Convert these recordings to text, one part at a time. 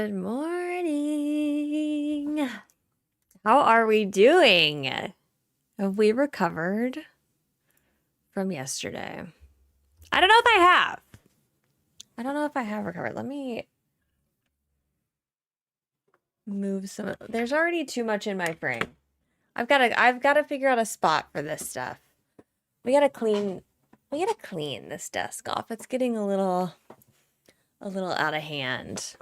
Good morning. How are we doing? Have we recovered from yesterday? I don't know if I have. I don't know if I have recovered. Let me move some. There's already too much in my frame. I've got to figure out a spot for this stuff. We got to clean this desk off. It's getting a little out of hand.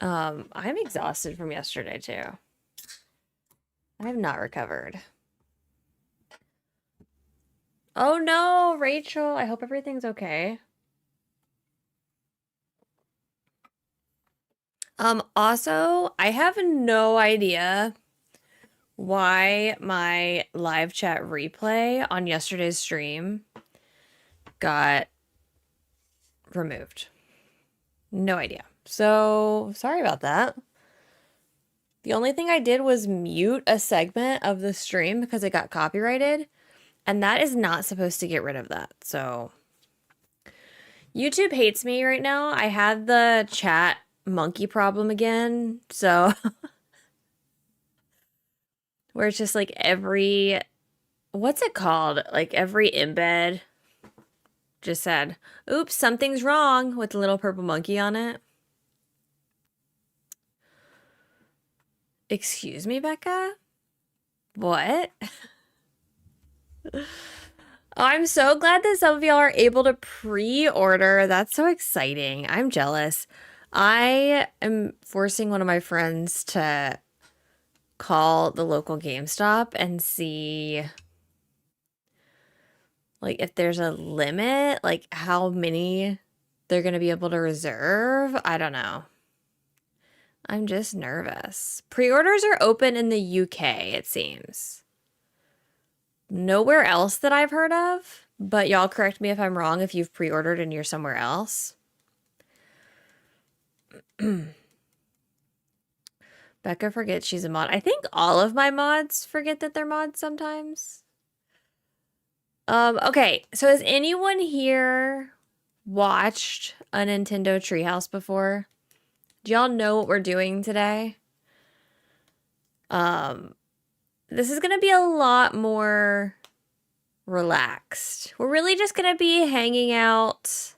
I'm exhausted from yesterday too. I have not recovered. Oh no, Rachel. I hope everything's okay. Also, I have no idea why my live chat replay on yesterday's stream got removed. No idea. So, sorry about that. The only thing I did was mute a segment of the stream because it got copyrighted, and that is not supposed to get rid of that. So, YouTube hates me right now. I had the chat monkey problem again. So, where it's just like what's it called? Like every embed just said, oops, something's wrong with the little purple monkey on it. Excuse me, Becca? What? I'm so glad that some of y'all are able to pre-order. That's so exciting. I'm jealous. I am forcing one of my friends to call the local GameStop and see like if there's a limit, like how many they're going to be able to reserve. I don't know. I'm just nervous. Pre-orders are open in the UK, it seems. Nowhere else that I've heard of, but y'all correct me if I'm wrong if you've pre-ordered and you're somewhere else. Becca forgets she's a mod. I think all of my mods forget that they're mods sometimes. Okay, so has anyone here watched a Nintendo Treehouse before? Do y'all know what we're doing today? This is gonna be a lot more relaxed. We're really just gonna be hanging out,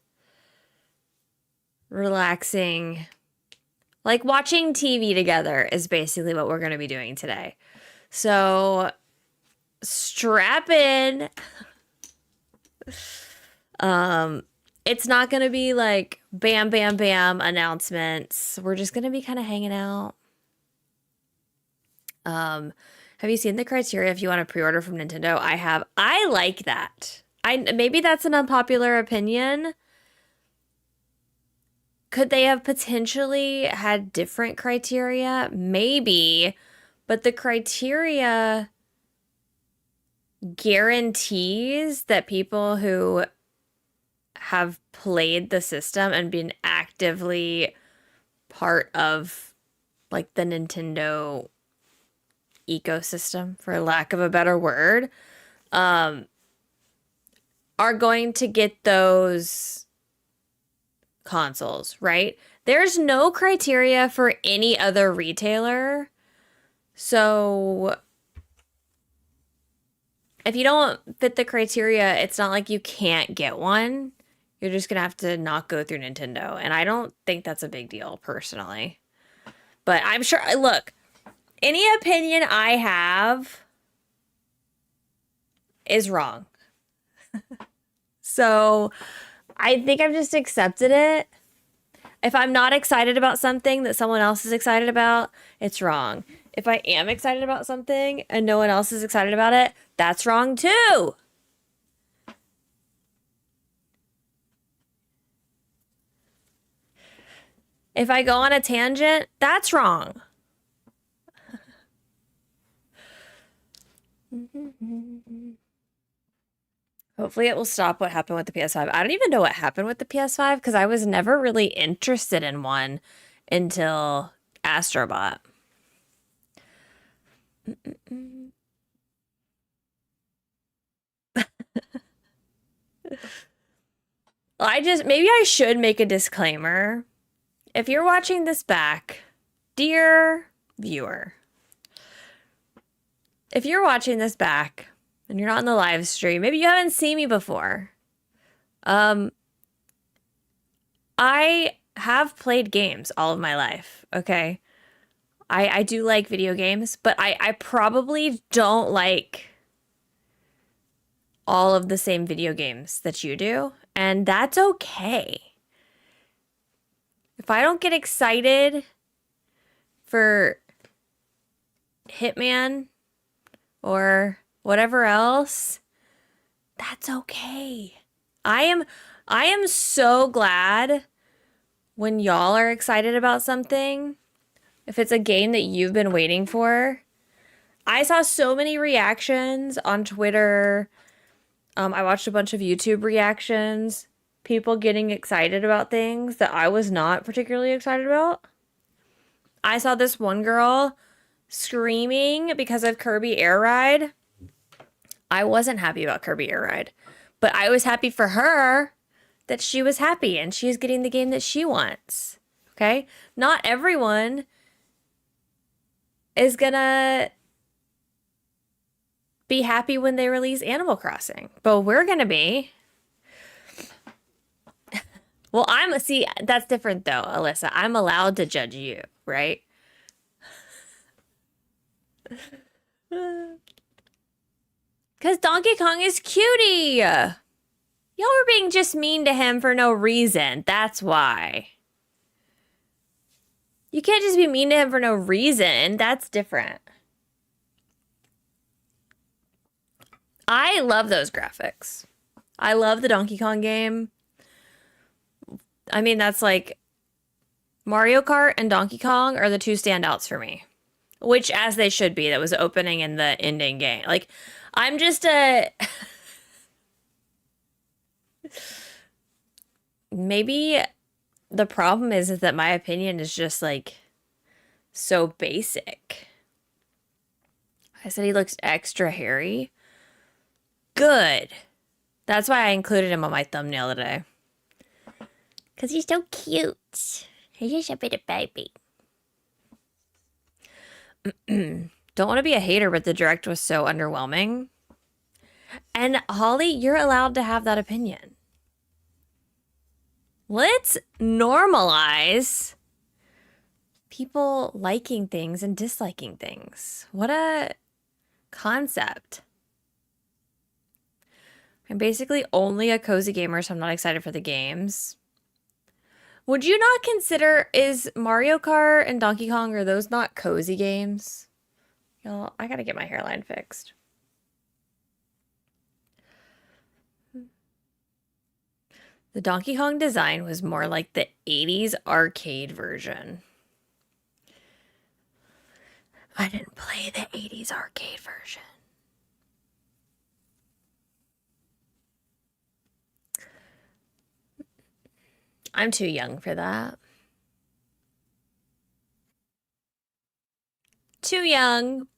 relaxing. Like watching TV together is basically what we're gonna be doing today. So strap in. It's not gonna be like bam, bam, bam announcements. We're just gonna be kind of hanging out. Have you seen the criteria if you want to pre-order from Nintendo? I have. I like that. Maybe that's an unpopular opinion. Could they have potentially had different criteria? Maybe, but the criteria guarantees that people who have played the system and been actively part of like the Nintendo ecosystem, for lack of a better word, are going to get those consoles, right? There's no criteria for any other retailer. So if you don't fit the criteria, it's not like you can't get one. You're just going to have to not go through Nintendo. And I don't think that's a big deal, personally. But I'm sure, look, any opinion I have is wrong. So I think I've just accepted it. If I'm not excited about something that someone else is excited about, it's wrong. If I am excited about something and no one else is excited about it, that's wrong too. If I go on a tangent, that's wrong. Hopefully it will stop what happened with the PS5. I don't even know what happened with the PS5 because I was never really interested in one until Astrobot. Maybe I should make a disclaimer. If you're watching this back Dear viewer, if you're watching this back and you're not in the live stream, maybe you haven't seen me before. I have played games all of my life, okay? I do like video games, but I probably don't like all of the same video games that you do, and that's okay. If I don't get excited for Hitman or whatever else, that's okay. I am so glad when y'all are excited about something. If it's a game that you've been waiting for. I saw so many reactions on Twitter. I watched a bunch of YouTube reactions. People getting excited about things that I was not particularly excited about. I saw this one girl screaming because of Kirby Air Ride. I wasn't happy about Kirby Air Ride, but I was happy for her that she was happy and she's getting the game that she wants. Okay? Not everyone is gonna be happy when they release Animal Crossing, but we're gonna be. Well, see, that's different though, Alyssa. I'm allowed to judge you, right? Because Donkey Kong is cutie. Y'all were being just mean to him for no reason. That's why. You can't just be mean to him for no reason. That's different. I love those graphics. I love the Donkey Kong game. I mean, that's like Mario Kart and Donkey Kong are the two standouts for me. Which, as they should be, that was the opening and the ending game. Like, I'm just a... Maybe the problem is that my opinion is just, like, so basic. I said he looks extra hairy. Good. That's why I included him on my thumbnail today. Because he's so cute. He's just a bit of baby. Don't want to be a hater, but the direct was so underwhelming. And Holly, you're allowed to have that opinion. Let's normalize people liking things and disliking things. What a concept. I'm basically only a cozy gamer, so I'm not excited for the games. Would you not consider, is Mario Kart and Donkey Kong, are those not cozy games? Y'all, I gotta get my hairline fixed. The Donkey Kong design was more like the 80s arcade version. I didn't play the 80s arcade version. I'm too young for that. Too young.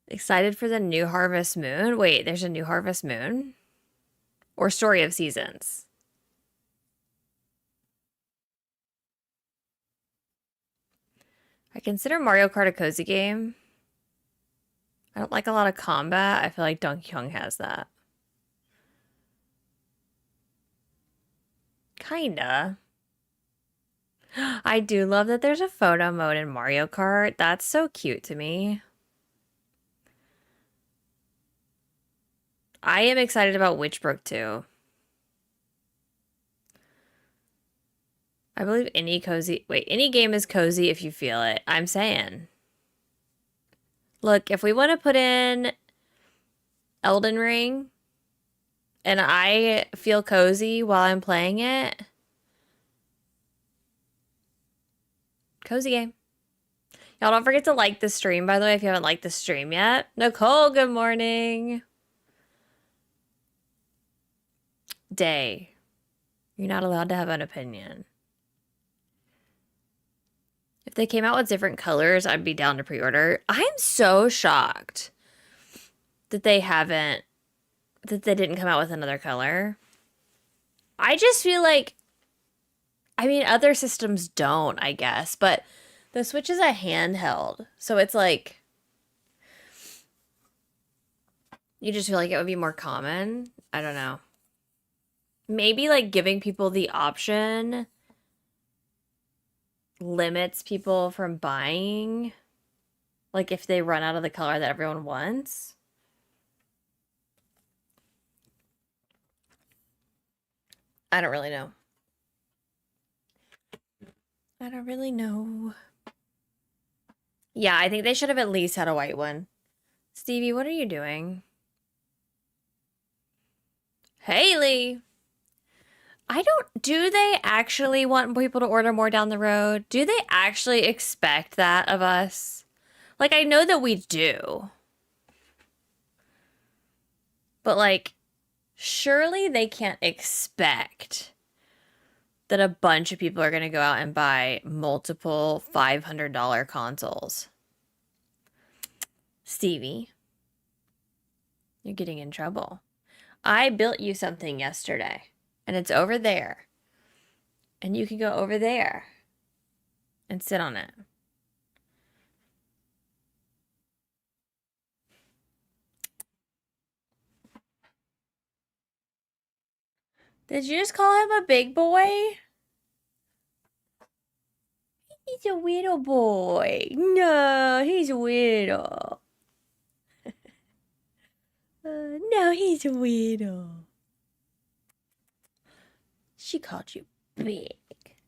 Excited for the new Harvest Moon? Wait, there's a new Harvest Moon? Or Story of Seasons? I consider Mario Kart a cozy game. I don't like a lot of combat. I feel like Donkey Kong has that. Kinda. I do love that there's a photo mode in Mario Kart. That's so cute to me. I am excited about Witchbrook too. I believe any game is cozy if you feel it. I'm saying. Look, if we want to put in Elden Ring and I feel cozy while I'm playing it, cozy game. Y'all don't forget to like the stream, by the way, if you haven't liked the stream yet. Nicole, good morning. Day. You're not allowed to have an opinion. If they came out with different colors, I'd be down to pre-order. I'm so shocked that they didn't come out with another color. I just feel like I mean, other systems don't, I guess, but the Switch is a handheld, so it's like you just feel like it would be more common. I don't know. Maybe like giving people the option limits people from buying, like if they run out of the color that everyone wants. I don't really know. I don't really know. Yeah, I think they should have at least had a white one. Stevie, what are you doing? Haley! Do they actually want people to order more down the road? Do they actually expect that of us? Like, I know that we do. But, like, surely they can't expect that a bunch of people are going to go out and buy multiple $500 consoles. Stevie, you're getting in trouble. I built you something yesterday, and it's over there. And you can go over there and sit on it. Did you just call him a big boy? He's a little boy. No, he's a little. No, he's a little. She called you big.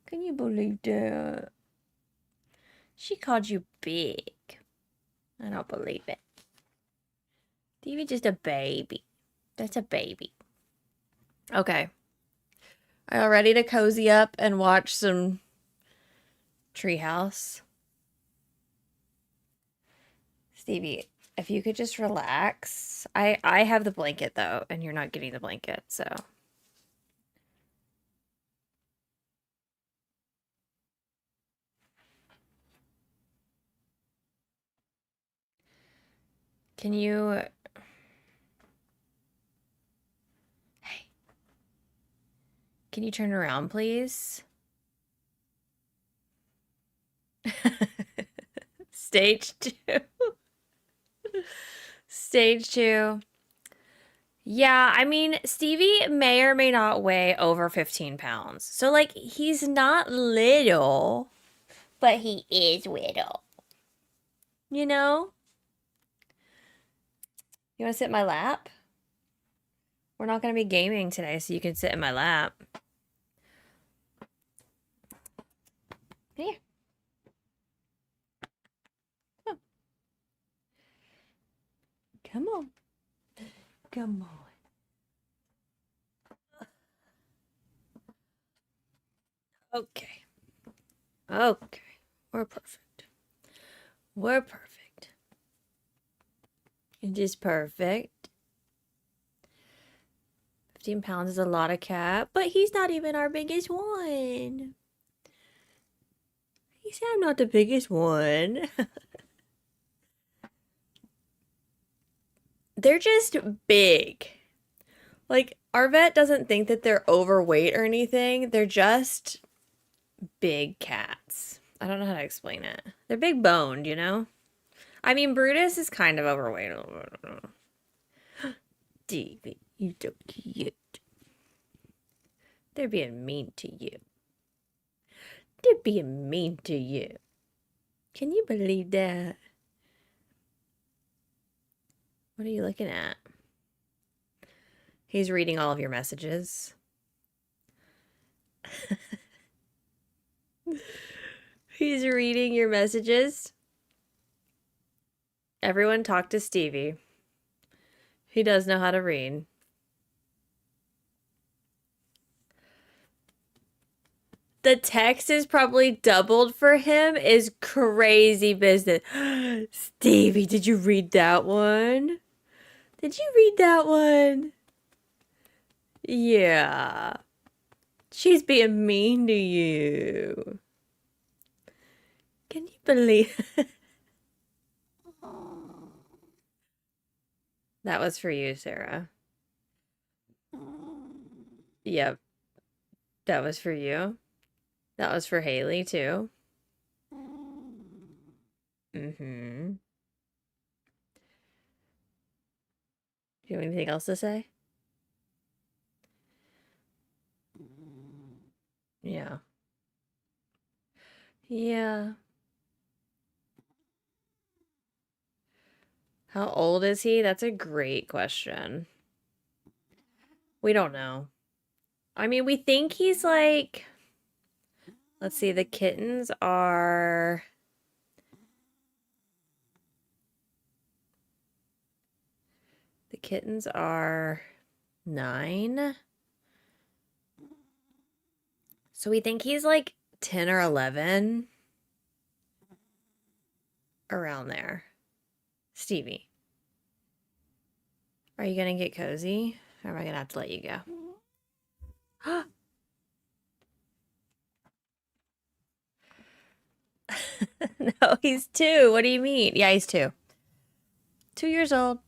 Can you believe that? She called you big. I don't believe it. Stevie just a baby. That's a baby. Okay. Are y'all ready to cozy up and watch some Treehouse? Stevie, if you could just relax. I have the blanket though, and you're not getting the blanket, so. Can you... Hey. Can you turn around, please? Stage 2. Stage 2. Yeah, I mean, Stevie may or may not weigh over 15 pounds. So, like, he's not little, but he is little. You know? You want to sit in my lap? We're not going to be gaming today, so you can sit in my lap. Here. Come on. Come on. Okay. Okay. We're perfect. We're perfect. You're just perfect. 15 pounds is a lot of cat, but he's not even our biggest one. He said I'm not the biggest one. They're just big. Like, our vet doesn't think that they're overweight or anything. They're just big cats. I don't know how to explain it. They're big boned, you know? I mean, Brutus is kind of overweight. Davey, you so cute. They're being mean to you. They're being mean to you. Can you believe that? What are you looking at? He's reading all of your messages. He's reading your messages. Everyone talk to Stevie. He does know how to read. The text is probably doubled for him is crazy business. Stevie, did you read that one? Did you read that one? Yeah. She's being mean to you. Can you believe that was for you, Sarah? Yep. That was for you. That was for Haley too. Mm-hmm. Do you have anything else to say? Yeah. Yeah. How old is he? That's a great question. We don't know. I mean, we think he's like, let's see, the kittens are 9. So we think he's like 10 or 11. Around there. Stevie, are you gonna get cozy? Or am I gonna have to let you go? No, he's 2. What do you mean? Yeah, he's 2. 2 years old.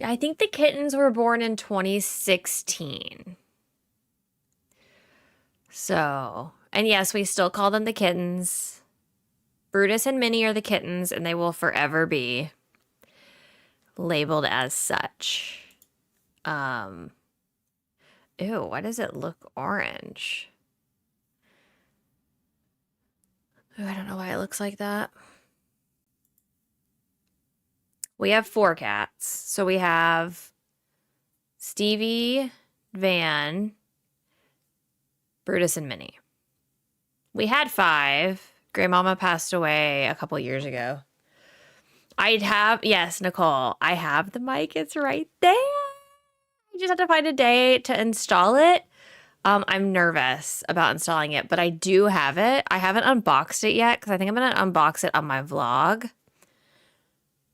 I think the kittens were born in 2016. So, and yes, we still call them the kittens. Brutus and Minnie are the kittens, and they will forever be labeled as such. Ew, why does it look orange? Ooh, I don't know why it looks like that. We have 4 cats. So we have Stevie, Van, Brutus, and Minnie. We had 5. Grandmama passed away a couple years ago. Yes, Nicole, I have the mic. It's right there. You just have to find a day to install it. I'm nervous about installing it, but I do have it. I haven't unboxed it yet because I think I'm going to unbox it on my vlog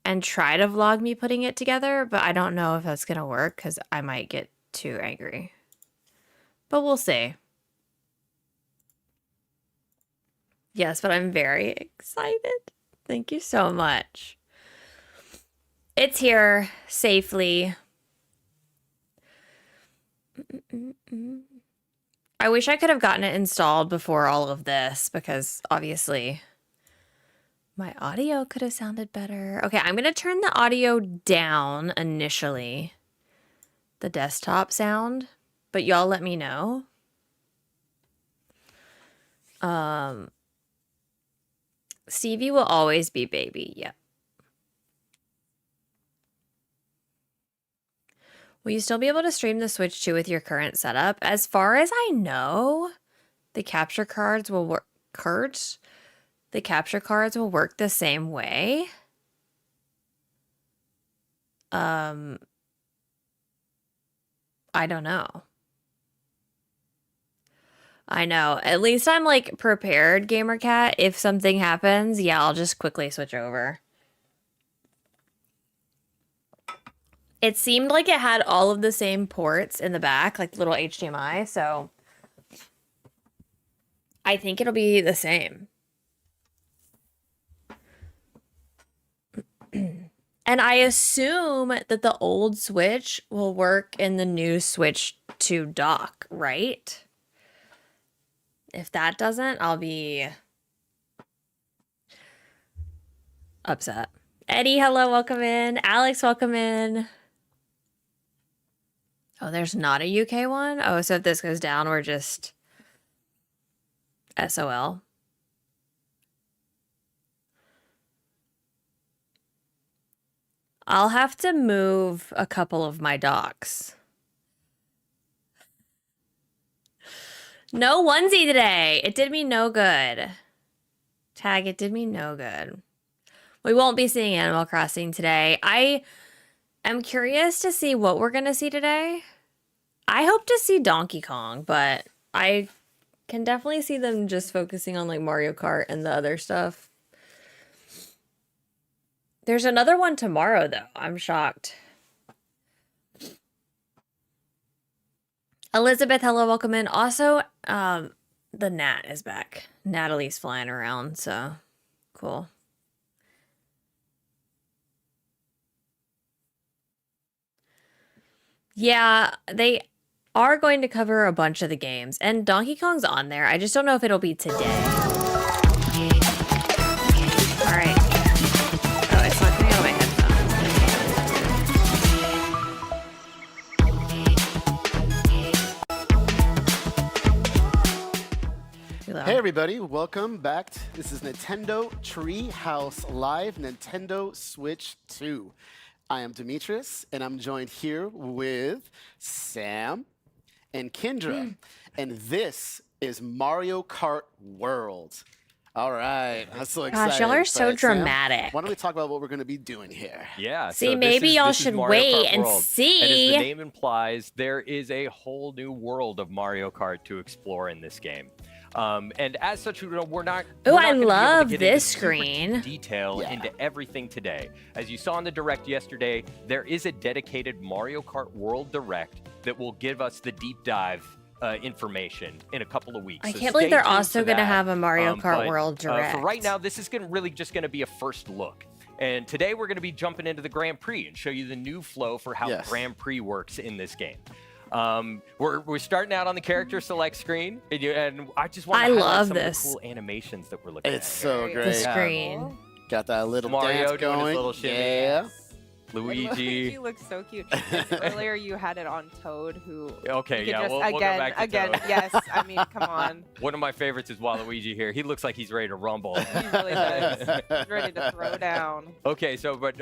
and try to vlog me putting it together, but I don't know if that's going to work because I might get too angry. But we'll see. Yes, but I'm very excited. Thank you so much. It's here safely. I wish I could have gotten it installed before all of this because obviously my audio could have sounded better. Okay, I'm going to turn the audio down initially, the desktop sound, but y'all let me know. Stevie will always be baby. Yep. Will you still be able to stream the Switch 2 with your current setup? As far as I know, the capture cards will work. The capture cards will work the same way. I don't know. I know. At least I'm like prepared, Gamer Cat. If something happens, yeah, I'll just quickly switch over. It seemed like it had all of the same ports in the back, like little HDMI, so I think it'll be the same. And I assume that the old Switch will work in the new Switch 2 dock, right? If that doesn't, I'll be upset. Eddie, hello, welcome in. Alex, welcome in. Oh, there's not a UK one? Oh, so if this goes down, we're just SOL. I'll have to move a couple of my docks. No onesie today. It did me no good. Tag, it did me no good. We won't be seeing Animal Crossing today. I am curious to see what we're going to see today. I hope to see Donkey Kong, but I can definitely see them just focusing on like Mario Kart and the other stuff. There's another one tomorrow, though. I'm shocked. Elizabeth, hello, welcome in. Also, the Nat is back. Natalie's flying around, so cool. Yeah, are going to cover a bunch of the games, and Donkey Kong's on there. I just don't know if it'll be today. All right. Oh, it's not coming out of my headphones. Hey everybody, welcome back. This is Nintendo Treehouse Live, Nintendo Switch 2. I am Demetrius, and I'm joined here with Sam and Kendra. And this is Mario Kart World. All right, I'm so excited. Gosh, y'all are so Sam, dramatic. why don't we talk about what we're going to be doing here? Yeah. See, maybe y'all should wait and see. And as the name implies, there is a whole new world of Mario Kart to explore in this game. And as such, we're not. Oh, I I love this screen. Detail into everything today. As you saw in the Direct yesterday, there is a dedicated Mario Kart World Direct that will give us the deep dive information in a couple of weeks. I can't believe they're also going to have a Mario Kart World Direct. For right now, this is really just going to be a first look. And today we're going to be jumping into the Grand Prix and show you the new flow for how the Grand Prix works in this game. We're starting out on the character select screen, and I just want to highlight some of the cool animations that we're looking at. It's so great. The screen. Got that little Mario dance going. doing his little shimmy. Yeah. Luigi. You look so cute. Earlier you had it on Toad, who. Okay, you yeah, just, we'll go back to again. Toad. Yes, I mean, come on. One of my favorites is Waluigi here. He looks like he's ready to rumble. He really does. He's ready to throw down. Okay, so but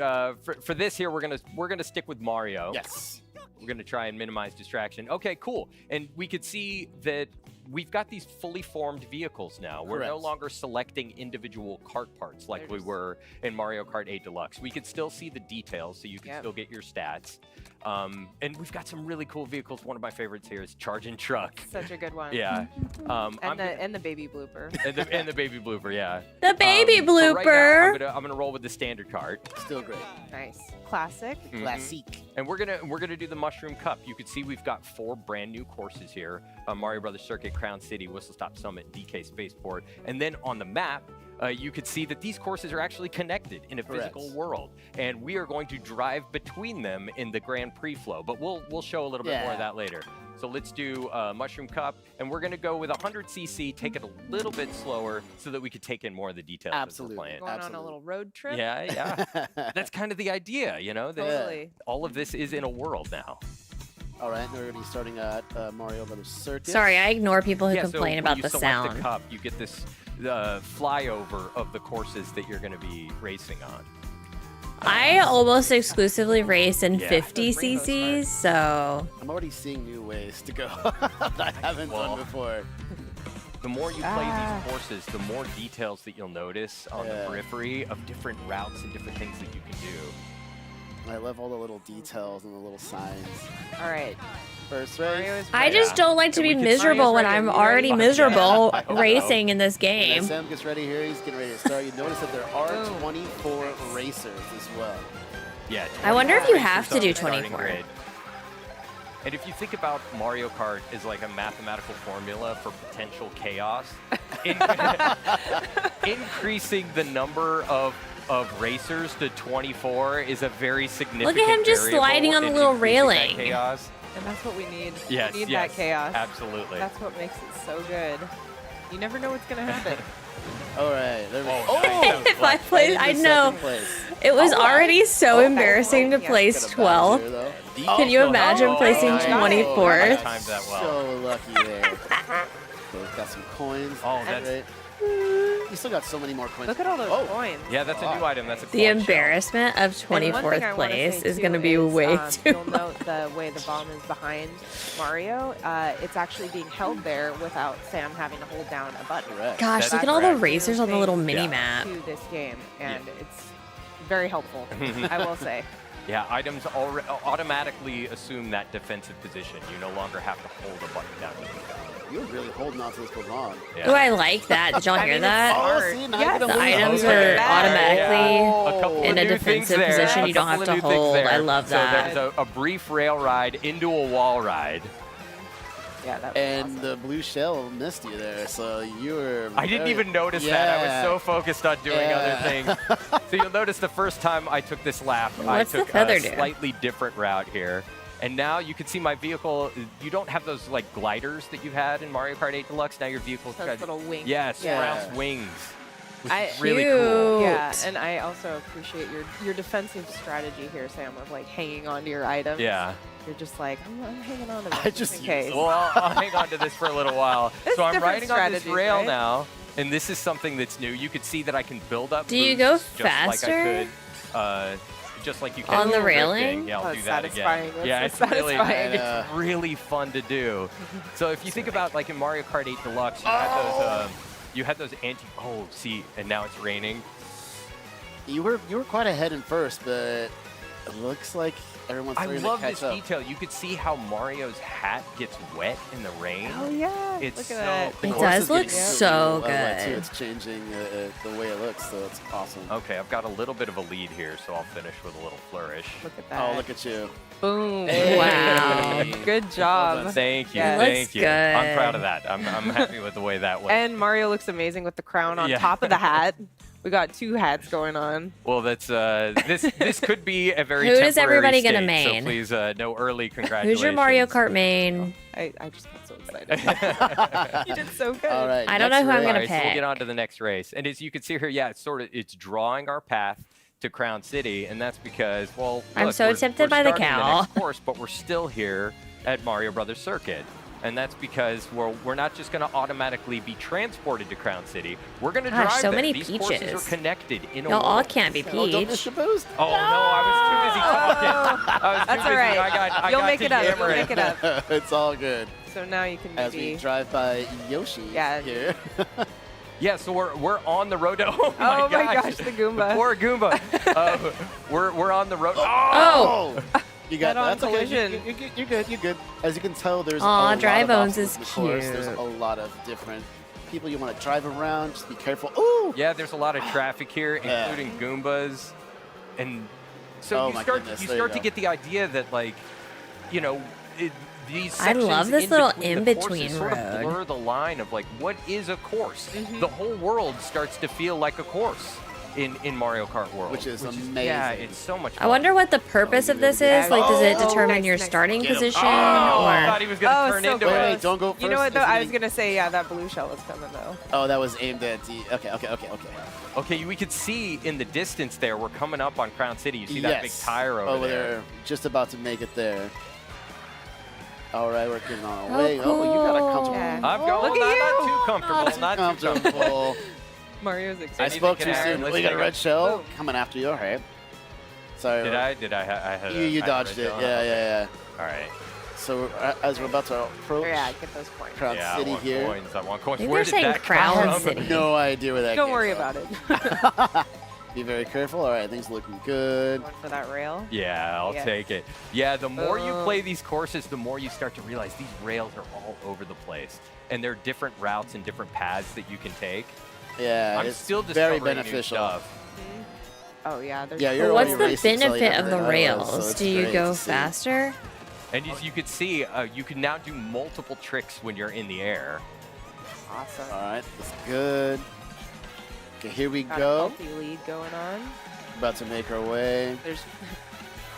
for this here, we're gonna stick with Mario. Yes. We're gonna try and minimize distraction. Okay, cool. And we could see that we've got these fully formed vehicles now. We're no longer selecting individual kart parts like we were in Mario Kart 8 Deluxe. We could still see the details, so you can still get your stats. And we've got some really cool vehicles. One of my favorites here is Charging Truck. Such a good one. Yeah. And the baby blooper. And the baby blooper, yeah. The baby blooper. Right now, I'm gonna roll with the standard cart. Still great. Nice. Classic. Classic. And we're gonna do the Mushroom Cup. You can see we've got 4 brand new courses here: Mario Brothers Circuit, Crown City, Whistle Stop Summit, DK Spaceport, and then on the map. You could see that these courses are actually connected in a physical world, and we are going to drive between them in the Grand Prix flow. But we'll show a little bit more of that later. So let's do Mushroom Cup, and we're going to go with 100cc, take it a little bit slower so that we could take in more of the details as we're playing. Going on a little road trip. Yeah. That's kind of the idea, you know. Totally. All of this is in a world now. All right, we're going to be starting at Mario Brothers Circuit. Sorry, I ignore people who complain so about when the you sound. select the cup, you get this flyover of the courses that you're going to be racing on. I almost exclusively race in 50 cc's, so... I'm already seeing new ways to go that I haven't done before. The more you play these courses, the more details that you'll notice on the periphery of different routes and different things that you can do. I love all the little details and the little signs. All right. First race. I just don't like to be miserable when I'm already miserable racing in this game. As Sam gets ready here, he's getting ready to start. You notice that there are 24 racers as well. Yeah. I wonder if you have to do 24. And if you think about Mario Kart as like a mathematical formula for potential chaos, increasing the number of racers to 24 is a very significant Look at him just sliding on the little railing. Chaos. And that's what we need. Yes, we need that chaos. Absolutely. That's what makes it so good. You never know what's going to happen. All right. There we go. If I played, I know. It was already so embarrassing to place 12th. Can you imagine placing 24th? So lucky there. So we've got some coins. Oh, that's great. You still got so many more coins. Look at all those coins. Yeah, that's a new item. That's a The embarrassment of 24th place is going to be way too You'll note the way the bomb is behind Mario. It's actually being held there without Sam having to hold down a button. Gosh, look at all the racers on the little mini map. To this game, and it's very helpful, I will say. Yeah, items automatically assume that defensive position. You no longer have to hold a button down. You're really holding on to this for long. Oh, I like that. Did y'all hear that? Oh, see, now The items are automatically in a defensive position. You don't have to hold. I love that. So there's a brief rail ride into a wall ride. Yeah, that was and awesome. the blue shell missed you there, so you were... I didn't even notice that. I was so focused on doing other things. So you'll notice the first time I took this lap, I took a slightly different route here. And now you can see my vehicle. You don't have those like gliders that you had in Mario Kart 8 Deluxe. Now your vehicle's Those got little wings. yeah, Yeah. sprouts wings. Which I- is really cool. Yeah, Cute. and I also appreciate your defensive strategy here, Sam, of like hanging on to your items. Yeah. You're just like, I'm hanging on to this I just just in use case. it. Well, I'll hang on to this for a little while. It's So I'm different riding on this strategies, rail right? now, and this is something that's new. You could see that I can build up. Do you go boosts just like I faster? could, just like you can On the with drifting. railing? Yeah, I'll Oh, do it's that satisfying. again. Yeah, That's it's so really, satisfying. it's really fun to do. So if you think about like in Mario Kart 8 Deluxe, you had those Oh, see, and now it's raining. You were quite ahead in first, but it looks like everyone's I starting to love catch this up. detail. You could see how Mario's hat gets wet in the rain. Oh yeah, It's look so at cool. It course does it's look getting so wet, too. good. It's changing the way it looks, so it's awesome. Okay, I've got a little bit of a lead here, so I'll finish with a little flourish. that. Look at that. Oh, look at you. Boom. Hey. Wow. Good job. Thank you, Yeah. It thank looks you. I'm proud good. of that. I'm happy with the way that went. And Mario looks amazing with the crown on Yeah. top of the hat. We got two hats going on. Well, that's this could be a very Who is temporary everybody gonna state, main? So please, no early congratulations. Who's your Mario Kart main? I just got so excited. You did so good. All right. I don't know next who I'm race. gonna All right, so we'll pick. get on to the next race. And as you can see here, yeah, it's drawing our path to Crown City, and that's because, well, I'm look, so we're tempted by the starting cow. next course, but we're still here at Mario Brothers Circuit. And that's because we're not just going to automatically be transported to Crown City. We're going to Gosh, drive so there. many These courses peaches. are connected in a Y'all all world. can't be Oh, don't miss Peach. your boost. Oh, no, I was too busy talking. I was too That's all busy. right. I You'll got make to it up. You'll yammering. make it up. It's all good. So now you can As we maybe. drive by Yoshi Yeah. here. Yeah, so we're on the road. Oh my Oh my gosh, the Goomba. Poor Goomba. We're on the road. Oh! You got Head-on that. That's okay. collision. You're good. You're good. As you can tell, there's Aw, a Dry lot of Bones obstacles is in the course. There's cute. a lot of different people you want to drive around. Just be careful. Ooh! Yeah, there's a lot of traffic here, Yeah. including Goombas, and so Oh you my start goodness, you there you start to go. get the idea that like, you know, these I love sections this little between the courses in-between sort of road. blur the line of like what is a course. Mhm. The whole world starts to feel like a course in Mario Kart World, Which is yeah, amazing. it's so much fun. I wonder what the purpose Oh, of this you is. Like, does it Oh, determine nice, your nice. starting Get him. position, Oh, I or thought he was gonna Oh, turn so into Wait, it. wait, don't go first. You know what though? There's I was any- gonna say yeah, that blue shell is coming though. Oh, that was aimed at the. Okay. Okay, we could see in the distance there, we're coming up on Crown City. You see that big Yes. tire over there. there. Just about to make it there. All right, we're getting on Oh, our way. Oh, you got a cool. comfortable. Yeah. I'm going. Look at not you. too comfortable. Not too Not too comfortable. comfortable. Mario's I excited. spoke Anything too can soon. happen. We got a red shell Boom. coming after you. All right. Sorry. Did I? Did I? I had You I had a dodged red it. shell? Yeah. All right. So as we're about to approach Yeah, get those points. Crown Yeah, City I want here. coins. I want coins. Maybe Where they're did saying that Crown come from? City. No idea where that Don't came worry from. about it. Be very careful. All right, things looking good. Going for that rail. Yeah, I'll Yes. take it. Yeah, the more you Boom. play these courses, the more you start to realize these rails are all over the place. And there are different routes and different paths that you can take. Yeah, I'm it's still very discovering new beneficial. stuff. Oh yeah, there's Yeah, But you're what's already the racing, so you benefit have of the to know, rails? so it's Do you great go to see. faster? And as you can see, you can now do multiple tricks when you're in the air. awesome. All right, that's good. Okay, here we Got a go. healthy lead going on. About to make our way. There's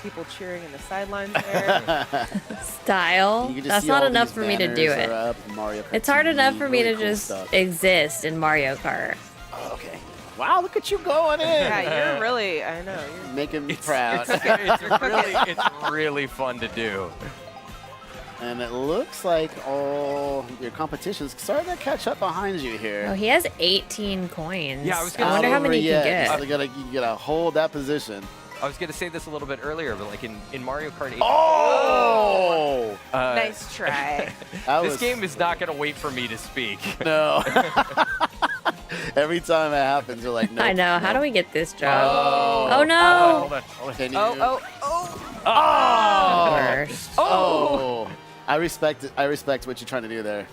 people cheering in the sidelines there. Style? You can just That's see not all enough these for me to do banners it. are up, Mario Kart It's hard TV, enough for me really to cool just stuff. exist in Mario Kart. Oh, okay. Wow, look at you going in. Yeah, you're really. I know. You're, Making me proud. It's really fun to do. And it looks like all your competition's starting to catch up behind you Oh, here. he has 18 coins. Yeah, I was I gonna wonder say- how many he Yeah, can so get. you gotta hold that position. I was going to say this a little bit earlier, but like in Mario Kart 8, Oh! nice try. That this was- game is not going to wait for me to speak. No. Every time it happens, you're like, no. I know. How do we get this job? Oh. Oh, no. Hold on, hold on. Can you? Oh. Oh! Worst. Oh! I respect it. I respect what you're trying to do there.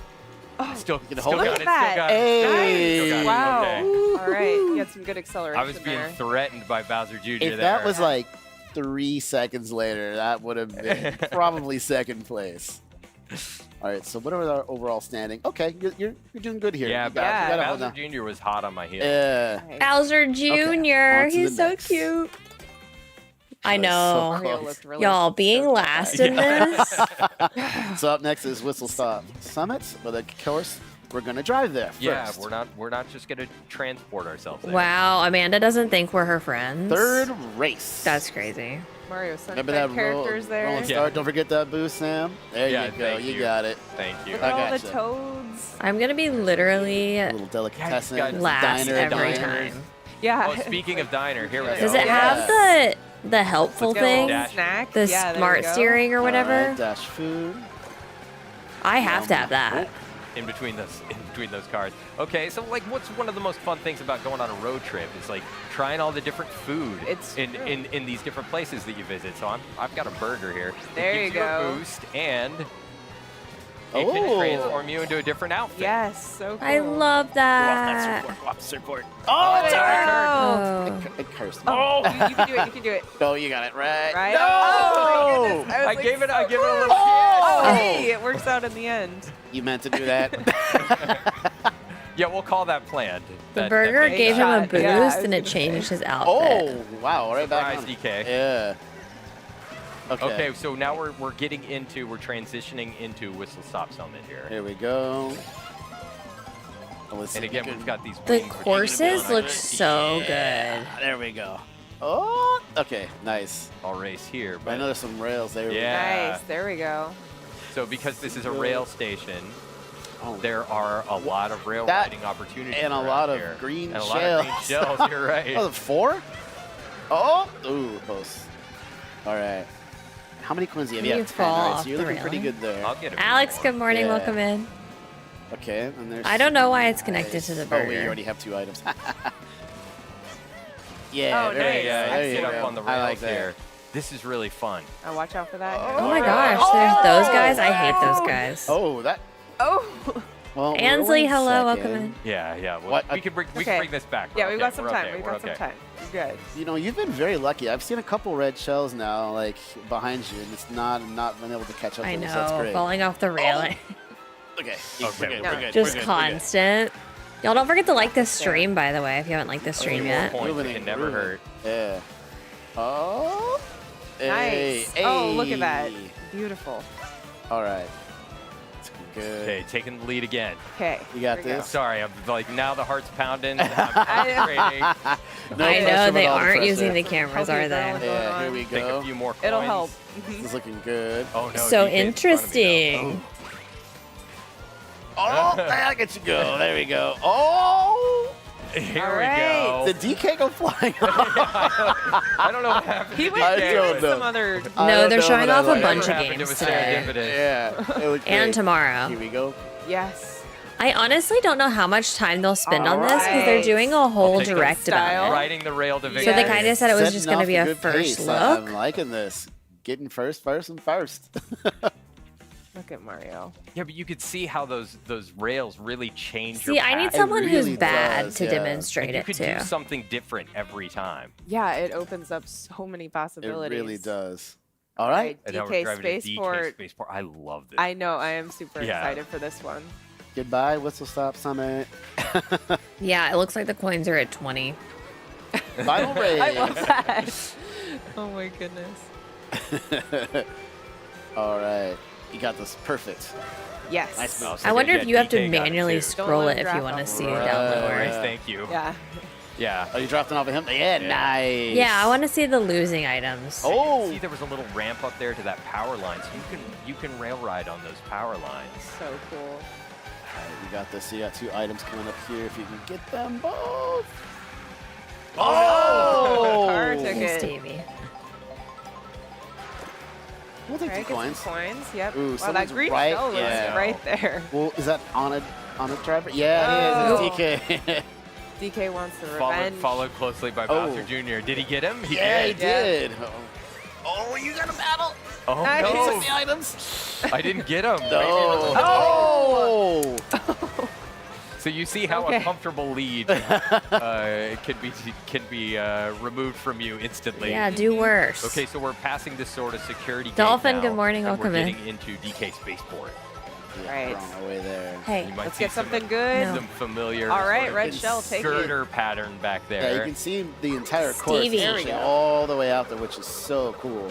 Still, can still hold got it. it. Look Still at got that. it. Still got it, Hey. still got it. Wow. Okay. All right, you had some good acceleration I was being there. threatened by Bowser Jr. If there. that was like 3 seconds later, that would have been probably second place. All right, so what are our overall standing? Okay, you're doing good here. yeah, You got- you gotta hold Bowser on. Jr. was hot on my heels. Yeah. Right. Bowser Jr. on to He's the so next. cute. I That's know. so Mario close. looked really Y'all being stoked about last that. in this. So up next is Whistle Stop Summit, but of course we're gonna drive there first. Yeah, we're not just gonna transport ourselves there. Wow, Amanda doesn't think we're her friends. Third race. That's crazy. Mario Remember Sunshine that characters there. rolling Yeah. start? Don't forget that boost, Sam. There Yeah, you go. thank You you. got it. Thank you. Look I at all the gotcha. toads. I'm gonna be literally A little delicatessen. got last diner, every diner. time. Yeah. Oh, speaking of diner, here we go. Does it Yeah. have the helpful Let's get a little thing? dash. Snack. The Yeah, there smart we go. steering or All whatever? right, dash food. I have to have that. in between those cars. Okay, so like, what's one of the most fun things about going on a road trip is like trying all the different food It's in true. in these different places that you visit. So I've got a burger here. There it you gives go. a boost and it can Oh. transform you into a different outfit. Yes, so cool. I love that. Support. Oh, Oh, it's there hard. we go. Oh. It cursed me. Oh, you can do it. You can do it. No, you got it right. Right? No! Oh, my goodness. I was gave it so a little close. Oh, Oh! hey, it works out in the end. You meant to do that. Yeah, we'll call that planned. The That burger makes gave him a sense. boost Yeah, I was and it gonna changed his Oh, outfit. wow. Right back Surprise, on. DK. Yeah. Okay, so now we're transitioning into Whistle Stop Summit here. Here we go. Oh, let's And see. again, we've got these The wings, which are gonna be courses like look this. so Yeah, good. there we go. Oh, okay. Nice. I'll race here, I but know there's some rails there. Yeah. Nice. There we go. so because this is a rail station, Oh, there are a lot of rail That- riding opportunities and a around lot of here. green and a lot of green shells. shells. You're right. Oh, 4? Oh, ooh, close. All right. How many coins do you have? You You have 10, fall right? off So you're the looking pretty railing. good there. I'll get it. Alex, good morning. Yeah. Welcome in. Okay, and there's. I don't know why it's connected to the Oh, burger. wait, you already have 2 items. Yeah, Oh, very nice. good. Yeah, There you you get up go. on the I rails like that. here. This is really fun. Watch out for that. Oh my gosh, there's those guys. I hate those guys. Oh, that. Oh. Well, we're Ansley, one hello, welcome second. in. Yeah, yeah. Well, What? we can bring Okay. this back. Yeah, We're we've okay, got some we're time. okay, We've we're got some okay. time. You're good. You know, you've been very lucky. I've seen a couple red shells now, like behind you, and it's not been able to catch up I with us. That's know, great. falling off the railing. Okay, Okay, we're good, we're we're good, Just we're good, constant. Y'all don't forget to like this stream, by the way, if you haven't liked this stream More yet. points, Moving it and can never grooving. hurt. Yeah. Oh. Nice. Hey, Oh, look at that. hey. Beautiful. All right. It's good. Okay, taking the lead again. Okay. You got here we go. this? Sorry, I'm like now the heart's pounding. I'm concentrating. No I pressure, know but they all the aren't pressure. using the cameras, Healthy are they? adrenaline. Yeah, here we Take go. a few more coins. It'll help. This is looking good. Oh no. So DK's in front of me, interesting. Oh, I get you go. There we go. Oh, though. Here All we right. go. did DK go flying off? I don't know what happened. He to went I DK, don't through but know. some other. I No, don't they're know, showing but I off a like bunch it. of happened, it games was today. serendipitous. Yeah. It was And great. tomorrow. Here we go. Yes. I honestly don't know how much time they'll spend on this because they're Alright. doing a whole Take the direct style. about it. Riding the rail to So victory. they kind of said it was Setting just going to off be a a good first pace. look. I'm liking this. Getting first. Look at Mario. Yeah, but you could see how those rails really change See, your I need path. someone really who's bad does, to yeah. demonstrate And you it could to. do something different every time. Yeah, it opens up so many It possibilities. really does. All right. And now we're DK driving to DK Spaceport. Spaceport. I love this. I know. I am super Yeah. excited for this one. Goodbye, Whistle Stop Summit. Yeah, it looks like the coins are at 20. Final race. I love that. Oh my goodness. All right. You got this perfect. Yes. Nice mouse. I wonder yeah, if you have to DK got it manually too. scroll let it him if you drop want to off. see it Right. down lower. Nice, thank you. Yeah. Yeah. Oh, you dropped it off of him? Yeah, Yeah. nice. Yeah, I want to see the losing items. Oh, See, there was a little ramp up there to that power line, so you can rail ride on those power lines. So cool. all right, you got this. You got 2 items coming up here. If you can get them both. Oh! Car Oh! ticket. Hey, Stevie. We'll take Right, the get coins. some coins. Yep. Ooh, Wow, that someone's green right- shell was yeah. right there. Well, is that on a driver? Yeah, Oh. it is. It's DK. DK wants the Followed, revenge. followed closely by Oh. Bowser Jr. Did he get him? He yeah, he did. Yeah. did. Oh, you got a battle. Oh, Nice. He no. took the items. I didn't get him. No. Oh! So you see how Okay. a comfortable lead can be removed from you instantly. Yeah, do worse. Okay, so we're passing this sort of security gate Dolphin, now, good morning, and welcome we're in. getting into DK Spaceport. Right. We're on our way there. You Hey, might Let's see get something good. No. Some familiar All right, sort of red shell, take it. girder pattern back Yeah, there. you can see the entire course Stevie. There we stretching go. all the way out there, which is so cool.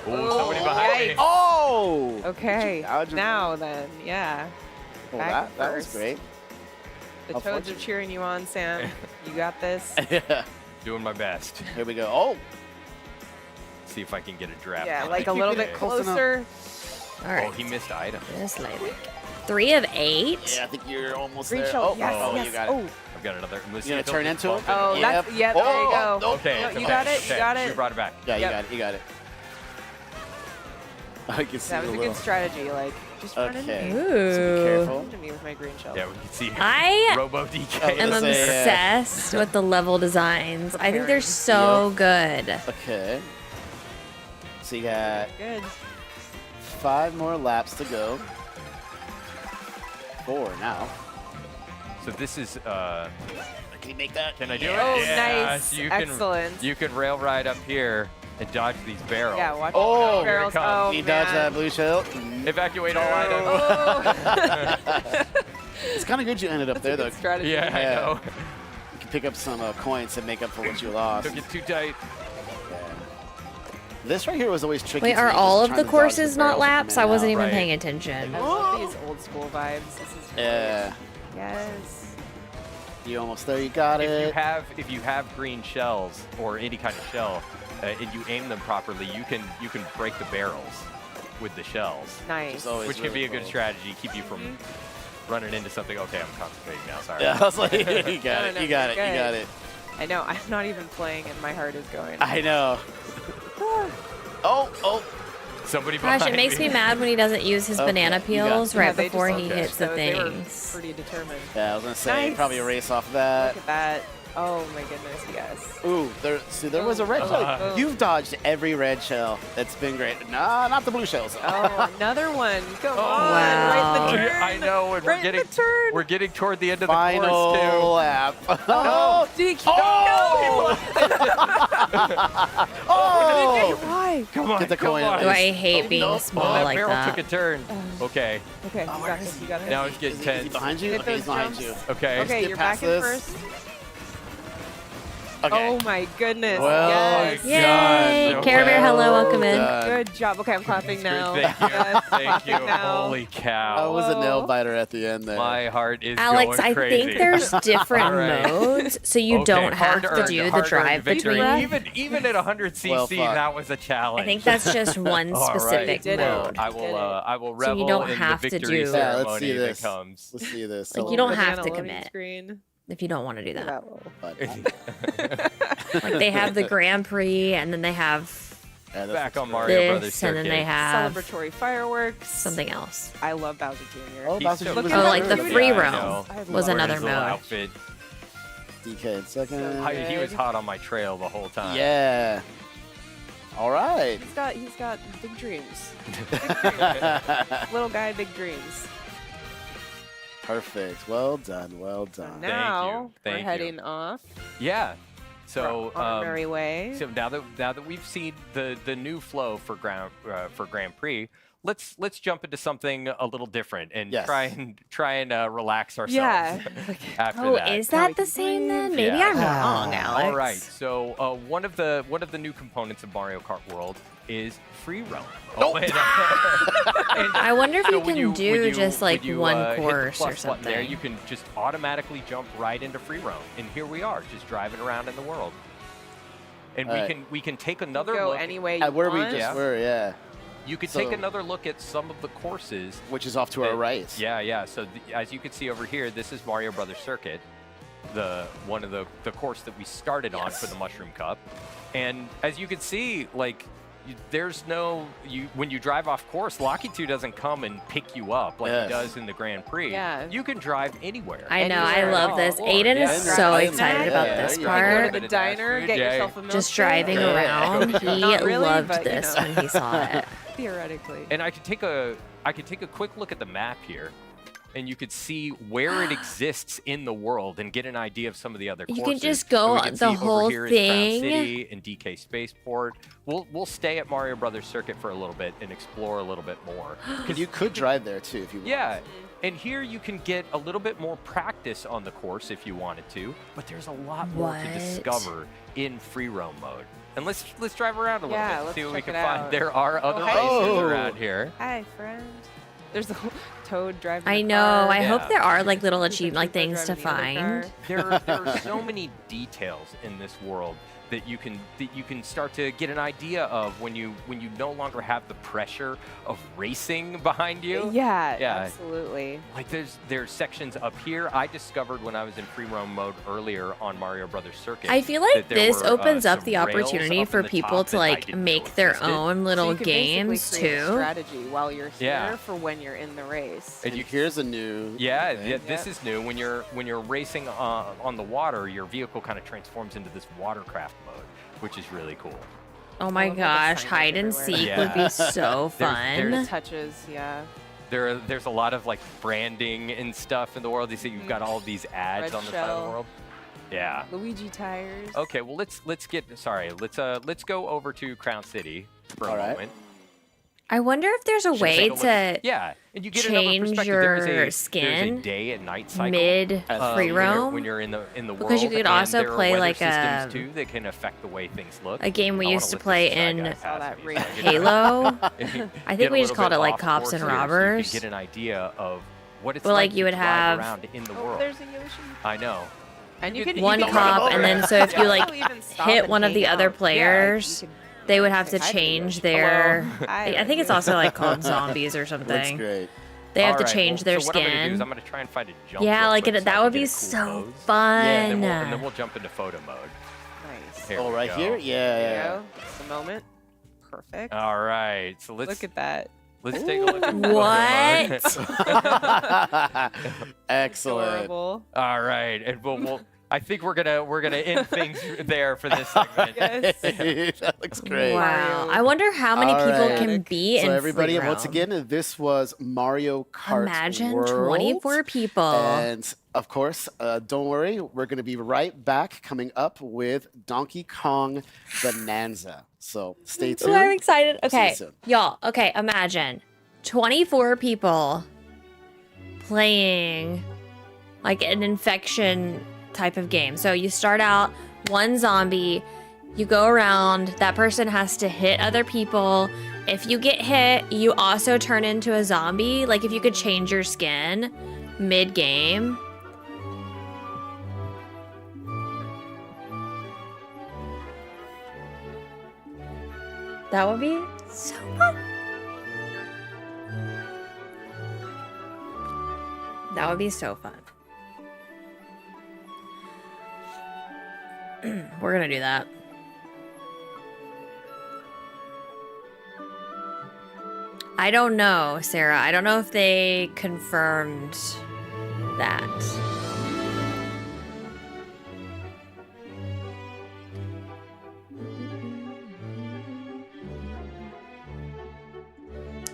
Ooh, somebody behind me. yikes. Oh! Okay, Dodge him? now then, yeah. Oh, Back that was first. great. The How Toads are fortunate. cheering you on, Sam. You got this. Doing my best. Here we go. Oh! See if I can get a draft. Yeah, on like it. a little bit Close enough. closer. all Oh, right. he missed item. Just like 3 of 8. Yeah, I think you're almost Green there. shell. Oh, yes, oh, yes. you got it. Oh, I've got another. You gonna turn into him? oh, Yep. that's yeah. There you Oh, go. no. Okay, No, it's you okay, got it. okay. You got it. You brought it back. Yeah, Yep. you got it. You got it. I can see That was the a little. good strategy. Like, just run into Okay. me. So be Ooh. careful. Run into me with my green shell. Yeah, we can see I Robo DK. am Let's say, obsessed with the level designs. I think they're Preparing. so good. Okay. So you got Good. 5 more laps to go. 4 now. So this is. Can you make that? Can I do Oh, it? Yeah, nice. so you Excellent. You can rail ride up here and dodge these barrels. Yeah, watch Oh, the barrels. here it comes. Oh, You dodge that man. blue shell. Evacuate all items. Oh, It's kind of good you ended up there, though. good strategy. Yeah, I Yeah. know. You can pick up some coins and make up for what you lost. Took it too tight. Yeah. This right here was always tricky. Wait, to are me, just all of trying the to dodge courses not barrels that come laps? in I and wasn't out. even Right. paying I attention. love these old school vibes. This is Yeah. yes. You almost there. You got If it. you have green shells or any kind of shell, and you aim them properly, you can break the barrels with the shells, Nice. It's always which can really be a good cool. strategy, keep you from running into something. Okay, I'm concentrating now. Sorry. Yeah, I was like, you got No, it. no, You got it. you're You got it. I know. I'm not even playing, and my heart is going. I know. Oh. Somebody Gosh, behind it makes me mad when he doesn't use his Okay, banana you got peels it. right Yeah, they before just he okay. hits the They were things. pretty determined. Yeah, I was gonna say Nice. probably erase off that. Look at that. Oh my goodness, yes. Ooh, there was a red Oh, shell. oh. You've dodged every red shell. It's been great. Nah, not the blue shells. Oh, another one. Come on. Wow. Right in the Oh, turn. I know, and Right in the turn. we're getting toward the end of the Final course too. lap. Oh, DQ. Oh! Oh! Why? Come on, Get the come coin. on. Do I hate being Oh, small that like barrel that? took a turn. Okay, Okay, you got this. You got this. now it's getting Is he tense. behind you? Hit Okay, he's those behind jumps. you. Okay. Okay, get you're past back in this. first. Okay. Oh my goodness. Well, yes. my Yay! God, Care Bear, okay. hello, welcome in. Done. Good job. Okay, I'm clapping now. Thank you. Yes, Thank you. clapping now. Holy That cow. was a nail Whoa. biter at the end there. My heart is Alex, going I crazy. think there's different All right. modes, so you Okay, don't have to hard-earned- do the hard-earned drive victory. between. Even at 100 Well cc, fought. that was a challenge. I think that's just one All right. specific You did it. mode. I Did will. it. I will So revel you don't in have the to victory do- Yeah, let's see ceremony that this. comes. Let's see this. Like, you don't have to Banana loading commit. Screen. If you don't want to do Look at that. that little- Like they have the Grand Prix, and then they have Yeah, Back on Mario Brothers this, and then they Circuit. have Celebratory fireworks. something else. I love Bowser Jr. Oh, He's Bowser so Jr. was cute. Oh, like the good. free Yeah, I roam know. I was love Wearing another his little mode. outfit. DK in second. He was hot on my trail the whole time. Yeah. All right. He's got big dreams. Big dreams. Little guy, big dreams. Perfect. Well done. Well done. Now Thank we're you. heading off. Yeah. So on our merry way. So now that we've seen the new flow for Grand Prix, let's jump into something a little different and Yes. try and relax ourselves. Yeah. After Oh, that. is Now we that the can same then? breathe. Maybe Yeah. I'm wrong, Ah, Alex. All right. So one of the new components of Mario Kart World is free roam. Oh, and I wonder if so you when can do when just like when you, one hit the course or plus button there, something. you can just automatically jump right into free roam, and here we are, just driving around in the world. And Alright. we can take another Go look. any way you At where we want. just Yeah. were, yeah. You could So- take another look at some of the courses. Which is off to our right. Yeah. So as you can see over here, this is Mario Brothers Circuit, one of the course that we started on for the Mushroom Cup. And as you can see, like there's no when you drive off course, Locky 2 doesn't come and pick you up like Yes. he does in the Grand Prix. Yeah. You can drive anywhere. I know, I Anywhere love at this. all. Aiden Yeah. is so Yeah. excited about Yeah. this Yeah. You part. go to the diner, get Yeah. yourself a milkshake. Just driving Yeah. around. He Not really, loved but, you this know. when he saw it. Theoretically. And I could take a quick look at the map here. and you could see where it exists in the world and get an idea of some of the other courses. You can just go So we can the see whole over here is Crown thing. City and DK Spaceport. We'll stay at Mario Brothers Circuit for a little bit and explore a little bit more. You could drive there too if you want. Yeah, and here you can get a little bit more practice on the course if you wanted to, but there's a lot more to What? discover in free roam mode. And let's drive around a little Yeah, bit, let's see what we check can it find. out. There are other hi. races Oh. around here. Hi, friend. There's a Toad driving. I the know. car. I hope Yeah. there are like little There's a achievement like Koopa things to driving the other find. car. There are so many details in this world that you can start to get an idea of when you no longer have the pressure of racing behind you. Yeah, Yeah. absolutely. Like there's sections up here I discovered when I was in free roam mode earlier on Mario Brothers Circuit. I feel that like there this were, opens up some the rails opportunity up for in the people top to that I like didn't make know their existed. own So little you can basically games create a too. strategy while you're here Yeah. for when you're in the race. And And you here's a new. Yeah, thing. yeah, this is new. When you're racing on the water, your vehicle kind of transforms into this watercraft mode, which is really cool. Oh my love all the gosh, signage hide and everywhere. seek Yeah. would be so There's- fun. Touches, yeah. There's a lot of like branding and stuff in the world. You see, you've got all of these ads Red on the side of the shell. world. Yeah. Luigi tires. Okay, well let's go over to Crown City for a All right. moment. I wonder if there's a Should we way take a look? to Yeah, and you get another change perspective. your There's a skin day and night cycle. mid when free roam. you're in the world. Because you could and also there are play weather like systems a- too that can affect the way things look. A game we I wanna used to let play this guy in pass Saw that me, race. so I get- Halo. I get think a we just little called bit it like off Cops course and here so Robbers. you can get an idea of what it's Well, like, like you to would drive have- around in the Oh, world. there's a Yoshi. I know. And You you could- can One can cop, run and then over so if you Yeah. like Also even stop hit and one of the hang other out. Yeah, you players, could they would have to say hi to change Yoshi. their. Hello. Hi, I think it's also like called zombies or Looks something. great. They have All to right, change well, their so what I'm gonna do is skin. I'm gonna try and find a jump. Yeah, real like quick it, so I that can would get be a cool so pose. fun. And then we'll jump into photo mode. Nice. Here Oh, we right go. here? Yeah. There you go. Just a moment. Perfect. All right, so Look at that. let's take a look at photo What? mode. Excellent. Adorable. All right, and we'll I think we're gonna end things there for this segment. Yes. That looks great. Wow. Mario. I wonder how many All people right. can be So in everybody, free once roam. again, this was Mario Kart Imagine World. 24 people. And of course, don't worry, we're going to be right back coming up with Donkey Kong Bonanza. So stay Ooh, tuned. I'm excited. See you Okay, soon. y'all. Okay, imagine 24 people playing like an infection type of game. So you start out one zombie, you go around, that person has to hit other people. If you get hit, you also turn into a zombie. Like if you could change your skin mid-game. That would be so fun. That would be so fun. We're gonna do that. I don't know, Sarah. I don't know if they confirmed that.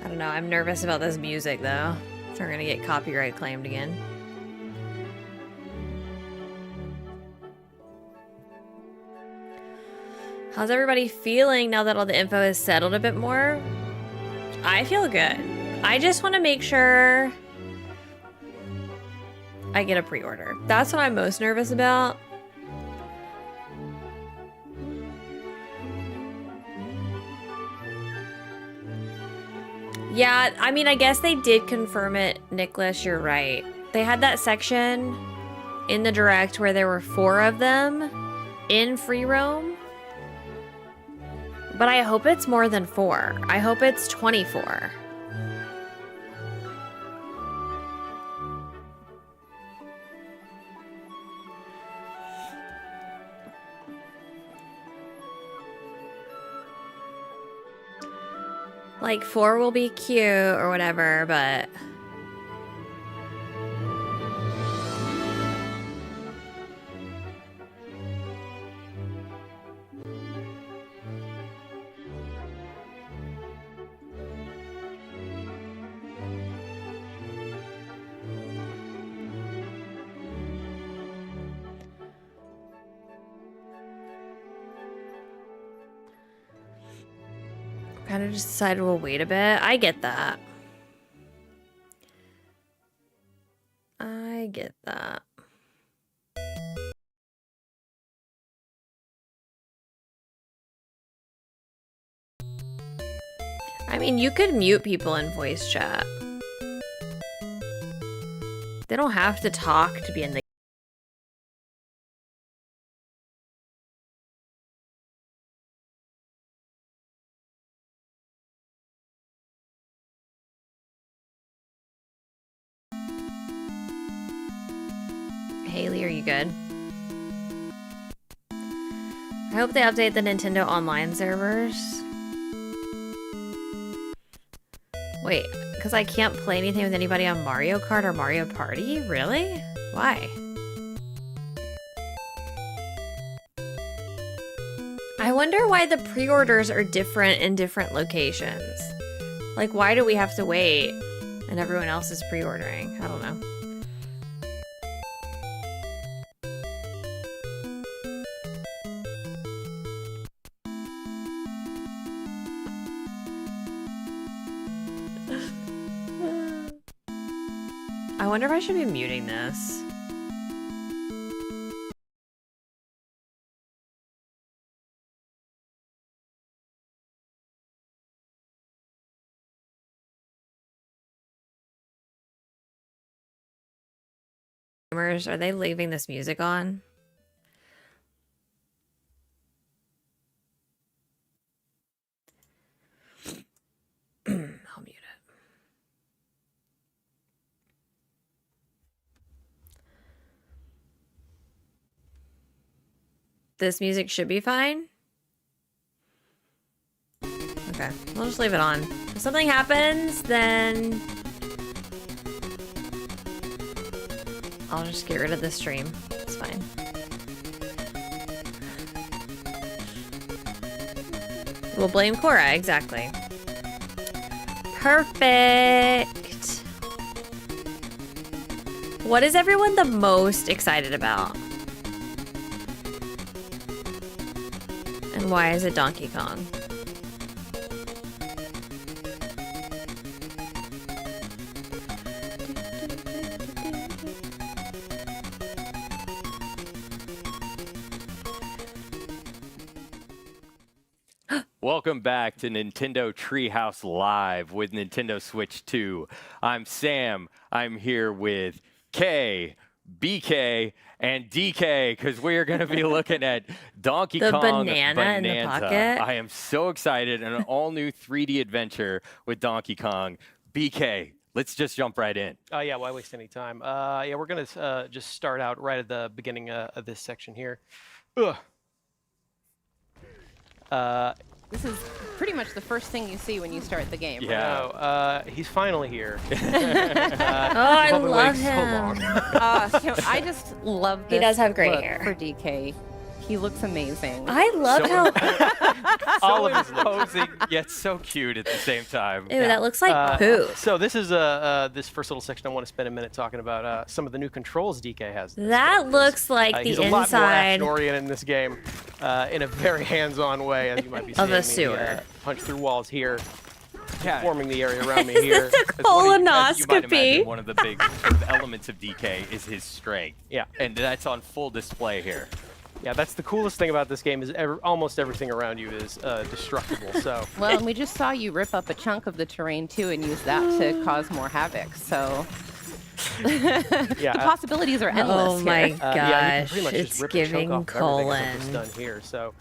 I don't know. I'm nervous about this music, though. We're gonna get copyright claimed again. How's everybody feeling now that all the info is settled a bit more? I feel good. I just want to make sure I get a pre-order. That's what I'm most nervous about. Yeah, I mean, I guess they did confirm it, Nicholas, you're right. They had that section in the direct where there were 4 of them in free roam. But I hope it's more than 4. I hope it's 24. Like 4 will be cute or whatever, but kind of just decided we'll wait a bit. I get that. I get that. I mean, you could mute people in voice chat. They don't have to talk to be in the... Haley, are you good? I hope they update the Nintendo Online servers. Wait, because I can't play anything with anybody on Mario Kart or Mario Party? Really? Why? I wonder why the pre-orders are different in different locations. Like, why do we have to wait and everyone else is pre-ordering? I don't know. I wonder if I should be muting this. Are they leaving this music on? I'll mute it. This music should be fine. Okay, we'll just leave it on. If something happens, then I'll just get rid of the stream. It's fine. We'll blame Cora, exactly. Perfect. What is everyone the most excited about? And why is it Donkey Kong? Welcome back to Nintendo Treehouse Live with Nintendo Switch 2. I'm Sam. I'm here with Kay, BK, and DK because we are going to be looking at Donkey Kong banana in the pocket. I am so excited. An all-new 3D adventure with Donkey Kong. BK, let's just jump right in. Yeah, why waste any time? Yeah, we're going to just start out right at the beginning of this section here. This is pretty much the first thing you see when you start the game. Yeah. He's finally here. I love him. I just love this. He does have great look hair. for DK. He looks amazing. I love how... All of his posing, yet so cute at the same time. Ew, that looks like poo. So this is this first little section. I want to spend a minute talking about some of the new controls DK has. That looks like he's the a lot more inside action-oriented in this game, in a very hands-on way, as you might be seeing. of a sewer. Punch through walls here, Yeah. forming the area around me here. This is a As you might colonoscopy. imagine, one of the big sort of elements of DK is his strength. Yeah. And that's on full display here. Yeah, that's the coolest thing about this game is almost everything around you is destructible. So Well, and we just saw you rip up a chunk of the terrain too and use that to cause more havoc. So yeah, the possibilities are endless. Oh my here. gosh, yeah, you can pretty much just it's rip a chunk giving off of everything colon. that's done here. So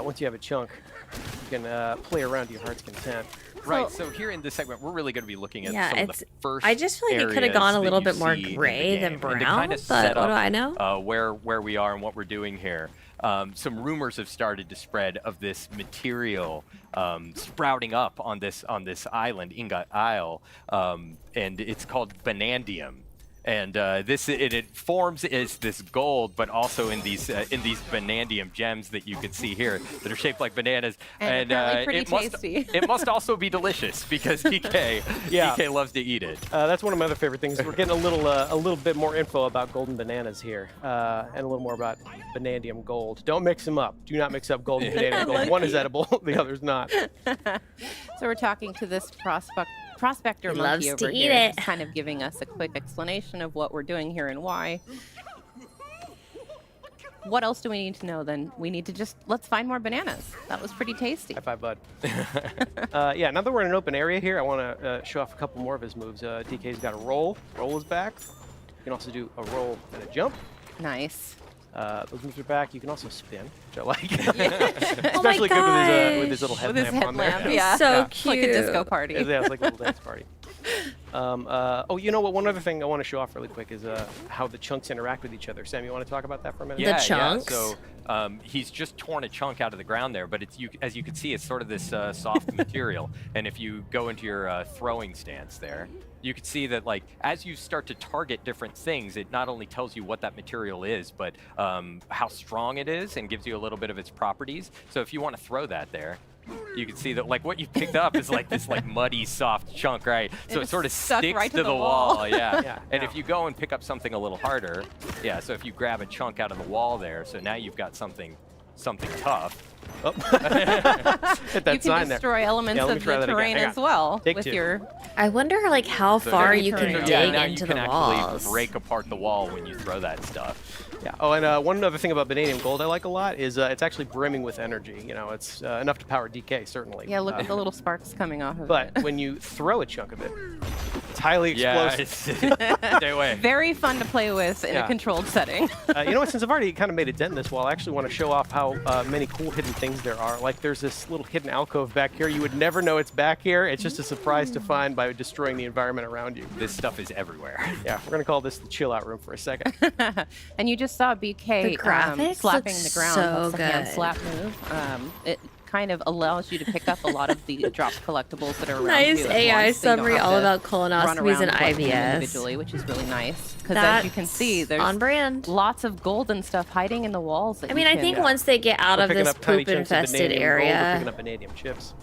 once you have a chunk, you can play around to your heart's content. Right, so here in this segment, we're really going to be looking at Yeah, some of it's. the first I just feel like it could have areas gone a that little you bit more see in the gray than game. brown, And to kind of but set what do up, I know? where we are and what we're doing here. Some rumors have started to spread of this material sprouting up on this island, Ingot Isle, and it's called Banandium. And it forms as this gold, but also in these vanadium gems that you can see here that are shaped like bananas. And apparently pretty tasty. It must also be delicious because DK loves to eat it. That's one of my other favorite things. We're getting a little bit more info about golden bananas here, and a little more about vanadium gold. Don't mix them up. Do not mix up gold and vanadium gold. One is edible, the other's not. So we're talking to this prospector He monkey loves over to here. eat it. He's kind of giving us a quick explanation of what we're doing here and why. What else do we need to know then? We need to let's find more bananas. That was pretty tasty. High five, bud. Yeah, now that we're in an open area here, I want to show off a couple more of his moves. DK's got a roll. Roll is back. You can also do a roll and a jump. Nice. Those moves are back. You can also spin, which I like. Oh my Especially good with his little With his headlamp on there. headlamp, yeah. So It's like a disco party. Yeah, it's like a little dance party. Oh, you know what? One other thing I want to show off really quick is how the chunks interact with each other. Sam, you want to talk about that for a minute? Yeah, chunks? Yeah. So he's just torn a chunk out of the ground there, but as you can see, it's sort of this soft material. And if you go into your throwing stance there, you can see that as you start to target different things, it not only tells you what that material is, but how strong it is and gives you a little bit of its properties. So if you want to throw that there, you can see that what you picked up is this muddy, soft chunk, right? So it sort of stuck sticks right to the wall. Yeah. Yeah. And if you go and pick up something a little harder, yeah. So if you grab a chunk out of the wall there, so now you've got something tough. Oh. Hit that You sign can there. destroy elements Yeah, let me of try the that again. terrain Hang as on. well Take with two. your. I wonder how far very you can turn. dig Yeah, now into you can the actually walls. break apart the wall when you throw that stuff. Yeah. Oh, and one other thing about vanadium gold I like a lot is it's actually brimming with energy. You know, it's enough to power DK, certainly. Yeah, look at the little sparks coming off of But it. when you throw a chunk of it, it's highly explosive. Yeah. Stay away. Very fun to play with in Yeah. a controlled setting. You know what? Since I've already kind of made a dent in this wall, I actually want to show off how many cool hidden things there are. Like there's this little hidden alcove back here. You would never know it's back here. It's just a surprise to find by destroying the environment around you. This stuff is everywhere. Yeah, we're gonna call this the chill out room for a second. And you just saw BK The graphics slapping look the ground. so That's the hand good. slap move. It kind of allows you to pick up a lot of the dropped collectibles that are around Nice you at AI once, so you don't summary have all to about run colonoscopies and around collecting them IBS. individually, which is really nice. Because as you can see, there's on brand. lots of gold and stuff hiding in the walls. That I mean, you I can- think once they get out We're of picking this up tiny chunks of poop-infested vanadium gold, we're area, picking up vanadium chips.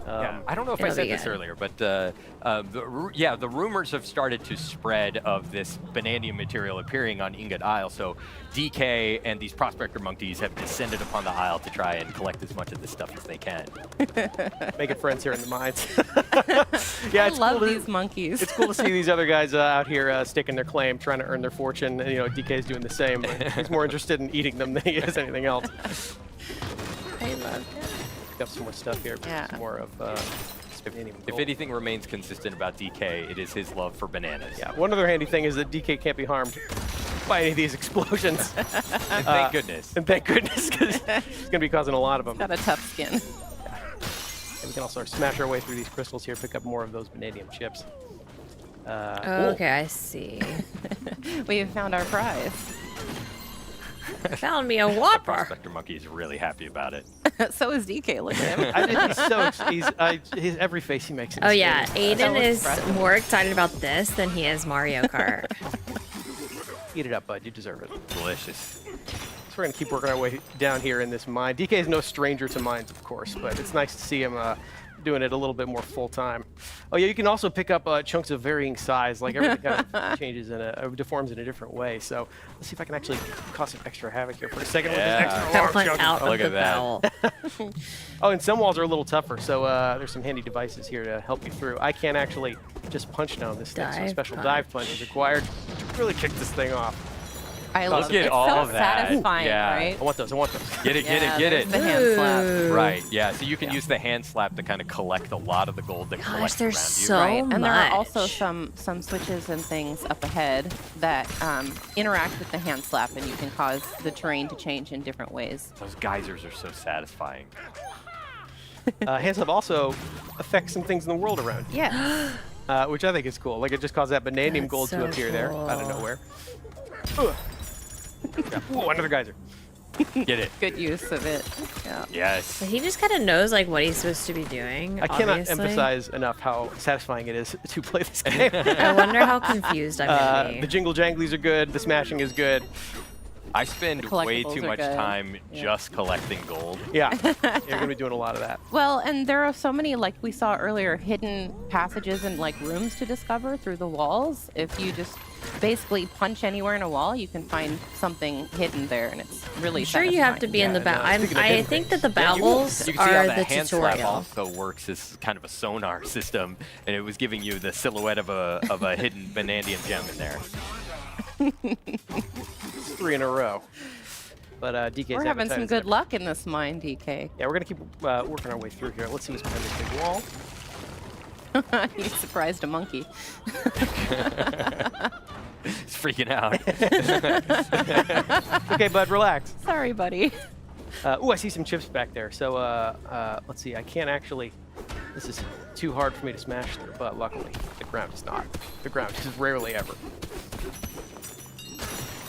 Yeah, I don't know if I it'll said be this good. earlier, but the rumors have started to spread of this vanadium material appearing on Ingot Isle. So DK and these prospector monkeys have descended upon the isle to try and collect as much of this stuff as they can. Making friends here in the mines. Yeah, I it's love cool to- these monkeys. It's cool to see these other guys out here staking their claim, trying to earn their fortune. And, you know, DK's doing the same, but he's more interested in eating them than he is anything else. I love it. Pick up some more stuff here. Yeah. Some more of vanadium If gold. anything remains consistent about DK, it is his love for bananas. Yeah, one other handy thing is that DK can't be harmed by any of these explosions. And thank goodness. And thank goodness, because he's going to be causing a lot of them. Got a tough skin. And we can also smash our way through these crystals here, pick up more of those vanadium chips. Cool. Okay, I see. We have found our prize. I found me a Whopper. Prospector monkey is really happy about it. So is DK. Look at him. I think his every face he makes. In Oh this yeah, game. Aiden So is expressive. more excited about this than he is Mario Kart. Eat it up, bud. You deserve it. Delicious. So we're gonna keep working our way down here in this mine. DK is no stranger to mines, of course, but it's nice to see him doing it a little bit more full time. Oh yeah, you can also pick up chunks of varying size. Like everything kind of changes deforms in a different way. So let's see if I can actually cause some extra havoc here for a second with Yeah. this extra That large went chunk. out of Look the at that. barrel. Oh, and some walls are a little tougher, so there's some handy devices here to help you through. I can't actually just punch down this thing, so a Dive special punch. dive punch is required to really kick this thing off. I love Look it. at It's all so that. satisfying, Yeah. right? I want those. I want those. Get it, Yeah, get there's it. the hand slap. Ooh. Right, yeah. So you can use the hand slap to kind of collect a lot of the gold that Gosh, collects there's around so you. Right, and there are also much. some switches and things up ahead that interact with the hand slap, and you can cause the terrain to change in different ways. Those geysers are so satisfying. Hand slap also affects some things in the world around you, Yeah. which I think is cool. Like it just caused that vanadium That's gold to so appear there out of cool. nowhere. Ugh. Yeah. Whoa, another geyser. Get it. Good use of it. Yeah. Yes. But he just kind of knows like what he's supposed to be doing. I cannot obviously. emphasize enough how satisfying it is to play this game. I wonder how confused I'm gonna be. The jingle janglies are good. The smashing is good. I spend way collectibles too are much good. time Yeah. just collecting gold. Yeah, you're gonna be doing a lot of that. Well, and there are so many, like we saw earlier, hidden passages and like rooms to discover through the walls. If you just basically punch anywhere in a wall, you can find something hidden there, and it's really I'm sure you have to be in the Yeah, battle. speaking of I hidden think that things. the battles You can see how are the the hand slap tutorial. also works as kind of a sonar system, and it was giving you the silhouette of a hidden Vanadium gem in there. 3 in a row. But DK's We're having some appetite is good ever- luck in this mine, DK. Yeah, we're gonna keep working our way through here. Let's see what's behind this big wall. You surprised a monkey. It's freaking out. Okay, bud, relax. Sorry, buddy. Ooh, I see some chips back there. So let's see. I can't actually. This is too hard for me to smash through, but luckily the ground is not. The ground is rarely ever.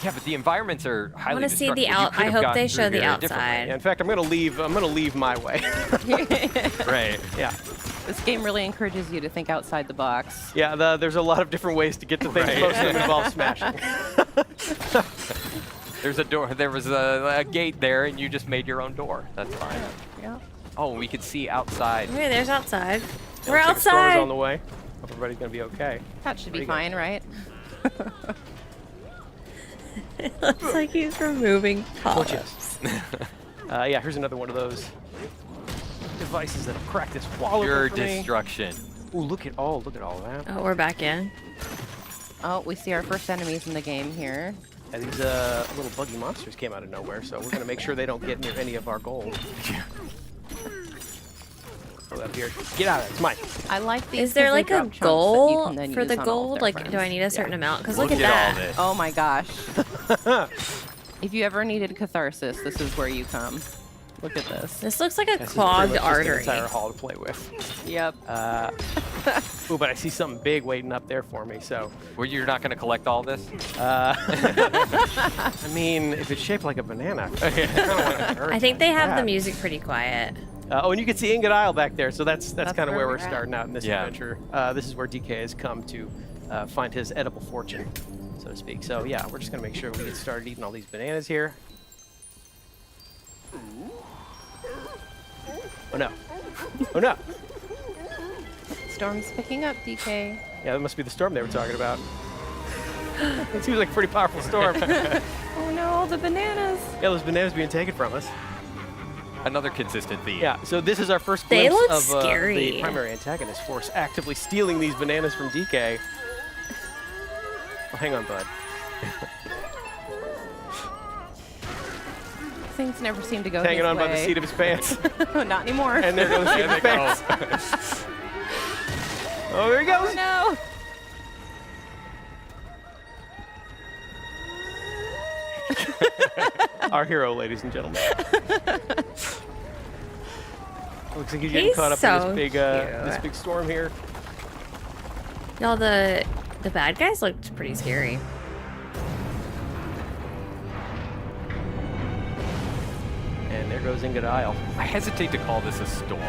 Yeah, but the environments are highly wanna see the destructible. You out- could I have hope gotten they through show the here outside. differently. Yeah, in fact, I'm gonna leave my way. Right. Yeah. This game really encourages you to think outside the box. Yeah, there's a lot of different ways to get to things. Right. Most of them involve smashing. There's a door. There was a gate there, and you just made your own door. That's fine. Yeah. Oh, we could see outside. Okay, there's outside. We're Looks like a storm is outside. on the way. Hope everybody's gonna be okay. That should be Pretty good. fine, right? It looks like he's removing Oh, polyps. yes. Yeah, here's another one of those devices that crack this wall Your open for me. destruction. Ooh, look at all that. Oh, we're back in. Oh, we see our first enemies in the game here. And these little buggy monsters came out of nowhere, so we're gonna make sure they don't get near any of our gold. Go up here. Get out of it. It's mine. I like these. Is there 'cause they like a drop chunks that you goal can then for use the on all of gold? their Like, friends. do I need a certain amount? Because look, Look at at all that. this. Oh my gosh. If you ever needed catharsis, this is where you come. Look at this. This looks like a This is pretty clogged much just artery. an entire hall to play with. Yep. Ooh, but I see something big waiting up there for me, so. Well, you're not going to collect all this? I mean, if it's shaped like a banana. I think they have the music pretty quiet. Oh, and you can see Ingot Isle back there, so that's That's kind of where where we're we're at. starting out in this Yeah. adventure. This is where DK has come to find his edible fortune, so to speak. So yeah, we're just gonna make sure we get started eating all these bananas here. Oh no! Oh no! Storm's picking up, DK. Yeah, that must be the storm they were talking about. It seems like a pretty powerful storm. Oh no, the bananas. Yeah, those bananas being taken from us. Another consistent theme. Yeah, so this is our first They glimpse look of scary. the primary antagonist force actively stealing these bananas from DK. Well, hang on, bud. Things never seem to go Hanging his on by the way. seat of his pants. Not anymore. And there goes the seat There of they his go. pants. Oh, there he goes. no. Our hero, ladies and gentlemen. Looks like he's getting He's caught up so in this big storm here. Y'all, the bad guys looked pretty scary. And there goes Ingot Isle. I hesitate to call this a storm.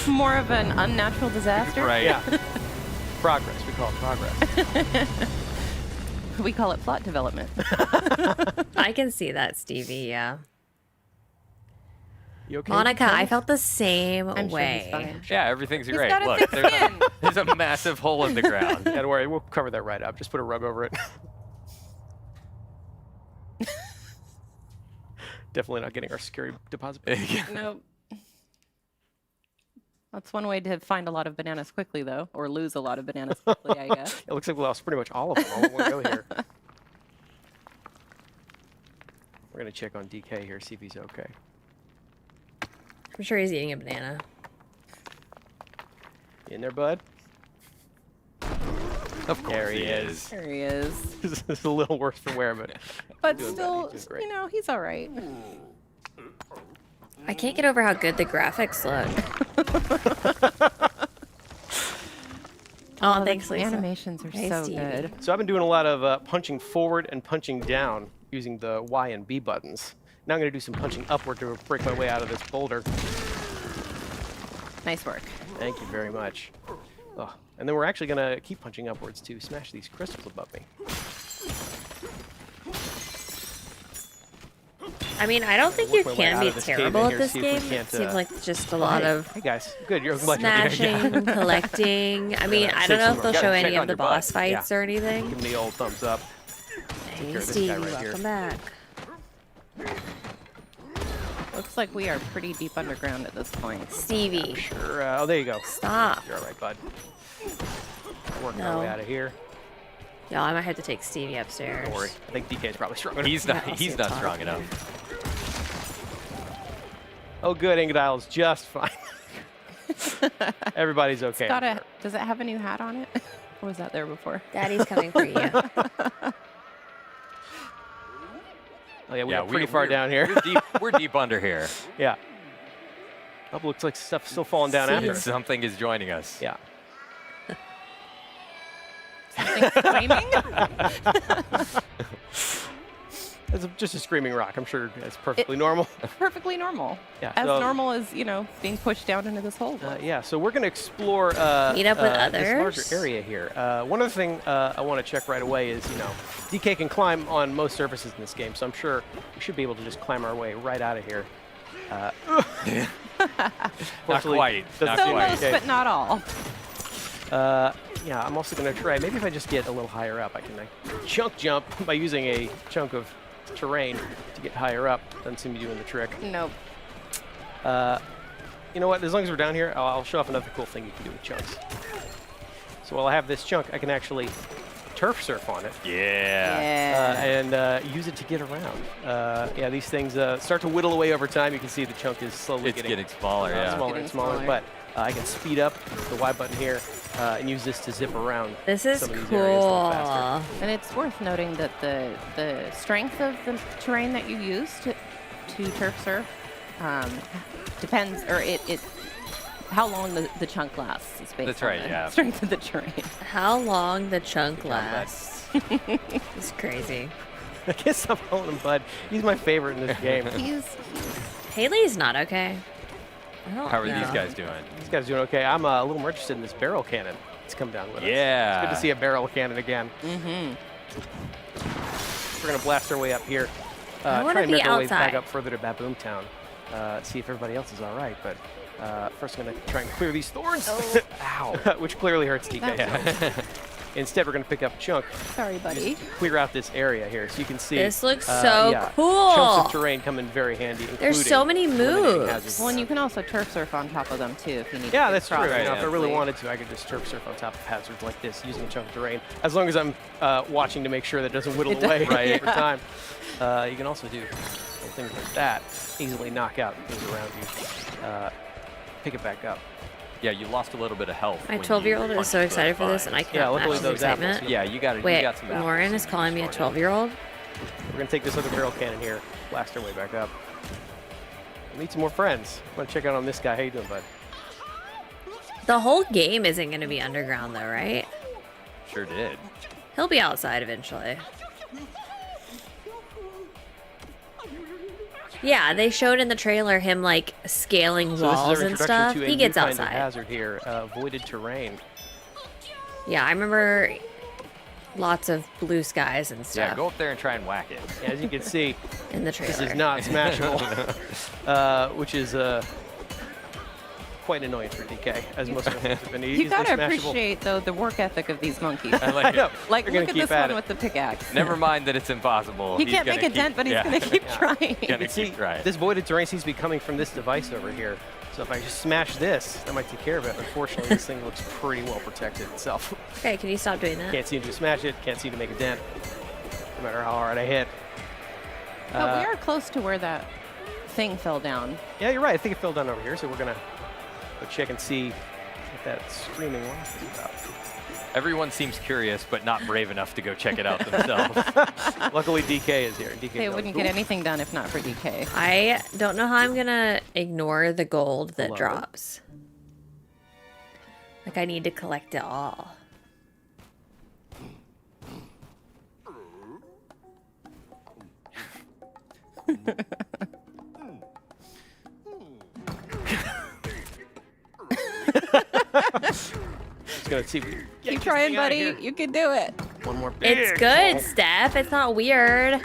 More of an unnatural disaster. Right. Yeah. Progress. We call it progress. We call it plot development. I can see that, Stevie, yeah. You okay? Monica, Tom? I felt the same I'm sure way. he's fine. Yeah, everything's He's great. got a Look, thick there's skin. there's a massive hole in the ground. Yeah, don't worry. We'll cover that right up. Just put a rug over it. Definitely not getting our security deposit. Nope. That's one way to find a lot of bananas quickly, though, or lose a lot of bananas quickly, I guess. It looks like we lost pretty much all of them all in one go here. We're going to check on DK here, see if he's okay. I'm sure he's eating a banana. You in there, bud? Of course There he is. There he is. This is a little worse for wear, but But doing still, better. He's doing great. you know, he's all right. I can't get over how good the graphics look. Oh, the thanks, Lisa. animations are Hey, so Stevie. good. So I've been doing a lot of punching forward and punching down using the Y and B buttons. Now I'm going to do some punching upward to break my way out of this boulder. Nice work. Thank you very much. Oh, and then we're actually going to keep punching upwards to smash these crystals above me. I mean, I don't think Work you my way can out be of this cave terrible in at here, this see if we game. can't, It seems like just a Oh, lot hey. of Hey guys, good. You're glad you're here. smashing, collecting. I mean, I Save don't know some if they'll more. show Gotta any check of on the your boss butt. fights or anything. Give me the old thumbs up. Hey, care of this Stevie, guy right here. welcome back. Looks like we are pretty deep underground at this point. Stevie, Sure. Oh, there you go. stop. You're all right, bud. Working No. our way out of here. Yeah, I might have to take Stevie upstairs. Don't worry. I think DK is probably strong enough. He's not. I'll He's see not Todd. strong enough. Oh, good. Ingodile's just fine. Everybody's okay. Does it have a new hat on it? Or was that there before? Daddy's coming for you. Oh, yeah, we're pretty far down here. We're deep under here. Yeah. Oh, looks like stuff's still falling down See after ya. us. Something is joining us. Yeah. Something screaming? It's just a screaming rock. I'm sure it's perfectly normal. Perfectly normal. Yeah, As so- normal as, being pushed down into this hole. Yeah, so we're going to explore Meet up with this larger others. area here. One other thing I want to check right away is, DK can climb on most surfaces in this game, so I'm sure we should be able to just climb our way right out of here. Not Fortunately, quite. doesn't Not So seem quite. most, okay. but not all. Yeah, I'm also going to try, maybe if I just get a little higher up, I can chunk jump by using a chunk of terrain to get higher up. Doesn't seem to be doing the trick. Nope. You know what, as long as we're down here, I'll show off another cool thing you can do with chunks. So while I have this chunk, I can actually turf surf on it. Yeah. And use it to get around. Yeah, these things start to whittle away over time. You can see the chunk is slowly It's getting smaller. Yeah. smaller Getting and smaller. smaller. But I can speed up the Y button here and use this to zip around. This is some of these areas a little faster. cool. And it's worth noting that the strength of the terrain that you use to turf surf depends, or it how long the chunk lasts is based That's on right, the yeah. strength of the terrain. How long the chunk job, bud. lasts. It's crazy. I guess I'm calling him Bud. He's my favorite in this game. He's Haley's not okay. I don't How are know. these guys doing? This guy's doing okay. I'm a little more interested in this barrel cannon. It's come down with us. Yeah. It's good to see a barrel cannon again. mm-hmm. We're going to blast our way up here. I wanna try and be make our way back outside. up further to Baboom Town. See if everybody else is all right. But first, I'm going to try and clear these thorns. Oh. Ow. Which clearly hurts DK. That's Instead, we're going to pick up a chunk, sorry, buddy. clear out this area here. So you can see. This looks so yeah, cool. Chunks of terrain come in very handy. There's so many including eliminating moves. hazards. Well, and you can also turf surf on top of them too if you need to. Yeah, get that's true. across You know, if I really safely. wanted to, I could just turf surf on top of hazards like this using a chunk of terrain. As long as I'm watching to make sure that it doesn't whittle It away doesn't- over time. You can also do little things like that. Easily knock out things around you. Pick it back up. Yeah, you lost a little bit of health. My when 12-year-old you is so punched those excited for this, and I vines. Yeah, can't luckily match his those apples, excitement. Yeah, you got it. Wait, you got some apples Lauren to is calling me a sort of- 12-year-old? We're going to take this other barrel cannon here, blast our way back up. Meet some more friends. Want to check out on this guy. How you doing, bud? The whole game isn't going to be underground, though, right? Sure did. He'll be outside eventually. Yeah, they showed in the trailer him, like, scaling So this walls is our and introduction stuff. to a He new gets kind of outside. hazard here, voided terrain. Yeah, I remember lots of blue skies and Yeah, stuff go up there and try and whack it. As you can see, in the trailer. this is not smashable, which is quite annoying for DK, as most of them have been You easily gotta smashable. appreciate though the work ethic of these monkeys. I like I it. know. Like, They're gonna look at keep this at one it. with the pickaxe. Never mind that it's impossible. He He's can't gonna make a keep- dent, but he's yeah. gonna keep Yeah. trying. Gonna See, keep trying. this voided terrain seems to be coming from this device over here. So if I just smash this, that might take care of it. Unfortunately, this thing looks pretty well protected itself. Okay, can you stop doing that? Can't seem to smash it, can't seem to make a dent, no matter how hard I hit. But we are close to where that thing fell down. Yeah, you're right. I think it fell down over here, so we're gonna go check and see what that screaming laugh is about. Everyone seems curious, but not brave enough to go check it out themselves. Luckily, DK is here. DK They knows. wouldn't get anything done if not for DK. I don't know how I'm gonna ignore the gold that Hello? drops. Like, I need to collect it all. Just gonna see. If we can get Keep this trying, thing out of buddy. here. You can do it. One more. Big It's good, Steph. It's not weird.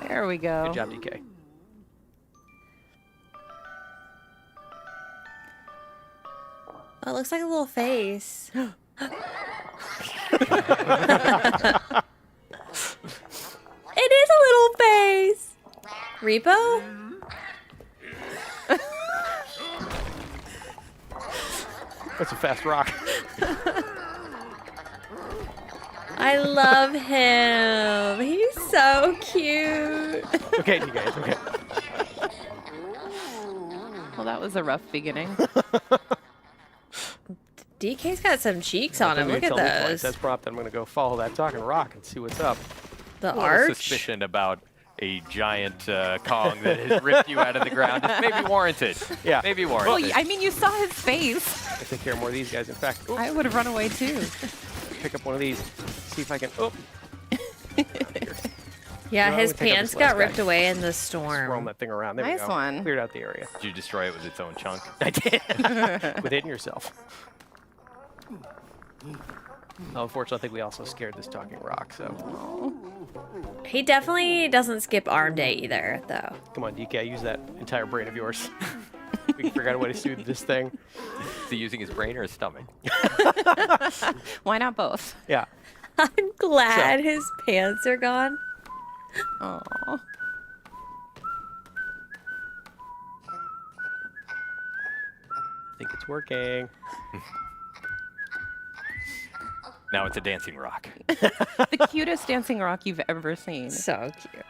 There we go. Good job, DK. Oh, it looks like a little face. It is a little face. Repo? That's a fast rock. I love him. He's so cute. Okay, DK, it's okay. Well, that was a rough beginning. DK's got some cheeks on him. Look at those. That's prompt. I'm gonna go follow that talking rock and see what's up. The A little arch. suspicion about a giant Kong that has ripped you out of the ground is maybe warranted. Yeah. Maybe Well, warranted. I mean, you saw his face. I take care of more of these guys. In fact, oops, I would have run away too. pick up one of these. See if I can. Oh, Yeah, No, his we take out pants this got last ripped guy. away in the roam storm. that thing around. There we Nice go. one. Cleared out the area. Did you destroy it with its own chunk? I did. With hitting yourself. Oh, unfortunately, I think we also scared this talking rock. So He definitely doesn't skip arm day either, though. come on, DK, use that entire brain of yours. We can figure out a way to soothe this thing. Is he using his brain or his stomach? Why not both? Yeah. I'm glad his pants are gone. Oh. I think it's working. Now it's a dancing rock. The cutest dancing rock you've ever seen. So cute.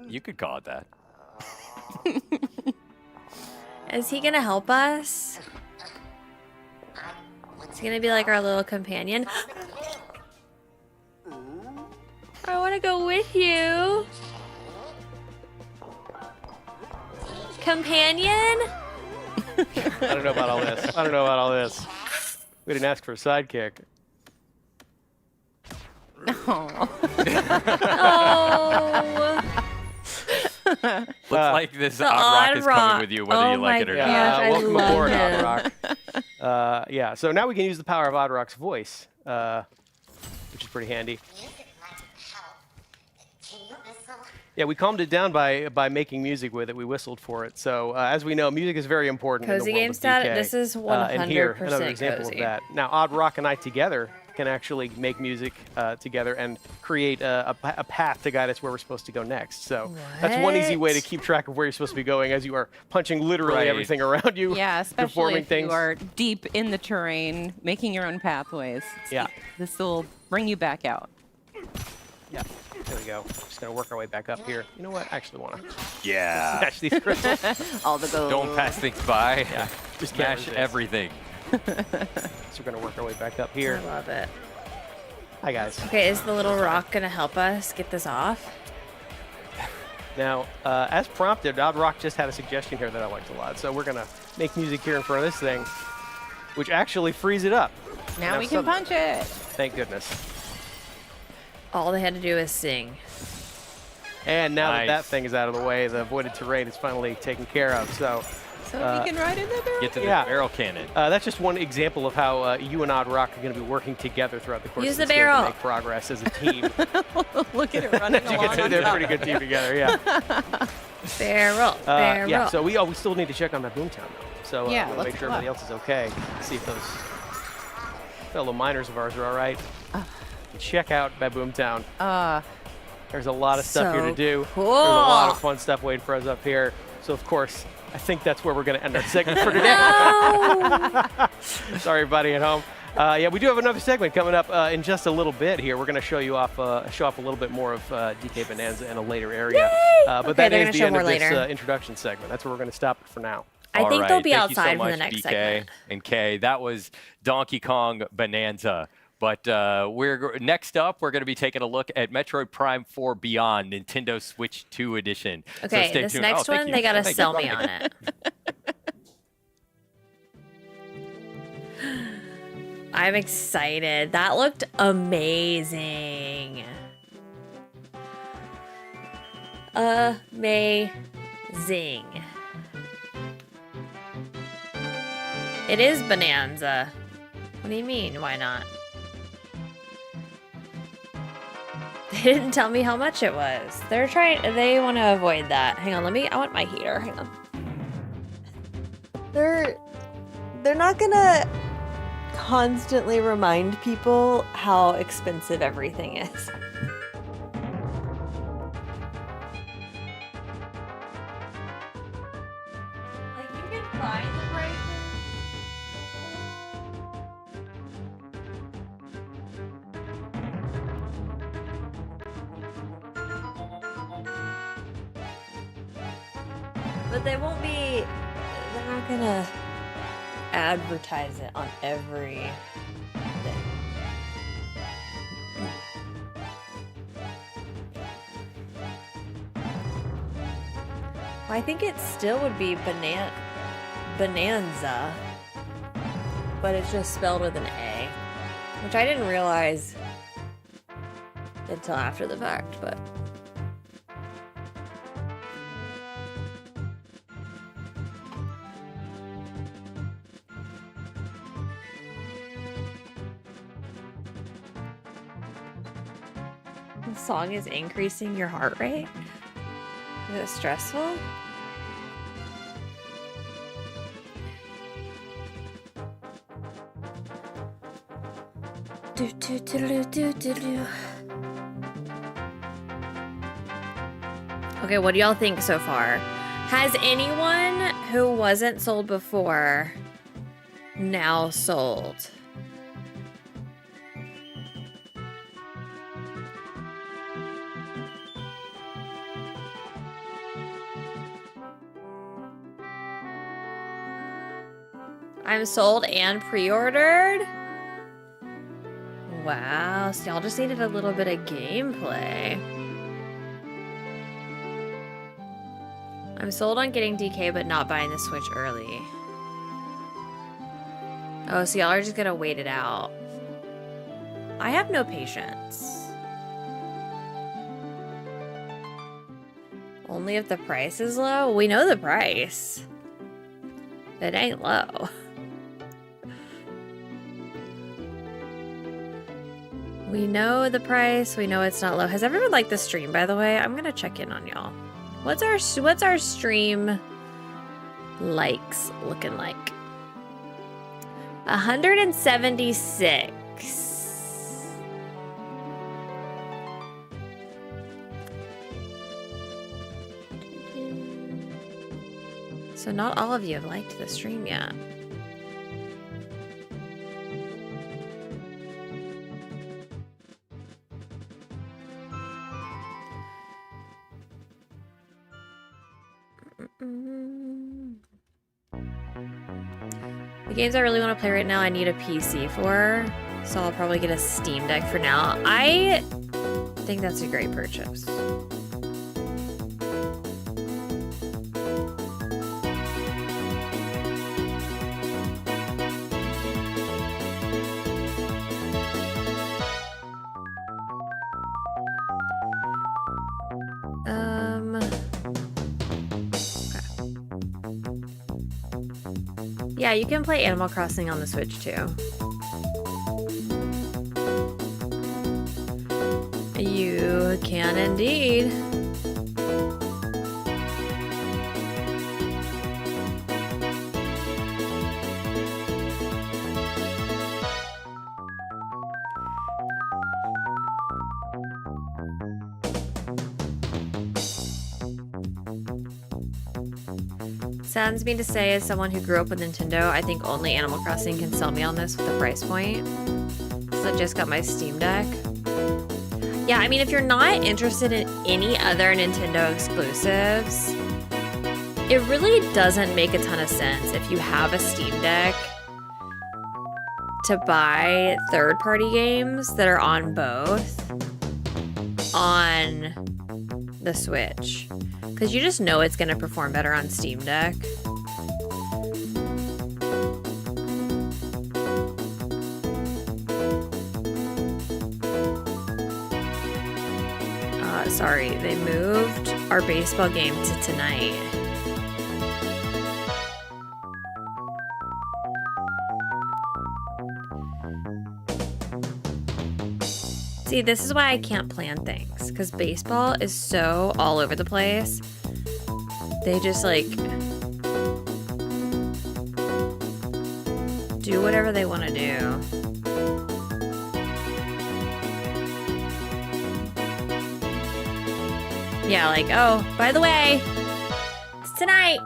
You could call it that. Is he gonna help us? Is he gonna be like our little companion? I wanna go with you. Companion? I don't know about all this. I don't know about all this. We didn't ask for a sidekick. Oh. Oh. Looks like this the odd rock odd is rock. coming with you, whether Oh you like my it or gosh, not. I welcome love aboard, him. Odd Rock. Yeah, so now we can use the power of Odd Rock's voice, which is pretty handy. Yeah, we calmed it down by making music with it. We whistled for it. So as we know, music is very important in Cozy the world game of stat, DK. this is And here, 100% another example cozy. of that. Now, Odd Rock and I together can actually make music together and create a path to guide us where we're supposed to go next. So that's one easy way to What? keep track of where you're supposed to be going as you are punching literally Right. everything around you. Yeah, especially deforming if things. you are deep in the terrain, making your own pathways. Yeah. This will bring you back out. Yeah. There we go. Just gonna work our way back up here. You know what? I actually want to Yeah. smash these crystals. All the gold. Don't pass things by. Yeah. Just can't Smash resist. everything. So we're gonna work our way back up here. I love it. Hi guys. Okay, is the little rock gonna help us get this off? Now, as prompted, Odd Rock just had a suggestion here that I liked a lot. So we're gonna make music here in front of this thing, which actually frees it up. Now we can suddenly- punch it. Thank goodness. All they had to do is sing. And now that Nice. that thing is out of the way, the avoided terrain is finally taken care of. So So we can ride in the barrel. Get to the Yeah. barrel cannon. that's just one example of how you and Odd Rock are going to be working together throughout the course Use of the this game barrel. to make progress as a team. Look at it running You along can see on they're a top. pretty good team together. Yeah. Barrel, barrel. Yeah. So we still need to check on that Boomtown though. So Yeah, we'll let's make sure go everybody up. else is okay. See if those fellow miners of ours are all right. Check out Boomtown. There's a lot of stuff here to So do. cool. There's a lot of fun stuff waiting for us up here. So of course, I think that's where we're going to end our segment for today. No! Sorry, everybody at home. Yeah, we do have another segment coming up in just a little bit here. We're going to show off a little bit more of DK Bonanza in a later area. But Okay, that they're is gonna the show end of more this later. Introduction segment. That's where we're going to stop it for now. I All think right. they'll be Thank you so outside for the much, next DK segment. and Kay. That was Donkey Kong Bonanza. But next up, we're going to be taking a look at Metroid Prime 4 Beyond, Nintendo Switch 2 edition. So Okay, stay this tuned. next thank one, you. they gotta Thank you. sell me on it. I'm excited. That looked amazing. Amazing. It is Bonanza. What do you mean, why not? They didn't tell me how much it was. They want to avoid that. Hang on, I want my heater, hang on. They're not gonna constantly remind people how expensive everything is. Like, you can find the prices. But they're not gonna advertise it on every thing. Well, I think it still would be Bonanza, but it's just spelled with an A, which I didn't realize until after the fact, but. The song is increasing your heart rate? Is it stressful? Do, do, do, do, do, do. Okay, what do y'all think so far? Has anyone who wasn't sold before now sold? I'm sold and pre-ordered? Wow, so y'all just needed a little bit of gameplay. I'm sold on getting DK but not buying the Switch early. Oh, so y'all are just gonna wait it out. I have no patience. Only if the price is low? We know the price. It ain't low. We know the price. We know it's not low. Has everyone liked the stream, by the way? I'm gonna check in on y'all. What's our stream likes looking like? 176. So not all of you have liked the stream yet. The games I really want to play right now, I need a PC for, so I'll probably get a Steam Deck for now. I think that's a great purchase. Yeah, you can play Animal Crossing on the Switch too. You can indeed. Sounds mean to say, as someone who grew up with Nintendo, I think only Animal Crossing can sell me on this with the price point. So I just got my Steam Deck. Yeah, I mean, if you're not interested in any other Nintendo exclusives, it really doesn't make a ton of sense if you have a Steam Deck to buy third-party games that are on both on the Switch. Because you just know it's going to perform better on Steam Deck. sorry, they moved our baseball game to tonight. See, this is why I can't plan things, because baseball is so all over the place. They just like do whatever they want to do. Yeah, like, oh, by the way, it's tonight.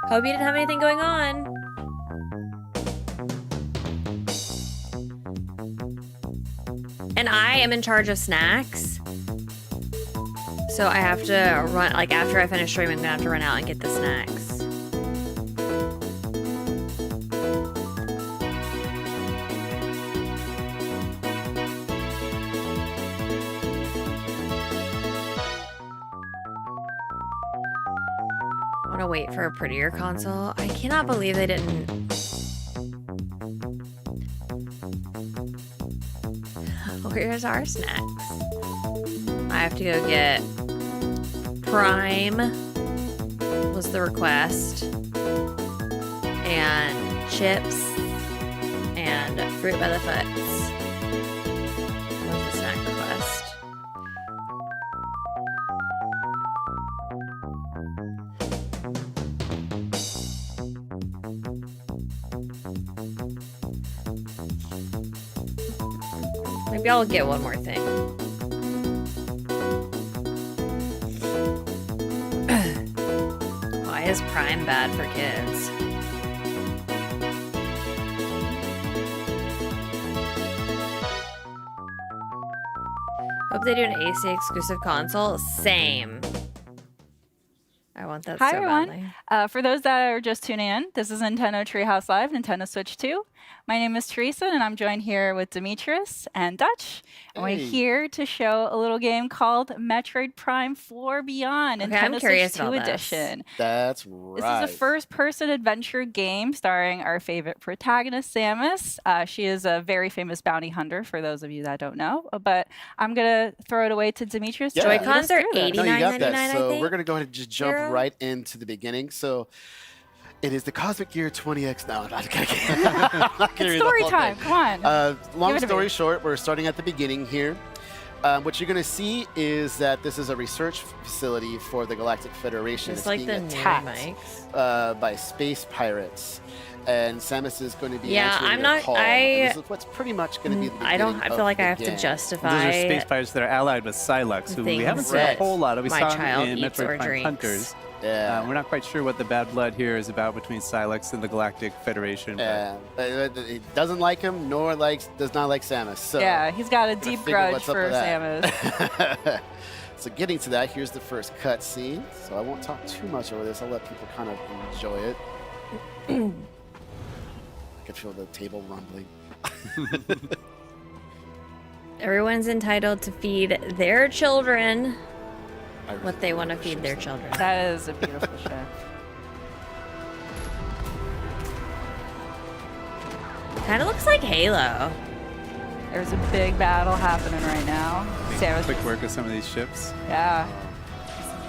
Hope you didn't have anything going on. And I am in charge of snacks. So I have to run, like after I finish streaming, I'm gonna have to run out and get the snacks. I wanna wait for a prettier console. I cannot believe they didn't. Where's our snacks? I have to go get Prime was the request, and chips and fruit by the foots was the snack request. Maybe I'll get one more thing. Why is Prime bad for kids? Hope they do an AC exclusive console. Same. I want that Hi, so everyone. badly. For those that are just tuning in, this is Nintendo Treehouse Live, Nintendo Switch 2. My name is Teresa, and I'm joined here with Demetrius and Dutch. And we're Hey. here to show a little game called Metroid Prime 4 Beyond, Okay, I'm Nintendo curious Switch 2 about this. edition. That's This right. is a first-person adventure game starring our favorite protagonist, Samus. She is a very famous bounty hunter, for those of you that don't know. But I'm going to throw it away to Demetrius. Yeah. to lead us Joy-Cons are through this. No, you got $89.99, that. I So think. we're gonna go ahead and just jump Zero? right into the beginning. So it is the Cosmic Gear 20X. No, I'm not gonna It's story time. Come on. Long Give it to story me. short, we're starting at the beginning here. What you're going to see is that this is a research facility for the Galactic Federation. It's like the being new attacked mics. by space pirates. And Samus is going to be Yeah, answering I'm their not- call. I- This is what's pretty much going to be the I don't. beginning I feel of like I the have to game. Those justify. are space pirates that are allied with Psylocke, who we things haven't seen a that whole lot of. We my saw child him in eats or Metroid Prime drinks. Hunters. Yeah. We're not quite sure what the bad blood here is about between Psylocke and the Galactic Federation. but It doesn't like him, nor does not like Samus. So Yeah, he's got a gotta deep figure grudge what's up for with that. Samus. So getting to that, here's the first cut scene. So I won't talk too much over this. I'll let people kind of enjoy it. I can feel the table rumbling. Everyone's entitled to feed their children I really what they want to love feed ships their like children. That is a beautiful ship. Kind of looks like Halo. There's a big battle happening right now. Samus, quick work with some of these ships. yeah,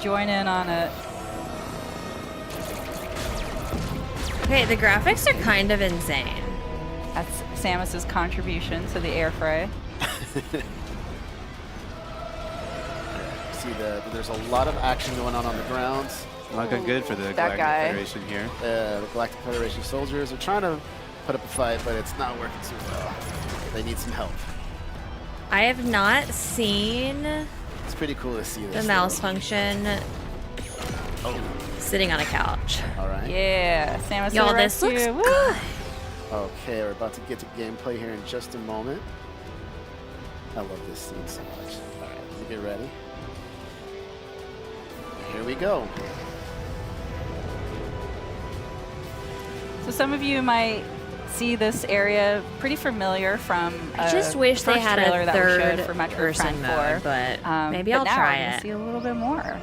join in on it. Okay, the graphics are kind of insane. That's Samus's contribution to the air fray. See, there's a lot of action going on the ground. Not going good for the That Galactic guy. Federation here. The Galactic Federation soldiers are trying to put up a fight, but it's not working too well. They need some help. I have not seen It's pretty cool to see this. the mouse though. function sitting on a couch. All right. Yeah, Samus. to Y'all, the this looks rescue. Woo! good. Okay, we're about to get to gameplay here in just a moment. I love this scene so much. All right, let's get ready. Here we go. So some of you might see this area pretty familiar from I just wish they first had trailer a that we showed third for Metroid person Prime 4. mode, but maybe but I'll now try we're gonna it. see a little bit more.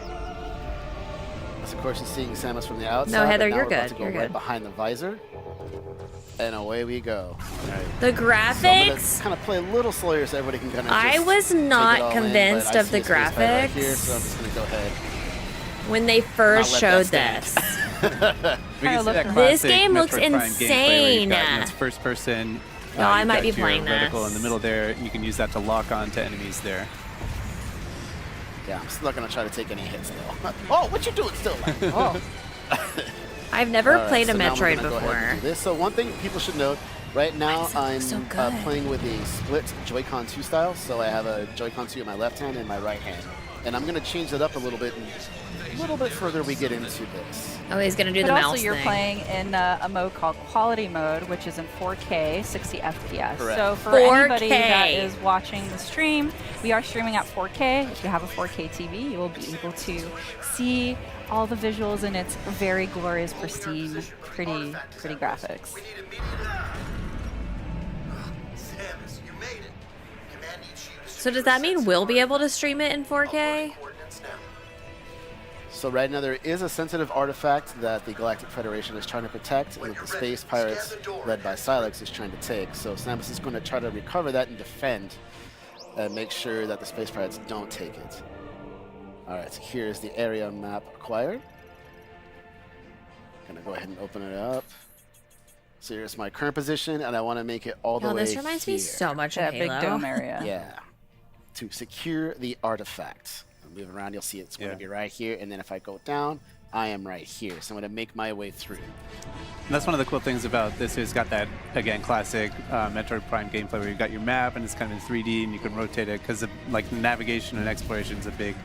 So of course, you're seeing Samus from the outside. Heather, but now you're we're about good, to go you're right good. behind the visor. And away we go. All right. The So I'm gonna graphics. kind of play a little slower so everybody can kind of. I was not convinced of the Right here, so I'm graphics just gonna go ahead. when they first Not showed let that this. We can see look that around. This classic game looks Metroid Prime gameplay where you've got, insane. it's first person. No, I you've might got be your playing reticle this. in the middle there. You can use that to lock on to enemies there. Yeah, I'm still not gonna try to take any hits though. Oh, what you doing still? Oh. I've never All right, played a so now we're Metroid gonna go ahead and before. do this. So one thing people should note, right now Why I'm does it look so good? playing with a split Joy-Con 2 style. So I have a Joy-Con 2 in my left hand and my right hand. And I'm gonna change that up a little bit further we get into this. Oh, he's gonna do But the also mouse you're thing. playing in a mode called Quality Mode, which is in 4K, 60 FPS. Correct. So for anybody 4K. that is watching the stream, we are streaming at 4K. If you have a 4K TV, you will be able to see all the visuals in its very glorious, pristine, pretty graphics. So does that mean we'll be able to stream it in 4K? So right now there is a sensitive artifact that the Galactic Federation is trying to protect and that the Space Pirates, led by Silex, is trying to take. So Samus is going to try to recover that and defend and make sure that the Space Pirates don't take it. Alright, so here's the area map acquired. Gonna go ahead and open it up. So here's my current position, and I want to make it all the Oh, way this reminds me here. so much of That big Halo. dome area. Yeah. To secure the artifact. Move around, you'll see it's going to Yeah. be right here, and then if I go down, I am right here. So I'm going to make my way through. And that's one of the cool things about this. It's got that, again, classic Metroid Prime gameplay where you've got your map and it's kind of in 3D and you can rotate it because like navigation and exploration is a big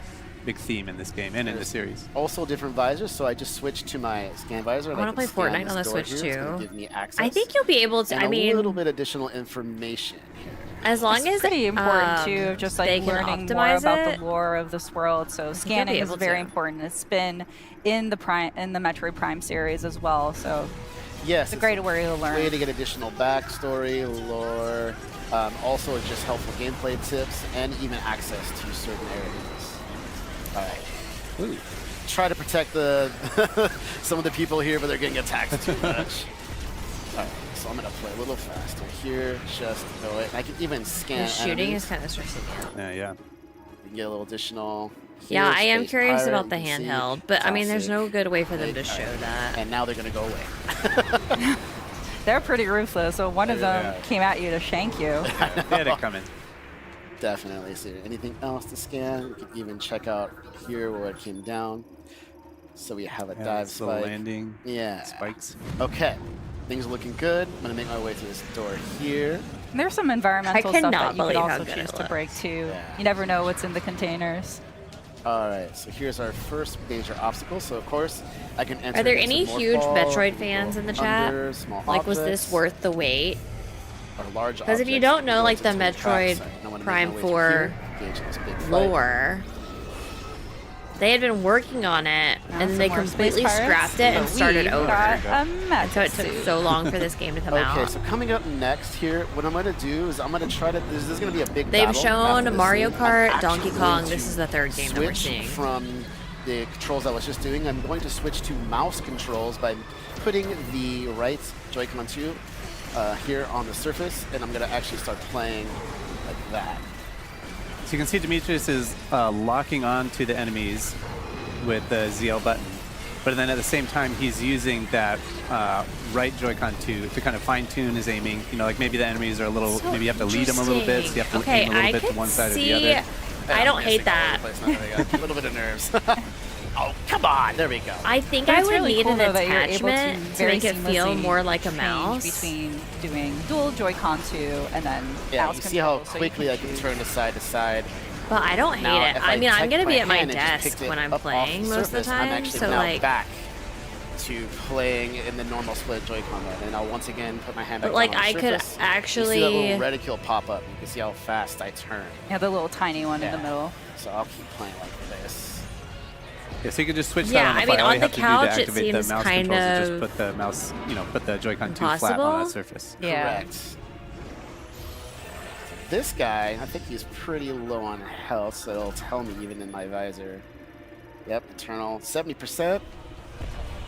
theme in this game and in the series. Also different visors, so I just switched to my scan visor. I wanna play Fortnite on the Switch, It's gonna too. give me access. I think you'll be able to. and I mean, a little bit additional information here. as long It's as pretty important too, um, just they like can learning more optimize about it. the lore of this world. So you'll scanning be is able very to. important. It's been in the Metroid Prime series as well. So Yes, it's a great way to learn. way to get additional backstory, lore, also just helpful gameplay tips, and even access to certain areas. All right. Ooh. Try to protect the some of the people here, but they're getting attacked too much. All right, so I'm gonna play a little faster here. Just go it. I can even scan. the shooting enemies. is kind of stressing me out. Yeah. You can get a little additional. Yeah, here, I am Space curious Pirate, about the you can see, handheld, but I mean, there's no classic. good way for them to Big show pirate. that. And now they're gonna go away. They're pretty ruthless. So one of them Yeah. came at you to shank you. They had it coming. Definitely. So anything else to scan? We can even check out here where it came down. So we have a Yeah, dive this little spike. landing Yeah. spikes. Okay. Things are looking good. I'm gonna make my way through this door here. And there's some environmental stuff cannot that you believe could how also good choose it to break too. Yeah. You never know what's in the containers. All right. So here's our first major obstacle. So of course I can enter. Are there into any more huge fall, Metroid we can fans go in the chat? under, small Like, was objects, this worth the wait? or large Because if you objects, don't know, go like, to the two tracks. Metroid So I wanna make Prime my way through 4 here, engage in this big fight. lore, they had been working on it, Now and some they more completely Space Pirates. scrapped it and But started we've over. got a And so it took Metsuit. so long for this game to come Okay, out. so coming up next here, what I'm gonna do is I'm gonna try to. This is gonna be a big. They've battle shown after this Mario scene. Kart, I'm Donkey actually Kong. going This to is the third game that we're switch seeing. from the controls I was just doing. I'm going to switch to mouse controls by putting the right Joy-Con 2 here on the surface, and I'm gonna actually start playing like that. So you can see Demetrius is locking on to the enemies with the ZL button, but then at the same time he's using that right Joy-Con to kind of fine-tune his aiming. You know, like maybe the enemies are a little, So maybe you have to lead them a little bit, so you have to Okay, aim a little I bit to could one side or the see- other. I don't hate Missing all that. over the place now. I got a little bit of nerves. Oh, come on! There we go. I think But I it's would really need cool, an though, that you're able to attachment to very make it feel seamlessly more like a change mouse. between doing dual Joy-Con 2 and then Yeah, mouse you see how control, so you quickly I can choose. turn to side. But I don't hate Now, it. if I mean, I'm type gonna be my at my hand and just desk picked it when I'm up off playing most of the surface, I'm time, actually so now like. back to playing in the normal split Joy-Con mode, and I'll once again put my hand back But like, down on I the could surface. You see that actually. little reticule pop up. You can see how fast I turn. Yeah, the little tiny one in the Yeah. middle. So I'll keep playing like this. Yeah, so you can just switch Yeah, that on the I fly. mean, All on you the have to couch, do it to activate seems the mouse kind controls is of just put the mouse, put the Joy-Con 2 flat on impossible. that surface. Yeah. Correct. This guy, I think he's pretty low on health, so it'll tell me even in my visor. Yep, Eternal, 70%.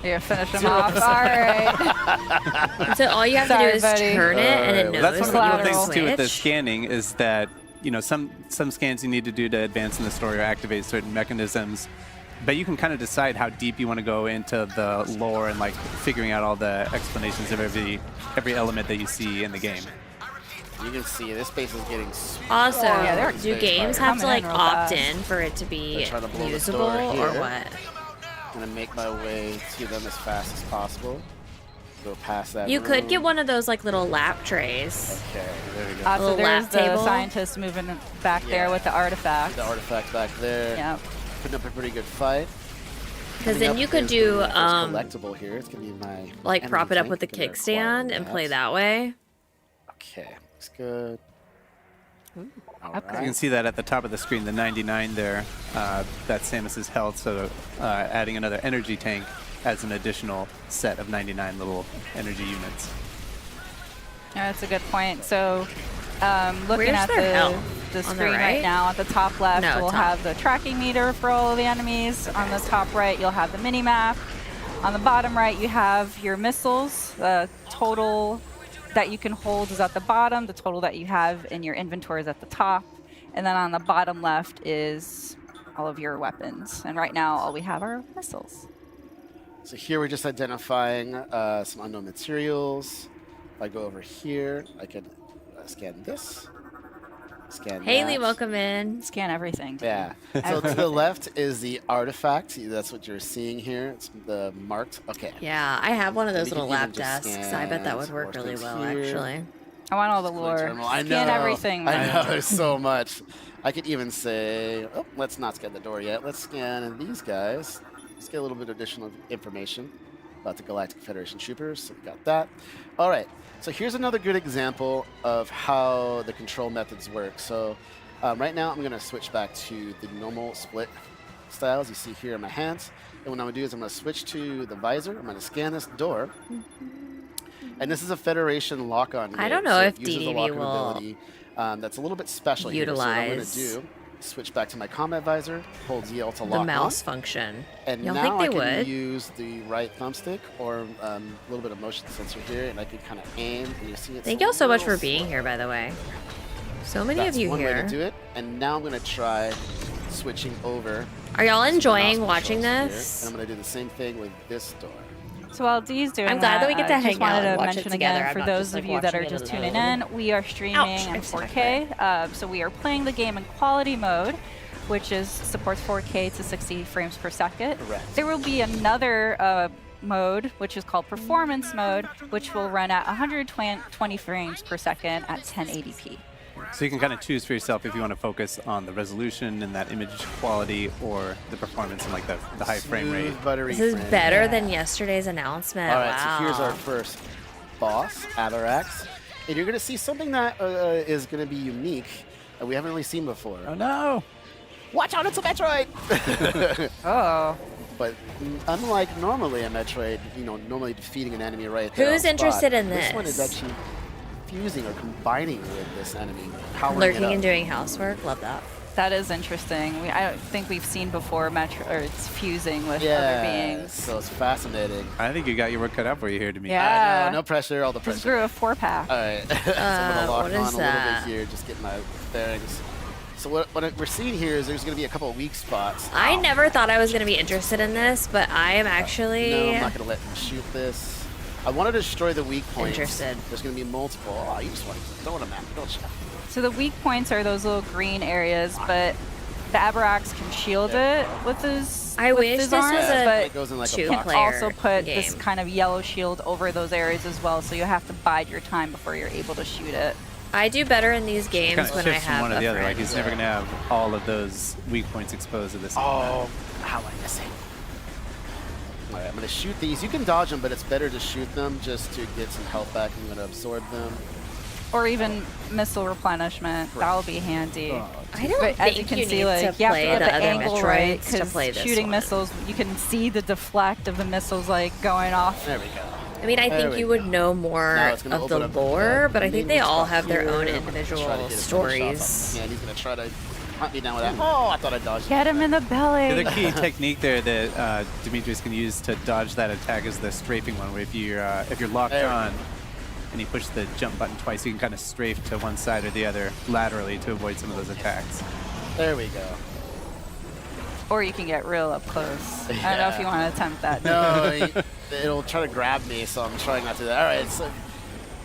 Yeah, finish him off. All right. So all you have to Sorry, do is buddy. turn it, and it Alright, knows well, That's one of that the you cool want to things too with the switch. scanning is that some scans you need to do to advance in the story or activate certain mechanisms, but you can kind of decide how deep you want to go into the lore and like figuring out all the explanations of every element that you see in the game. You can see this space is getting Also, Yeah, they're do games have to coming in like real opt fast. in for it to be They're trying to blow this usable door or here. what? I'm gonna make my way to them as fast as possible. Go past that. You could room. get one of those like little lap trays. Okay, there we go. So little there's lap the table. scientist moving back Yeah. there with the artifact. The artifact back there. Yep. Putting up a pretty good fight. Because Coming then up you could is do the first collectible here. It's gonna be my like energy prop it up tank. with the Gonna acquire kickstand and play that way. Okay, looks good. All upgrade. You can see that at the top of the screen, the 99 there, that's Samus's health. So adding another energy tank adds an additional set of 99 little energy units. Yeah, that's a good point. So, looking Where's at their health? the On the screen right right? now, at the top left, No, we'll top. have the tracking meter for all of the enemies. On the top right, you'll have the mini map. On the bottom right, you have your missiles. The total that you can hold is at the bottom. The total that you have in your inventory is at the top. And then on the bottom left is all of your weapons. And right now, all we have are missiles. So here we're just identifying some unknown materials. If I go over here, I can scan this. Scan Haley, that. welcome in. Scan everything. Yeah. So to the left is the artifact. That's what you're seeing here. It's the marked. Okay. Yeah, I have one of those Maybe little you can lap even just desks. I bet that would scan work some more really things well, here. actually. I want all the Clean lore. terminal. I Scan know. everything. I man. know. There's so much. I could even say, oh, let's not scan the door yet. Let's scan these guys. Let's get a little bit of additional information about the Galactic Federation troopers. So we got that. All right. So here's another good example of how the control methods work. So right now I'm going to switch back to the normal split styles you see here in my hands. And what I'm going to do is I'm going to switch to the visor. I'm going to scan this door. And this is a Federation lock-on. I don't gate, know so if it uses a DDV lock-on will ability, that's a little bit special here. So what I'm going to utilize do, switch back to my combat visor, hold ZL to lock The on. mouse function. And Y'all now think they I can would? use the right thumbstick or a little bit of motion sensor here, and I can kind of aim. And you see it's Thank a y'all so much for little being slow. here, by the way. So many That's of you one way here. to do it. And now I'm going to try switching over. Are y'all to the enjoying mouse watching controls here, this? And I'm going to do the same thing with this door. So while Dee's doing I'm glad that we get to I hang just wanted out and to watch it mention together. again I'm for not those just, like, of you that are watching it just tuning alone. in, we are streaming Ouch, in I smacked 4K. So we are playing the game in quality mode, which is supports 4K to 60 frames per second. Correct. There will be another mode, which is called performance mode, which will run at 120 frames per second at 1080p. So you can kind of choose for yourself if you want to focus on the resolution and that image quality or the performance and like the high frame rate. Smooth, buttery This is frame better rate. than yesterday's announcement. All right, wow. so here's our first boss, Avarax. And you're going to see something that is going to be unique that we haven't really seen before. Oh no! Watch out, it's a Metroid! Oh. But unlike normally a Metroid, normally defeating an enemy right there. Who's on spot, interested in this one this? is actually fusing or combining with this enemy, powering it Lurking up. and doing housework. Love that. That is interesting. I don't think we've seen bore it's fusing with other Yeah, beings. so it's fascinating. I think you got your work cut out for you here, Dimitri. Yeah. No pressure, all the Just pressure. grew a 4-pack. All right, so I'm gonna lock what on is a that? little bit here, just get my bearings. So what we're seeing here is there's going to be a couple of weak spots. I never thought I was going to be interested in this, but I am actually No, I'm not going to let him shoot this. I want to destroy the weak points. Interested. There's going to be multiple. Oh, you just want to throw them at me, don't you? So the weak points are those little green areas, but the Avarax can shield it with his I with wish his this arms, was a but It goes in like a two box. player also put this game. kind of yellow shield over those areas as well, so you have to bide your time before you're able to shoot it. I do better in these games Kind of when I shifts from have one a to the other. friend. Like he's never going to have all of those weak points exposed at the same time. Oh, how am I missing? All right, I'm going to shoot these. You can dodge them, but it's better to shoot them just to get some health back. I'm going to absorb them. Or even missile replenishment. That'll be handy. I don't But think as you can see, need like to you have play to get the the other angle right, Metroids to play this shooting one. missiles, you can see the deflect of the missiles like going off. There we go. I mean, I There think we you go. would know more Now it's gonna of the open up lore, the but I think main they all spot have their here. own I'm gonna try to individual get a finish off on stories. him. And he's going to try to Hunt me down with that. Oh, I thought I dodged. Get him in the belly. The other key technique there that Demetrius can use to dodge that attack is the strafing one, where if you're locked There we on and you push the jump button twice, you can kind of strafe to one side or the other laterally to avoid some of those attacks. There we go. Or you can get real up close. I don't know if you want to attempt that. No, it'll try to grab me, so I'm trying not to do that. All right, so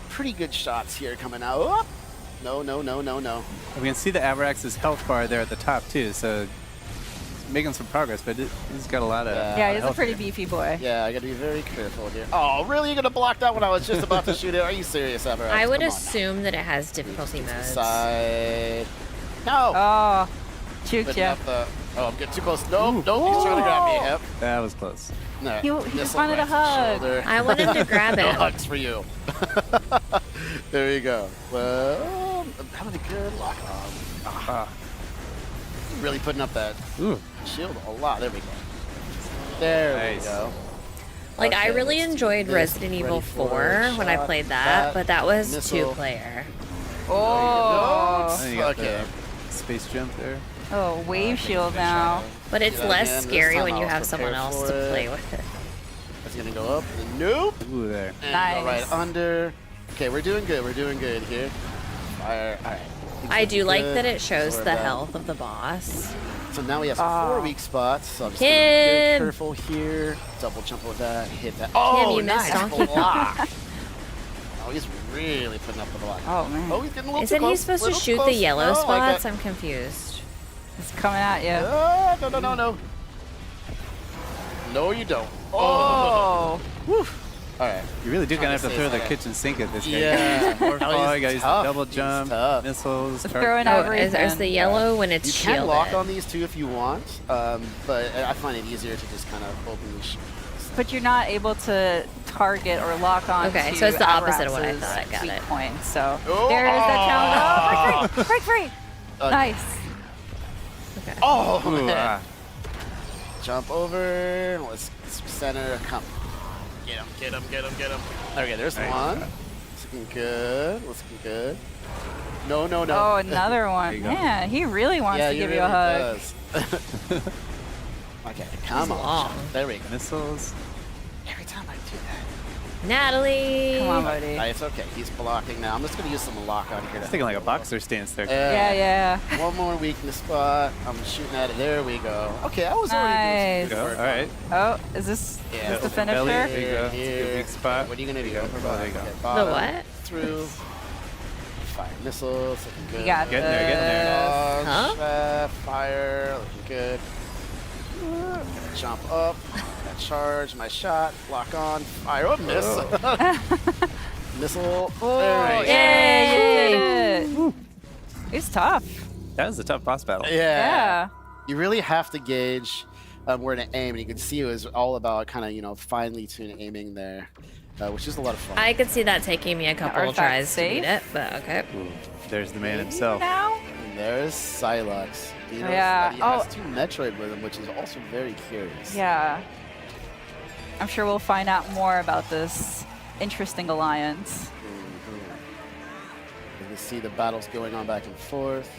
pretty good shots here coming out. Oh, no, no, no, no, no. We can see the Avarax's health bar there at the top too, so he's making some progress, but he's got a lot of Yeah, he's a health pretty here. beefy boy. Yeah, I gotta be very careful here. Oh, really? You're gonna block that when I was just about to shoot it? Are you serious, Avarax? I would Come on now. assume that it has difficulty modes. Side. No. Oh, juked Putting ya. up the- oh, I'm getting too close. Nope, nope. He's trying to grab me. Yep. That was close. No. He missile wanted a right to the hug. shoulder. I wanted to grab No it. hugs for you. There you go. Well, I'm having a good lock on. Really putting up that shield a lot. There we go. There Nice. we go. Like, I Okay, really let's do enjoyed this. Resident Evil Ready for 4 when I shot, played that, but that was missile. 2-player. Oh. And you got Okay. the space jump there. Oh, wave shield now. But it's Yeah, less man, this scary time when you I'll have someone prepare else for to it. play with it. That's gonna go up. Nope. Ooh, there. And Nice. go right under. Okay, we're doing good. We're doing good here. Fire. All right. I do like Good. that it shows Absorb the that. health of the boss. So now we have 4 weak spots. So I'm just Kim. gonna be careful here. Double jump with that. Hit that. Oh, you missed nice Donkey block. Oh, he's really putting up the block. Oh, man. Oh, he's getting a little too Isn't close. he supposed to little shoot the close. yellow Oh, my spots? God. I'm confused. It's coming at you. No, no, no, no. No, you don't. Oh. Whew. All right. You really do Trying kind of to have to throw save the that. kitchen sink at this guy. Yeah. More No, fall, he's you got tough. double He's jump, tough. missiles. Just target- throwing Oh, everything. is the yellow when it's You shielded? can lock on these too if you want, but I find it easier to just kind of openly shoot. But you're not able to target or lock on Okay, to so it's the opposite of what I Avarax's thought. I got weak it. point. So Oh. there is that challenge. Oh, break free. Uh, Nice. Okay. Oh, Ooh, man. Jump over. Let's center. Come. Get him, get him, get him, get him. Okay, there's one. Looking good. Looking good. No, no, no. Oh, another one. you go. Man, he really wants yeah, to he give really you a hug. does. Okay, come on. long. There we go. missiles. Every time I do that. Natalie! Come on, buddy. It's okay. He's blocking now. I'm just going to use some lock on here. It's thinking like a boxer stance there. Yeah, yeah. One more weakness spot. I'm shooting at it. There we go. Okay, I was already doing Nice. some Go. good All work. right. Oh, is this Yeah, the open belly. finisher? There you go. It's a good weak spot. What are you gonna do? There you go. There you go. Okay, The bottom, what? Through. Fire missiles. Looking good. You got Getting there, getting there. Dodge, Huh? fire. Looking good. Gonna jump up. Got charge. My shot. Lock on. Fire. Oh, miss. Missile. There we go. Yay! You did it. It's tough. That was a tough boss battle. Yeah. You really have to gauge where to aim, and you can see it was all about kind of finely tuned aiming there, which is a lot of fun. I could see that taking me a couple artifact tries to safe? beat it, but okay. Ooh, there's the man himself. Now? And there's Silex. You know, Yeah. He has Oh. 2 Metroid with him, which is also very curious. Yeah. I'm sure we'll find out more about this interesting alliance. You can see the battles going on back and forth.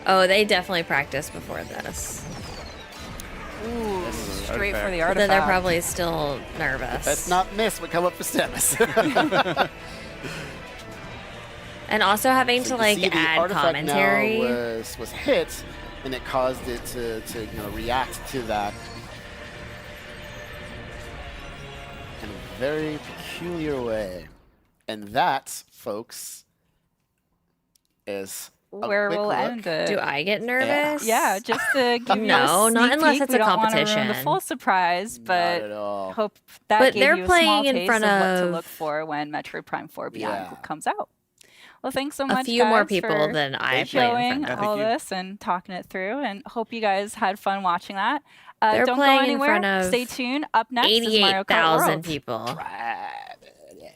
Oh, they definitely practiced before this. Ooh, straight for artifact. the But artifact. then they're probably still nervous. Let's not miss. We come up for Samus. And also having So to you can see like the add artifact commentary. now was hit, and it caused it to react to that in a very peculiar way. And that, folks, is a Where quick we'll look. end it. Do I get nervous? Yeah, just to give you a No, not sneak unless peek. it's We a don't wanna ruin the competition. full surprise, Not but at all. hope that But gave they're you a playing small in taste front of what to of look for when Metroid Prime 4 Beyond Yeah. comes out. Well, thanks so much, A few more guys, people for than I Thank you. play in showing front of. Thank all you. this and talking it through, and hope you guys had fun watching that. They're Don't playing go in anywhere. front of Stay tuned. Up next is Mario Kart 88,000 World. people. Yeah.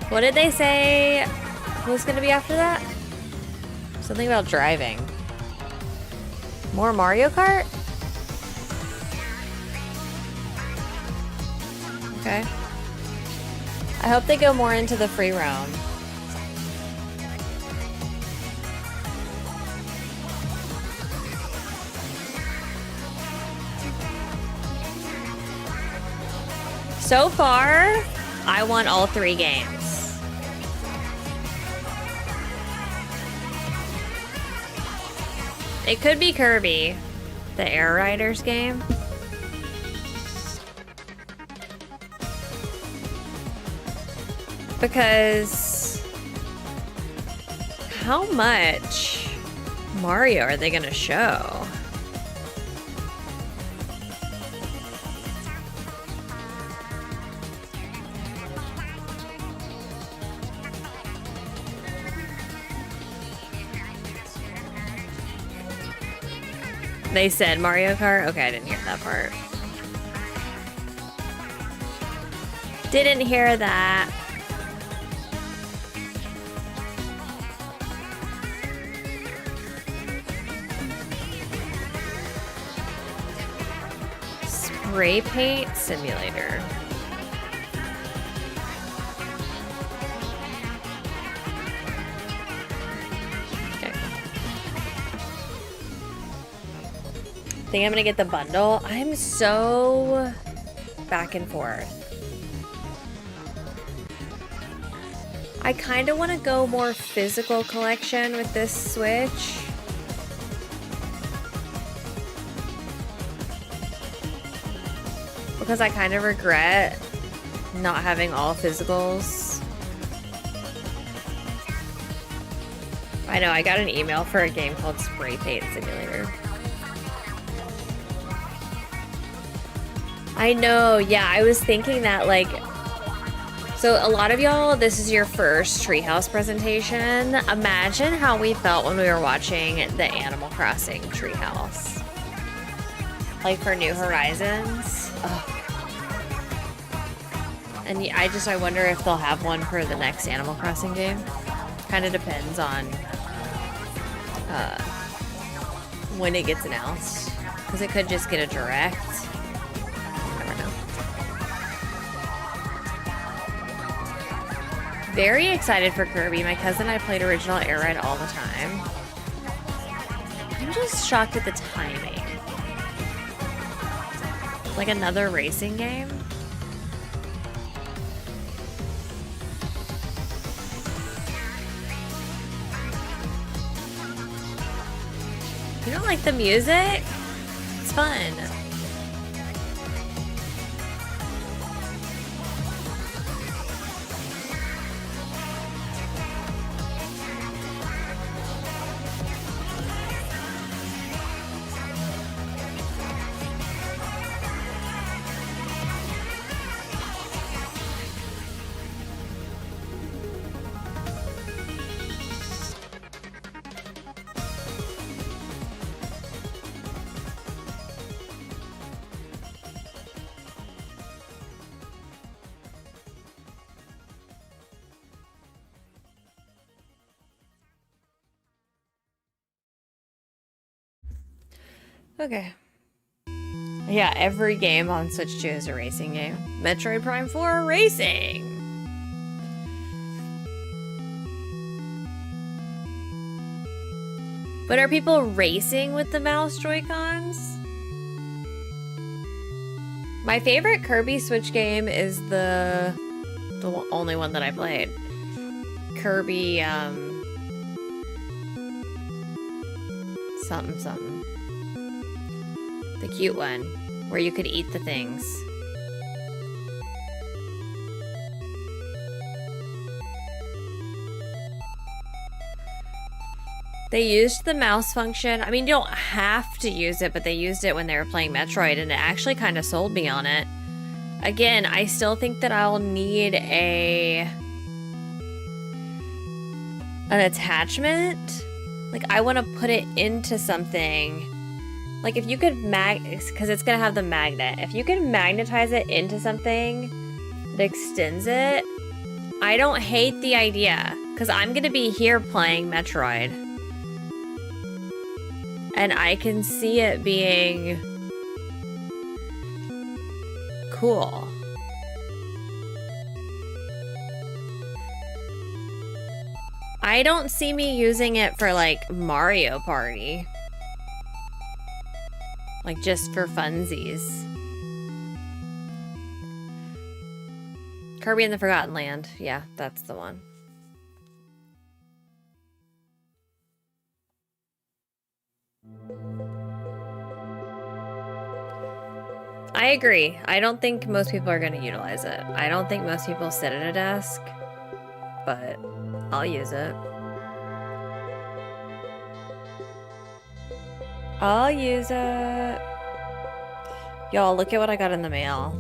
What did they say was going to be after that? Something about driving. More Mario Kart? Okay. I hope they go more into the free roam. So far, I want all 3 games. It could be Kirby, the Air Riders game. Because how much Mario are they gonna show? They said Mario Kart? Okay, I didn't hear that part. Didn't hear that. Spray paint simulator. Okay. Think I'm gonna get the bundle. I'm so back and forth. I kind of want to go more physical collection with this Switch. Because I kind of regret not having all physicals. I know, I got an email for a game called Spray Paint Simulator. I know, yeah, I was thinking that, like, so a lot of y'all, this is your first Treehouse presentation. Imagine how we felt when we were watching the Animal Crossing Treehouse. Like for New Horizons. Ugh. And I wonder if they'll have one for the next Animal Crossing game. Kind of depends on when it gets announced. Because it could just get a direct. You never know. Very excited for Kirby. My cousin and I played original Air Ride all the time. I'm just shocked at the timing. Like another racing game? You don't like the music? It's fun. Okay. Yeah, every game on Switch 2 is a racing game. Metroid Prime 4 Racing! But are people racing with the mouse Joy-Cons? My favorite Kirby Switch game is the only one that I played. Kirby, something something. The cute one, where you could eat the things. They used the mouse function. I mean, you don't have to use it, but they used it when they were playing Metroid, and it actually kind of sold me on it. Again, I still think that I'll need an attachment. Like, I want to put it into something. Like, if you could because it's gonna have the magnet. If you could magnetize it into something that extends it, I don't hate the idea. Because I'm gonna be here playing Metroid. And I can see it being cool. I don't see me using it for like Mario Party. Like just for funsies. Kirby and the Forgotten Land. Yeah, that's the one. I agree. I don't think most people are going to utilize it. I don't think most people sit at a desk, but I'll use it. I'll use it. Y'all, look at what I got in the mail.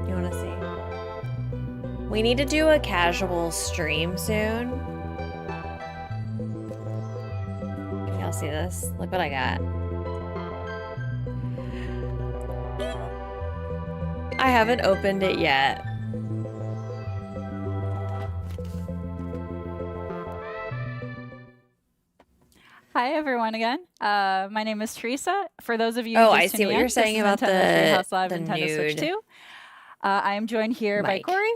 You want to see? We need to do a casual stream soon. Can y'all see this? Look what I got. I haven't opened it yet. Hi everyone again. My name is Teresa. For those of you Oh, just I see tuning what in, you're this saying is about Nintendo Treehouse Live the Nintendo Switch nude 2. I am joined here by mic. Corey,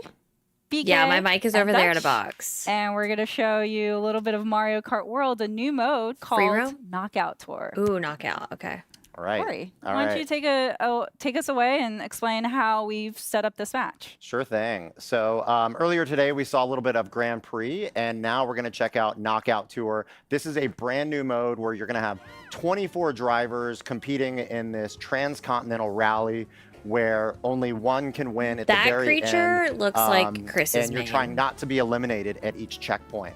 BK, Yeah, my mic is and over there in a Dutch, box. and we're going to show you a little bit of Mario Kart World, a new mode Free called roam? Knockout Tour. Ooh, knockout. Okay. All right. Corey, All why don't right. you take us away and explain how we've set up this match? Sure thing. So earlier today, we saw a little bit of Grand Prix, and now we're going to check out Knockout Tour. This is a brand new mode where you're going to have 24 drivers competing in this transcontinental rally where only one can win at That the very creature end. looks like Chris's And you're name. trying not to be eliminated at each checkpoint.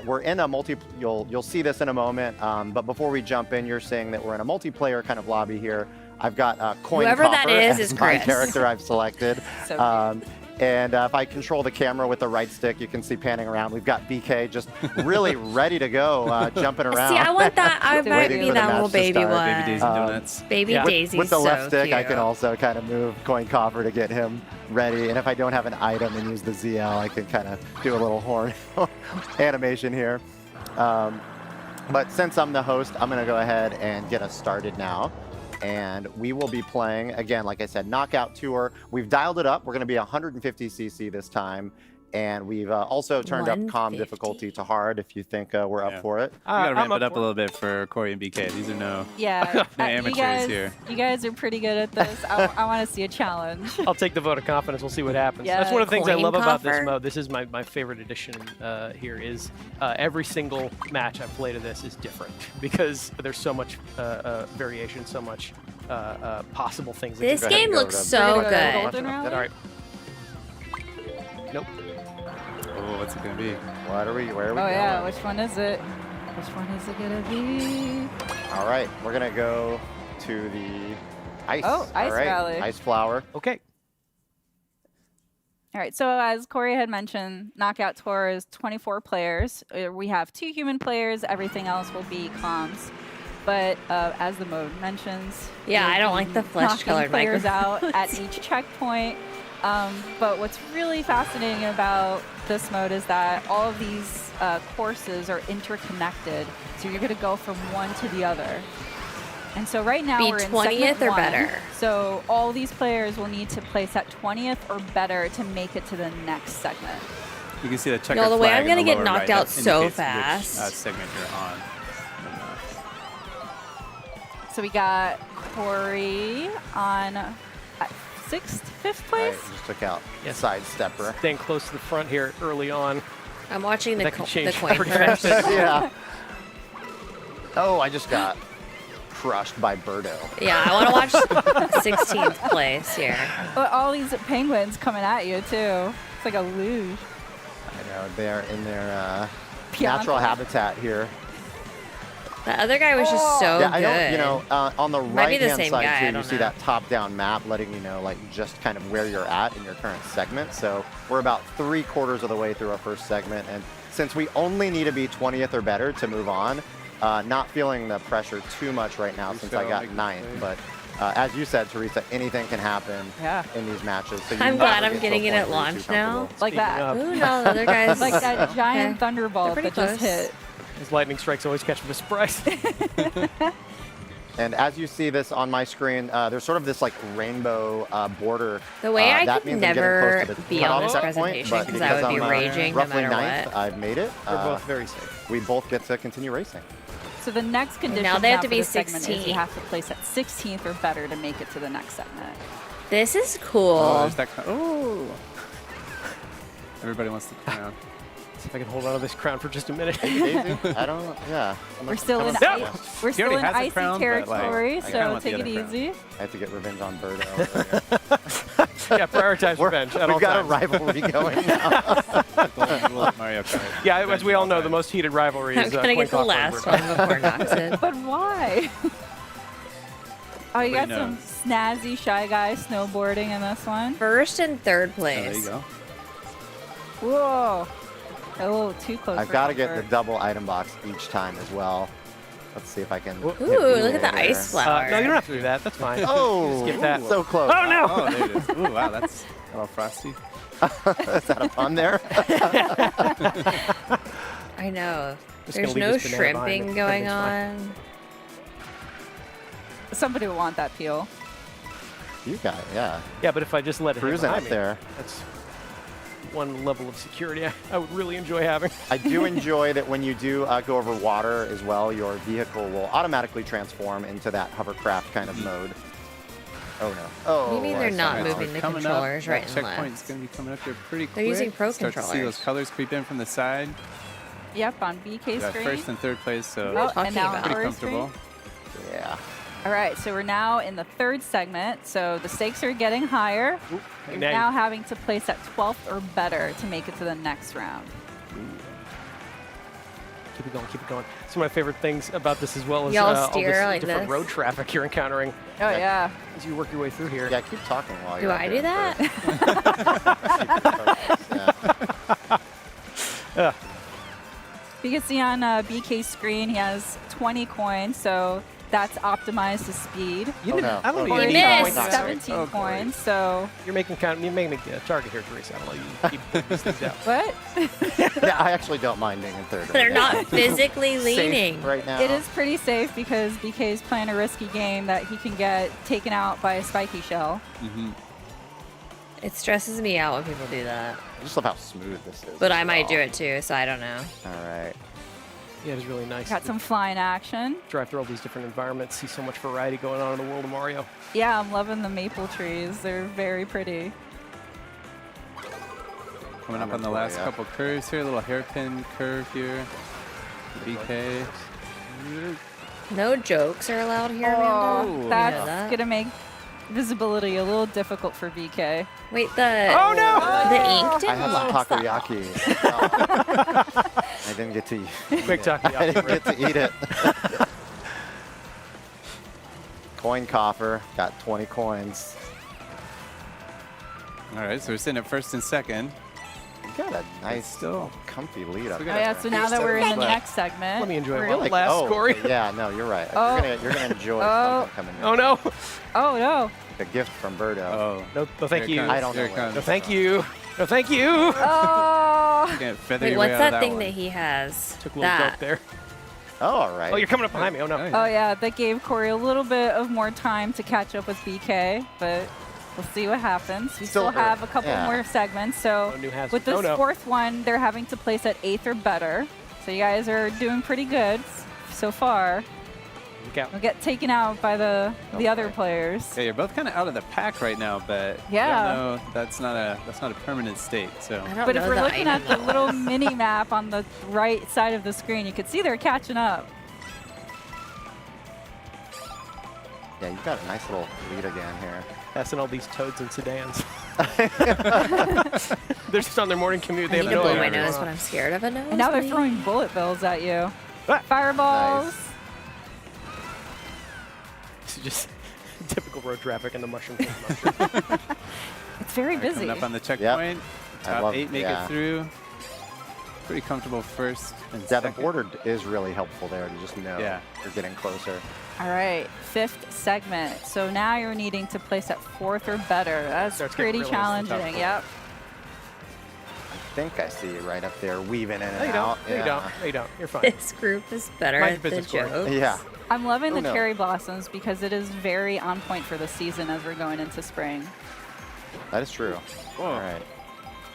We're in a you'll see this in a moment, but before we jump in, you're saying that we're in a multiplayer kind of lobby here. I've got Coin Whoever that Copper is as is my Chris. character I've selected. So And if I control the camera with the right stick, you can see panning around. We've got BK just really ready to go, jumping around. See, I want that. I might Waiting be for the that match little to baby start. one. Baby Daisy Donuts. Baby Yeah. Daisy's With the left so stick, I can cute. also kind of move Coin Copper to get him ready. And if I don't have an item and use the ZL, I can kind of do a little horn animation here. But since I'm the host, I'm going to go ahead and get us started now. And we will be playing, again, like I said, Knockout Tour. We've dialed it up. We're going to be 150cc this time. And we've also turned up 150. calm difficulty to hard if you think we're up Yeah. for it. We gotta I'm ramp it up for a little bit for Corey and BK. These are no yeah, amateurs here. You guys are pretty good at this. I want to see a challenge. I'll take the vote of confidence. We'll see what happens. Yeah. That's one of the things I Coin love about this coffer? mode. This is my favorite addition here is every single match I've played of this is different because there's so much variation, so much possible things. that This Go ahead game and go looks to- so We're gonna go good. Golden Rally? All right. Nope. Oh, what's it gonna be? Where are we Oh going? yeah, which one is it? Which one is it gonna be? All right, we're going to go to the ice. Oh, Ice All right, Rally. Ice Flower. Okay. All right, so as Corey had mentioned, Knockout Tour is 24 players. We have 2 human players. Everything else will be comms. But as the mode mentions, Yeah, we'll I don't be like the flesh-colored knocking players out microphones. at each checkpoint. But what's really fascinating about this mode is that all of these courses are interconnected. So you're going to go from one to the other. And so right now Be we're in 20th segment or 1. better. So all these players will need to place at 20th or better to make it to the next segment. You can see the checkered Yo, the way flag I'm in gonna the get lower knocked right. out That so indicates which, fast. segment you're on. So we got Corey on 6th, 5th All right, place. just took out Yes. Side Stepper. Staying close to the front here early on. I'm watching the, That can the change coin pretty first. fast. Yeah. Oh, I just got crushed by Birdo. Yeah, I want to watch 16th place here. But all these penguins coming at you too. It's like a luge. I know, they're in their Piano. natural habitat here. The other guy was just so yeah, I good. don't, you know, on the Might be the right-hand same side guy, I too, you don't see know. that top-down map letting you know, like, just kind of where you're at in your current segment. So we're about 3/4 of the way through our first segment, and since we only need to be 20th or better to move on, not feeling the pressure too much right now since I got 9th, but as you said, Teresa, anything can happen Yeah. in these matches. So you I'm never glad I'm get to a getting it point at where you're launch too now. comfortable. Like that. Speaking Ooh, no, the other guy's Like that giant Okay. thunderbolt They're that pretty just close. hit. His lightning strikes always catch him by surprise. And as you see this on my screen, there's sort of this like rainbow border. The way I that could means I'm getting never close to the be cutoff on this checkpoint, presentation but because I would be I'm, raging no roughly matter ninth, what. I've made it. We're both very safe. We both get to continue racing. So the next condition now they have to for be this segment is 16. you have to place at 16th or better to make it to the next segment. This is cool. Oh, there's that oh. Everybody wants the crown. See if I can hold on to this crown for just a minute. I don't. Yeah. We're still in Yeah. we're still already in has a icy crown, but, like, territory, I kinda so want the take it other crown. easy. I have to get revenge on Birdo. Yeah, prioritize revenge at all We've got times. a rivalry going now. Mario Kart. Yeah, as we all know, the most heated rivalry I'm is gonna get the Coin Coffer last and Birdo. one before Noxon. But why? Oh, you got Nobody some snazzy Shy Guy snowboarding in this one. First and third Oh, there place. you go. Whoa. A little too close. I've for got to get the comfort. double item box each time as well. Let's see if I can. Ooh, hit look at the there. ice flower. No, you don't have to do that. That's fine. Oh, Skip that. so close. Oh, no! Oh, there it is. Ooh, wow, that's a little frosty. Is that a pun there? I know. Just gonna There's leave no this banana behind shrimping me. going Everything's on. Somebody will want that peel. You got it, yeah. Yeah, but if I just let it hit Cruising behind up me, there. that's one level of security I would really enjoy having. I do enjoy that when you do go over water as well, your vehicle will automatically transform into that hovercraft kind of mode. Oh no. Oh, Maybe they're I not saw Alright, so moving we're the coming controllers up. right That and checkpoint's left. going to be coming up here pretty quick. They're using Pro Start to see controllers. those colors creep in from the side. Yep, on BK We got screen. first and third place, so Oh, talking and now about? on pretty Tori comfortable. screen. Yeah. All right, so we're now in the third segment. So the stakes are getting higher. You're now now having to place at 12th or better to make it to the next round. Keep it going, keep it going. Some of my favorite things about this as well is Y'all all steer this like different this? road traffic you're encountering Oh, yeah. as you work your way through here. Yeah, keep talking while Do you're I do that? Yeah. You can see on BK's screen, he has 20 coins, so that's optimized to speed. You Oh, didn't, no. I don't Oh, know you you missed. need Corey's points. 17 Oh, coins, so You're making me a target here, Teresa. I don't know you keep putting these things out. what? Yeah, I actually don't mind being in third. They're right now. not physically Safe leaning. right now. It is pretty safe because BK is playing a risky game that he can get taken out by a spiky shell. It stresses me out when people do that. I just love how smooth this is. But as I might do well. it too, so I don't know. All right. Yeah, it was really nice. Got to some flying action. drive through all these different environments, see so much variety going on in the world of Mario. Yeah, I'm loving the maple trees. They're very pretty. Coming up on the last Yeah. couple curves here, a little hairpin curve here. BK. No jokes are allowed here, Amanda. Oh, You know that's that? gonna make visibility a little difficult for BK. Wait, the Oh no! the ink I didn't have some lock that. takoyaki. Oh. I didn't get to. Quick I takoyaki. didn't get to eat it. Coin coffer. Got 20 coins. All right, so we're sitting at first and second. You got a nice, Still. comfy lead up we Oh got there. yeah, so now that we're in the But- next segment, Let me enjoy we're- one Like, last oh, Corey. yeah, no, you're right. Oh. You're gonna enjoy Oh. something coming. Oh no! Oh no! A gift from Birdo. Oh. No, no thank Here it you. comes. I don't Here know it where- comes. No thank you. No thank you. Oh! You can't feather Wait, your way what's out of that thing one. that he has? Took a little joke That. there. Oh, all right. Oh, you're coming up behind me. Oh no. Oh, Oh yeah, that gave Corey a little bit of more time to catch up with BK, but we'll see what happens. We still Still have a couple yeah. more segments, so No new hazards. with this Oh, no. fourth one, they're having to place at 8th or better. So you guys are doing pretty good so far. Look out. You'll get taken out by the other boy. players. Yeah, you're both kind of out of the pack right now, but Yeah. no, that's not a permanent state. So I don't But know if we're the looking at item the little mini map on the right side of the screen, you can see they're catching up. Yeah, you've got a nice little lead again here. Passing all these toads and sedans. They're just on their morning commute. They I have need to no blow idea my what's nose, going but on. I'm scared of a nose. And now they're bleed. throwing bullet bills at you. Ah! Fireballs. Nice. This is just typical road traffic in the mushroom Kingdom, I'm sure. It's very busy. coming up on the checkpoint. I Top love- 8 make yeah. it through. Pretty comfortable first and Yeah, the second. border is really helpful there to just know Yeah. you're getting closer. All right, 5th segment. So now you're needing to place at 4th or better. That's Starts getting pretty real nice and tough. challenging. Yep. I think I see you right up there weaving in and No, you out. don't. No, you Yeah. don't. No, you don't. You're fine. This group is better Mind at your the business, Corey. jokes. Yeah. I'm loving Oh, the no. cherry blossoms because it is very on point for the season as we're going into spring. That is true. All right.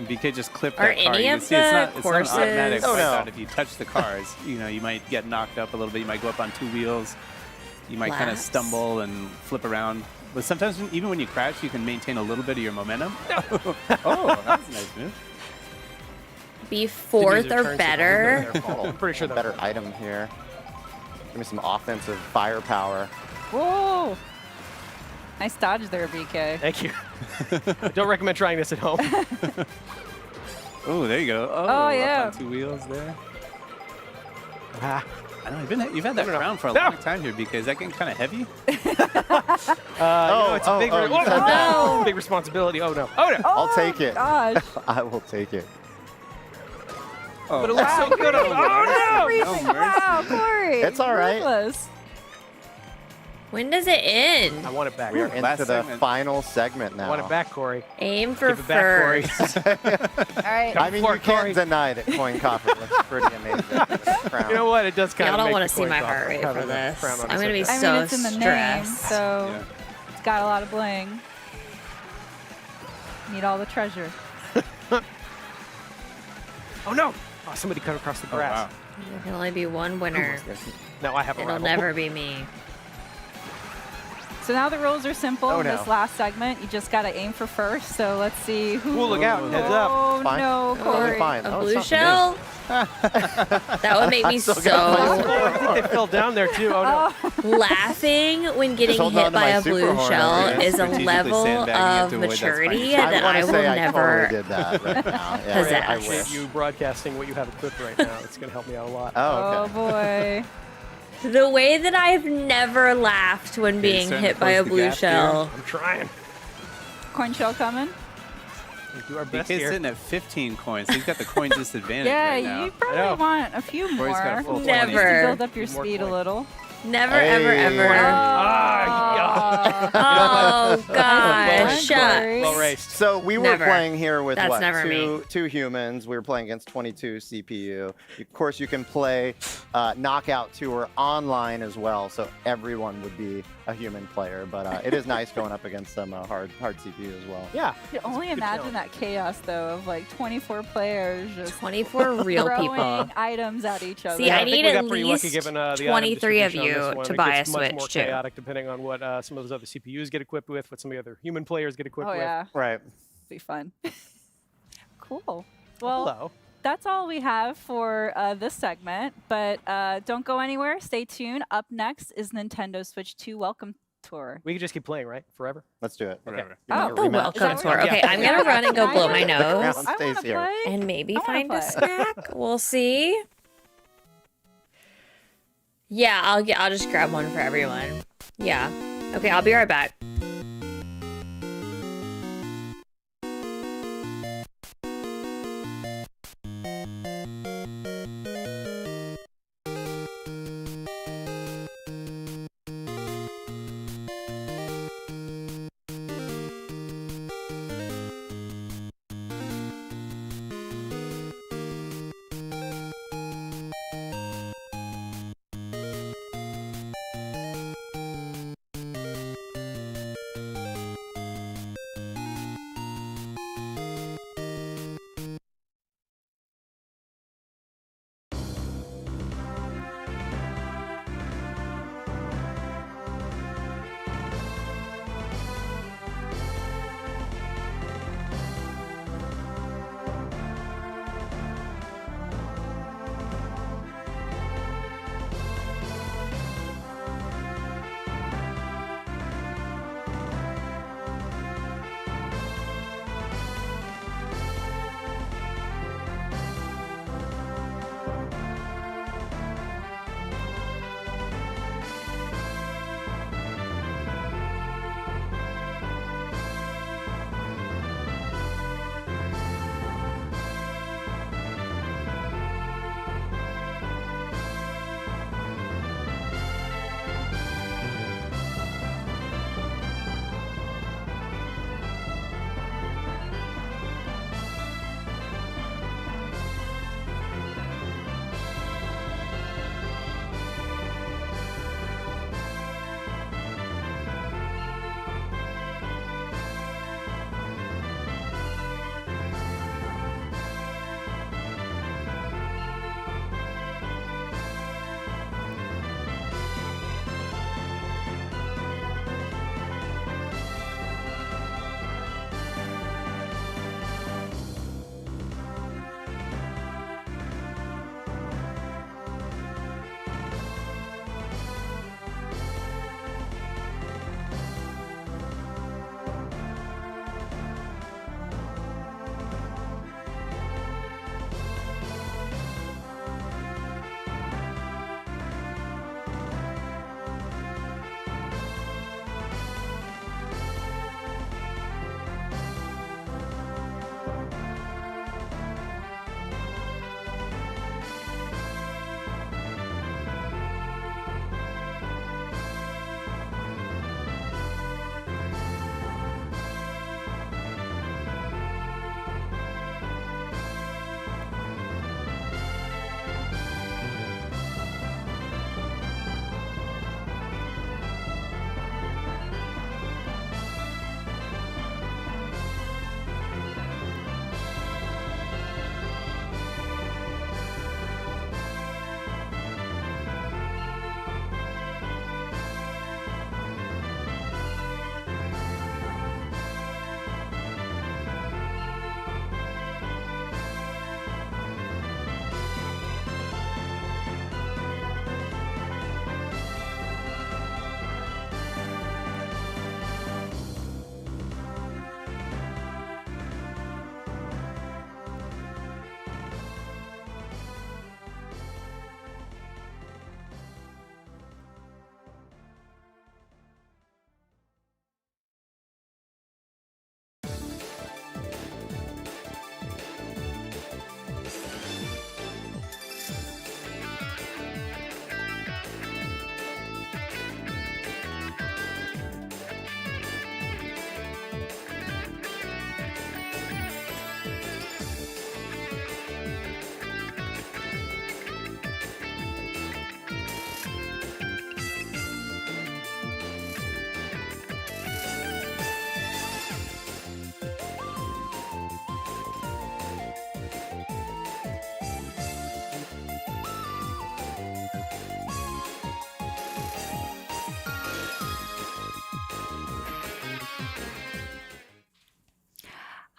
BK just clipped Are that car. any You can of see it's the not automatic. courses- Oh, no. But if you touch the cars, you might get knocked up a little bit. You might go up on 2 wheels. You might kind of Laps. stumble and flip around. But sometimes, even when you crash, you can maintain a little bit of your momentum. Oh, that's a nice move. Be fourth These are or turns better. that are fault. I'm pretty sure that Better item here. Give me some offensive firepower. Whoa! Nice dodge there, BK. Thank you. Don't recommend trying this at home. Oh, there you go. Oh, up yeah. on 2 wheels there. Ah. I don't know. You've had that No, no, no. crown for a No. long time here, BK. Is that getting kind of heavy? It's a big, you said that. big responsibility. Oh, no. Oh, no. I'll take it. Gosh. I will take it. Oh, But it looks so good. Oh, no. Everything. mercy. Wow, Corey. It's all right. Ruthless. When does it end? I want it back. We are Last into the segment. final segment now. I want it back, Corey. Aim for Give it back, Corey. first. All right. I mean, for you it, Corey. can't deny that coin coffer looks pretty amazing. with this crown. You know what? It does kind Y'all of don't make want the to see coin my drop heart rate having for the this. crown on I'm its gonna be head. I mean, so it's in the name, stressed. so Yeah. it's got a lot of bling. Need all the treasure. Oh, no. Oh, somebody cut across the Oh, grass. wow. There can only be one winner. Now I have a It'll rival. never be me. So now the rules are simple. Oh, In this no. last segment, you just got to aim for first. So let's see who. Ooh, look out. Heads up. Oh, Fine. no, Totally Corey. fine. A Oh, blue it's not shell? That would make me still got my so I think they fell down there, too. Oh, no. laughing when getting holding hit on to by my a super blue horn shell over here. is a Strategically level sandbagging it of to avoid that spike. maturity I that want I to will say I never. totally did that right now. Yeah, Possess. I Appreciate wish. you broadcasting what you have equipped right now. It's going to help me out a lot. Oh, Oh, okay. boy. The way that I've never laughed when Okay, being starting to hit by a close the blue gap here. shell. I'm trying. Coin shell coming. We do our best BK's here. sitting at 15 coins. He's got the coin disadvantage Yeah, right now. you probably know. want a few more. Corey's got a full just 20. to Never. build up your More speed a coin. little. Never, Hey. ever, ever. Ah, Oh, Well gosh. done, Shucks. Corey. well raced. So we were Never. playing here with That's what? never Two humans. We were playing against 22 CPU. Of course, you can play Knockout Tour online as well, so everyone would be a human player. But it is nice going up against some hard CPU as well. Yeah. You can only Good imagine challenge. that chaos, though, of like 24 players just 24 real throwing people. items at each other. See, Yeah, I think need we at got pretty lucky least given, the item 23 of distribution on this you one. to It buy a gets much more Switch, too. chaotic depending on what some of those other CPUs get equipped with, what some of the other human players get equipped Oh, with. yeah. Right. Be fun. Cool. Well, Hello. that's all we have for this segment, but don't go anywhere. Stay tuned. Up next is Nintendo Switch 2 Welcome Tour. We can just keep playing, right? Forever? Let's do it. Whatever. You want Oh, your The rematch? welcome Is that tour. right? Okay, Yeah. I'm gonna run and go blow my The crown nose stays I wanna here. play. and maybe I wanna find a play. snack. We'll see. Yeah, I'll just grab one for everyone. Yeah. Okay, I'll be right back.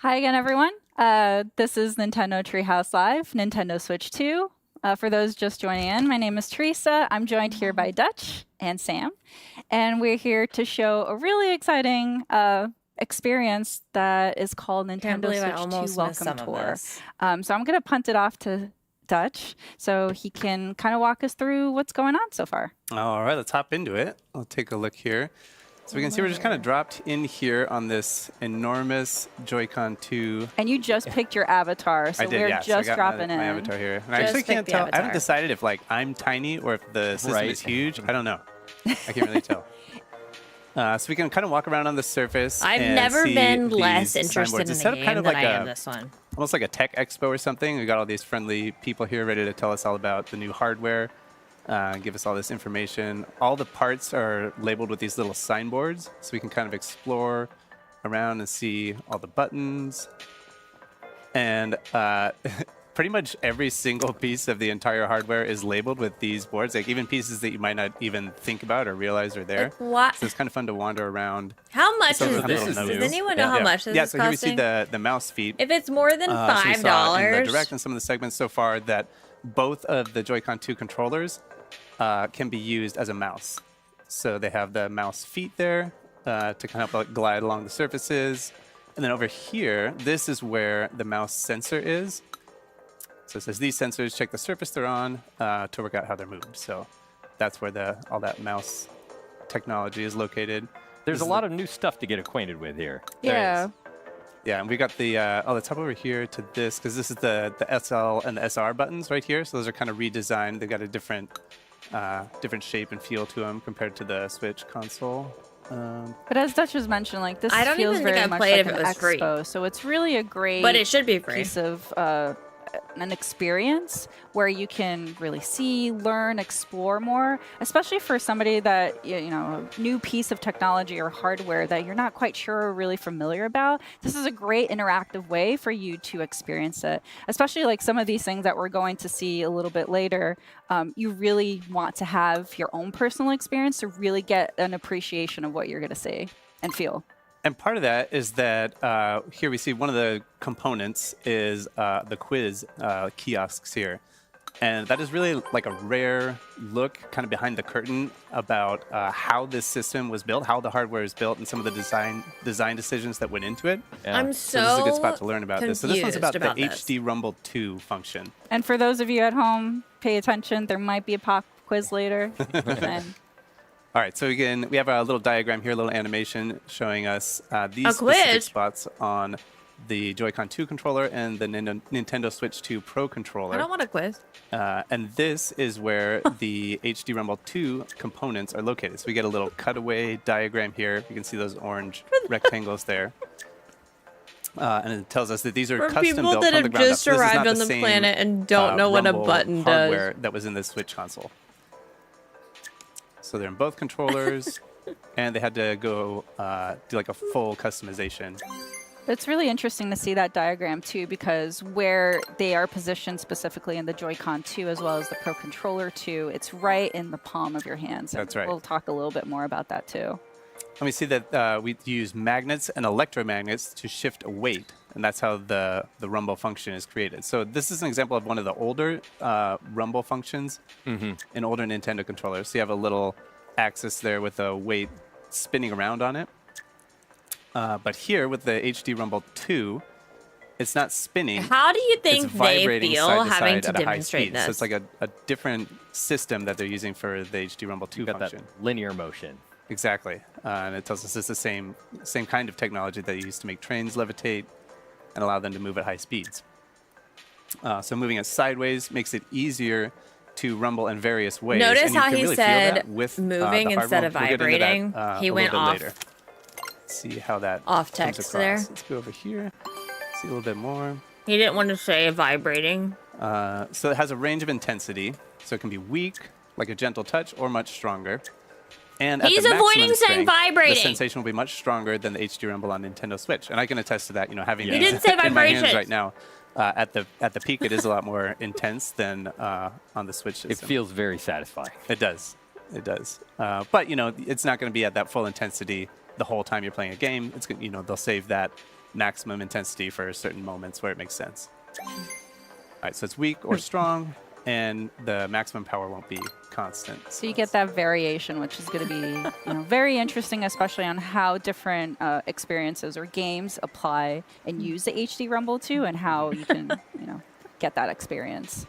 Hi again, everyone. This is Nintendo Treehouse Live, Nintendo Switch 2. For those just joining in, my name is Teresa. I'm joined here by Dutch and Sam, and we're here to show a really exciting experience that is called Nintendo Switch 2 Welcome Tour. So I'm going to punt it off to Dutch so he can kind of walk us through what's going on so far. All right, let's hop into it. I'll take a look here. So we can see we're just kind of dropped in here on this enormous Joy-Con 2. And you just picked your avatar, so I did, we're yes. just I got dropping my in. avatar here. And I Just actually can't pick the tell. I haven't avatar. decided if like I'm tiny or if the system is huge. I don't know. I can't really tell. So we can kind of walk around on the surface. I've and never see been these less signboards. interested in It's the set up game kind of than like I am this one. almost like a tech expo or something. We got all these friendly people here ready to tell us all about the new hardware, give us all this information. All the parts are labeled with these little signboards, so we can kind of explore around and see all the buttons. And pretty much every single piece of the entire hardware is labeled with these boards, like even pieces that you might not even think about or realize are there. Like what? So it's kind of fun to wander around. How much Some of is them have this? little Does notes. anyone know how much this yeah, is so here we see costing? the mouse feet. If it's more than So we $5, saw in the direct and some of the segments so far that both of the Joy-Con 2 controllers can be used as a mouse. So they have the mouse feet there to kind of like glide along the surfaces. And then over here, this is where the mouse sensor is. So it says these sensors check the surface they're on to work out how they're moved. So that's where all that mouse technology is located. There's a lot of new stuff to get acquainted with here. Yeah. Yeah, and we got the, let's hop over here to this, because this is the SL and the SR buttons right here. So those are kind of redesigned. They've got a different shape and feel to them compared to the Switch console. But as Dutch was mentioned, like this I don't feels even think very I much played like if an it was free. expo, so it's really a great But it should be free. piece of an experience where you can really see, learn, explore more, especially for somebody that, you know, a new piece of technology or hardware that you're not quite sure or really familiar about. This is a great interactive way for you to experience it, especially like some of these things that we're going to see a little bit later. You really want to have your own personal experience to really get an appreciation of what you're going to see and feel. And part of that is that here we see one of the components is the quiz kiosks here. And that is really like a rare look kind of behind the curtain about how this system was built, how the hardware is built, and some of the design decisions that went into it. Yeah. I'm So this is a good spot to learn about this. So this one's confused about the this. HD Rumble 2 function. And for those of you at home, pay attention. There might be a pop quiz later. And All right, so again, we have a little diagram here, a little animation showing us these A specific quiz? spots on the Joy-Con 2 controller and the Nintendo Switch 2 Pro controller. I don't want a quiz. And this is where the HD Rumble 2 components are located. So we get a little cutaway diagram here. You can see those orange rectangles there. And it tells us that these are For custom people built that from the have ground up. just So this is arrived not on the same, planet and don't know what a Rumble button hardware does. that was in the Switch console. So they're in both controllers, and they had to go do like a full customization. it's really interesting to see that diagram too, because where they are positioned specifically in the Joy-Con 2 as well as the Pro Controller 2, it's right in the palm of your hands. That's right. We'll talk a little bit more about that too. And we see that we use magnets and electromagnets to shift a weight, and that's how the rumble function is created. So this is an example of one of the older rumble functions in older Nintendo controllers. So you have a little axis there with a weight spinning around on it. But here with the HD Rumble 2, it's not spinning. How do you It's think they vibrating feel side to having side to at a high demonstrate speed. this? So it's like a different system that they're using for the HD Rumble 2 You've got function. that linear motion. Exactly. And it tells us it's the same kind of technology that you used to make trains levitate and allow them to move at high speeds. So moving it sideways makes it easier to rumble in various ways. Notice and you how can he really feel that said with, moving the instead of hardware. We'll get into vibrating. that, He a went little off- bit later. Let's see how that off comes text across. there. Let's go over here. See a little bit more. He didn't want to say vibrating. So it has a range of intensity. So it can be weak, like a gentle touch, or much stronger. And He's at the maximum avoiding saying strength, vibrating. The sensation will be much stronger than the HD Rumble on Nintendo Switch, and I can attest to that. You know, having He these didn't say in my hands vibration. right now, at the peak, it is a lot more intense than on the Switch system. It feels very satisfying. It does. It does. But you know, it's not going to be at that full intensity the whole time you're playing a game. It's they'll save that maximum intensity for certain moments where it makes sense. All right, so it's weak or strong, and the maximum power won't be constant. So you get that variation, which is going to be very interesting, especially on how different experiences or games apply and use the HD Rumble 2 and how you can get that experience.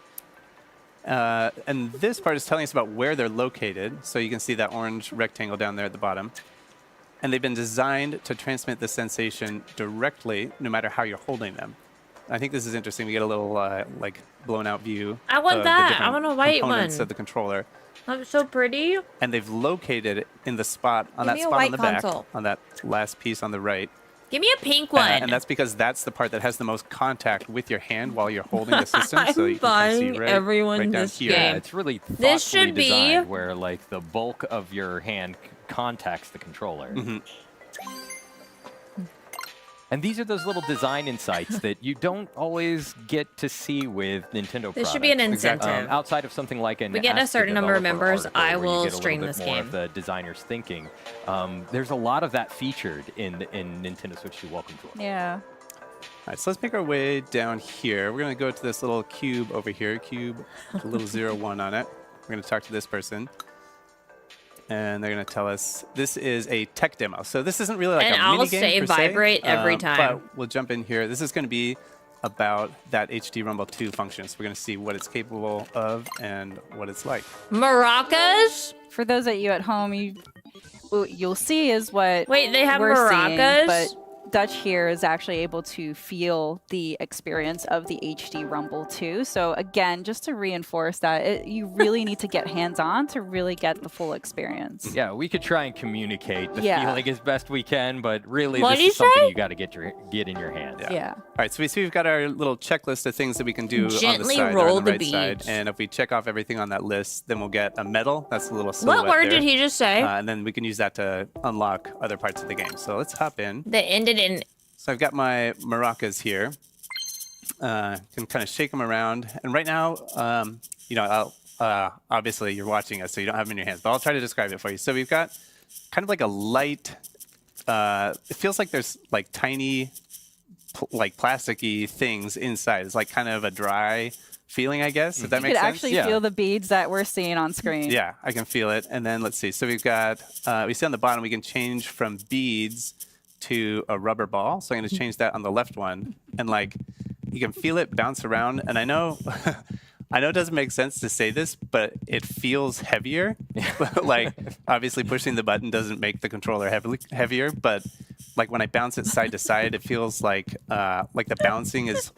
And this part is telling us about where they're located. So you can see that orange rectangle down there at the bottom. And they've been designed to transmit the sensation directly, no matter how you're holding them. I think this is interesting. We get a little like blown out view. I want of that. the different I want a white components one. of the controller. That's so pretty. And they've located it in the spot on Give that me a spot on white the back, console. on that last piece on the right. Give me a pink one. And that's because that's the part that has the most contact with your hand while you're holding the system. So you can buying see right, everyone right down this here. game. Yeah, it's really thoughtfully This should be- designed where like the bulk of your hand contacts the controller. And these are those little design insights that you don't always get to see with Nintendo This products. should be an incentive. Outside of something like an We get a Ask the certain number of Developer members, article I where you will get a stream little bit this more game. of the designer's thinking. There's a lot of that featured in Nintendo Switch 2 Welcome Tour. Yeah. All right, so let's make our way down here. We're going to go to this little cube over here, cube with a little 01 on it. We're going to talk to this person. And they're going to tell us this is a tech demo. So this isn't really like And a I'll mini game say per se, vibrate every time. But we'll jump in here. This is going to be about that HD Rumble 2 function. So we're going to see what it's capable of and what it's like. Maracas? For those of you at home, what you'll see is what Wait, they have we're maracas? seeing, but Dutch here is actually able to feel the experience of the HD Rumble 2. So again, just to reinforce that, you really need to get hands-on to really get the full experience. Yeah, we could try and communicate the Yeah. feeling as best we can, but really What'd this you is something say? you got to get in your hand. Yeah. All right, so we see we've got our little checklist of things that we can do Gently on the side roll or on the the right side. beads. And if we check off everything on that list, then we'll get a medal. That's a little silhouette What word there. did he just say? And then we can use that to unlock other parts of the game. So let's hop in. That ended in So I've got my maracas here. Can kind of shake them around. And right now, obviously you're watching us, so you don't have them in your hands, but I'll try to describe it for you. So we've got kind of like a light, it feels like there's like tiny, like plasticky things inside. It's like kind of a dry feeling, I guess, if that You makes could sense. actually feel the beads that we're seeing on screen. Yeah, I can feel it. And then let's see. So we've got, we see on the bottom, we can change from beads to a rubber ball. So I'm going to change that on the left one. And like, you can feel it bounce around. And I know, I know it doesn't make sense to say this, but it feels heavier. Like, obviously pushing the button doesn't make the controller heavier, but like when I bounce it side to side, it feels like the bouncing is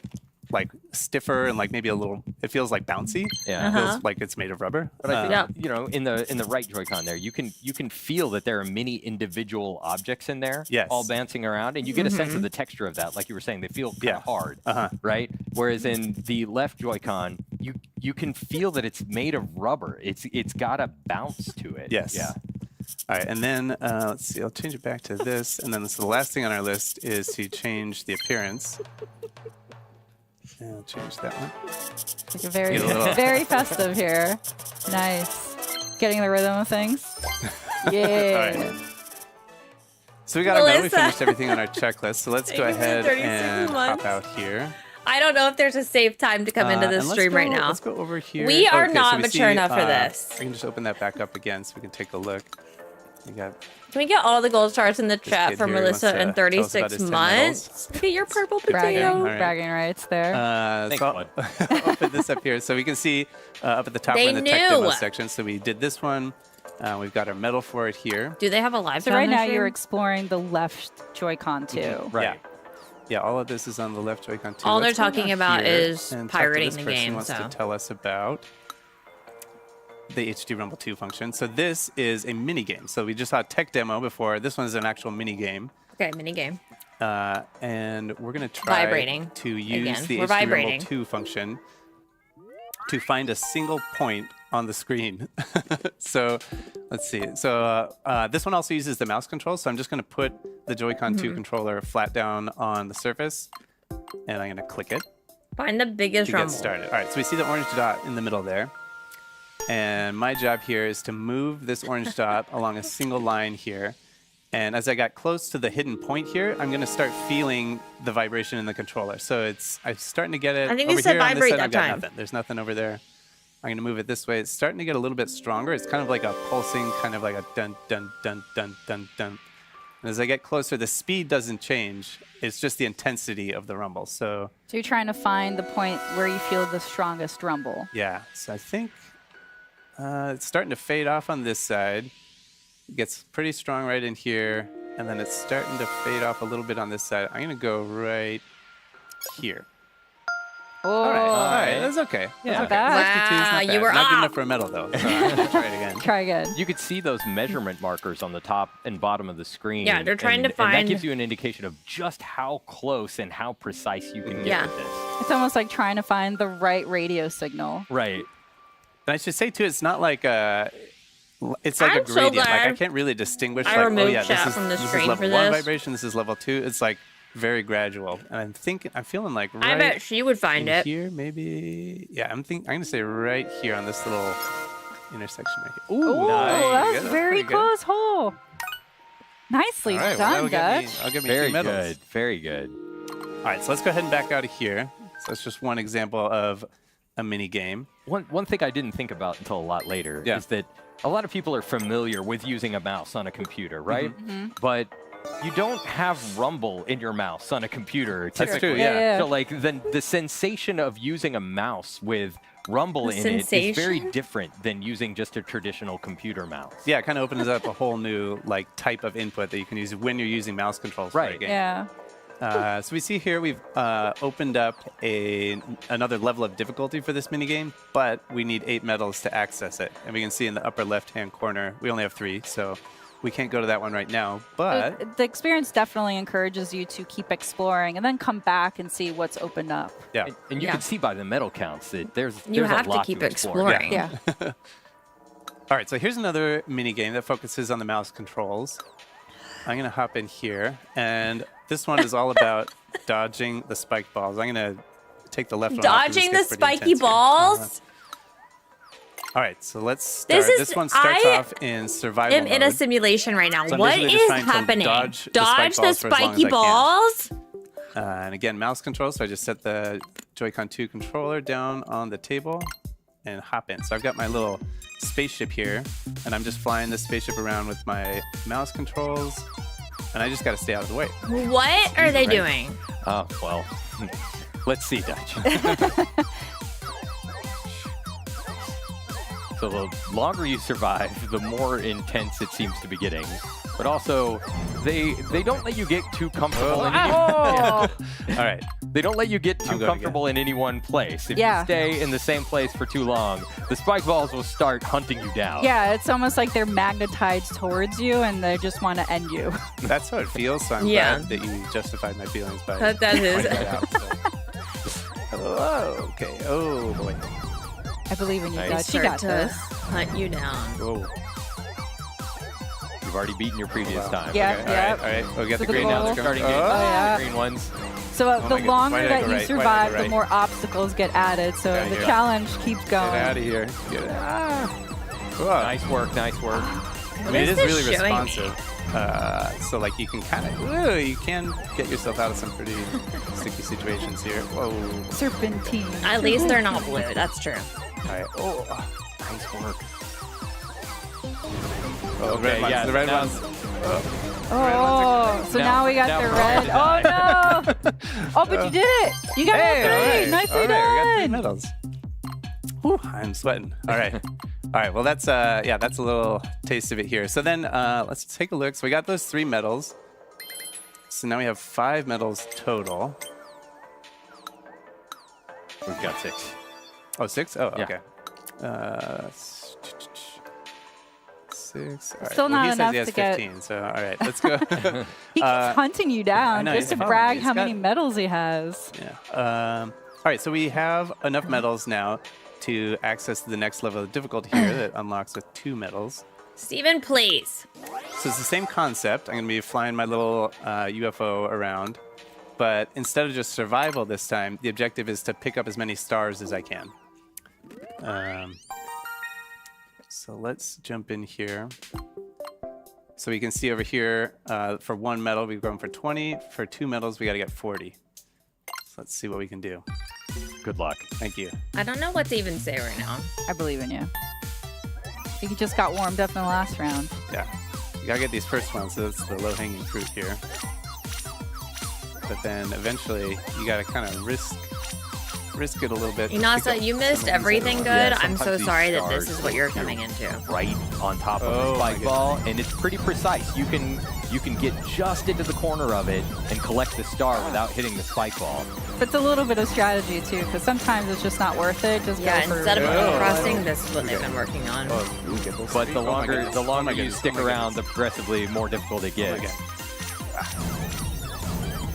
like stiffer and like maybe a little, it feels like bouncy. Yeah. It feels like it's made of rubber. But I think Yeah. in the right Joy-Con there, you can feel that there are many individual objects in there, Yes. all bouncing around, and you get a sense of the texture of that. Like you were saying, they feel kind of hard, right? Whereas in the left Joy-Con, you can feel that it's made of rubber. It's got a bounce to it. Yes. Yeah. All right, and then let's see. I'll change it back to this, and then so the last thing on our list is to change the appearance. And I'll change that one. Like a very, Get a little- very festive here. Nice. Getting the rhythm of things. Yeah. All right. So we got our medal. We Melissa. finished everything on our checklist. So let's go Taking me ahead 36 and months. hop out here. I don't know if there's a safe time to come into this And let's stream right go- now. Let's go over here. We are Okay, so not we mature see, enough for this. I can just open that back up again so we can take a look. We got Can we get all the gold stars in the chat kid for here wants Melissa to in tell us about 36 his 10 months? Look at your purple Bragging. potato. All right. Bragging rights there. Thanks, so bud. I'll open this up here. So we can see up at the top They we're in the tech demo knew. section. So we did this one. We've got our medal for it here. Do they have a live So chat right in the now you're stream? exploring the left Joy-Con too. Right. Yeah, all of this is on the left Joy-Con too. All they're Let's go talking down about here is and talk to pirating this the person who game, wants so. to tell us about the HD Rumble 2 function. So this is a mini game. So we just saw a tech demo before. This one is an actual mini game. Okay, mini game. And we're going to try Vibrating. to use Again. the We're HD vibrating. Rumble 2 function to find a single point on the screen. So let's see. So this one also uses the mouse control. So I'm just going to put the Joy-Con 2 controller flat down on the surface, and I'm going to click it Find the biggest to rumble. get started. All right, so we see the orange dot in the middle there. And my job here is to move this orange dot along a single line here And as I got close to the hidden point here, I'm going to start feeling the vibration in the controller. So I'm starting to get it. I think over you said here on this vibrate side, that I've got time. nothing. There's nothing over there. I'm going to move it this way. It's starting to get a little bit stronger. It's kind of like a pulsing, kind of like a dun, dun, dun, dun, dun, dun. And as I get closer, the speed doesn't change. It's just the intensity of the rumble. So So you're trying to find the point where you feel the strongest rumble. yeah, so I think it's starting to fade off on this side. It gets pretty strong right in here, and then it's starting to fade off a little bit on this side. I'm going to go right here. Oh, All right, that's okay. Not okay. bad. 62 is not Wow, bad. you were not good up. enough for a medal, though. So I'm going to try it again. Try again. You could see those measurement markers on the top and bottom of the screen. Yeah, they're trying to and find- that gives you an indication of just how close and how precise you can get Yeah. with this. It's almost like trying to find the right radio signal. Right. And I should say, too, it's not like a... It's like I'm a so gradient. Like, I glad can't really distinguish. I like, removed oh, yeah, chat this is, from the this screen is level for 1 this. vibration. This is level 2. It's like very gradual. And I'm feeling like right I bet she would find in it. here, maybe. Yeah, I'm gonna say right here on this little intersection right here. Ooh, Oh, nice. that's very pretty good. close hole. Nicely All right, well, done, that'll Dutch. I'll give me Very 2 medals. good. Very good. All right, so let's go ahead and back out of here. So that's just one example of a mini game. One thing I didn't think about until a lot later Yeah. is that a lot of people are familiar with using a mouse on a computer, right? Mm-hmm. But you don't have rumble in your mouse on a computer. That's typically. true, yeah. So like the sensation of using a mouse with rumble The in it is very sensation? different than using just a traditional computer mouse. Yeah, it kind of opens up a whole new like type of input that you can use when you're using mouse controls for a Right. game. Yeah. So we see here we've opened up another level of difficulty for this minigame, but we need 8 medals to access it. And we can see in the upper left-hand corner, we only have 3, so we can't go to that one right now. But The experience definitely encourages you to keep exploring and then come back and see what's opened up. yeah, And you Yeah. can see by the medal counts that there's You a have to lot keep explore. exploring. Yeah. all right. So here's another minigame that focuses on the mouse controls. I'm gonna hop in here, and this one is all about dodging the spike balls. I'm gonna take the left one off 'cause this Dodging the gets pretty spiky intense here. balls? All right, so let's start. This is- This one starts I off in survival I'm in a mode. simulation right now. So I'm What basically just is trying to happening? dodge the Dodge spike the balls for as long as spiky I can. balls? And again, mouse control. So I just set the Joy-Con 2 controller down on the table and hop in. So I've got my little spaceship here, and I'm just flying this spaceship around with my mouse controls, and I just got to stay out of the way. What are they Right. doing? Oh, well, let's see, Dutch. So the longer you survive, the more intense it seems to be getting. But also, they don't let you get too comfortable. Oh! All right. They don't let you get too going comfortable in any one place. If Yeah. you stay in the same place for too long, the spike balls will start hunting you down. Yeah, it's almost like they're magnetized towards you and they just want to end you. That's how it feels, so I'm Yeah. glad that you justified my feelings by That pointing is. it out. So. Oh, okay. Oh, boy. I believe in you, Nice. Dutch. You got to this. hunt you down. Whoa. You've already beaten your previous time. Yeah, Okay, yeah. All right. We'll get So the the green now. goal- Let's go. Starting game. Oh, yeah. The green ones. So my the goodness. longer Why did I that go you right? Why did I go survive, the right? more obstacles get added. So Yeah, the yeah. challenge keeps going. Get out of here. Get it. Whoa. Nice work, nice work. I mean, it is this really showing me? responsive. So, like, you can kind of, you can get yourself out of some pretty sticky situations here. Whoa. Serpentine. At least they're not blue. That's true. All right. Oh, Nice work. oh Okay, red ones. yeah, The red now- ones. Oh, so now we got now the Brian red. Oh died. no! Oh, but you did it! You got Hey, all all three. right. Nicely all right, we got 3 done. medals. Whew, I'm sweating. All right. All right. Well, that's that's a little taste of it here. So then let's take a look. So we got those 3 medals. So now we have 5 medals total. We've got 6. Oh, 6? Oh, Yeah. okay. 6. All right. Still well, not he says enough he has to get- 15. So all right, let's go. He keeps hunting you I down know, just he's to following brag me. how He's many got- medals he has. Yeah. All right. So we have enough medals now to access the next level of difficulty here that unlocks with 2 medals. Steven, please. So it's the same concept. I'm going to be flying my little UFO around. But instead of just survival this time, the objective is to pick up as many stars as I can. So let's jump in here. So we can see over here, for 1 medal, we've gone for 20. For 2 medals, we got to get 40. So let's see what we can do. Good luck. Thank you. I don't know what to even say right now. I believe in you. You just got warmed up in the last round. Yeah. You got to get these first ones, so that's the low-hanging fruit here. But then eventually, you got to kind of risk it a little bit. to Inasa, pick up you missed some of these everything other good. ones. Yeah, I'm so sometimes these sorry that this stars is what you're appear coming into. Right on top of Oh, the my spike ball, and it's pretty precise. You can get just into the corner of it and collect the star without hitting the spike ball. But it's a little bit of strategy too, because sometimes it's just not worth it. Just Yeah, go for instead of Oh. crossing, this is what they've been working on. Oh, we get those But three? the Oh my longer goodness. the Oh my longer you goodness. stick Oh my around, the goodness. progressively more difficult it gets.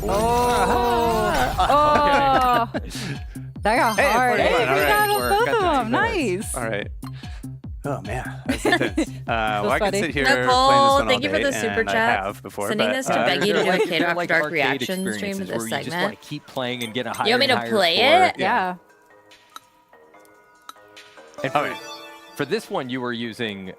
Oh, that got hard. Hey, Hey, we all right. got We're- both got of the them. two minutes. Nice. All right. Oh man, that's intense. Well, I can funny. sit here Nicole, playing this one thank you all for the day, super and I chat. have before, Sending but, this to Becky to do a They're K Dark like Dark arcade reaction stream to experiences this where you just segment. want to keep playing and get a higher You want me and to higher play score. it? Yeah. And All right. for this one, you were using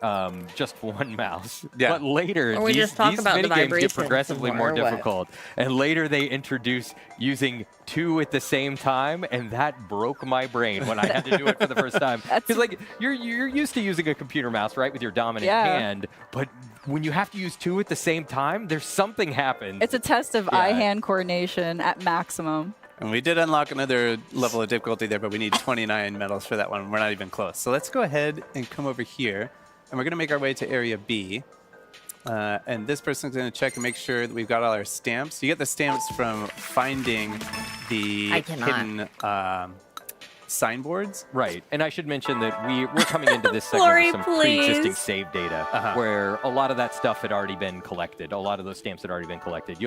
just one mouse. Yeah. But later, Or we these, just talk these about the minigames vibrations get progressively more, more or what? difficult. And later, they introduce using 2 at the same time, and that broke my brain when I had to do it for the first time. Because like you're used to using a computer mouse, right, with your dominant Yeah. hand, but when you have to use 2 at the same time, there's something happens. It's a test of Yeah. eye-hand coordination at maximum. And we did unlock another level of difficulty there, but we need 29 medals for that one. We're not even close. So let's go ahead and come over here, and we're going to make our way to Area B. And this person's going to check and make sure that we've got all our stamps. You get the stamps from finding the I cannot. hidden signboards. Right, and I should mention that we're coming into this segment Lori, with some pre-existing please. save data, Uh-huh. where a lot of that stuff had already been collected. A lot of those stamps had already been collected.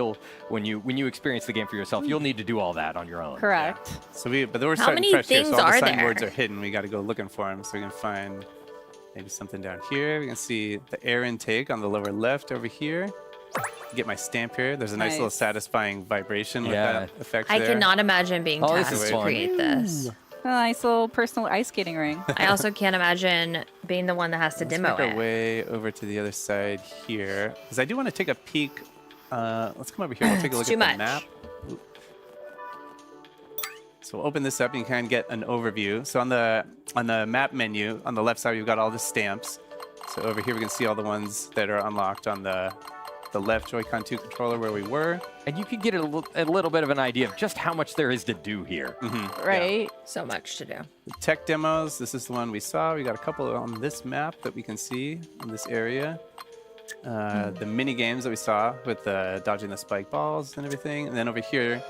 When you experience the game for yourself, you'll need to do all that on your own. Correct. So but we're How starting many fresh here. things So all the are signboards there? are hidden. We got to go looking for them, so we can find maybe something down here. We can see the air intake on the lower left over here. Get my stamp here. There's a nice little Nice. satisfying vibration with Yeah. that effect I there. cannot imagine being Oh, this tasked is to fun. create this. A nice little personal ice skating ring. I also can't imagine being the one that has to Let's demo make our it. way over to the other side here, because I do want to take a peek. Let's come over here. We'll take a look It's at too the much. map. Oop. So we'll open this up and you kind of get an overview. So on the map menu, on the left side, we've got all the stamps. So over here, we can see all the ones that are unlocked on the left Joy-Con 2 controller where we were. And you can get a little bit of an idea of just how much there is to do here. Right. So much to do. The tech demos, this is the one we saw. We got a couple on this map that we can see in this area. The mini games that we saw with dodging the spike balls and everything. And then over here,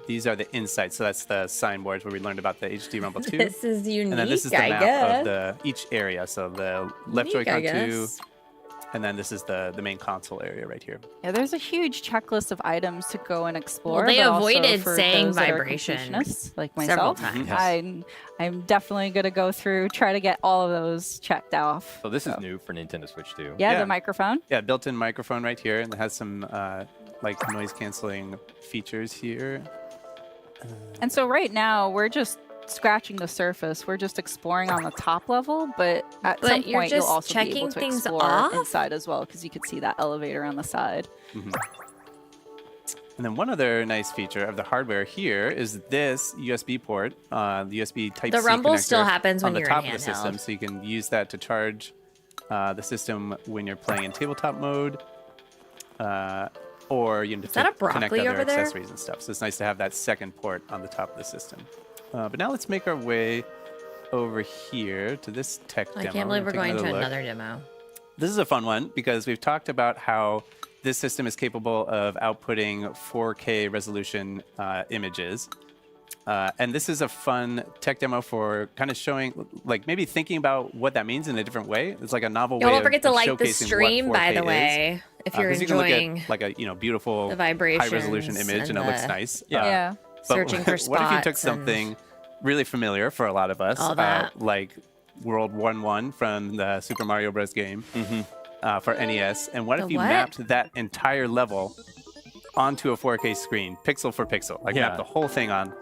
these are the insights. So that's the signboards where we learned about the HD Rumble 2. This is unique, And then this is the I map guess. of each area. So the left Unique, I Joy-Con 2, guess. and then this is the main console area right here. Yeah, there's a huge checklist of items to go and explore. Well, they but also avoided for saying those that are vibration completionists, like several myself. times. Yes. I'm definitely gonna go through, try to get all of those checked off. So this is new for Nintendo Switch 2. Yeah, Yeah. the microphone. Yeah, built-in microphone right here, and it has some like noise-canceling features here. And so right now we're just scratching the surface. We're just exploring on the top level, but at But some you're point you'll just also be able checking to things explore off? inside as well, because you could see that elevator on the side. And then one other nice feature of the hardware here is this USB port, the USB Type-C The rumble connector still happens when on the you're top in of the system, handheld. so you can use that to charge the system when you're playing in tabletop mode, or you can that a connect broccoli other over there? accessories and stuff. So it's nice to have that second port on the top of the system. But now let's make our way over here to this tech I demo. can't believe we're Take going to look. another demo. This is a fun one because we've talked about how this system is capable of outputting 4K resolution images. And this is a fun tech demo for kind of showing, like maybe thinking about what that means in a different way. It's like a novel way Don't of forget to like the showcasing what stream, by 4K the is. way, if you're 'Cause you can look enjoying at like a beautiful the vibrations high-resolution image and it looks the- nice. Yeah. But searching for spots. what if you took and- something really familiar for a lot of us, All that. like World 1-1 from the Super Mario Bros. Game for NES, and what The if you what? mapped that entire level onto a 4K screen, pixel for pixel, like Yeah. map the whole thing on,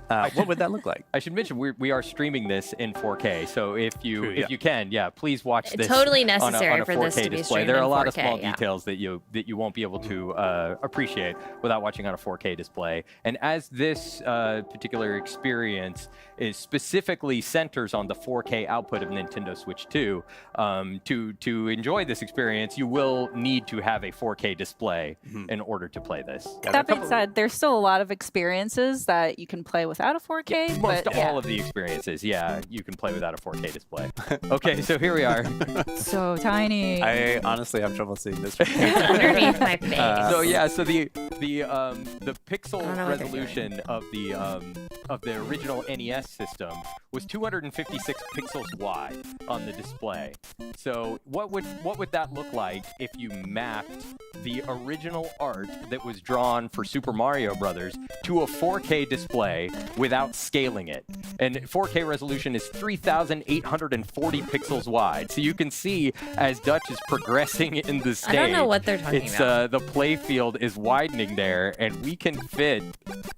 what would that look like? I should mention we are streaming this in 4K, so if you True, yeah. you can, please watch this. Totally on a necessary for 4K this to be display. streamed There are in a lot 4K, of small yeah. details that you won't be able to appreciate without watching on a 4K display. And as this particular experience is specifically centers on the 4K output of Nintendo Switch 2, to enjoy this experience, you will need to have a 4K display in order to play this. That being said, there's still a lot of experiences that you can play without a 4K. Most but all of the experiences, you can play without a 4K display. Okay, so here we are. so tiny. I honestly have trouble seeing this. It's underneath my face. So the pixel I don't know what they're resolution of the original NES system was 256 pixels wide on the display. So what would that look like if you mapped the original art that was drawn for Super Mario Brothers to a 4K display without scaling it? And 4K resolution is 3,840 pixels wide. So you can see as Dutch is progressing in the stage. I don't know what they're talking about. The play field is widening there, and we can fit,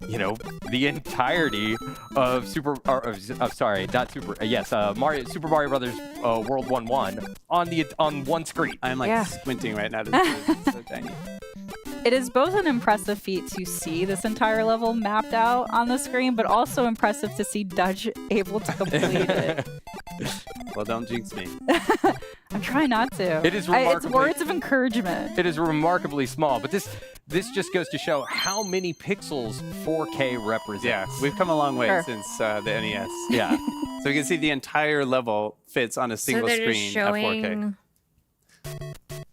the entirety of Super Mario Brothers World 1-1 on one screen. I'm like squinting right now to see it's so tiny. It is both an impressive feat to see this entire level mapped out on the screen, but also impressive to see Dutch able to complete it. Well, don't jinx me. I'm trying not to. It is it's words of encouragement. It is remarkably small, but this just goes to show how many pixels 4K represents. Yeah, we've come a long way since the NES. Yeah. So you can see the entire level fits on a single screen at 4K.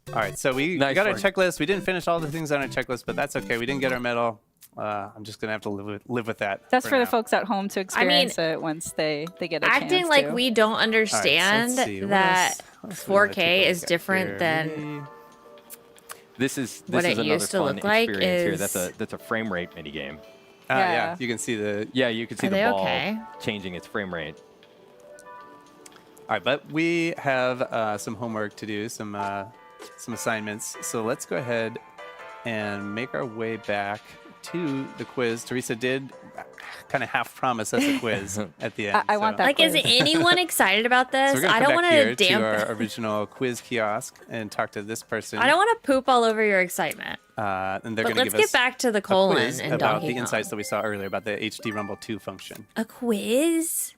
All right, so we got our checklist. We didn't finish all the things on our checklist, but that's okay. We didn't get our medal. I'm just going to have to live with that. That's for the folks at home to experience it once they get a chance acting like we don't understand that 4K is different than this is what it another used to fun look like. Here. That's a frame rate mini game. Yeah, you can see the the ball changing its frame rate. All right, but we have some homework to do, some assignments. So let's go ahead and make our way back to the quiz. Teresa did kind of half promise us a quiz at the end. I want that. Like, quiz. is anyone excited about this? So I don't want to dampen our original quiz kiosk and talk to this person. I don't want to poop all over your excitement. And they're But going to let's give us get back to the colon quiz and about Donkey the Kong. insights that we saw earlier about the HD Rumble 2 function. A quiz?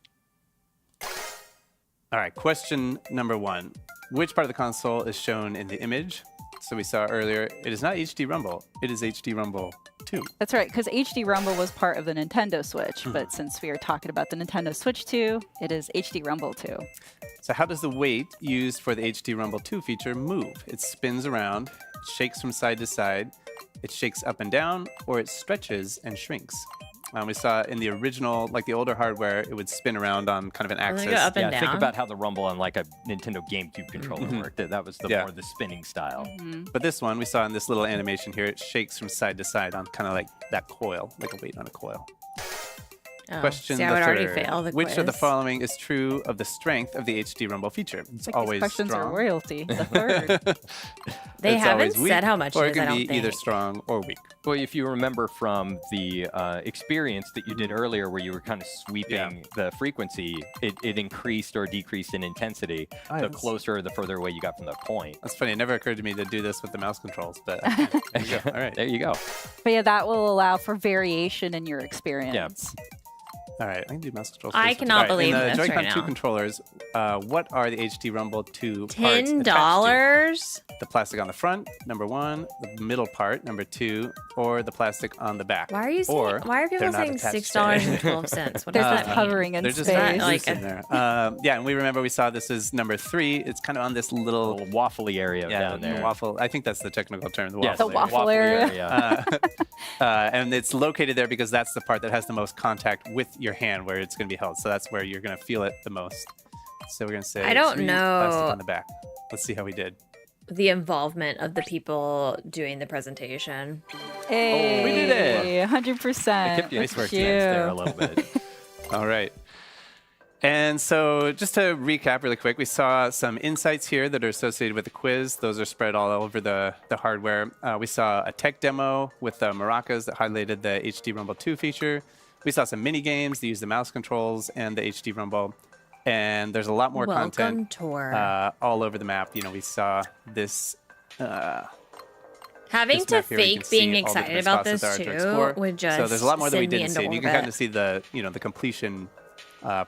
All right, question number 1. Which part of the console is shown in the image? So we saw earlier, it is not HD Rumble, it is HD Rumble 2. That's right, because HD Rumble was part of the Nintendo Switch, but since we are talking about the Nintendo Switch 2, it is HD Rumble 2. So how does the weight used for the HD Rumble 2 feature move? It spins around, it shakes from side to side, it shakes up and down, or it stretches and shrinks. We saw in the original, like the older hardware, it would spin around on kind of an axis. Go up and down. Think about how the rumble on like a Nintendo GameCube controller worked. That was more the spinning style. But this one, we saw in this little animation here, it shakes from side to side on kind of like that coil, like a weight on a coil. Oh, Question see, I the would already third. fail the Which of the quiz. following is true of the strength of the HD Rumble feature? It's Like always these questions strong. are royalty. The third. They It's haven't always weak, said how much or it it is, I can don't be either think. strong or weak. Well, if you remember from the experience that you did earlier where you were kind of sweeping the frequency, it increased or decreased in intensity the closer or the further away you got from the point. That's funny. It never occurred to me to do this with the mouse controls, but there you go. All right. There you go. But yeah, that will allow for variation in your experience. All right, I can do mouse controls. I first. cannot All right, believe in the this Joy-Con right 2 now. controllers, what are the HD Rumble 2 parts attached to? $10? The plastic on the front, number 1, the middle part, number 2, or the plastic on the back. Why are you Or saying, why are people they're not saying attached $6.12? What does There's that that mean? hovering in They're just space. loose Like in there. Yeah, and we remember we saw this is number 3. It's kind of on this A little little waffly area down the there. waffle. I think that's the technical term. The Yes, waffle. The waffle area. And it's located there because that's the part that has the most contact with your hand where it's going to be held. So that's where you're going to feel it the most. So we're going to say I don't 3 know. plastic on the back. Let's see how we did. The involvement of the people doing the presentation. Hey, we did it. 100%. I kept you Look nice at you. there a little bit. All right. And so just to recap really quick, we saw some insights here that are associated with the quiz. Those are spread all over the hardware. We saw a tech demo with the maracas that highlighted the HD Rumble 2 feature. We saw some mini games. They use the mouse controls and the HD rumble. And there's a lot more Welcome content tour. all over the map. You know, we saw this. Having this to map here, you can fake being see all the excited different about spots this that there are to explore. too would just so there's a lot more that we send me didn't into see. And you can kind orbit. of see the, you know, the completion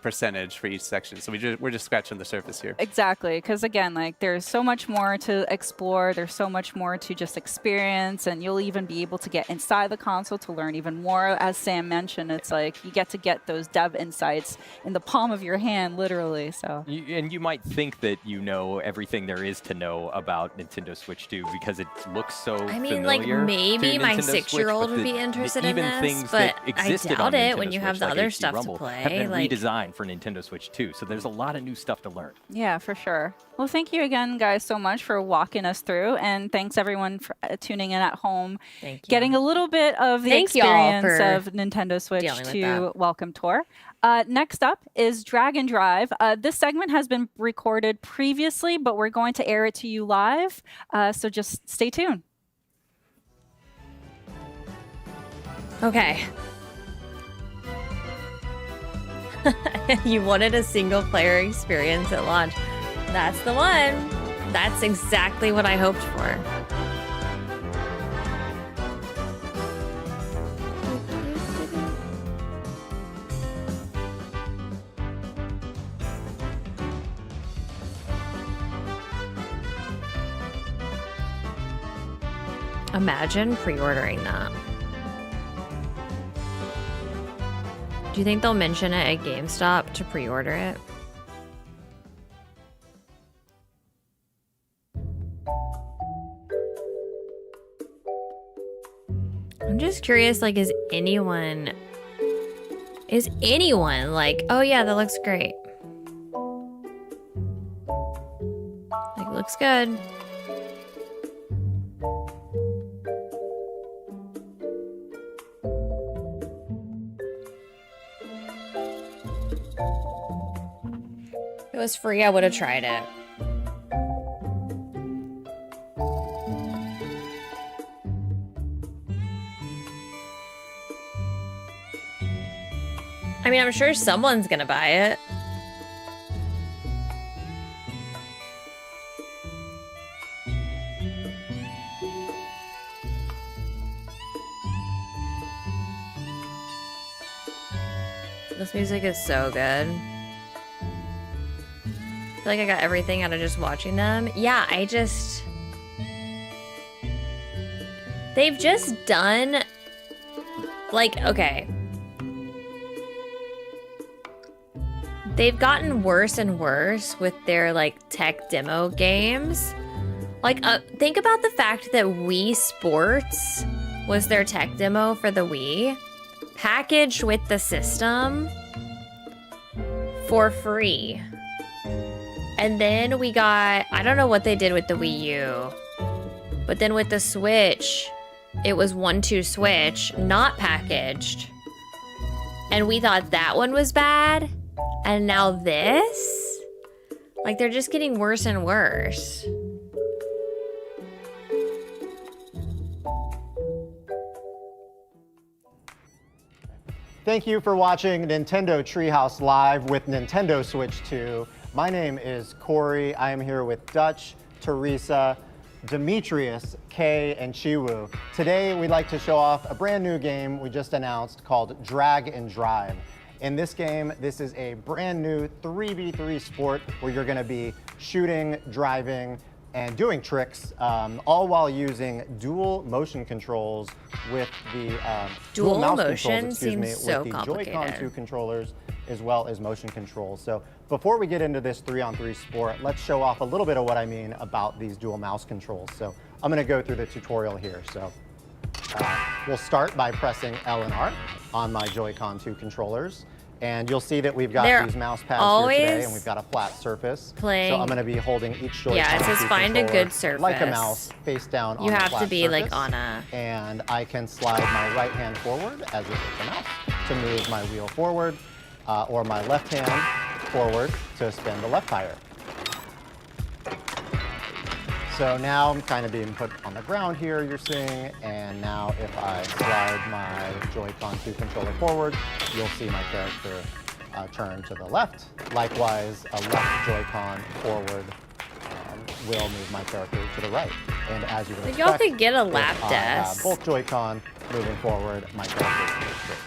percentage for each section. So we're just scratching the surface here. Exactly, because again, like there's so much more to explore. There's so much more to just experience, and you'll even be able to get inside the console to learn even more. As Sam mentioned, it's like you get those dev insights in the palm of your hand, literally. So. And you might think that you know everything there is to know about Nintendo Switch 2 because it looks so I mean, like familiar maybe to my Nintendo Switch, 6-year-old but would be interested in even this, things but that I existed doubt on it Nintendo when you Switch, have the like other HD stuff to Rumble, play. have been Like, redesigned for Nintendo Switch 2. So there's a lot of new stuff to learn. Yeah, for sure. Well, thank you again, guys, so much for walking us through, and thanks everyone for tuning in at home, thank you. getting a little bit of the Thank y'all experience for of Nintendo Switch dealing with 2 that. Welcome Tour. Next up is Drag and Drive. This segment has been recorded previously, but we're going to air it to you live, so just stay tuned. Okay. You wanted a single player experience at launch. That's the one. That's exactly what I hoped for. Imagine pre-ordering that. Do you think they'll mention it at GameStop to pre-order it? I'm just curious, like, is anyone like, oh yeah, that looks great. Like, it looks good. If it was free, I would have tried it. I mean, I'm sure someone's gonna buy it. This music is so good. I feel like I got everything out of just watching them. Yeah, they've just done, like, okay. They've gotten worse and worse with their, like, tech demo games. Like, think about the fact that Wii Sports was their tech demo for the Wii, packaged with the system for free. And then we got, I don't know what they did with the Wii U, but then with the Switch, it was 1-2 Switch, not packaged. And we thought that one was bad. And now this? Like, they're just getting worse and worse. Thank you for watching Nintendo Treehouse Live with Nintendo Switch 2. My name is Corey. I am here with Dutch, Teresa, Demetrius, Kay, and Chiwu. Today, we'd like to show off a brand new game we just announced called Drag and Drive. In this game, this is a brand new 3v3 sport where you're gonna be shooting, driving, and doing tricks, all while using dual motion controls with the Dual mouse motion controls, excuse me, seems so with the Joy-Con complicated. 2 controllers as well as motion controls. So before we get into this 3-on-3 sport, let's show off a little bit of what I mean about these dual mouse controls. So I'm gonna go through the tutorial here. So we'll start by pressing L and R on my Joy-Con 2 controllers. And you'll see that we've got They're these mouse pads here today, and always we've got a flat surface. playing- So I'm going to be holding each Joy-Con Yeah, it says 2 find a controller good surface. like a mouse, face down on You the have flat to be, like, surface. on a... And I can slide my right hand forward as if it's a mouse to move my wheel forward, or my left hand forward to spin the left tire. So now I'm kind of being put on the ground here, you're seeing, and now if I slide my Joy-Con 2 controller forward, you'll see my character turn to the left. Likewise, a left Joy-Con forward will move my character to the right. And as you would Like, expect, y'all could get a if lap I have desk. both Joy-Con moving forward, my character moves straight.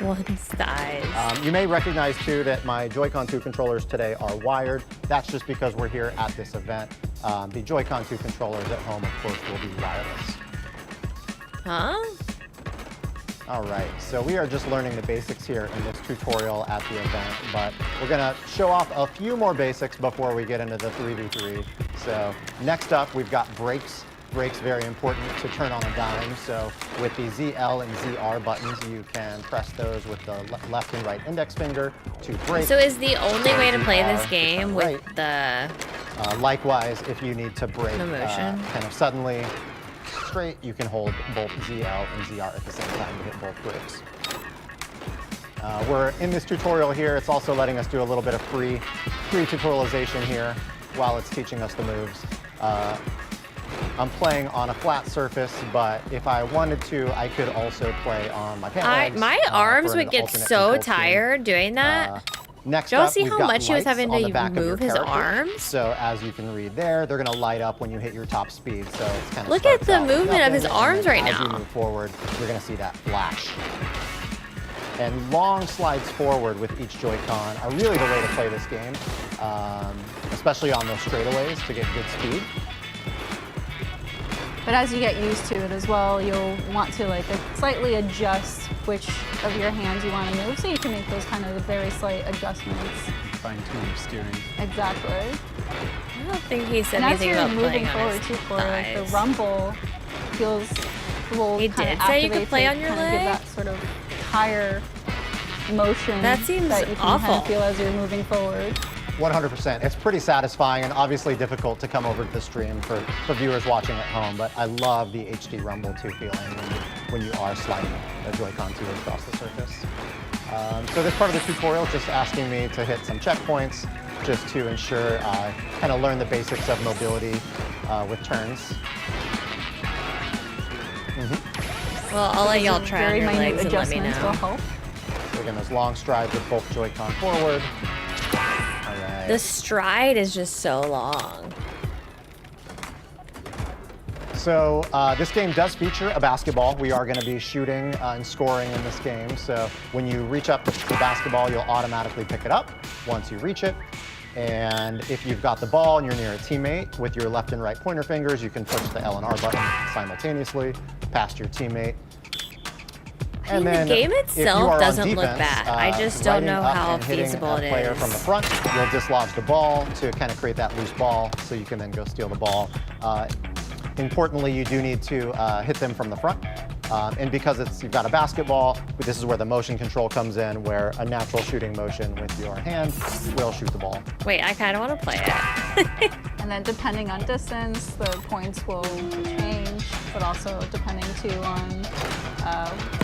One's dies. You may recognize too that my Joy-Con 2 controllers today are wired. That's just because we're here at this event. The Joy-Con 2 controllers at home, of course, will be wireless. Huh? All right, so we are just learning the basics here in this tutorial at the event, but we're gonna show off a few more basics before we get into the 3v3. So next up, we've got brakes. Brakes, very important to turn on a dime. So with the ZL and ZR buttons, you can press those with the left and right index finger to brake. So is the only way to play this ZR to game turn with right. the... Likewise, if you need to brake The motion. kind of suddenly straight, you can hold both ZL and ZR at the same time to hit both brakes. We're in this tutorial here. It's also letting us do a little bit of free tutorialization here while it's teaching us the moves. I'm playing on a flat surface, but if I wanted to, I could also play on my pant legs. My arms for an would get alternate so control scheme. tired doing that. Next Y'all up, see we've how got much he was lights having on to the back of your move his character. arms? So as you can read there, they're going to light up when you hit your top speed. So it's kind of Look at the movement of his arms right As now. you move forward, you're going to see that flash. And long slides forward with each Joy-Con are really the way to play this game, especially on those straightaways to get good speed. But as you get used to it as well, you'll want to like slightly adjust which of your hands you want to move, so you can make those kind of very slight adjustments. Fine-tune your steering. Exactly. I don't think he said And as anything you're about moving playing on forward his too, for like the thighs. rumble feels will He kind of did say you could activate play to on your kind of give leg? that sort of higher motion That seems that you can awful. kind of feel as you're moving forward. 100%. It's pretty satisfying and obviously difficult to come over to the stream for viewers watching at home, but I love the HD Rumble 2 feeling when you are sliding the Joy-Con 2 across the surface. So this part of the tutorial is just asking me to hit some checkpoints just to ensure I kind of learn the basics of mobility with turns. Well, I'll let y'all Those try on very your minute legs and let me adjustments will know. help. So again, those long strides with both Joy-Con forward. All right. The stride is just so long. So this game does feature a basketball. We are going to be shooting and scoring in this game. So when you reach up to the basketball, you'll automatically pick it up once you reach it. And if you've got the ball and you're near a teammate, with your left and right pointer fingers, you can push the L and R button simultaneously past your teammate. I mean, the game itself doesn't look bad. I just don't know how feasible it Player is. from the front, you'll dislodge the ball to kind of create that loose ball, so you can then go steal the ball. Importantly, you do need to hit them from the front. And because you've got a basketball, this is where the motion control comes in, where a natural shooting motion with your hand will shoot the ball. Wait, I kind of want to play it. And then depending on distance, the points will change, but also depending too on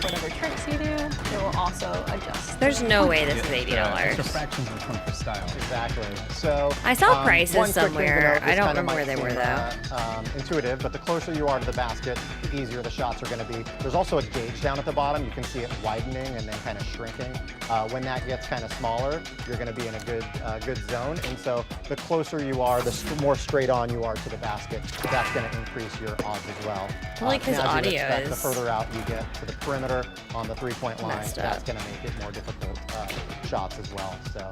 whatever tricks you do, it will also adjust. There's no way this is $80. Extra fractions of a point per style. Exactly. So I saw prices one quick thing to somewhere. note, I this don't kind of remember where might they were, seem, intuitive, but the closer you are to the basket, the easier the shots are going to be. There's also a gauge down at the bottom. You can see it widening and then kind of shrinking. When that gets kind of smaller, you're going to be in a good zone. And so the closer you are, the more straight on you are to the basket, that's going to increase your odds as well. Like his and as you'd audio expect, the is further out you get to the perimeter on the three-point line, messed that's up. going to make it more difficult shots as well. So.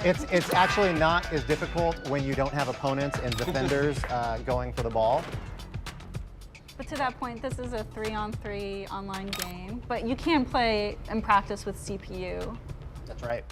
It's actually not as difficult when you don't have opponents and defenders going for the ball. But to that point, this is a 3-on-3 online game, but you can play and practice with CPU. That's right.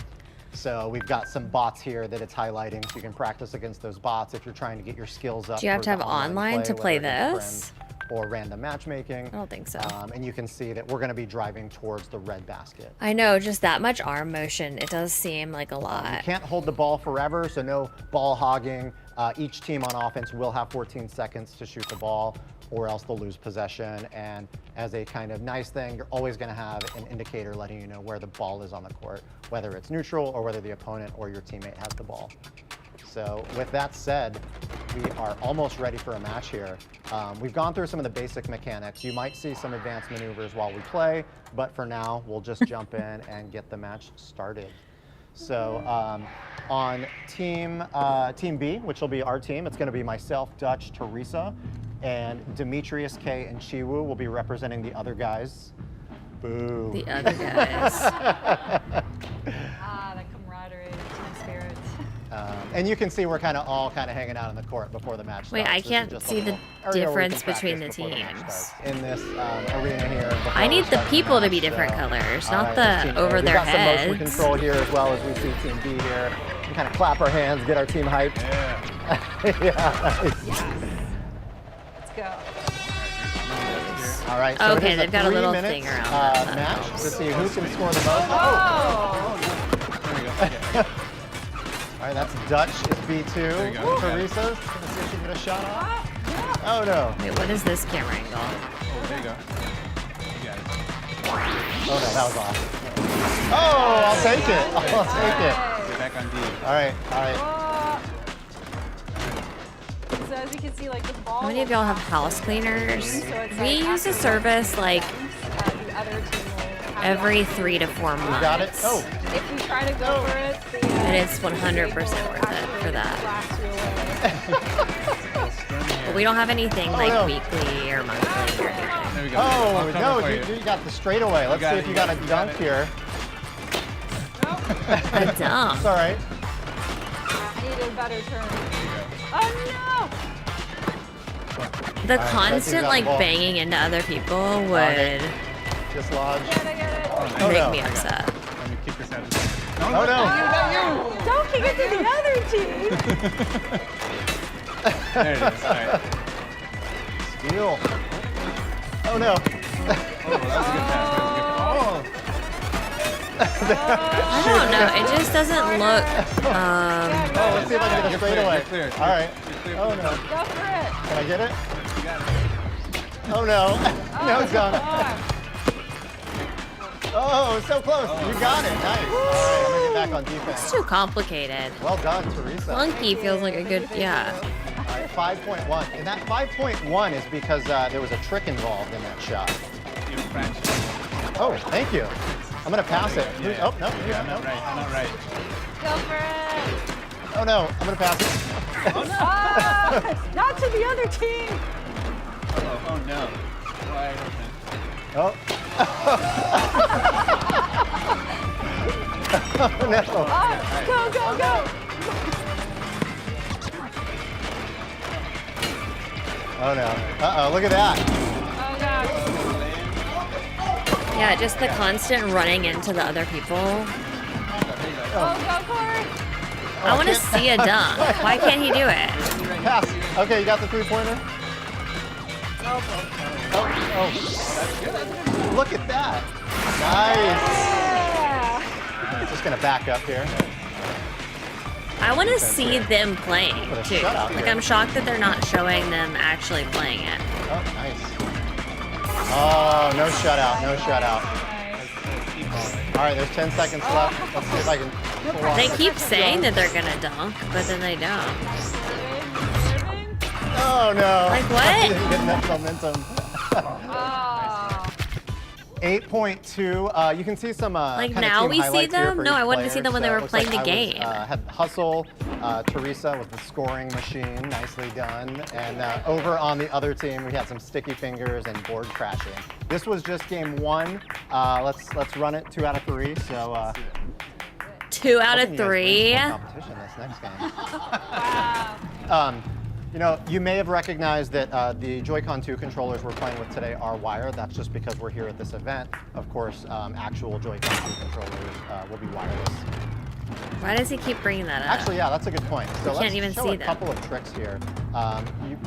So we've got some bots here that it's highlighting, so you can practice against those bots if you're trying to get your skills up. Do you have for to have the online to whether play it's this? friends or random matchmaking. I don't think so. And you can see that we're going to be driving towards the red basket. I know, just that much arm motion. It does seem like a You lot. can't hold the ball forever, so no ball hogging. Each team on offense will have 14 seconds to shoot the ball, or else they'll lose possession. And as a kind of nice thing, you're always going to have an indicator letting you know where the ball is on the court, whether it's neutral or whether the opponent or your teammate has the ball. So with that said, we are almost ready for a match here. We've gone through some of the basic mechanics. You might see some advanced maneuvers while we play, but for now, we'll just jump in and get the match started. So on team B, which will be our team, it's going to be myself, Dutch, Teresa, and Demetrius, K, and Chiwu will be representing the other guys. Boo. The other guys. The camaraderie, team spirit. And you can see we're all hanging out on the court before the match starts. Wait, I This is can't just a see the little area where we difference can between the practice before match teams. starts. In this arena here. before I we need the start people to match, be different so- colors, All not right, the Team A. over We've their got some motion heads. control here as well as we see Team B here. We kind of clap our hands, get our team hyped. Yeah. Yeah. Let's go. All right. So Okay, it is they've got a little 3 thing minutes, around that. match to see who can score the most. Oh! There we go. Yeah. All right, that's Dutch is B2. There you go. Teresa's gonna see if she can get a shot off. Oh no. Wait, what is this camera angle? Oh, there you go. You got it. Oh no, that was off. Oh, I'll take it. I'll take it. Get back on D. All right, all right. So as you can see, like the ball. How many of y'all have house cleaners? So it's We like use a after service like the other team will have every the 3 to 4 months. Got it. Oh, If we try to go for it, And it's 100% worth it for that. blast you away. But we don't have anything like no. weekly or monthly or anything. There we go. oh I'll cover no, for you got the straightaway. Let's got see it, if you you got got a it, you got dunk it. here. A dump. It's all right. I need a better turn. Oh The Alright, constant got like the ball. banging into other people would Dislodge. no! Get it, get it. Oh make no. me upset. Let me kick this out of the Oh no. Don't kick it to the other team. There it is. All right. Steal. Oh no. Oh, that was a good pass. That was a good pass. I don't know. It just doesn't look. Oh, let's see if I can get a You're straightaway. clear. All right. You're clear. Oh no. Go for it. Can I get it? You got it. Oh no. No, it's gone. Oh, so close. You got it. Nice. All right, I'm gonna get back on It's defense. too complicated. Well done, Teresa. Clunky feels like a good. Yeah. All right, 5.1. And that 5.1 is because there was a trick involved in that shot. You're fraction. Oh, thank you. I'm gonna pass it. Yeah. Oh no, Yeah, I'm no. not right. I'm not right. Go for it. Oh no, I'm gonna pass it. Not to the other team. Oh no. Wide open. Oh. Oh no. Go, go, go. Oh no. Uh-oh, look at that. Oh gosh. Yeah, just the constant running into the other people. Oh, go for it. I want to see a dunk. Why can't he do it? Pass. Okay, you got the three-pointer? Oh. Look at that. Nice. Yeah. Just gonna back up here. I want to see them playing Put a too. shutout Like here. I'm shocked that they're not showing them actually playing it. Oh, nice. Oh, no shutout, no shutout. All right, there's 10 seconds left. Let's see if I can pull off. They keep saying that they're gonna dunk, but then they don't. Oh no. Like what? Didn't get enough momentum. Oh. 8.2. You can see some Like kinda now team we see highlights here them? for No, each I wanted to see player. them when they So were it looks playing like the I was, game. had Hustle, Teresa with the scoring machine, nicely done. And over on the other team, we had some sticky fingers and board crashing. This was just game 1. Let's run it 2 out of 3. So 2 out hoping of you guys bring 3. some more competition this next game. You know, you may have recognized that the Joy-Con 2 controllers we're playing with today are wired. That's just because we're here at this event. Of course, actual Joy-Con 2 controllers will be wireless. Why does he keep bringing that up? Actually, yeah, that's a good point. So You let's can't even show see a them. couple of tricks here. You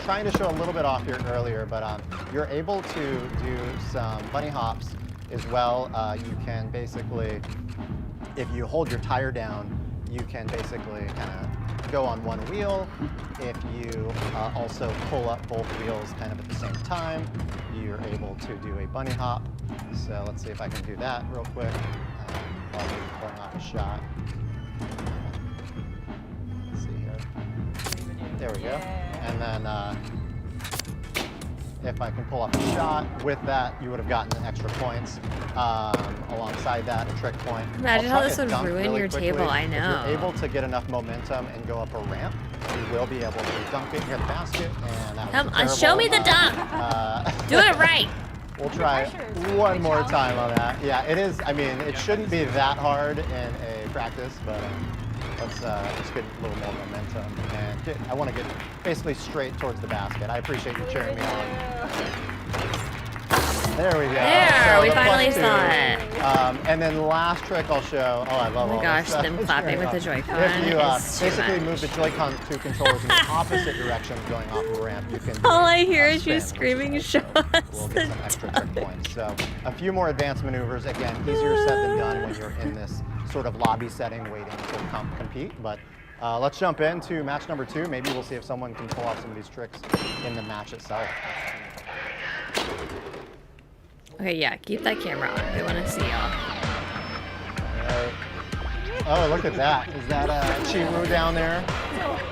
trying to show a little bit off here earlier, but you're able to do some bunny hops as well. You can basically, if you hold your tire down, you can basically kind of go on one wheel. If you also pull up both wheels kind of at the same time, you're able to do a bunny hop. So let's see if I can do that real quick while maybe pulling off a shot. Let's see There we go. And then if I can pull off a shot with that, you would have gotten extra points. Alongside that, a trick point. Imagine I'll how try this to would dunk ruin really your quickly. table, I If know. you're able to get enough momentum and go up a ramp, you will be able to dunk it near the basket. And that was Come a on, show me the terrible, dunk. Do it right. We'll try one more time on that. Yeah, it is. I mean, it shouldn't be that hard in a practice, but let's get a little more momentum. And I want to get basically straight towards the basket. I appreciate you cheering me on. There we go. There, we the finally +2. saw it. And then last trick I'll show. Oh, I love Oh my all gosh, this stuff. them It's clapping very with the fun. Joy-Con If you is too basically much. move the Joy-Con 2 controllers in the opposite direction going off the ramp, you can do All I a hear is spin, you which screaming also shots. will get some extra trick points. So a few more advanced maneuvers. Again, easier said than done when you're in this sort of lobby setting waiting to compete. But let's jump into match number 2. Maybe we'll see if someone can pull off some of these tricks in the match itself. Okay, yeah, keep that camera on. We want to see y'all. Oh, look at that. Is that Chi-Woo down there?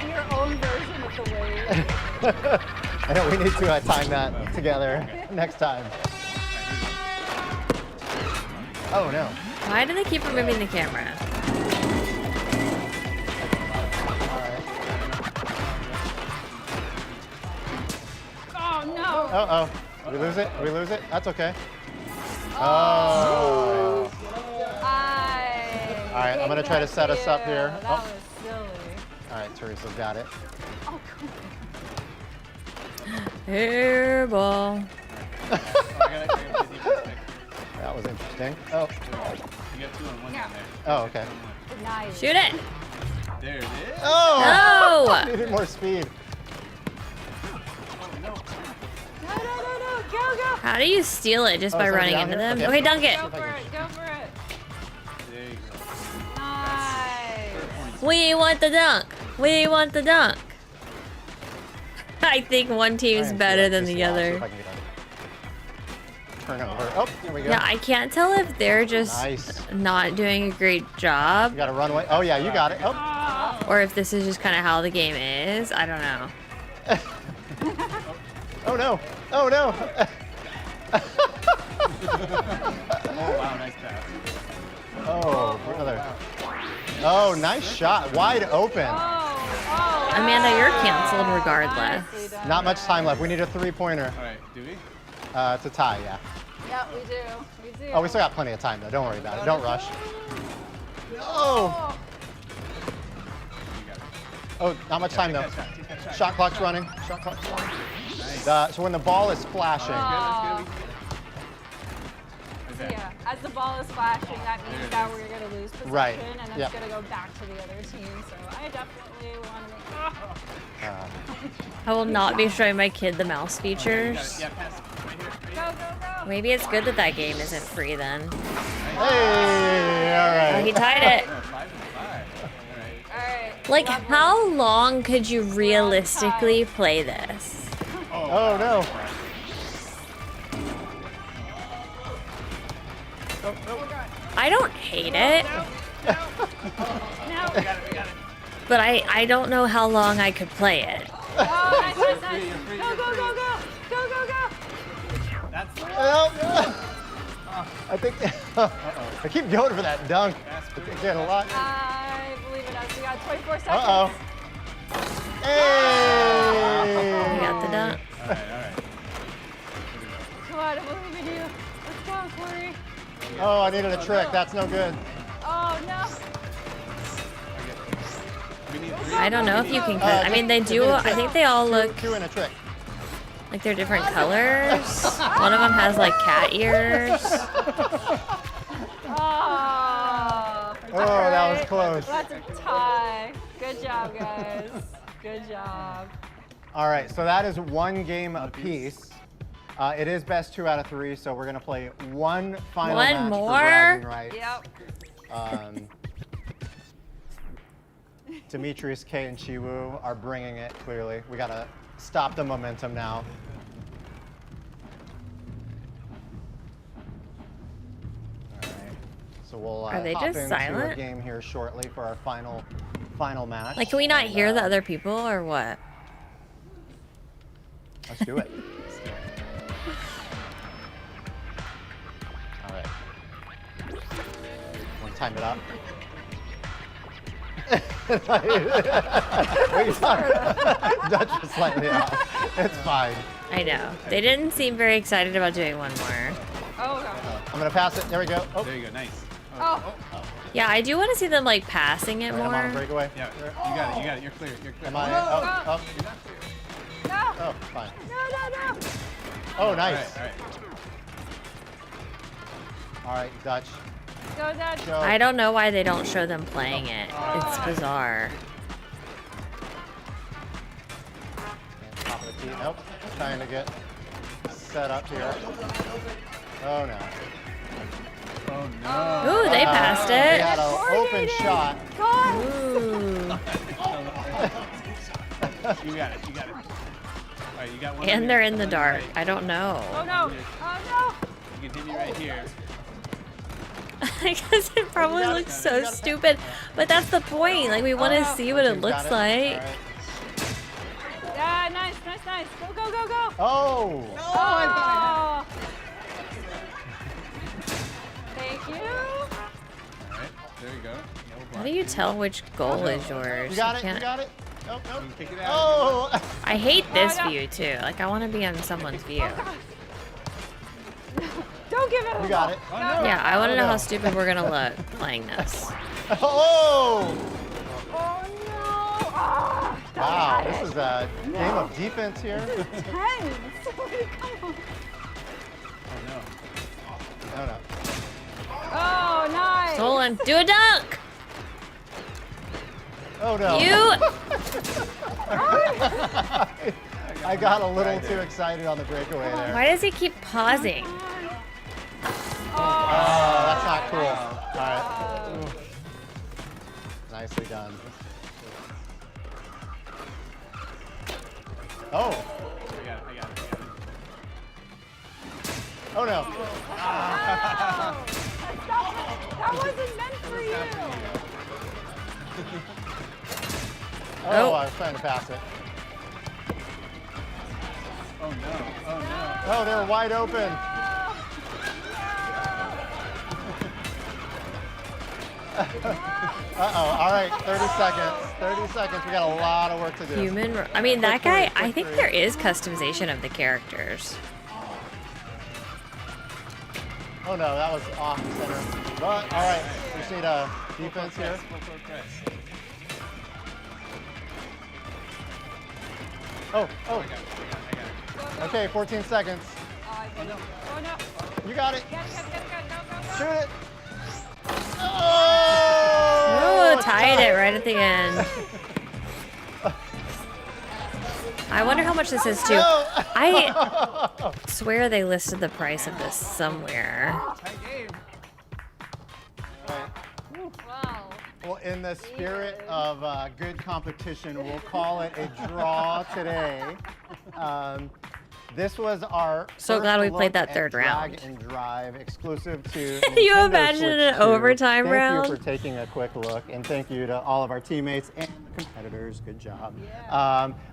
Your own version of the wave. I know we need to time that together next time. Oh no. Why do they keep removing the camera? Oh no! Uh-oh. We lose it? We lose it? That's okay. Oh. All right, I'm going to try to set us up here. That was silly. All right, Teresa's got it. Oh, come Hairball. That was interesting. Oh. You got 2 on 1 down there. Oh, okay. on. Nice. Shoot it. There it is. Oh! No. Needed more speed. No, go, go! How do you steal it just Oh, by is somebody running down into them? here? Okay, dunk it. Go for it, go for it. There you go. Nice. We want the dunk. We want the dunk. I think one team is Try and better do than this the last, see other. if I can get a turnover. Oh, there we go. Yeah, I can't tell if they're just Nice. not doing a great job You got to run away. Oh, yeah, you got it. Oh. or if this is just kind of how the game is. I don't know. Oh, no. Oh, no. Oh, wow, nice pass. Oh, brother. Oh, nice shot. Wide open. Oh, Amanda, you're canceled regardless. nicely done. Not much time left. We need a 3-pointer. All right, do we? It's a tie, yeah. Yep, we do. We do. Oh, we still got plenty of time, though. Don't worry about it. Don't rush. Oh! Oh, not much time, though. Shot clock's running. Shot clock's running. So when the ball is flashing, So yeah, as the ball is flashing, that means that we're going to lose possession, Right. and it's Yep. going to go back to the other team. So I definitely want to make. I will not be showing my kid the mouse features. Yeah, pass. Right here. Right Go, here. go, go! Maybe it's good that that game isn't free then. hey, all Oh, right. he tied it. Oh, 5 and 5. All right. All right. Like, how long could you realistically play this? Oh, no. I don't hate it, No. We got it. but I don't know how long I could play it. Oh, nice, nice, nice. You're free, Go, you're go, free. go, go! Go, go, go! That's Well, I think I keep going for that dunk. I think getting a lot. I believe it us. We got 24 seconds. Uh-oh. Hey! We got the dunk. all right. Come on, I believe in you. Let's go, Corey. Oh, I needed a trick. That's no good. Oh, no. We need 3. I don't know if you can. I mean, they just do. give me a I trick. think they all look Two in a trick. like they're different colors. One of them has like cat ears. Oh, Oh, that was close. that's a tie. Good job, guys. Good job. All right, so that is one game apiece. It is best 2 out of 3, so we're gonna play one final One match more? for bragging rights. Yep. Demetrius, K, and Chi-Woo are bringing it, clearly. We gotta stop the momentum now. All right, so we'll Are they hop just into silent? a game here shortly for our final match. Like, can we not And, hear the other people or what? Let's do it. All right. Want to time it up? Dutch was slightly off. It's fine. I know. They didn't seem very excited about doing one more. Oh, God. I'm gonna pass it. There we go. Oh, There you go. Nice. Oh. Yeah, I do want to see them like passing it I'm on a more. breakaway. Yeah, you got it. You got it. You're clear. You're clear. Am I? Oh, Oh, No. oh, fine. No. Oh, All nice. right. All right, Dutch. Go, Dad. Go. I don't know why they don't show them playing it. It's bizarre. Top of the key. Nope. Trying to get set up here. Oh no. Oh no. Ooh, they passed He it. had an open shot. God. Ooh. You got it. You got it. All right, you got one. on And your- they're in the one on your dark. right. I don't know. Oh, no. Oh, You can hit me right here. Because it probably got it. looks so stupid. But that's the point. Like, we want to see what it Got looks it. like. All right. no. Yeah, nice. Go. Oh. Oh. Thank you. All right. There you go. No How block. do you tell which goal is yours? You got I it. can't- You got it. Nope. Nope. You kick it out. Oh. I hate this no. view too. Like, I want to be on someone's view. Don't give it. You got it. Oh no. Yeah, I want to know no. how stupid we're gonna look playing this. Oh. Oh no. Ah, Wow. This is a game of defense here. tense. Come on. Oh no. No, no. Oh, nice. Stolen. Do a dunk. Oh no. You. I got a little too excited on the breakaway there. Why does he keep pausing? Oh, that's not cool. All right. Nicely done. Oh. I got it. Oh no. That wasn't meant for you. Oh, I was trying to pass it. Oh no. Oh no. Oh, they were wide open. Uh-oh. All right, 30 seconds. 30 seconds. We got a lot of work to do. I mean, that guy, Quick I think three. there is customization of the characters. Oh no, that was off center. But, all right, we just need a defense here. Oh, oh. I got it. Okay, 14 seconds. Oh no. You got it. Get. Go. Shoot it. Oh! Ooh, tied it right at the end. I wonder how much this is too. I swear they listed the price of this somewhere. Wow. Well, in the spirit of good competition, we'll call it a draw today. This was our So glad we first played look that at third Drag round. and Drive exclusive to You Nintendo imagine Switch an 2. overtime round? Thank you for taking a quick look, and thank you to all of our teammates and competitors. Good job.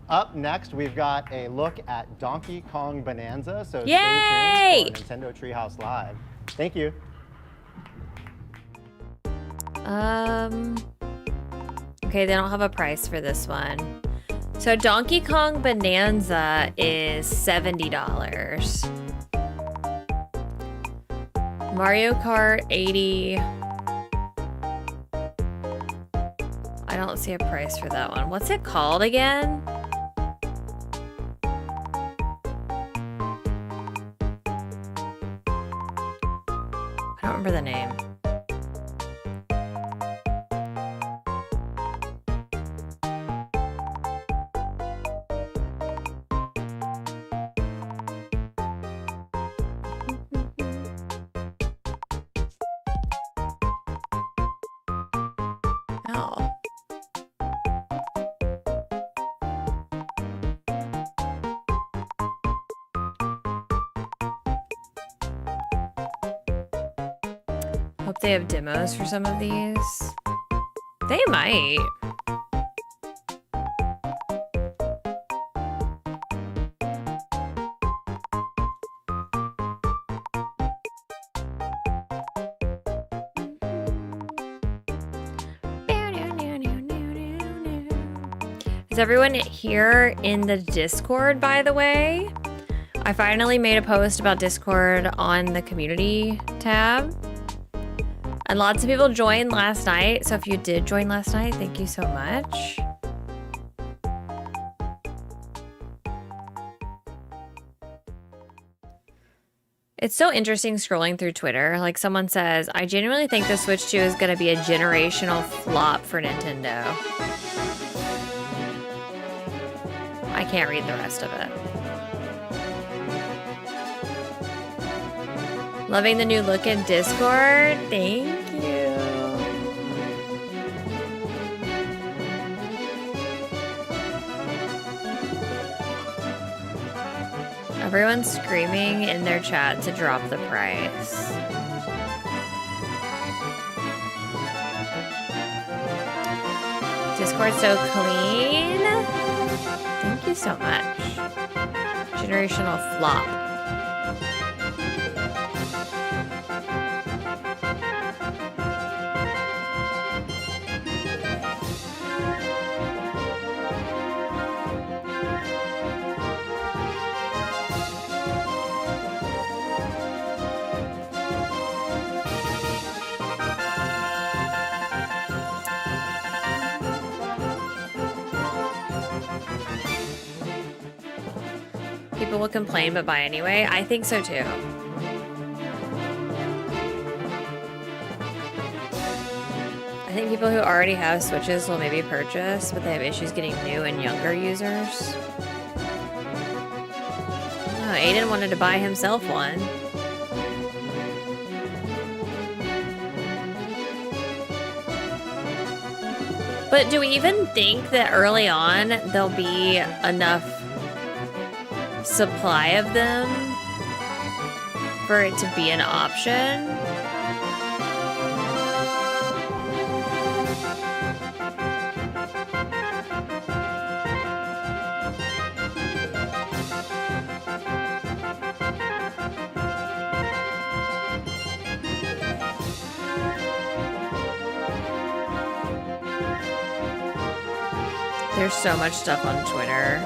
Up next, we've got a look at Donkey Kong Bonanza. So Yay! stay tuned for Nintendo Treehouse Live. Thank you. Okay, they don't have a price for this one. So Donkey Kong Bonanza is $70. Mario Kart 80. I don't see a price for that one. What's it called again? I don't remember the name. Oh. Hope they have demos for some of these. They might. Oh. 'Cause Is everyone here in the Discord, by the way? I finally made a post about Discord on the community tab. And lots of people joined last night. So if you did join last night, thank you so much. It's so interesting scrolling through Twitter. Like someone says, I genuinely think the Switch 2 is going to be a generational flop for Nintendo. I can't read the rest of it. Loving the new look in Discord. Thank you. Everyone's screaming in their chat to drop the price. Discord's so clean. Thank you so much. Generational flop. People will complain but buy anyway. I think so too. I think people who already have Switches will maybe purchase, but they have issues getting new and younger users. Oh, Aiden wanted to buy himself one. But do we even think that early on there'll be enough supply of them for it to be an option? There's so much stuff on Twitter.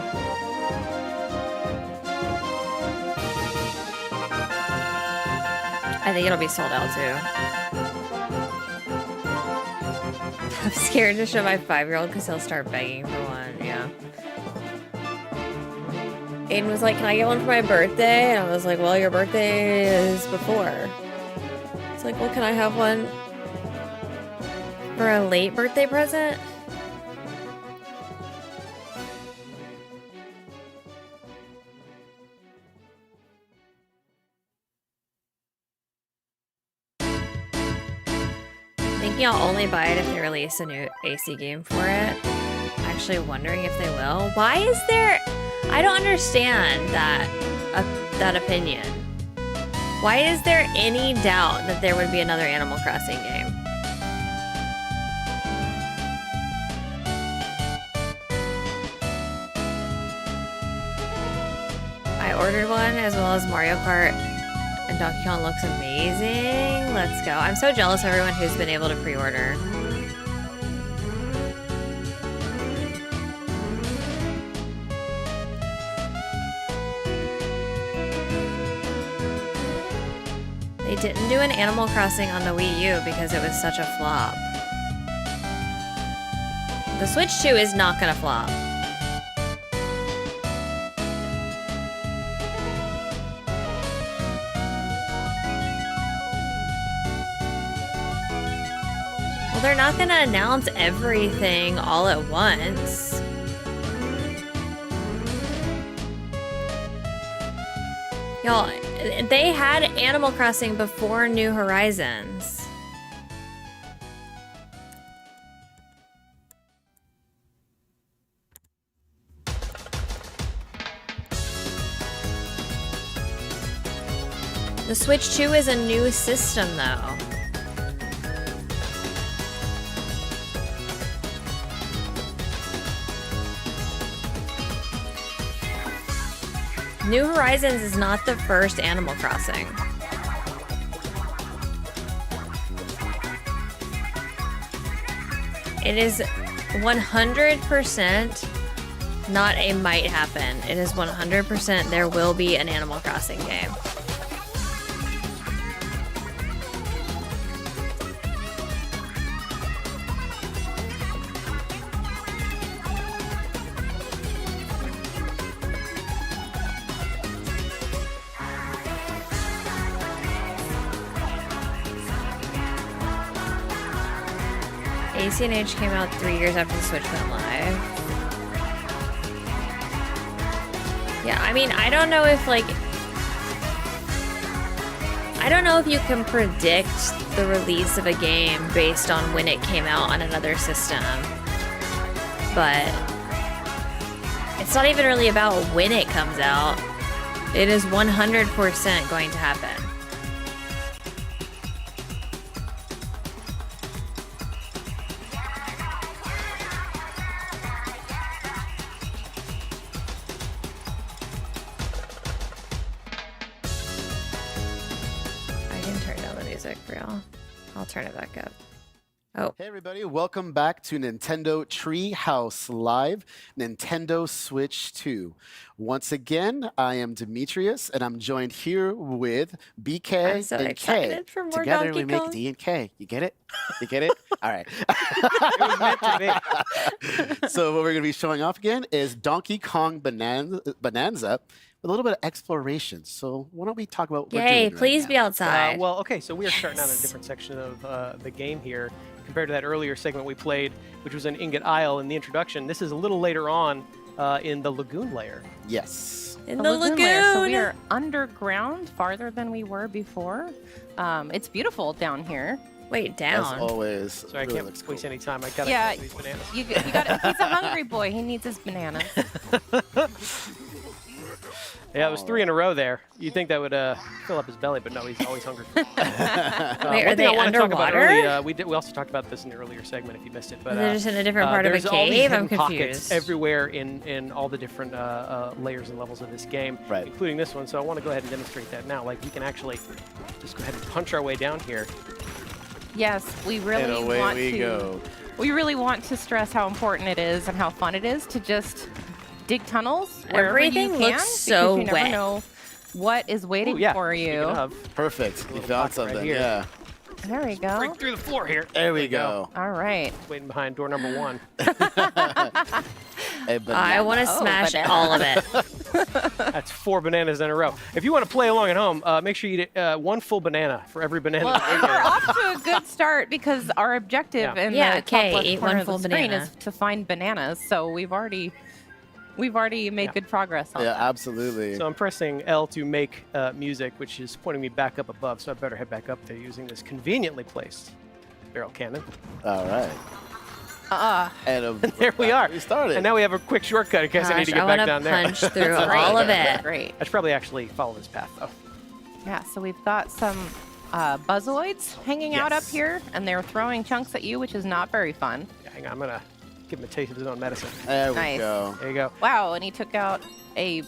I think it'll be sold out too. I'm scared to show my 5-year-old because he'll start begging for one. Yeah. Aiden was like, can I get one for my birthday? And I was like, well, your birthday is before. It's like, well, can I have one for a late birthday present? I'll only buy it if they release a new AC game for it. Actually wondering if they will. Why is there... I don't understand that opinion. Why is there any doubt that there would be another Animal Crossing game? I ordered one as well as Mario Kart. And Donkey Kong looks amazing. Let's go. I'm so jealous of everyone who's been able to pre-order. They didn't do an Animal Crossing on the Wii U because it was such a flop. The Switch 2 is not gonna flop. Well, they're not gonna announce everything all at once. Y'all, they had Animal Crossing before New Horizons. The Switch 2 is a new system, though. New Horizons is not the first Animal Crossing. It is 100% Not a might happen. It is 100% there will be an Animal Crossing game. ACNH came out 3 years after the Switch went live. Yeah, I mean, I don't know if, like... I don't know if you can predict the release of a game based on when it came out on another system. But... it's not even really about when it comes out. It is 100% going to happen. I'll turn it back up. Oh. Hey everybody, welcome back to Nintendo Treehouse Live, Nintendo Switch 2. Once again, I am Demetrius, and I'm joined here with BK I'm so and excited K. for more Together Donkey we make Kong. D and K. You get it? You get it? All right. It was meant to be. So what we're going to be showing off again is Donkey Kong Bonanza with a little bit of exploration. So why don't we talk about what we're Yay, doing please right be now? outside. Well, okay, so we are starting out in a different section of the game here compared to that earlier segment we played, which was an Ingot Isle in the introduction. This is a little later on in the lagoon layer. Yes. In the lagoon. layer. So we are underground, farther than we were before. It's beautiful down here. Wait, As down. always. Sorry, I really can't looks waste cool. any time. I gotta Yeah, get these bananas. You got. He's a hungry boy. He needs his bananas. Yeah, it was 3 in a row there. You'd think that would fill up his belly, but no, he's always hungry. Wait, One are thing they I want to talk about underwater? early, we also talked about this in the earlier segment if you missed it. But They're just in a different part of a there's all these cave? I'm hidden pockets confused. everywhere in all the different layers and levels of this game, Right. including this one. So I want to go ahead and demonstrate that now. Like we can actually just go ahead and punch our way down here. Yes, we really And away want we to. go. We really want to stress how important it is and how fun it is to just dig tunnels wherever Everything you can, looks because so you never wet. know what is waiting Ooh, yeah. for Speaking you. of, Perfect. You Little found pocket right something. here. Yeah. There we go. break through the floor here. There we you go. All right. Waiting behind door number 1. A I banana. want to Oh, smash banana. all of it. That's 4 bananas in a row. If you want to play along at home, make sure you eat 1 full banana for every banana. Well, we're off to a good start because our objective Yeah. in Yeah, the top okay, left eat corner one of the full screen banana. is to find bananas. So we've already made Yeah. good progress on Yeah, that. absolutely. So I'm pressing L to make music, which is pointing me back up above. So I better head back up there using this conveniently placed barrel cannon. All right. And There we are. We started. And now we have a quick shortcut in case I need to Gosh, I get want back to down there. punch through Great. all of it. Great. I should probably actually follow this path, though. Yeah, so we've got some buzzoids hanging out up Yes. here, and they're throwing chunks at you, which is not very fun. Yeah, hang on, I'm going to give him a taste of his own medicine. There we Nice. go. There you go. Wow, and he took out a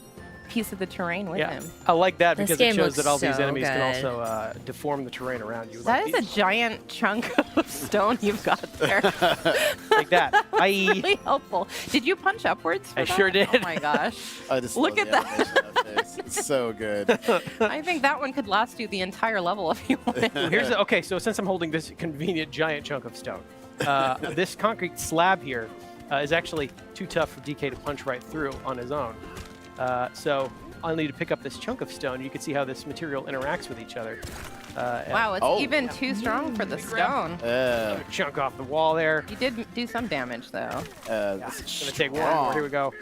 piece of the terrain with Yeah, him. I like that This because it game shows that looks all these so enemies can good. also deform the terrain around you. That like is a these. giant chunk of stone you've got there. Like that. Bye. Really helpful. Did you punch upwards for I that? sure did. Oh my gosh. I just Look love at the that. animation of this. It's so good. I think that one could last you the entire level if you wanted. Here's okay. So since I'm holding this convenient giant chunk of stone, this concrete slab here is actually too tough for DK to punch right through on his own. So I'll need to pick up this chunk of stone. You can see how this material interacts with each other. Wow, it's Oh. even too strong for the stone. A chunk off the wall there. You did do some damage though. Yeah, This is gonna take one strong. more. Here we go.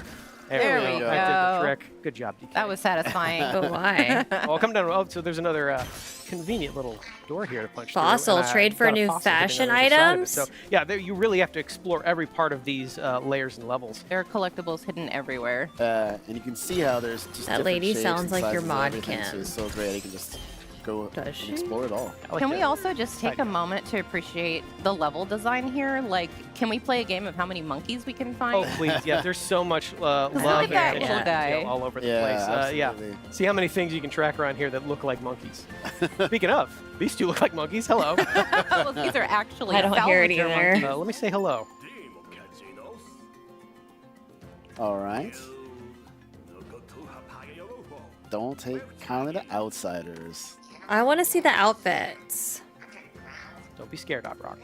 There we go. I did the go. trick. Good job, DK. That was satisfying. But why? Well, come down. Oh, so there's another convenient little door here to punch Fossil, through. and, trade for got a new fossil hidden fashion on the other side of it. items? So yeah, you really have to explore every part of these layers and levels. There are collectibles hidden everywhere. And you can see how there's just That different lady shapes sounds and like your sizes and mod everything, So Kim. it's so great. You can just go Does and she? explore it all. I like Can we that. also just take a moment to appreciate the level design here? Like, can we play a game of how many monkeys we can find? Oh please, yeah. There's so much love look and at that attention little to detail guy. all over the Yeah, place. Yeah. absolutely. See how many things you can track around here that look like monkeys. Speaking of, these two look like monkeys. Hello. Well, these are actually I don't hear it salvager either. monkeys. Let me say hello. All right. Don't take kind of the outsiders. I want to see the outfits. Don't be scared, Hot Rock.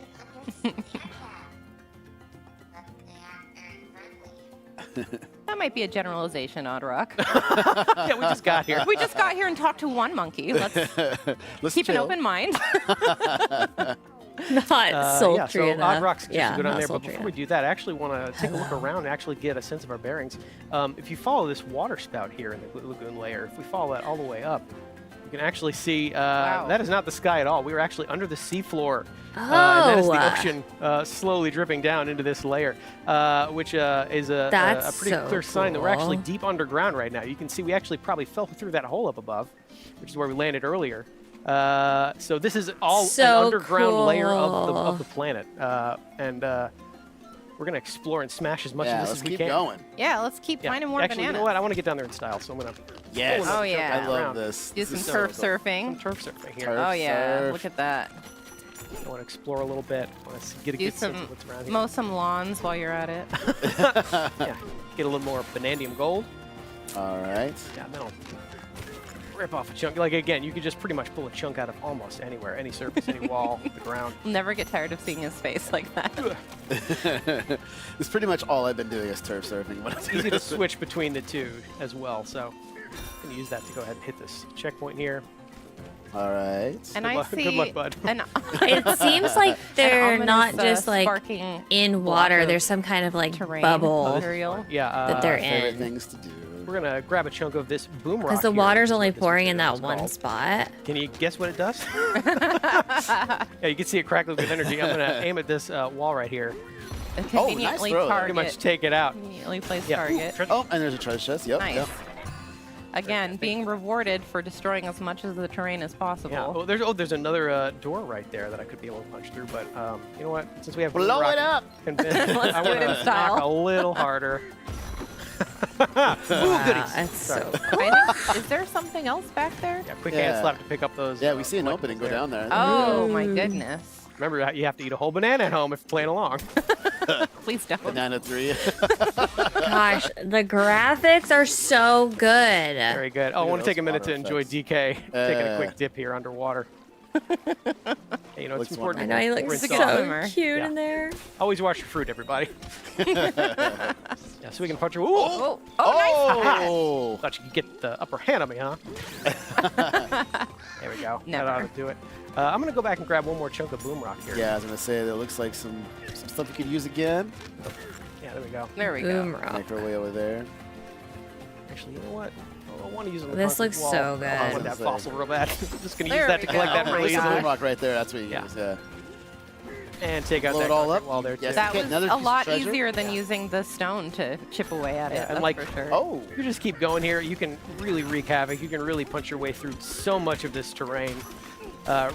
That might be a generalization, Odd Rock. Yeah, we just got here. We just got here and talked to one monkey. Let's keep an chill. open mind. Not sultry yeah, so enough. Odd Rock suggestions go down not there. But sultry before we enough. do that, I actually want to take a look around and actually get a sense of our bearings. If you follow this water spout here in the lagoon layer, if we follow that all the way up, you can actually see that is not the sky at all. We were actually under the seafloor. And that is the ocean slowly dripping down into this layer, which is a That's pretty so clear sign that we're actually cool. deep underground right now. You can see we actually probably fell through that hole up above, which is where we landed earlier. So this is all So an underground layer of the cool. planet, and we're gonna explore and smash as much Yeah, of this let's as we keep can. going. Yeah, let's keep Yeah. finding more Actually, bananas. you know what? I want to get down there in style, so I'm gonna Yes. Oh, yeah. I love around. this. Do This some is so turf cool. surfing. some turf surfing here. Turf. Oh yeah, surf. look at that. I want to explore a little bit. I want to get a Do good sense some of what's around here. mow some lawns while you're at it. Yeah, get a little more vanadium gold. All right. Yeah, then I'll rip off a chunk. Like again, you could just pretty much pull a chunk out of almost anywhere, any surface, any wall, the ground. Never get tired of seeing his face like that. It's pretty much all I've been doing is turf surfing. When I do Easy to this. switch between the two as well. So I'm gonna use that to go ahead and hit this checkpoint here. All right. And Good I luck- see good luck, bud. an, It seems like they're an not ominous, just like sparking in block water. of There's some kind of like terrain bubble material. Yeah, that they're Favorite in. things to do. we're gonna grab a chunk of this boom rock. Because the here, water's which is only what this pouring in material that is one called. spot. Can you guess what it does? Yeah, you can see it crackling with energy. I'm gonna aim at this wall right here. A conveniently throw. Pretty much target. take it out. Conveniently placed Yeah. target. Oh, and there's a treasure chest. Yep. Nice. Yep. Again, being rewarded for destroying as much of the terrain as Yeah. possible. There's another door right there that I could be able to punch through. But you know what? Since we have Blow boom rock it up. convinced, Let's I do it want in to style. knock a little harder. Ooh, Wow, goodies. that's Sorry. so I think, is there something else back there? Yeah, quick Yeah. hand slap to pick up those. Yeah, we see an collectibles opening. Go there. down there. Oh my goodness. Remember, you have to eat a whole banana at home if you're playing along. Please don't. Banana 3. Gosh, the graphics are so good. Very good. Oh, I Look want at to take a those minute water to enjoy effects. DK taking a quick dip here underwater. Hey, you know, it's Looks important. I to know he rinse looks a good off. swimmer. so cute Yeah. in there. Always wash your fruit, everybody. Yeah, so we can punch her. Ooh! Oh, oh, nice. Oh. Thought you could get the upper hand on me, huh? There we go. Never. That ought to do it. I'm going to go back and grab one more chunk of boom rock here. Yeah, I was gonna say that looks like some stuff we could use again. Yeah, there we go. There we Boom go. rock. Make our way over there. Actually, you know what? I want to use it on the This concrete looks wall. so Oh, I good. want that fossil real bad. Just going to There use that we to collect go. that Oh really my There's a easily. God. boom rock right there. That's what you Yeah. use. Yeah. And take out Blow that it all concrete up. wall there, too. Yes. That Okay, was another a piece of lot treasure. easier than using the stone to chip away at it. Yeah, and That's like- for sure. Oh. You just keep going here. You can really wreak havoc. You can really punch your way through so much of this terrain.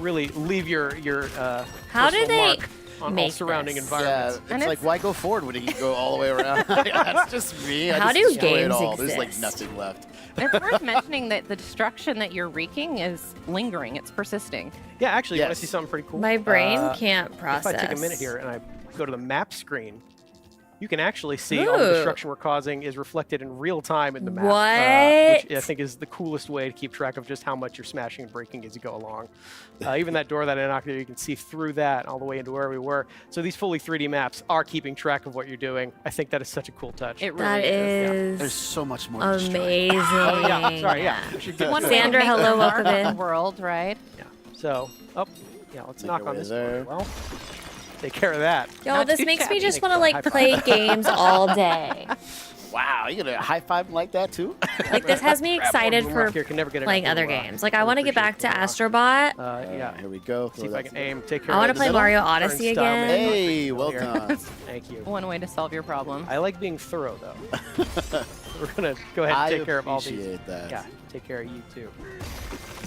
Really leave your How do personal they mark on all make surrounding this? environments. Yeah, it's And like, it's- why go forward when you can go all the way around? That's just me. I How just do destroy it games all. There's like exist? nothing left. And it's worth mentioning that the destruction that you're wreaking is lingering. It's persisting. Yeah, actually, you want Yes. to see something pretty cool? My brain Uh, can't process. If I take a minute here and I go to the map screen, you can actually see all the Ooh. destruction we're causing is reflected in real time in the map. What? Which I think is the coolest way to keep track of just how much you're smashing and breaking as you go along. Even that door that I knocked there, you can see through that all the way into where we were. So these fully 3D maps are keeping track of what you're doing. I think that is such a cool touch. It really That is. There's is so much more to destroy. amazing. Oh, yeah. Sorry, yeah. I should get One to way it. to Sandra, make hello, the mark welcome on the in. world, right? Yeah. So, yeah, let's Make knock our on way this there. door. Well, take care of that. Yo, Not this too makes me shabby. just Make want to a like high five. play games all day. Wow, you gonna high five like that too? Like this has me Grab more excited boom for rock here. Can never get enough playing boom other rock. games. Like I Really want to get back to appreciate boom rock. Astrobot. Yeah, here we go. See if I can aim. Take care I of want to that play middle. Mario Turn Odyssey style again. menu. Hey, well Here. done. Thank you. One way to solve your problem. I like being thorough, though. We're gonna go ahead and I take care of all these. appreciate that. Yeah, take care of you too.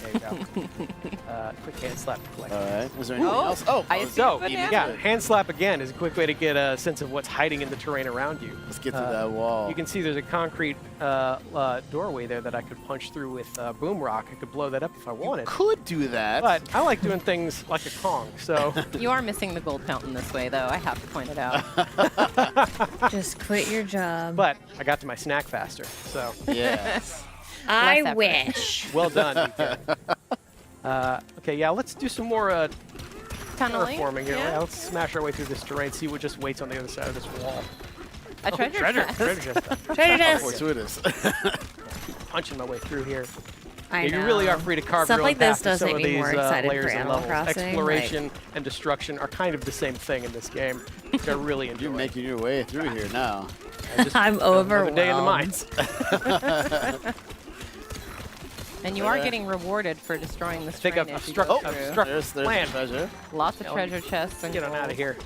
There you go. Quick hand slap to collect. All right. Was there anything Oh, else? Oh, I oh, see So, banana. yeah, hand slap again is a quick way to get a sense of what's hiding in the terrain around you. let's get through that wall. You can see there's a concrete doorway there that I could punch through with Boom Rock. I could blow that up if I wanted. Could do that. But I like doing things like a Kong, so You are missing the gold fountain this way, though. I have to point it out. Just quit your job. but I got to my snack faster. So yes. I Less effort. wish. well done. DK. Okay, yeah, let's do some more Tunneling. terraforming here. Yeah. Let's smash our way through this terrain, see what just waits on the other side of this wall. A treasure chest. Treasure chest. Treasure chest. Fortuitous. Punching my way through here. I Yeah, know. you really are free to carve Stuff your own like this path does to some make of me these more excited for layers and Animal levels. Crossing, Exploration and destruction are kind of the same thing in this game, which I really enjoy. You're making your way through here now. I'm Another day in the overwhelmed. mines. And you are getting rewarded for destroying the Think terrain I've as you struck, go I've through. struck There's the land. treasure. Lots of Yeah, treasure chests and Get on out of gold. here.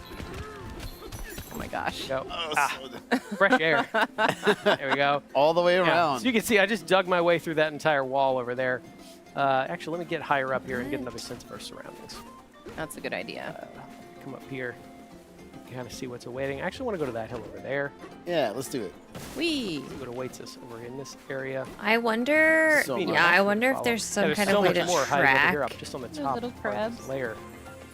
Oh my gosh. Go. Oh, Ah, so- fresh air. There we go. all the way Yeah. around. So you can see I just dug my way through that entire wall over there. Actually, let me get higher up here and get another sense of our surroundings. That's a good idea. Come up here. Kind of see what's awaiting. I actually want to go to that hill over there. Yeah, let's do it. Whee! See what awaits us over in this area. I wonder. So much. yeah, I wonder if Follow. there's some there's kind so of way much to more hiding over here track up just on the There's top little part of this crabs. layer.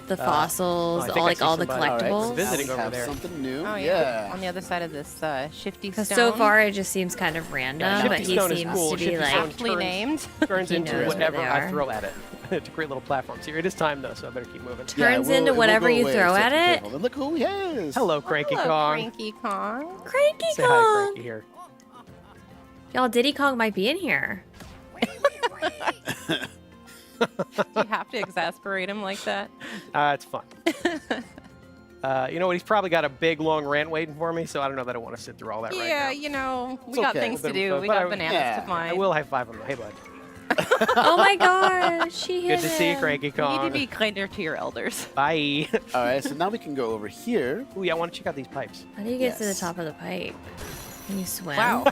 the fossils, I think all I like see all the somebody. All right, collectibles. visiting we over have there. something new. Oh yeah. On the other side of this shifty Because stone. so far it just seems kind of random, but Shifty he Stone is seems cool. to be Shifty like. Stone aptly named. Turns He into knows what whatever they I are. throw at it to create little platforms here. It is time though, so I better keep moving. Turns into whatever go you away, throw so at be it. careful. And look who he is. Hello, Cranky Hello, Kong. Cranky Kong. Cranky Say hi, Kong. Cranky here. Y'all, Diddy Kong might be in here. Do you have to exasperate him like that? It's fun. You know what? He's probably got a big, long rant waiting for me, so I don't know that I want to sit through all that right Yeah, now. you know, we It's got okay. things to But- do. We but got I- bananas yeah, to find. I will high five him. Hey, bud. Oh my gosh, she hit Good to see you, him. Cranky You need Kong. to be kinder to your elders. Bye. All right, so now we can go over here. Ooh, yeah, I want to check out these pipes. How do you get to the Yes. top of the pipe? Can you swim? Wow.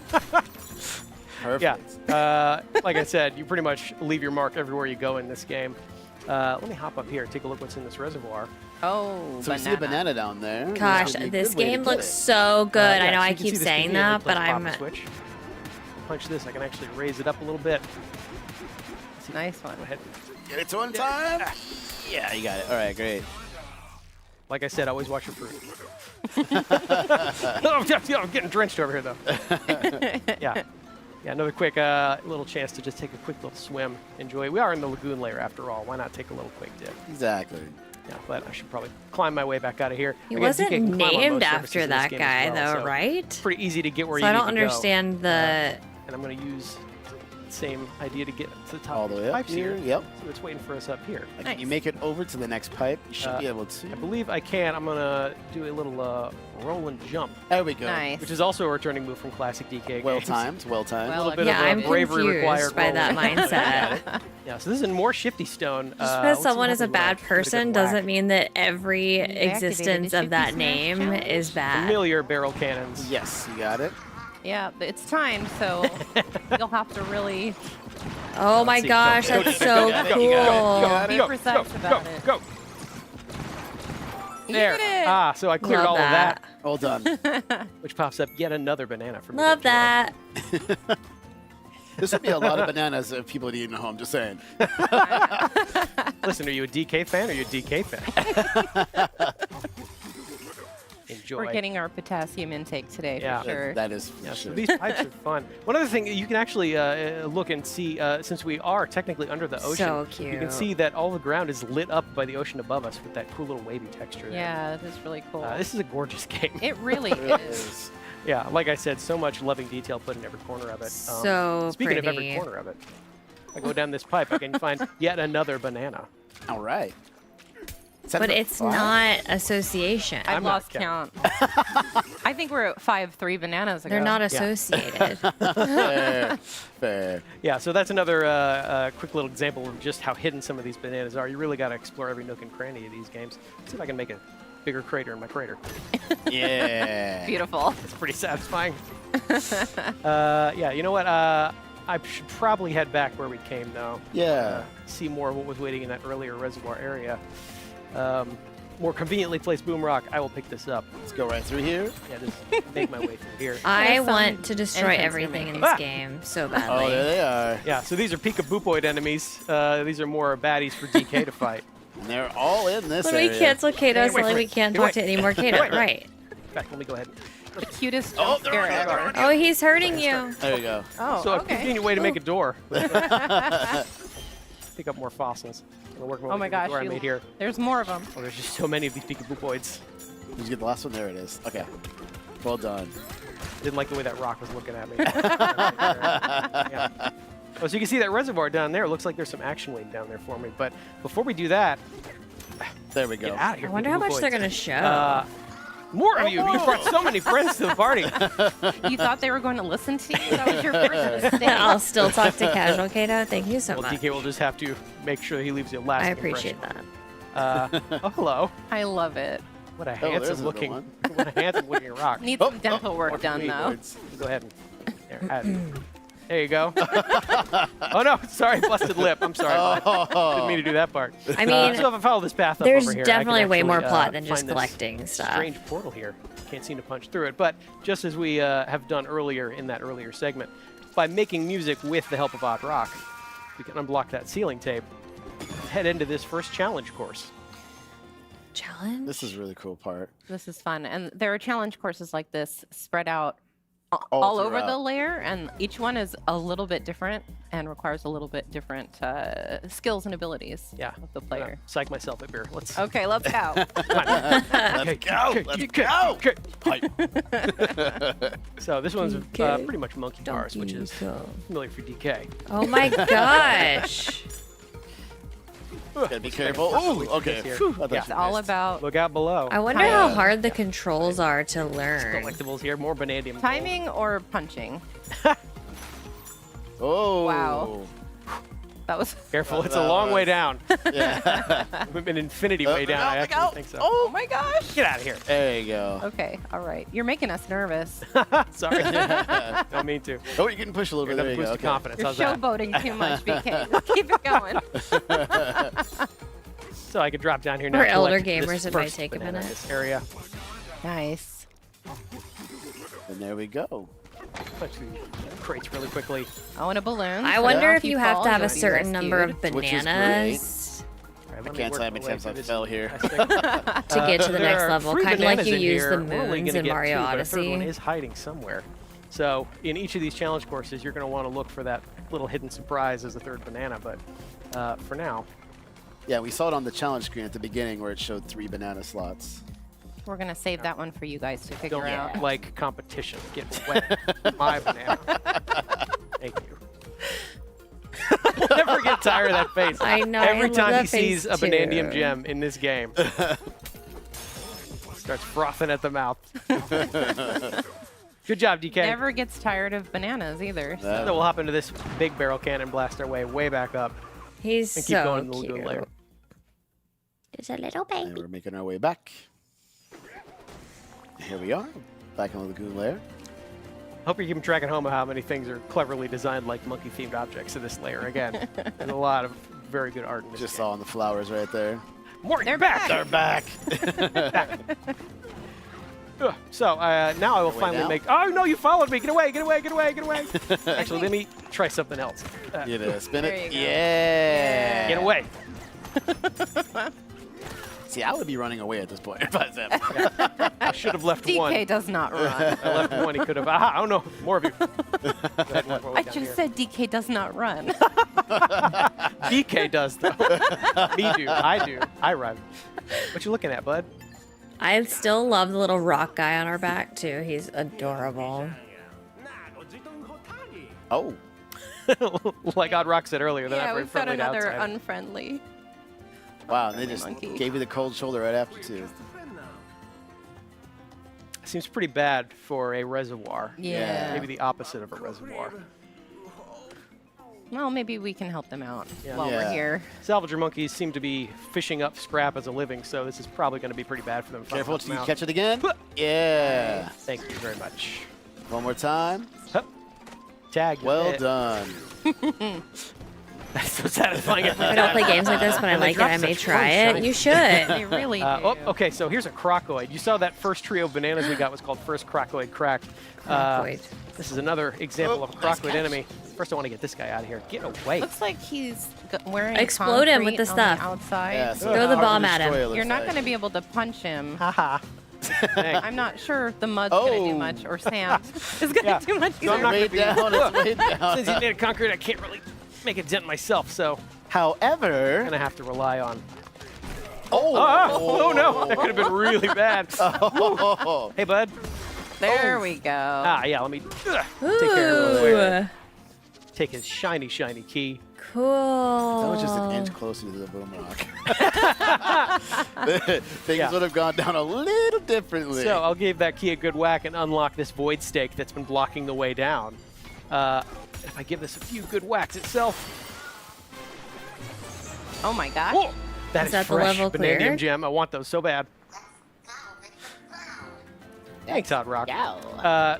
Perfect. Yeah, like I said, you pretty much leave your mark everywhere you go in this game. Let me hop up here, take a look what's in this reservoir. Oh, So we see a banana down there. Gosh, would be a this good way to game get looks it. so good. Yeah, I know so I you can see keep this saying conveniently that, but placed pop I'm. and switch. Punch this, I can actually raise it up a little bit. Nice one. Go ahead. Get it to one time. Yeah, you got it. All right, great. Like I said, always watch your fruit. Oh, yeah, I'm getting drenched over here, though. Yeah. Yeah, another quick little chance to just take a quick little swim. Enjoy it. We are in the lagoon layer after all. Why not take a little quick dip? Exactly. Yeah, but I should probably climb my way back out of here. He Again, wasn't DK can climb on named most surfaces after in this that game guy, as well, though, so right? Pretty easy to get where So you I need don't to go. understand the. And I'm going to use the same idea to get to the top All of the the way up pipes here. here. Yep. See what's waiting for us up here. Like, Nice. you make it over to the next pipe, you should be able I to. believe I can. I'm going to do a little roll and jump, There we go. Nice. which is also a returning move from classic DK Well games. timed. Well timed. Well, little bit yeah, of I'm bravery confused required by that rolling. mindset. Yeah, so this is more Shifty Stone. Just because someone is a bad person doesn't mean mean that every activated existence the of that Shifty Smash name challenge? is bad. familiar barrel cannons. Yes, you got it. Yeah, but it's time, so you'll have to really Oh my see. gosh, Go, that's go, so you got it, cool. you got be precise about it. Go. You There. did it. Ah, so I cleared Love all that. Well done. of that, which pops up yet another banana for me. to Love enjoy. that. This would be a lot of bananas if people didn't know. I'm just saying. Listen, are you a DK fan or are you a DK fan? Enjoy. We're getting our potassium intake today Yeah. for sure. That is Yeah, for so sure. these pipes are fun. One other thing, you can actually look and see, since we are technically under the ocean, So you can cute. see that all the ground is lit up by the ocean above us with that cool little wavy texture there. Yeah, that is really cool. This is a gorgeous game. It really It is. is. Yeah, like I said, so much loving detail put in every corner of it. So Speaking of every pretty. corner of it, I go down this pipe, I can find yet another banana. All right. Is that But number it's 5? not association. I've I'm not lost count. I think we're at 5-3 bananas ago. They're not associated. Fair. Fair. Yeah, so that's another quick little example of just how hidden some of these bananas are. You really got to explore every nook and cranny of these games. Let's see if I can make a bigger crater in my crater. Yeah. Beautiful. It's pretty satisfying. Yeah, you know what? I I should probably head back where we came, though. Yeah. See more of what was waiting in that earlier reservoir area. More conveniently placed boom rock. I will pick this up. Let's go right through here. Yeah, just make my way through here. I There's some want to destroy entrance everything in remaining. this game so badly. Oh, there they are. Yeah, so these are Peekaboopoid enemies. These are more baddies for DK to fight. And they're all in this When area. we cancel Kato, Wait, suddenly wait, we can't wait. talk to any more Kato. Right. In fact, let me go ahead. The cutest Oh, jump scare ever. Oh, he's hurting you. There you go. Oh, So a okay. convenient way to make a door. Pick up more fossils. I'm gonna work my Oh way my through the gosh, door I made here. there's more of them. Oh, there's just so many of these Peekaboopoids. Did you get the last one? There it is. Okay. Well done. Didn't like the way that rock was looking at me. Yeah. Oh, so you can see that reservoir down there. It looks like there's some action waiting down there for me. But before we do that, There we get go. out of here. I wonder how much Peekaboopoids. they're going to show. More of you. You brought so many friends to the party. You thought they were going to listen to you? That was your first mistake. I'll still talk to Casual Kato. Thank you so Well, much. DK will just have to make sure he leaves you a lasting I appreciate that. that. Oh, hello. I love it. What a there's another handsome looking, one. what a handsome looking rock. Needs some dental work done, though. Go ahead and there you go. Oh no, sorry, busted lip. I'm sorry. Didn't mean to do that part. I mean, so if I follow this path up there's over here, definitely I can way more actually, plot than just find this collecting stuff. Strange portal here. Can't seem to punch through it. But just as we have done earlier in that earlier segment, by making music with the help of Odd Rock, we can unblock that ceiling tape, head into this first challenge course. Challenge? This is a really cool part. This is fun. And there are challenge courses like this spread out All all over the throughout. layer, and each one is a little bit different and requires a little bit different skills and abilities Yeah. of the I'm gonna player. Psych myself up here. Let's. Okay, let's go. Let's go. Let's go. So this one's DK. pretty much monkey bars, which is familiar for DK. Oh my gosh. Gotta be careful. Oh, okay. Here. Phew, I thought Yeah. you It's all missed. about Look out below. I wonder how hard the controls are to learn. Collectibles here, more vanadium. gold. timing or punching. Oh. Wow. That was. Careful, it's a long way down. Yeah. An infinity way down, I look actually out. think so. Oh my gosh. Get out of here. There you go. Okay, all right. You're making us nervous. Sorry. Don't mean to. Oh, you're getting pushed a little bit. Another There you boost go. of Okay. confidence. You're How's that? showboating too much, BK. Keep it going. So I could drop down here now. For and elder collect this gamers, it might first take a banana in minute. This area. Nice. And there we go. Punch through crates really quickly. I want a balloon. I so wonder that if you have fall, to have a you'll be certain number of rescued. Which is bananas All right, I let me can't work tell how my many way times through I this. fell here. to get to the There next are level, 3 kind of like bananas you in use here. the We're only moons gonna in get Mario 2, but a third one Odyssey. is hiding somewhere. So in each of these challenge courses, you're going to want to look for that little hidden surprise as the 3rd banana. But for now, Yeah, we saw it on the challenge screen at the beginning where it showed 3 banana slots. We're gonna save that one for you guys to figure don't out. like competition. Get wet. My banana. Thank you. We'll never get tired of that face. I know, Every I love time that he sees face a bananium too. gem in this game, starts frothing at the mouth. Good job, DK. Never gets tired of bananas either. So. So we'll hop into this big barrel cannon, blast our way back up, He's and keep so going in the cute. lagoon layer. There's a little And baby. we're making our way back. Here we are, back in the lagoon layer. Hope you're keeping track at home of how many things are cleverly designed like monkey-themed objects in this layer. Again, there's a lot of very good art in this Just game. saw the flowers right there. Morty, They're back! They're back. So now I will Way finally down? make. Oh no! You followed me! Get away! Get away! Get away! Get away! Actually, let me try something else. Get it, spin There it. you go. Yeah. Get away! See, I would be running away at this point if I was that. I should have left DK one. does not run. I left one. He could have. Aha! Oh no! More of you. Go ahead and work my way I down just here. said DK does not run. DK does though. Me do. I do. I run. What you looking at, bud? I still love the little rock guy on our back too. He's adorable. Oh, Like Odd Rock said earlier, they're not Yeah, very we've got friendly to another outsiders. unfriendly. wow. And they just Monkey. gave you the cold shoulder right after, too. Seems pretty bad for a reservoir. Yeah. Maybe the opposite of a reservoir. Well, maybe we can help them out Yeah. while Yeah. we're here. Salvager monkeys seem to be fishing up scrap as a living, so this is probably going to be pretty bad for them. if I Careful help till them you out. catch it again. Yeah. Thank you very much. One more time. Hup. Tag. Well done. That's so satisfying. I don't play games like this, but I like it. I may try it. You should. They really do. Okay, so here's a crocoid. You saw that first trio of bananas we got was called First Crocoid Crack. Crocoid. This is another example of a nice crocoid catch. enemy. First, I want to get this guy out of here. Get away. Looks like he's wearing Explode him with concrete the on stuff. outside. Yeah, so Throw the hard to bomb at him. destroy, it looks You're not like. going to be able to punch him. Haha. Dang. I'm not sure the mud's going to do Oh. much, or Sam is going to Yeah. do much So I'm either. not Way gonna be- down, it's way down. Since he's made of concrete, I can't really make a dent myself, so I'm However, going to have to rely on... oh, no, that could have been really bad. oh. Hey, bud. There we go. Yeah, let me take care of him real quick. Ooh, Take his shiny, shiny key. cool. That was just an inch closer to the boom rock. Things Yeah. would have gone down a little differently. So I'll give that key a good whack and unlock this void stake that's been blocking the way down. If I give this a few good whacks itself... Oh my gosh. Whoa! That Is is that the fresh level Bananium cleared? gem. I want those so bad. Thanks, Hot Rock.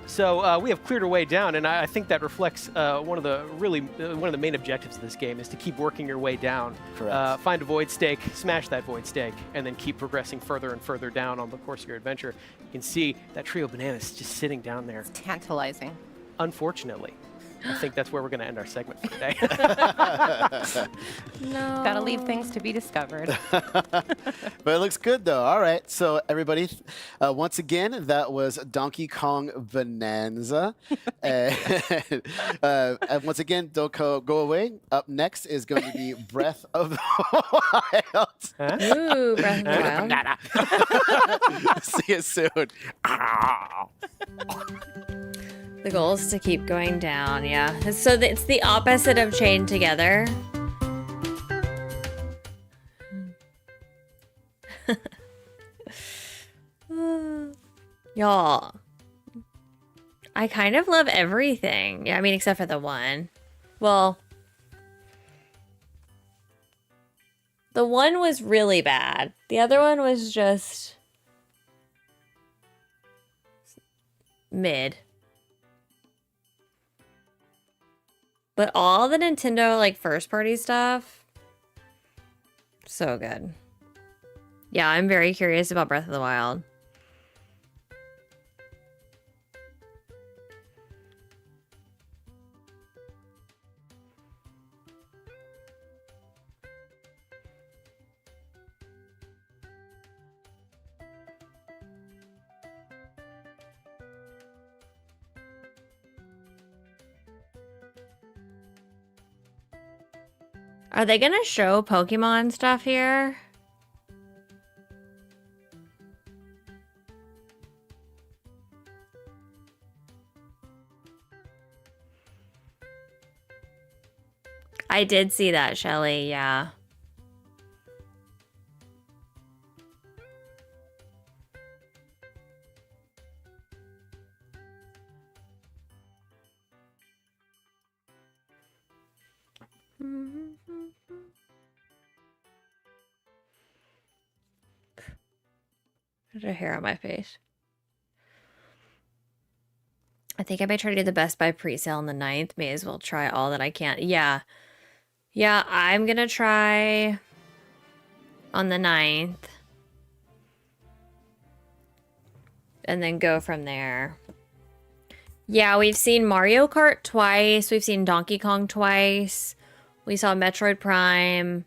So we have cleared our way down, and I think that reflects one of the main objectives of this game is to keep working your way down. Correct. Find a void stake, smash that void stake, and then keep progressing further and further down on the course of your adventure. You can see that trio of bananas just sitting down there. Tantalizing. Unfortunately, I think that's where we're going to end our segment for today. No. Gotta leave things to be discovered. But it looks good, though. All right. So, everybody, once again, that was Donkey Kong Bonanza. And once again, don't go away. Up next is going to be Breath of the Wild. Ooh, Breath of the Wild. See you soon. The goal is to keep going down, yeah. So it's the opposite of chain together. Y'all, I kind of love everything. Yeah, I mean, except for the one. Well, the one was really bad. The other one was just mid. But all the Nintendo, like, first-party stuff, so good. Yeah, I'm very curious about Breath of the Wild. Are they gonna show Pokemon stuff here? I did see that, Shelly, yeah. There's a hair on my face. I think I may try to do the Best Buy pre-sale on the 9th. May as well try all that I can. Yeah. Yeah, I'm gonna try on the 9th. And then go from there. Yeah, we've seen Mario Kart twice. We've seen Donkey Kong twice. We saw Metroid Prime.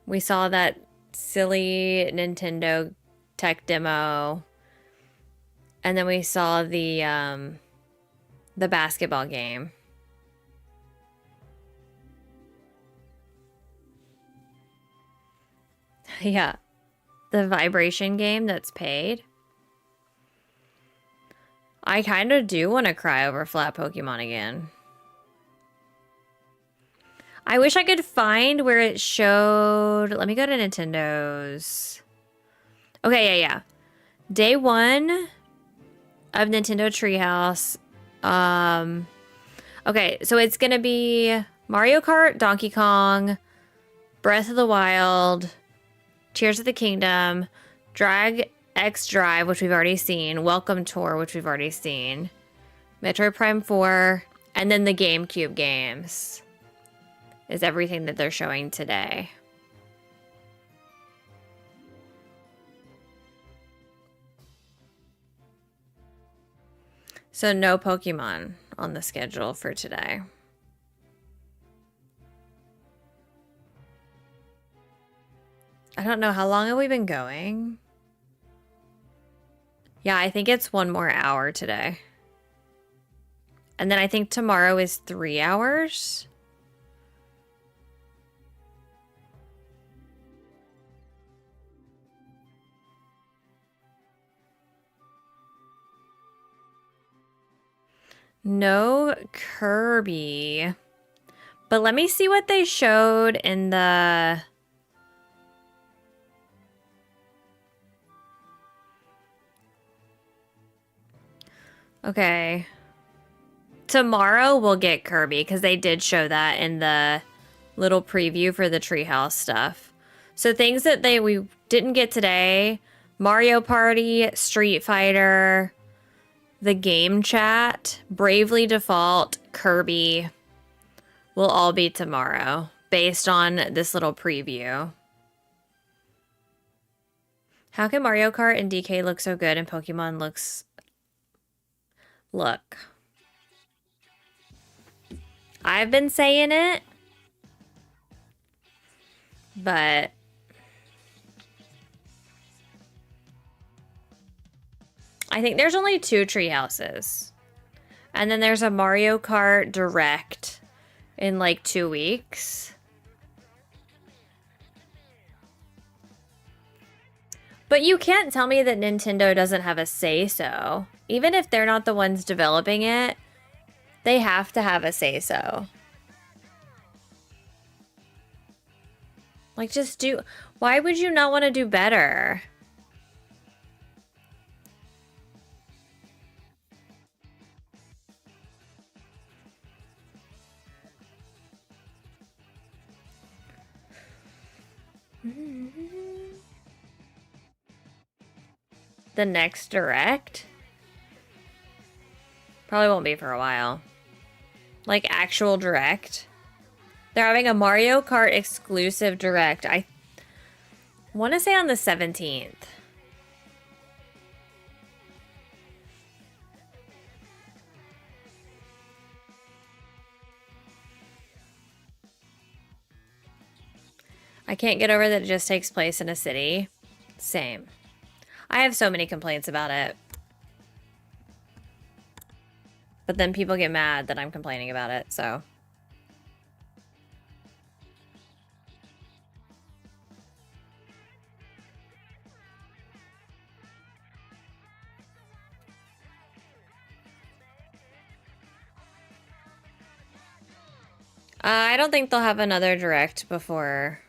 We saw that silly Nintendo tech demo. And then we saw the basketball game. Yeah. The vibration game that's paid. I kind of do want to cry over flat Pokemon again. I wish I could find where it showed... Let me go to Nintendo's... Okay, yeah. Day 1 of Nintendo Treehouse. Okay, so it's going to be Mario Kart, Donkey Kong, Breath of the Wild, Tears of the Kingdom, Drag X Drive, which we've already seen, Welcome Tour, which we've already seen, Metroid Prime 4, And then the GameCube games is everything that they're showing today. So no Pokemon on the schedule for today. I don't know. How long have we been going? Yeah, I think it's 1 more hour today. And then I think tomorrow is 3 hours. No Kirby. But let me see what they showed in the... Okay. Tomorrow we'll get Kirby because they did show that in the little preview for the Treehouse stuff. So things that we didn't get today: Mario Party, Street Fighter, the game chat, Bravely Default, Kirby will all be tomorrow based on this little preview. How can Mario Kart and DK look so good and Pokemon looks... Look. I've been saying it, but I think there's only 2 Treehouses. And then there's a Mario Kart Direct in like 2 weeks. But you can't tell me that Nintendo doesn't have a say-so. Even if they're not the ones developing it, they have to have a say-so. Like, just do... Why would you not want to do better? The next Direct? Probably won't be for a while. Like, actual Direct. They're having a Mario Kart exclusive Direct. I want to say on the 17th. I can't get over that it just takes place in a city. Same. I have so many complaints about it. But then people get mad that I'm complaining about it, so. I don't think they'll have another Direct before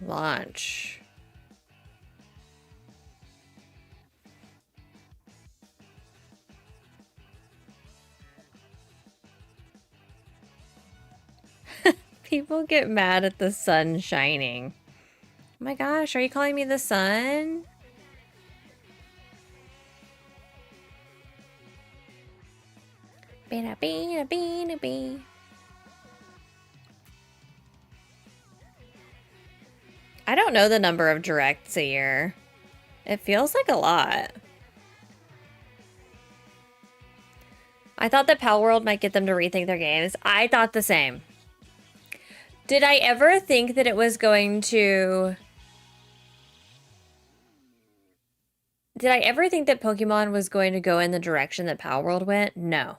launch. People get mad at the sun shining. Oh my gosh, are you calling me the sun? Beena, beena, beena, bee. I don't know the number of Directs a year. It feels like a lot. I thought that Pal World might get them to rethink their games. I thought the same. Did I ever think that it was going to... Did I ever think that Pokemon was going to go in the direction that Pal World went? No.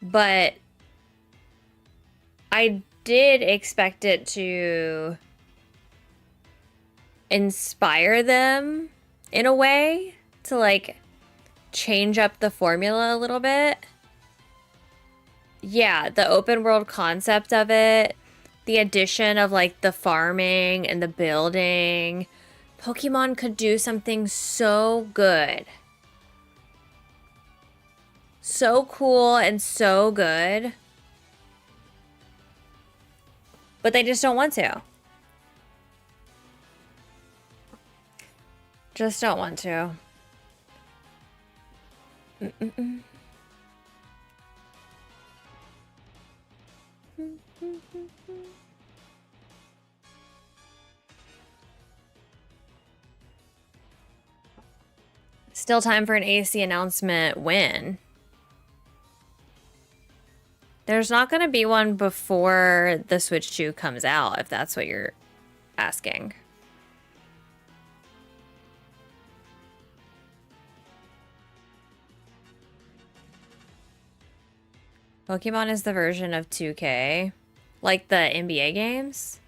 But I did expect it to inspire them in a way to, like, change up the formula a little bit. Yeah, the open world concept of it, the addition of, like, the farming and the building. Pokemon could do something so good. So cool and so good. But they just don't want to. Just don't want to. Still time for an AC announcement when? There's not going to be one before the Switch 2 comes out, if that's what you're asking. Pokemon is the version of 2K, like the NBA games.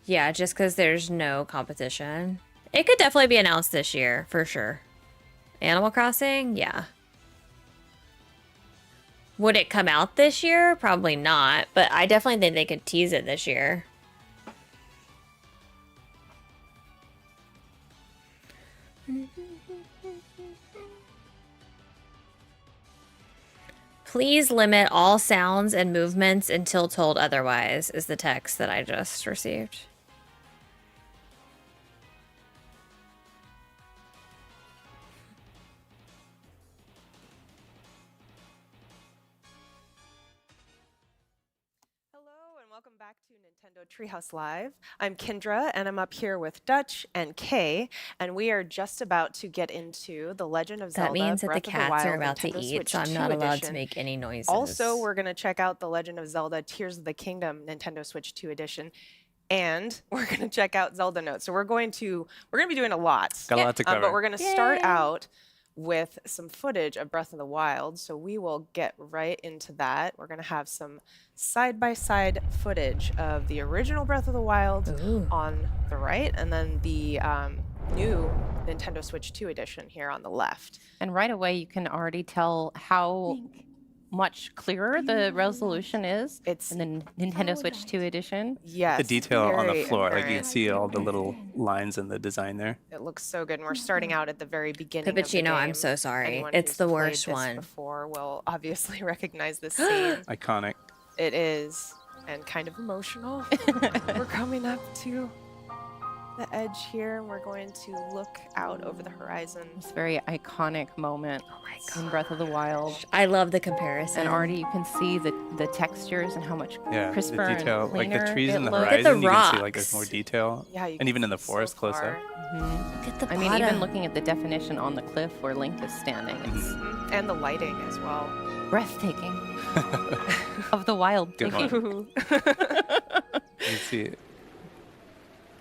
Yeah, just because there's no competition. It could definitely be announced this year, for sure. Animal Crossing? Yeah. Would it come out this year? Probably not, but I definitely think they could tease it this year. Please limit all sounds and movements until told otherwise, is the text that I just received. Hello and welcome back to Nintendo Treehouse Live. I'm Kendra and I'm up here with Dutch and Kay, and we are just about to get into The Legend of Zelda. That means that the Breath of cats Wild are about to Nintendo eat, Switch so I'm 2 not allowed to edition. make any noises. Also, we're going to check out The Legend of Zelda Tears of the Kingdom Nintendo Switch 2 edition. And we're going to check out Zelda Notes. So we're going to be doing a lot. Got a lot to cover. But we're going to start out with some footage of Breath of the Wild. So we will get right into that. We're going to have some side-by-side footage of the original Breath of the Wild on the right, and then the new Nintendo Switch 2 edition here on the left. And right away, you can already tell how much clearer the resolution is It's in the Nintendo Switch 2 edition. yes, The detail on the very floor, like you apparent. can see all the little lines in the design there. It looks so good, and we're starting out at the very beginning of the Pippuccino, game. I'm so sorry. Anyone It's who's the played worst this one. Before will obviously recognize this scene. Iconic. It is, and kind of emotional. We're coming up to the edge here, and we're going to look out over the horizon. It's a very iconic moment in Breath of the Wild. I love the comparison. And already you can see the textures and how much Yeah, crisper the detail, and like cleaner the trees it in the looks. Look at the horizon, you can see like rocks. there's more detail. Yeah, you And can even in the see so forest close far. up. Look at the I mean, even bottom. looking at the definition on the cliff where Link is standing, it's Mhm. And the lighting as well. breathtaking. Of the wild. Good one. Ooh. You can see it.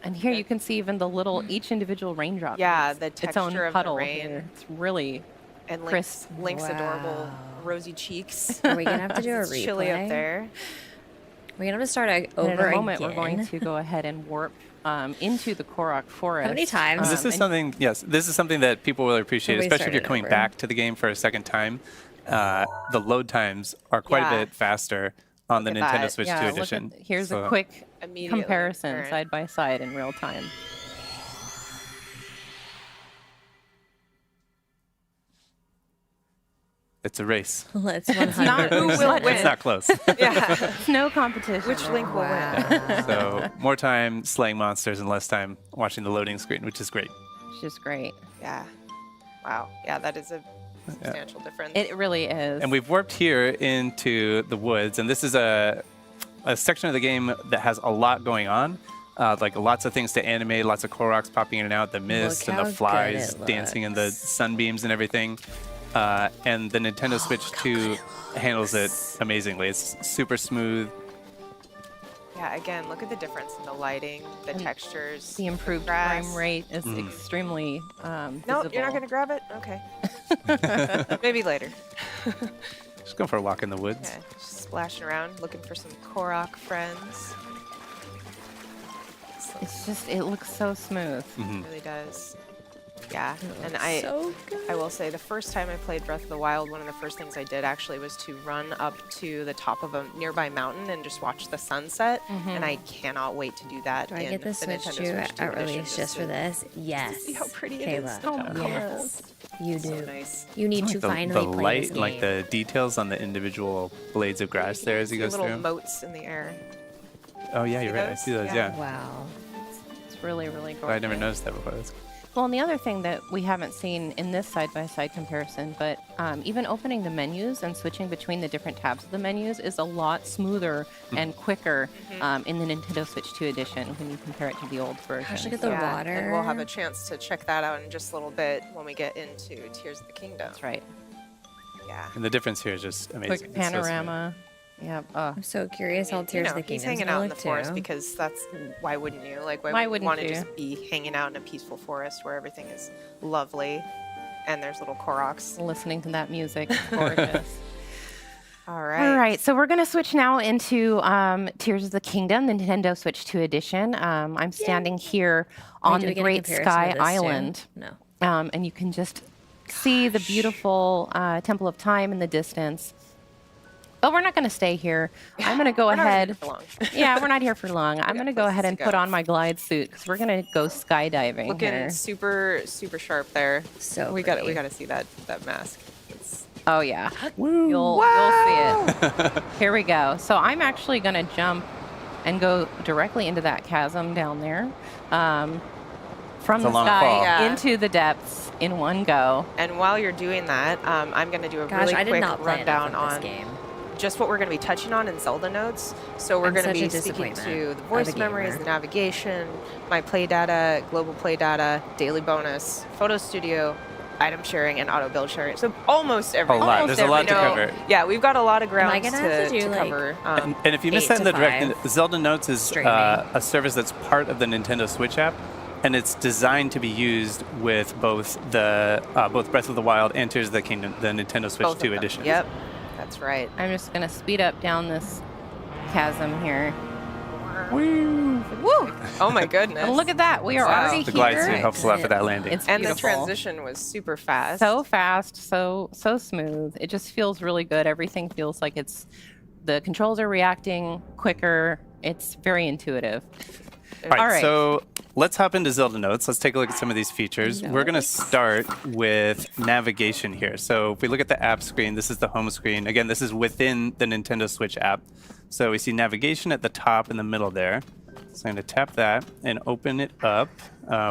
And here you can see even the little, each individual raindrop. Yeah, has the its texture own of puddle the rain. here. It's really And Crisp. Link's adorable Wow. rosy cheeks. Are we gonna have to do a It's replay? chilly up there. We're gonna have to start And over in a moment, again. we're going to go ahead and warp into the Korok forest. many times? This is and something, yes, this is something that people will appreciate, Nobody especially if you're started coming over. back to the game for a second time. The load times are quite Yeah. a bit faster on the Look at Nintendo that. Switch yeah, 2 look edition. at, here's So a quick Immediately comparison apparent. side by side in real time. It's a race. Let's not 100%. who will win. It's not close. Yeah. No competition. Which there. Link will win? Wow. So more time slaying monsters and less time watching the loading screen, which is great. Which is great. Yeah. Wow. Yeah, that is a substantial difference. It really is. And we've warped here into the woods, and this is a section of the game that has a lot going on. Like lots of things to animate, lots of Koroks popping in and out, the mist and how the good flies it dancing in the looks. sunbeams and everything. And the Nintendo Switch 2 handles it amazingly. It's super smooth. Yeah, again, look at the difference in the lighting, the textures. the improved grass. frame rate is Mhm. extremely No, visible. you're not going to grab it? Okay. Maybe later. Just going for a walk in the woods. Yeah, just splashing around, looking for some Korok friends. It's just, it looks so smooth. Mhm. It really does. Yeah, and I so good. I will say the first time I played Breath of the Wild, one of the first things I did actually was to run up to the top of a nearby mountain and just watch the sunset. And I cannot wait to do that. Do I in get the Switch Nintendo 2 Switch 2 at edition, release just for to this? Yes. see how pretty it Kayla. is. Oh my Yes. You do. So nice. You need to The finally play light, this game. like the details on the individual blades of grass there as he See goes little through. moats in the air. Oh yeah, you're right. I those? see those. Yeah. Yeah. Wow. It's really, really Oh, gorgeous. I never noticed that before. Well, and the other thing that we haven't seen in this side-by-side comparison, but even opening the menus and switching between the different tabs of the menus is a lot smoother and quicker in the Nintendo Switch 2 edition when you compare it to the old version. Gosh, look at the water. And we'll have a chance to check that out in just a little bit when we get into Tears of the Kingdom. That's right. Yeah. And the difference here is just amazing. Quick It's so smooth. panorama. Yeah. I'm so curious how Tears of the He's Kingdom's hanging gonna out in the look forest too. because that's why wouldn't you? Like, why Why would you wouldn't want to you? just be hanging out in a peaceful forest where everything is lovely and there's little Koroks? Listening to that music. Gorgeous. All right. All right, so we're going to switch now into Tears of the Kingdom, the Nintendo Switch 2 edition. I'm standing here Wait, on do the we get a Great comparison Sky of this too? Island. No. And you can just see the beautiful Temple of Time in the distance. But we're not going to stay here. I'm going to go We're not ahead. here for long. Yeah, we're not here for long. I'm got going to go places ahead to and go. put on my glide suit because we're going to go skydiving Looking here. super sharp there. So we got pretty. to see that mask. It's Oh, yeah. You'll see it. Here we go. So I'm actually going to jump and go directly into that chasm down there. From It's the a long sky fall. Yeah. into the depths in one go. And while you're doing that, I'm going to do a Gosh, really I did quick not play enough rundown of this on game. just what we're going to be touching on in Zelda Notes. So we're I'm going to such a be speaking disappointment to the of a voice memories, gamer. the navigation, my play data, global play data, daily bonus, photo studio, item sharing, and auto build sharing. So almost every. A lot. almost There's a lot every- to no, cover. Yeah, we've got a lot of ground I gonna have to do, like, cover. And if you missed 8 that in the to direct, 5 Zelda Notes is streaming. a service that's part of the Nintendo Switch app, and it's designed to be used with both the both Breath of the Wild and Tears of the Kingdom, the Nintendo Switch both of 2 them. edition. Yep, that's right. I'm just going to speed up down this chasm here. Woo! Oh my goodness. And look at that. We are Wow. already The here. glide suit helps a lot for that landing. It's And the beautiful. transition was super fast. So fast, so smooth. It just feels really good. Everything feels like the controls are reacting quicker. It's very intuitive. All right, All right. so let's hop into Zelda Notes. Let's take a look at some of these features. We're going to start with navigation here. So if we look at the app screen, this is the home screen. Again, this is within the Nintendo Switch app. So we see navigation at the top in the middle there. So I'm going to tap that and open it up.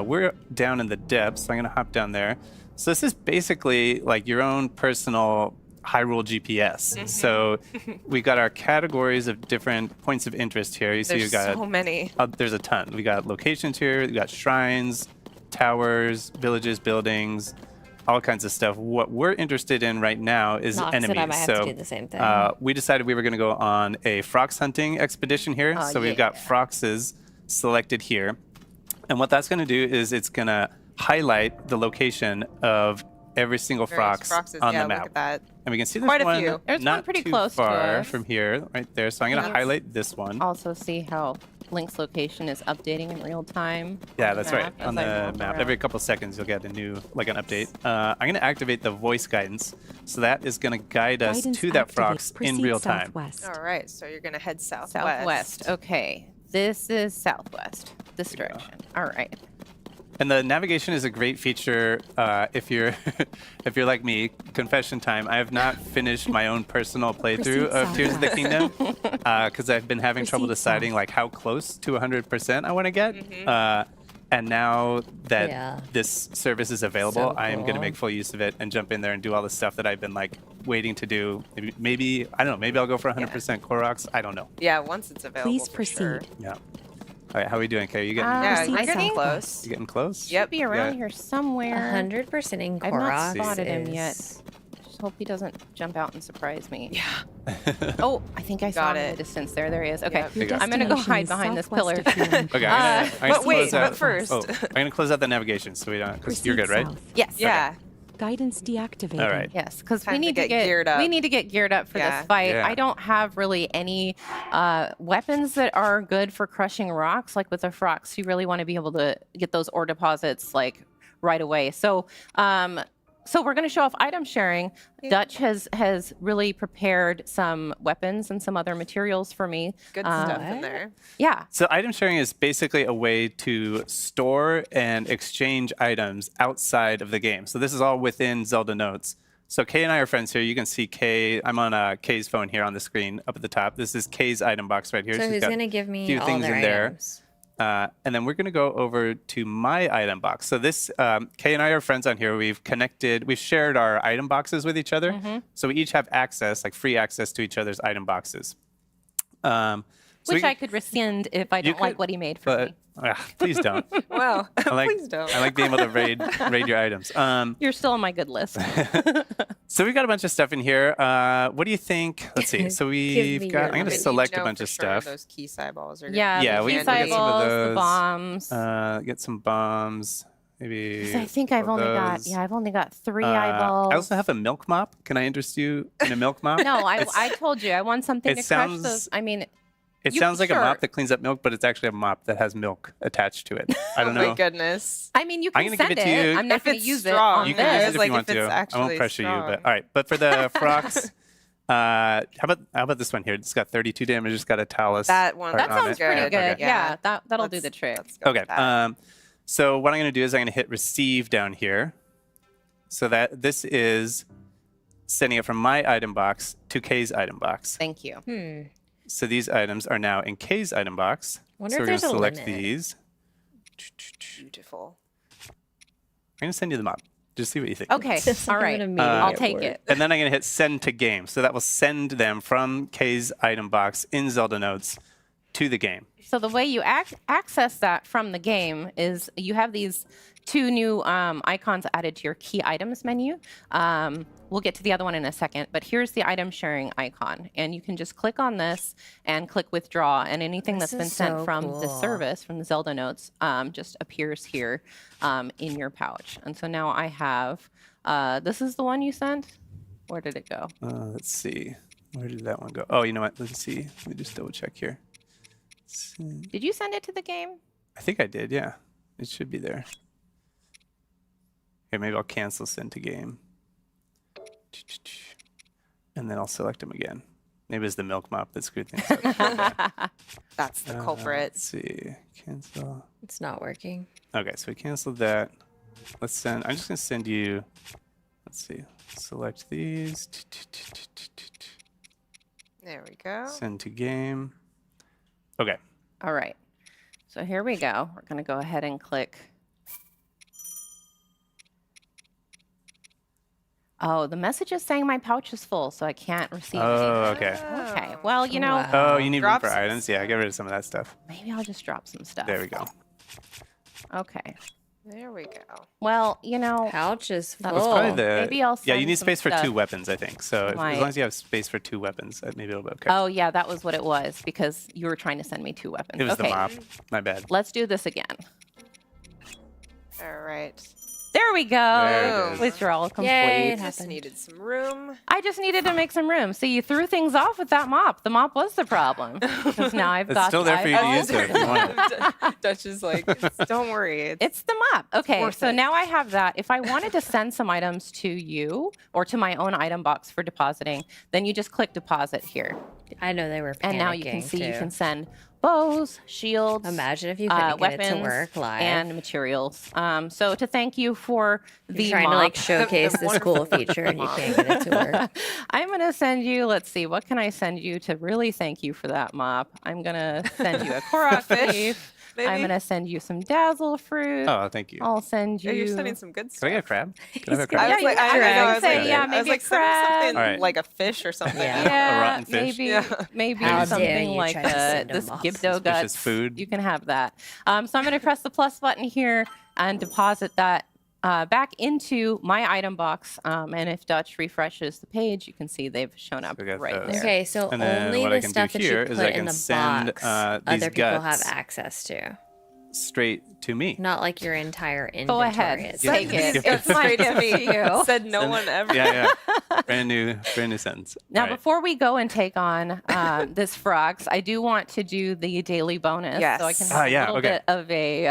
We're down in the depths, so I'm going to hop down there. So this is basically like your own personal Hyrule GPS. So we got our categories of different points of interest here. You see There's you got so many. there's a ton. We got locations here. We got shrines, towers, villages, buildings, all kinds of stuff. What we're interested in right now is Nox and I enemies. might have So to do the same thing. we decided we were going to go on a frox hunting expedition here. Oh, So we've got yeah. froxes selected here. And what that's going to do is it's going to highlight the location of every single Various frox froxes. on yeah, the map. Look at that. And we can see this Quite a one few. There's one not pretty too close to far us. from here, right there. So I'm going to Yes. highlight this one. Also see how Link's location is updating in real time. Yeah, on the that's right. map as On I the move map, around. every couple seconds you'll get a new, like an update. I'm going to activate the voice guidance, so that is going to guide us Guidance to that activate. frox in Proceed real time. southwest. All right, so you're going to head southwest. Southwest. Okay. This is southwest. This direction. All right. And the navigation is a great feature if you're if you're like me. Confession time: I have not finished my own personal playthrough Proceed of Tears of the southwest. Kingdom because I've been having trouble Proceed deciding south. like how close to 100% I want to get. And now that Yeah. this service is available, So I am going to cool. make full use of it and jump in there and do all the stuff that I've been like waiting to do. Maybe I don't know. Maybe I'll go for 100% Koroks. I don't know. Yeah, once it's available. Please for proceed. Sure. Yeah. All right. How are we doing, Kay? You getting? Yeah, Proceed you're getting close. southwest. You getting close? Yep. Be around Yeah. here somewhere. 100% in I've not Koroks spotted him is- yet. Just hope he doesn't jump out and surprise me. Yeah. Oh, I think I saw Got him in it. the distance there. There he is. Okay. Yep. There you go. I'm going to go Destination hide is behind this southwest pillar. of Huron. Okay. But wait, close out. but first. Oh, I'm gonna close out the navigation so we don't. Because you're Proceed good, right? south. Yes. Yeah. Guidance deactivated. All right. Yes, because we Time to need to get geared up. We need to get geared up for Yeah. this fight. Yeah. I don't have really any weapons that are good for crushing rocks. Like with the frox, you really want to be able to get those ore deposits like right away. So, so we're going to show off item sharing. Dutch has really prepared some weapons and some other materials for me. Good stuff in there. Yeah. So item sharing is basically a way to store and exchange items outside of the game. So this is all within Zelda Notes. So Kay and I are friends here. You can see Kay. I'm on Kay's phone here on the screen up at the top. This is Kay's item box right here. So She's who's got going to give a me few all things their in there. items? And then we're going to go over to my item box. So this, Kay and I are friends on here. We've shared our item boxes with each other. So we each have access, like free access to each other's item boxes. Which I could rescind if I don't like what he made for me. Please don't. Well, please don't. I like being able to raid your items. You're still on my good list. So we've got a bunch of stuff in here. What do you think? Let's see. So we've got. I'm going to select a bunch of stuff. Those key eyeballs are Yeah, we the can get some of eyeballs, those. the bombs. Get some bombs. Maybe. I think I've only got 3 eyeballs. I also have a milk mop. Can I interest you in a milk mop? No, I told you I want something to crush those. I mean. It sounds like a mop that cleans up milk, but it's actually a mop that has milk attached to it. I don't know. Oh my goodness. I mean, you can I'm gonna send give it to you. I'm not If going to it's use strong. it You on can use this. it if Like you want if it's to. I won't actually pressure you, but strong. all right. But for the frocks, how about this one here? It's got 32 damage. It's got a talus. That one. That on sounds it. pretty Okay. good. Okay. Yeah, that'll do the trick. Let's go Okay. with that. So what I'm going to do is I'm going to hit receive down here. So that this is sending it from my item box to Kay's item box. Thank you. So these items are now in Kay's item box. Wonder so if we're going to there's a select limit. these. Beautiful. I'm going to send you the mop. Just see what you think. Okay. All right. I'll take it. And then I'm going to hit send to game. So that will send them from Kay's item box in Zelda Notes to the game. So the way you access that from the game is you have these 2 new icons added to your key items menu. We'll get to the other one in a second, but here's the item sharing icon. And you can just click on this and click withdraw, and anything This that's been is sent so from the cool. service, from the Zelda Notes, just appears here in your pouch. And so now I have, this is the one you sent? Where did it go? Let's see. Where did that one go? Oh, you know what? Let's see. Let me just double check here. Did you send it to the game? I think I did, yeah. It should be there. Okay, maybe I'll cancel send to game. And then I'll select them again. Maybe it's the milk mop that screwed things up. That's the culprit. Let's see. Cancel. It's not working. Okay, so we canceled that. Let's send. I'm just going to send you. Let's see. Select these. There we go. Send to game. Okay. All right. So here we go. We're going to go ahead and click. Oh, the message is saying my pouch is full, so I can't receive Oh, anything. okay. Okay. Well, you know, Oh, you need room Drop for some items? Yeah, get rid of some of that stuff. maybe I'll just drop some stuff. There we go. Okay. There we go. Well, you know, Pouch is That's That's full. probably the. Maybe I'll Yeah, you send need some space for stuff 2 weapons, I think. So as my- long as you have space for 2 weapons, maybe it'll be okay. oh yeah, that was what it was because you were trying to send me 2 weapons. It was okay. the mop. My bad. Let's do this again. All right. There we go. There it is. Withdrawal complete. Yay, it Just happened. needed some room. I just needed to make some room. So you threw things off with that mop. The mop was the problem. Because now I've It's got still there for you to use eyeballs. it if you want. Dutch is like, don't worry. It's the mop. Okay, worth so it. now I have that. If I wanted to send some items to you or to my own item box for depositing, then you just click deposit here. I know they were panicking And now you can see too. you can send bows, shields, Imagine if you couldn't get weapons, it to work live. and materials. So to thank you for the You're trying to mop, like showcase this cool feature and you can't get it to work. I'm going to send you, let's see, what can I send you to really thank you for that mop? I'm going to send you a Korok leaf. I'm maybe? going to send you some dazzle fruit. Oh, thank you. I'll send you. Yeah, you're sending some good Can I stuff. get a crab? Can I have a I crab? Yeah, was you like, can- I I know, was I was gonna like, say, yeah, I was maybe like, a send me something crab. All right. like a fish or something. Yeah. Yeah, rotten fish? maybe Yeah. maybe How dare something you like try to send this them off Gibdo suspicious guts. food. You can have that. So I'm going to press the plus button here and deposit that back into my item box. And if Dutch refreshes the page, you can see they've shown up We got right those. there. Okay, so And then only what I the can do stuff that here you is put I in can the send, box, these other people have guts. access to. Straight to me. Not like your entire Go inventory. ahead, It's take like- it. It's mine straight to me. you. Said no one ever. Yeah, yeah. brand new sentence. Now, All right. before we go and take on this frogs, I do want to do the daily bonus, so I can Yes. have yeah, a little okay. bit of a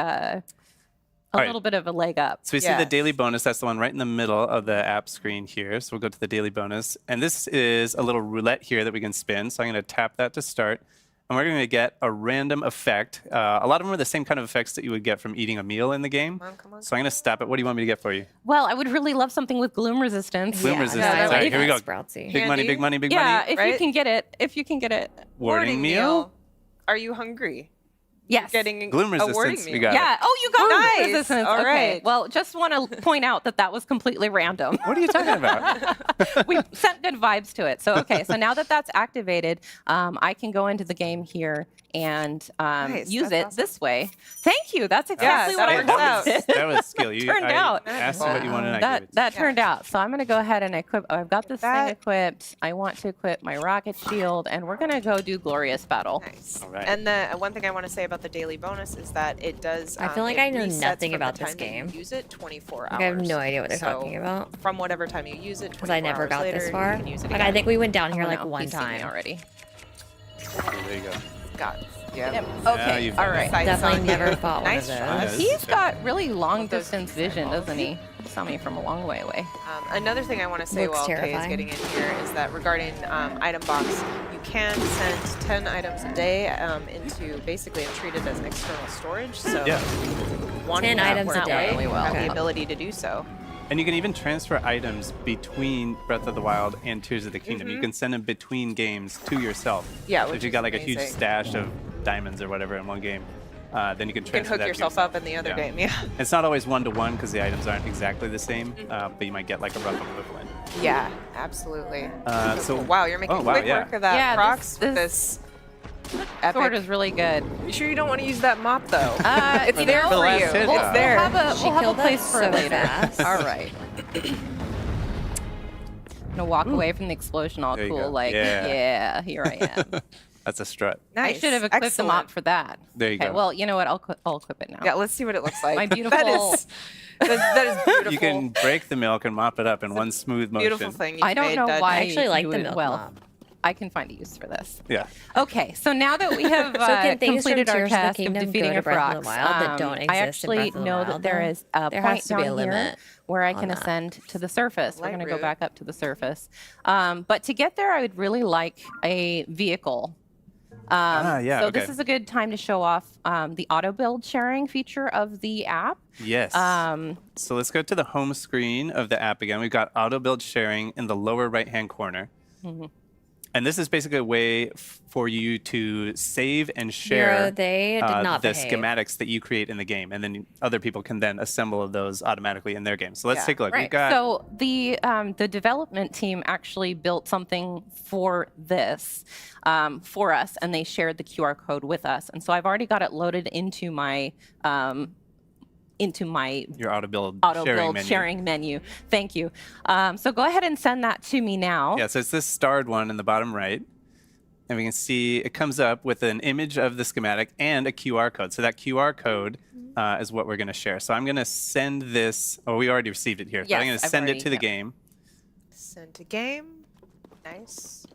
All right. little bit of a leg up. So we see the Yes. daily bonus. That's the one right in the middle of the app screen here. So we'll go to the daily bonus. And this is a little roulette here that we can spin. So I'm going to tap that to start. And we're going to get a random effect. A lot of them are the same kind of effects that you would get from eating a meal in the game. Come on. So I'm going to stop it. What do you want me to get for you? Well, I would really love something with gloom resistance. Gloom Yeah, resistance. no, I All right, like here we go. that, Sproutsy. Big money, Candy? big money, big Yeah, money. if you right? can get it. If you can get it. Warning meal? Are you hungry? Yes. getting Gloom awarding resistance, me. we got Yeah. Oh, you got Nice. gloom resistance. All Okay. right. Well, just want to point out that that was completely random. What are you talking about? We sent good vibes to it. So, okay. So now that that's activated, I can go into the game here and Nice, use that's it awesome. this way. Thank you. That's exactly that what I works out. wanted. That was skill. You Turned I out. asked you what you wanted, and I gave it to That turned out. So I'm going to go ahead and equip. Oh, I've got this thing That- equipped. I want to equip my rocket shield, and we're going to go do Glorious Battle. Nice. All right. And the one thing I want to say about the daily bonus is that it does. I feel like it I know resets nothing from the about this time that you game. Use it 24 hours. Like, I have no idea what they're So talking about. From whatever time you use it, Because I 24 never hours got later, this you far. can use it Like, I again. think we went down here Oh, like no, one he's seen me time. already. There you go. Got. Yeah. Yep. Yeah, Okay. you've All done it. right. Sights Definitely on never you. fought one of Nice those. try. He's got really long those distance pixel vision, balls. doesn't he? He saw me from a long way away. Another thing I want to say Looks while Kay is terrifying. getting in here is that regarding item box, you can send 10 items a day into basically and treat it as external storage. So Yeah. one 10 that items works a that day? way, Really well. you have Okay. the ability to do so. And you can even transfer items between Breath of the Wild and Tears of the Kingdom. You can send them between games to yourself. Yeah, So which if you is got like a huge amazing. stash of diamonds or whatever in one game, then you can You can transfer hook that yourself to up in the other game. Yeah. It's not always one-to-one because the items aren't exactly the same, but you might get like a rough equivalent. Yeah, absolutely. So Wow, you're making oh, wow, quick yeah. work of that, Yeah, Prox, with this this Sword epic. is really good. You sure you don't want to use that mop though? It's you there know, for last you. hit, It's yeah. there. We'll have She a killed that place for so later. fast. All right. I'm gonna walk away from the explosion all There you cool, go. like, Yeah. yeah, here I am. That's a strut. Nice. I should have equipped the mop Excellent. for that. There you Okay, go. well, you know what? I'll equip it now. Yeah, let's see what it looks like. My That beautiful- is, that is beautiful. You can break the milk and mop it up in one smooth motion. Beautiful thing. You've I don't made, know Dud. why. I actually like you the would- milk well, mop. I can find a use for this. Yeah. Okay, so now that we have can things from completed our Tears of the test of Kingdom defeating go to a Breath of Frox, the Wild that don't I exist in actually Breath of the know Wild, that there though? is a There point has to be down a here limit where I on can that. ascend to the surface. We're Light going to go route. back up to the surface. But to get there, I would really like a vehicle. Yeah, so okay. this is a good time to show off the auto build sharing feature of the app. Yes. So let's go to the home screen of the app again. We've got auto build sharing in the lower right-hand corner. And this is basically a way for you to save and share Hero, they did not the behave. schematics that you create in the game, and then other people can then assemble those automatically in their game. So let's Yeah. take a look. We've Right. got So the development team actually built something for this for us, and they shared the QR code with us. And so I've already got it loaded into my your auto build auto sharing build menu. sharing menu. Thank you. So go ahead and send that to me now. Yeah, so it's this starred one in the bottom right. And we can see it comes up with an image of the schematic and a QR code. So that QR code is what we're going to share. So I'm going to send this. Oh, we already received it here. So I'm Yes, going to I've send it already- to the yeah. game. Send to game. Nice.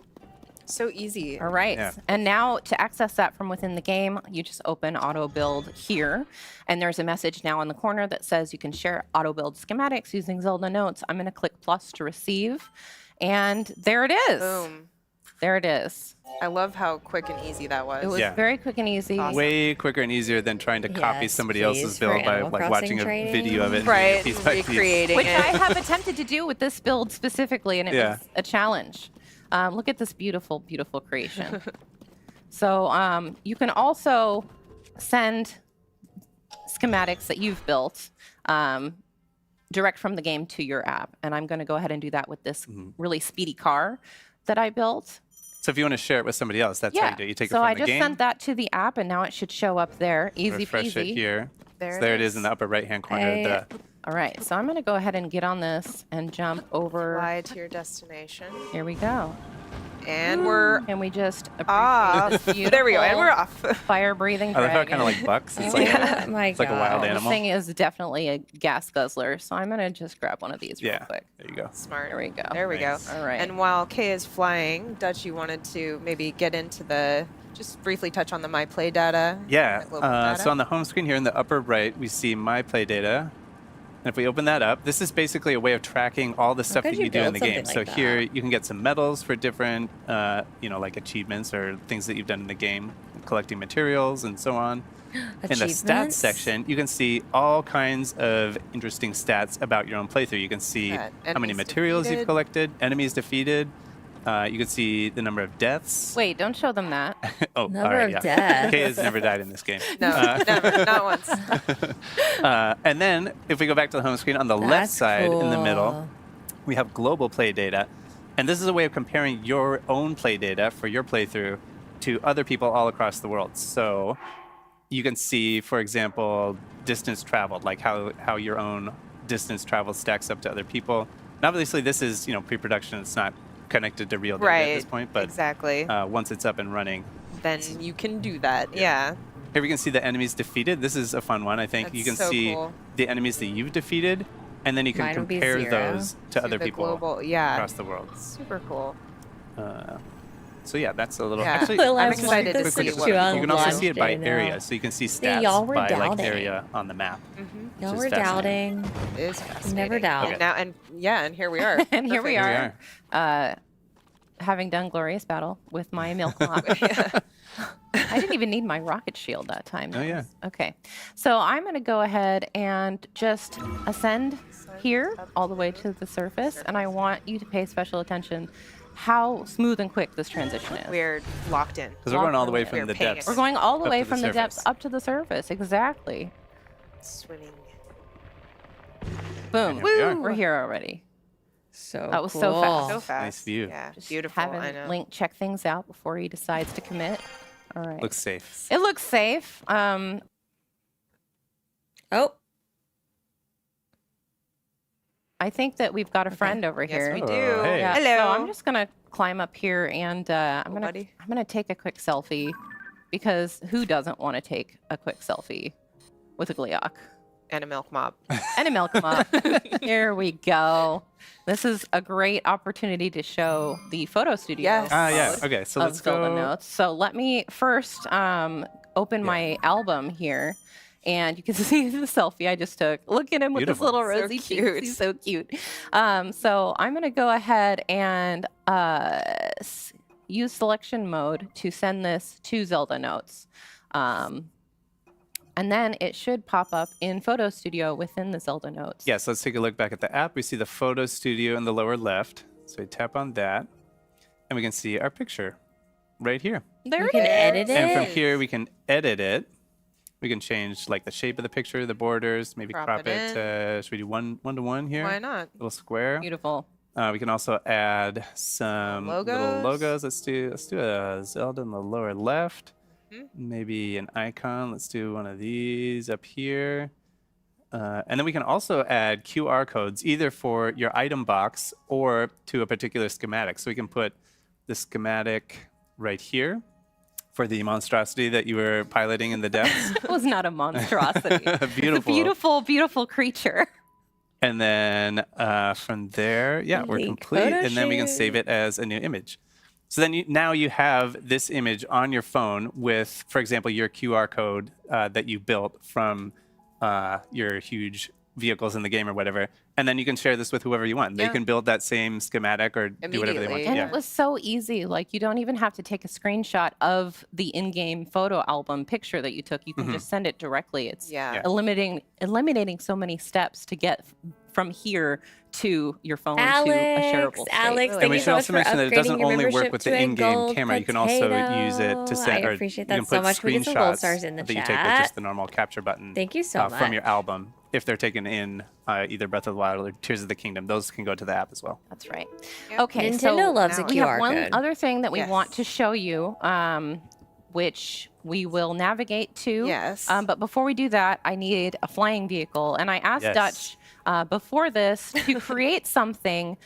So easy. All right. Yeah. And now to access that from within the game, you just open auto build here. And there's a message now in the corner that says you can share auto build schematics using Zelda Notes. I'm going to click plus to receive. And there it is. Boom. There it is. I love how quick and easy that was. It was Yeah. very quick and easy. Awesome. Way quicker and easier than trying to copy Yes, somebody please, else's for build by Animal like Crossing watching a trading. video of it and doing right. it piece by piece. Recreating Which it. I have attempted to do with this build specifically, and it Yeah. was a challenge. Look at this beautiful, beautiful creation. So you can also send schematics that you've built direct from the game to your app. And I'm going to go ahead and do that with this really speedy car that I built. So if you want to share it with somebody else, that's how you do it. You take so it from I the just game, sent that to the app, and now it should show up there. Easy refresh peasy. it here. There So it there it is is. in the upper right-hand corner. I- All right, so I'm going to go ahead and get on this and jump over. Fly to your destination. Here we go. And we're And we just appreciate off. this beautiful There we go. And we're off. fire-breathing I love how it dragon. kind of like bucks. It's like, Oh my it's like a wild God. This animal. thing is definitely a gas guzzler, so I'm going to just grab one of these real Yeah, quick. there you go. Smart. There we go. There we Nice. go. All right. And while Kay is flying, Dutch, you wanted to maybe get into the, just briefly touch on the My Play data. Yeah, that global data. so on the home screen here in the upper right, we see My Play Data. And if we open that up, this is basically a way of tracking all the stuff could that you you do in build the game. something So like here that? you can get some medals for different, like achievements or things that you've done in the game, collecting materials and so on. In the stats Achievements? section, you can see all kinds of interesting stats about your own playthrough. You can see Got how many enemies materials you've defeated. collected, enemies defeated, You can see the number of deaths. Wait, don't show them that. Oh, Number all right, of yeah. deaths. Kay has never died in this game. No, never, not once. And then if we go back to the home screen, on the left That's side in the middle, cool. we have global play data. And this is a way of comparing your own play data for your playthrough to other people all across the world. So you can see, for example, distance traveled, like how your own distance traveled stacks up to other people. And obviously this is, pre-production. It's not connected to real data at this point, but exactly. Once it's up and running, Then you can do that. Yeah. here we can see the enemies defeated. This is a fun one, I think. That's You can so see cool. the enemies that you've defeated, and then you can Mine would be compare 0. those to other the people global, yeah. across the world. Super cool. So yeah, that's a little. Yeah. Actually, Well, I'm I excited want to this see to what you can also see it by launch day area, now. so you can see See, stats y'all were by like doubting. area on the map. Y'all which were is fascinating. doubting. It is fascinating. Never doubt. And now, and here we are. And here we Perfect. are, having done Glorious Battle with my milk mop. I didn't even need my rocket shield that time. Oh, yeah. Okay. So I'm going to go ahead and just ascend here all the way to the surface, and I want you to pay special attention how smooth and quick this transition is. We're locked in. Because we're going all the way We're from the paying depths. We're going all the up way to the from the depths surface. up to the surface. Exactly. Swimming. Boom. here we are. We're here already. So That was cool. so fast. So fast. Nice view. Yeah. Just Beautiful. I having know. Link check things out before he decides to commit. All right. Looks safe. It looks safe. Oh, I think that we've got a friend over Yes, here. we Oh, do. hey. Yeah, Hello. So I'm just gonna climb up here and I'm gonna buddy. take a quick selfie because who doesn't want to take a quick selfie with a Gleeok And a milk mop. and a milk mop? Here we go. This is a great opportunity to show the photo studio. Yes. Yeah. Okay, so Of let's Zelda go. Notes. So let me first open my album here. And you can see the selfie I just took. Look at him with Beautiful. this little So rosy cheeks. cute. He's so cute. So I'm going to go ahead and use selection mode to send this to Zelda Notes. And then it should pop up in Photo Studio within the Zelda Notes. Yes, let's take a look back at the app. We see the photo studio in the lower left. So we tap on that, and we can see our picture right here. There you it can is. edit it. And from here, we can edit it. We can change like the shape of the picture, the borders, maybe Crop crop it it to, should we do one to one here? Why not? Little square. Beautiful. We can also add some little Logos. logos. Let's do a Zelda in the lower left. Mhm. Maybe an icon. Let's do one of these up here. And then we can also add QR codes either for your item box or to a particular schematic. So we can put the schematic right here for the monstrosity that you were piloting in the depths. It was not a monstrosity. It's a Beautiful. beautiful, beautiful creature. And then from there, yeah, we're Link complete. photo And then we can shoot. save it as a new image. So then now you have this image on your phone with, for example, your QR code that you built from your huge vehicles in the game or whatever. And then you can share this with whoever you want. They Yeah. can build that same schematic or do whatever they want. Immediately. And Yeah. it was so easy. Like, you don't even have to take a screenshot of the in-game photo album picture that you took. You can just send it directly. It's Yeah. eliminating so many steps to get from here to your phone to a Alex, shareable state. Alex, And thank we you should so much also for mention that it doesn't upgrading your only work membership with to the a in-game gold camera. You can also use it to potato. send, I or appreciate you that can so put much. We get some gold screenshots stars in the that you take with just chat. the normal capture button. Thank you so much. From your album, if they're taken in either Breath of the Wild or Tears of the Kingdom, those can go to the app as well. That's right. Yep. Okay, Nintendo so loves a now we QR have one code. other thing that we want Yes. to show you, which we will navigate to. Yes. But before we do that, I need a flying vehicle. And I asked Yes. Dutch before this to create something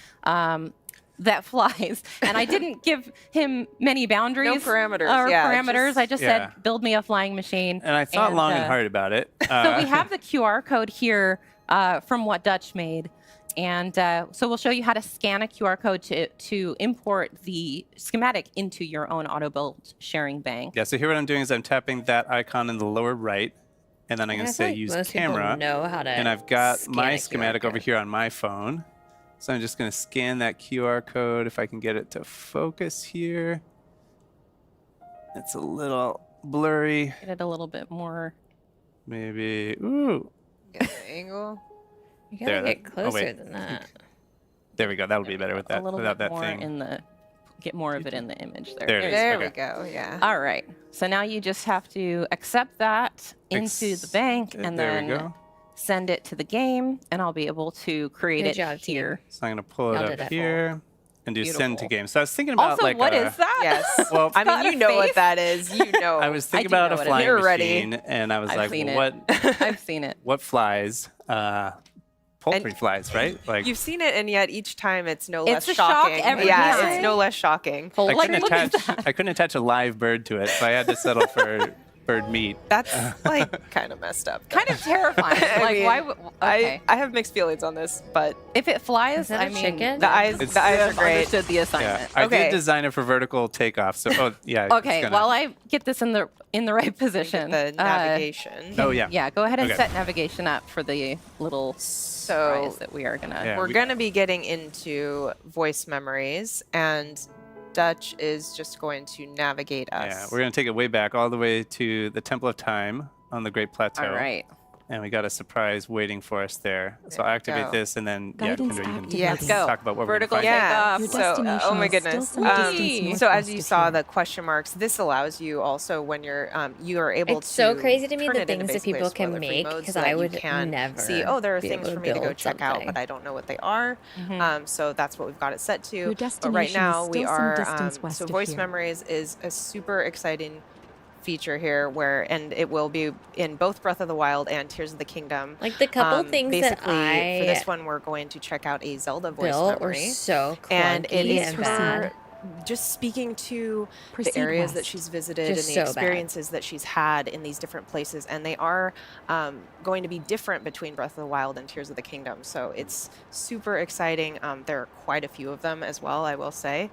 that flies. And I didn't give him many boundaries. No parameters, Or yeah, parameters. just- I just Yeah. said, build me a flying machine. And I thought long and hard about it. So we have the QR code here from what Dutch made. And so we'll show you how to scan a QR code to import the schematic into your own auto build sharing bank. Yeah, so here what I'm doing is I'm tapping that icon in the lower right, and then I'm going I to say feel like use most people camera. know how to And I've got scan my a QR schematic over code. here on my phone. So I'm just going to scan that QR code if I can get it to focus here. It's a little blurry. Get it a little bit more. Maybe. Ooh. Get the angle. You There, gotta get that- oh, closer wait. than that. There we go. That'll be better with A that little without bit that more thing. in the get more of it in the image there. There it is. There Okay. we go. Yeah. All right. So now you just have to accept that into the bank and there we then go. send it to the game, and I'll be able to create Good it job, team. here. So I'm gonna pull Y'all it did up it. here and do send to Beautiful. game. So I was thinking about Also, like what is that? Yes. Well, I got mean, a you know what face. that is. You know. I was thinking do know about a what it flying is. You're ready. machine, and I was I've like, seen well, it. I've seen it. what flies? Poultry flies, right? Like You've seen it, and yet each time it's no It's less a shock shocking. every yeah, time. it's no less shocking. I Like, couldn't look at attach. I couldn't attach a live bird to it, so I had to settle for bird meat. That's like kind of messed up. Kind of terrifying. I Like, mean, why would... Okay. I have mixed feelings on this, but If it flies, Is that I a mean... chicken? the eyes It's- are great. Understood the Yeah, assignment. I Okay. did design it for vertical takeoff. So, oh yeah. it's Okay, gonna- while I get this in the right position. The navigation. Oh yeah. Yeah, go ahead and Okay. set navigation up for the little So surprise that we are gonna. Yeah. we're we- going to be getting into voice memories, and Dutch is just going to navigate us. Yeah, we're gonna take it way back, all the way to the Temple of Time on the Great Plateau. All right. And we got a surprise waiting for us there. So There I'll we activate go. this, and then Guidance Kendra, you can activated. Yeah, Let's go. talk about what Vertical we're gonna find. Yeah. Your So, destination oh my is still goodness. some distance So as northwest you of saw here. the question marks, this allows you also when you are able It's to. so crazy to me turn the it into things that basically a people can spoiler-free make, mode 'cause so that I you would can never see. Oh, there are be things able for to me to go build check out, something. but I don't know what they are. So that's what we've got it set to. Your But right destination now is we still some are. distance west So of voice here. memories is a super exciting feature here, and it will be in both Breath of the Wild and Tears of the Kingdom. Like the couple things that basically, for this I one, we're going to check out a Zelda voice built were memory. so clunky And it is and her bad. just speaking to Proceed the areas that west. she's visited Just and so the bad. experiences that she's had in these different places, and they are going to be different between Breath of the Wild and Tears of the Kingdom. So it's super exciting. There are quite a few of them as well, I will say.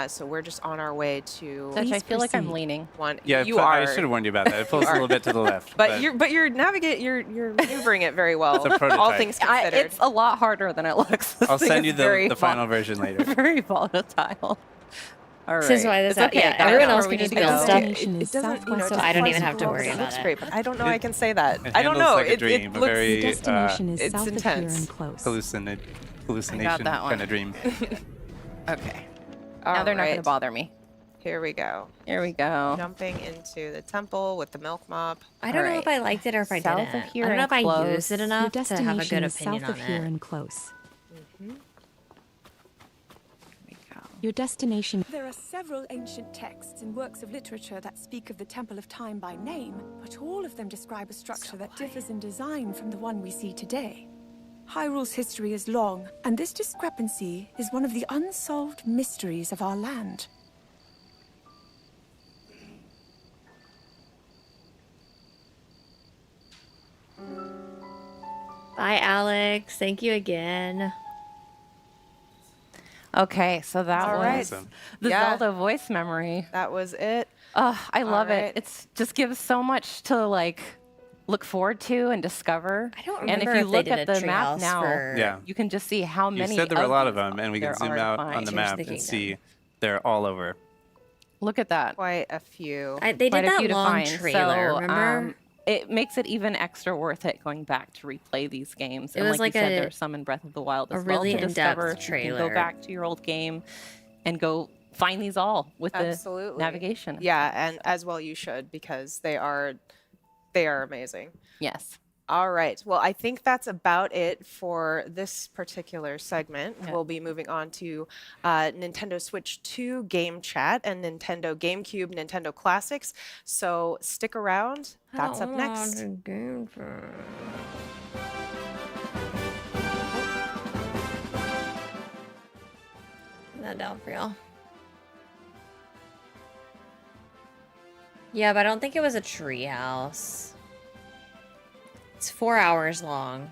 So we're just on our way to Dutch, I Please feel like I'm proceed. leaning. one. Yeah, you I are. should have warned you about that. It pulls a are. little bit to the left. But you're maneuvering it very well. It's a All prototype. things considered. It's a lot harder than it looks. This I'll thing send you is very the final version later. very volatile. All right. This is why this It's out- okay. yeah, I got everyone it. else Where we can just need to build go. stuff. Destination is southwest so of I don't here. even have to worry It about looks it. great, but I don't know I can say that. It I don't handles know. like a It dream, a looks very Your destination is it's south of here intense. and close. Hallucination that one. kind of dream. okay. Now they're not going Alright, to bother me. Here we go. Here we go. Jumping into the temple with the milk mop. I don't know Alright. if I liked it or if I South of didn't. here I don't know and if I close. used it Your enough to have a destination good is opinion south on of here it. and close. Here we go. Your destination. There are several ancient texts and works of literature that speak of the Temple of Time by name, but all of them describe a structure that differs in design from the one we see today. Hyrule's history is long, and this discrepancy is one of the unsolved mysteries of our land. Bye, Alex. Thank you again. Okay, so that All was right. Awesome. the Yeah. Zelda voice memory. That was it. I love right. it. It's just gives so much to like look forward to and discover. I don't And remember if you if they look did at a the map treehouse now, for- Yeah. you can just see how You many. said there were a lot of these them, and we can there zoom are to out on find. the Tears of map the and Kingdom. see they're all over. Look at that. Quite a few. They Quite did a that few to long find. trailer, So, remember? it makes it even extra worth it going back to replay these games. It And was like like you said, a- there's some in Breath of the Wild a as well really to in-depth discover. You can trailer. go back to your old game and go find these all with Absolutely. the navigation. Yeah, and as well you should, because they are amazing. Yes. All right. Well, I think that's about it for this particular segment. Yeah. We'll be moving on to Nintendo Switch 2 Game Chat and Nintendo GameCube Nintendo Classics. So stick around. That's up next. That down for y'all. Yeah, but I don't think it was a treehouse. It's 4 hours long.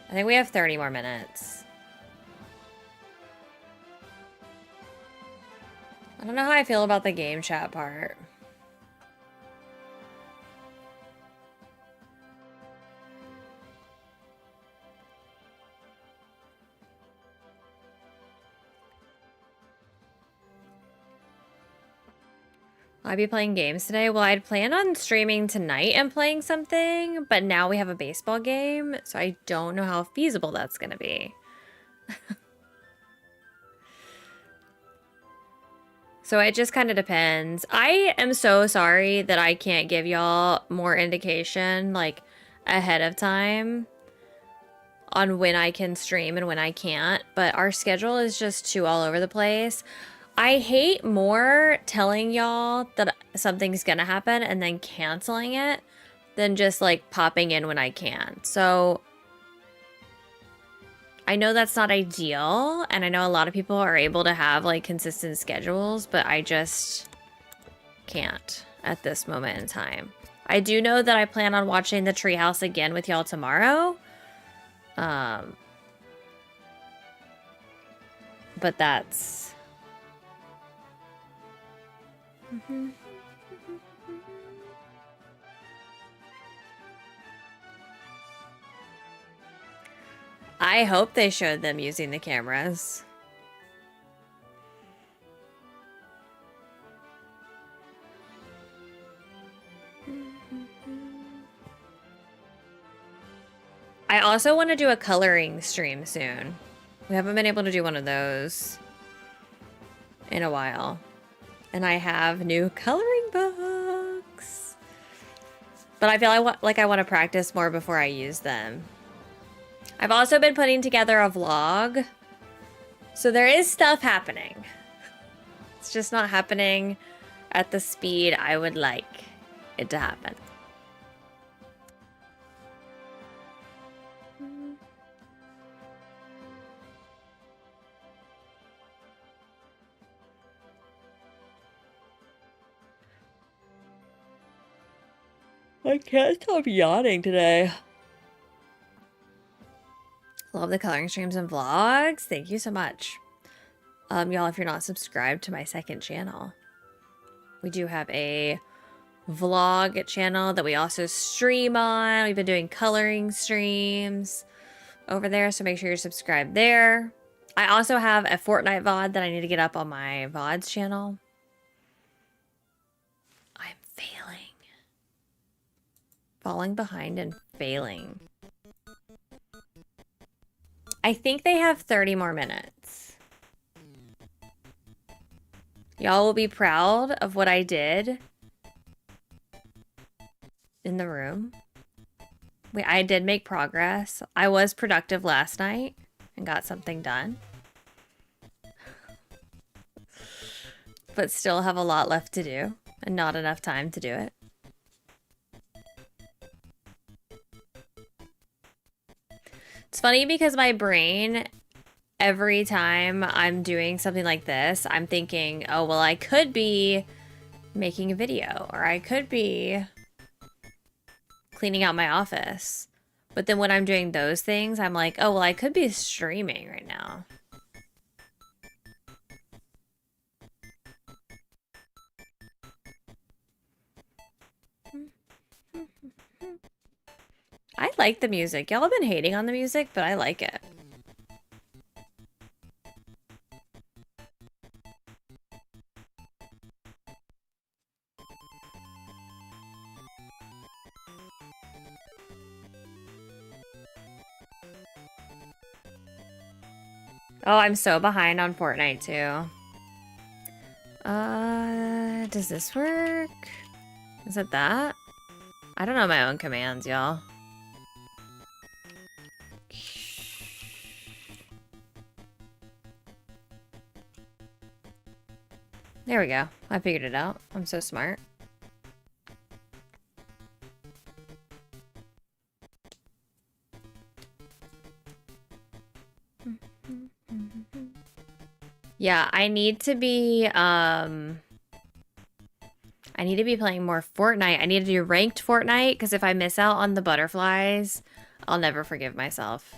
I think we have 30 more minutes. I don't know how I feel about the game chat part. Will I be playing games today? Well, I'd planned on streaming tonight and playing something, but now we have a baseball game, so I don't know how feasible that's going to be. So it just kind of depends. I am so sorry that I can't give y'all more indication, like, ahead of time on when I can stream and when I can't, but our schedule is just too all over the place. I hate more telling y'all that something's gonna happen and then canceling it than just, like, popping in when I can. So I know that's not ideal, and I know a lot of people are able to have, like, consistent schedules, but I just can't at this moment in time. I do know that I plan on watching the Treehouse again with y'all tomorrow. But that's... I hope they showed them using the cameras. I also want to do a coloring stream soon. We haven't been able to do one of those in a while. And I have new coloring books. But I feel like I want to practice more before I use them. I've also been putting together a vlog. So there is stuff happening. It's just not happening at the speed I would like it to happen. I can't stop yawning today. Love the coloring streams and vlogs. Thank you so much. Y'all, if you're not subscribed to my second channel, we do have a vlog channel that we also stream on. We've been doing coloring streams over there, so make sure you're subscribed there. I also have a Fortnite VOD that I need to get up on my VODs channel. I'm failing. Falling behind and failing. I think they have 30 more minutes. Y'all will be proud of what I did in the room. I did make progress. I was productive last night and got something done. But still have a lot left to do and not enough time to do it. It's funny because my brain, every time I'm doing something like this, I'm thinking, oh, well, I could be making a video, or I could be cleaning out my office. But then when I'm doing those things, I'm like, oh, well, I could be streaming right now. I like the music. Y'all have been hating on the music, but I like it. Oh, I'm so behind on Fortnite too. Does this work? Is it that? I don't know my own commands, y'all. There we go. I figured it out. I'm so smart. Yeah, I need to be playing more Fortnite. I need to do ranked Fortnite, because if I miss out on the butterflies, I'll never forgive myself.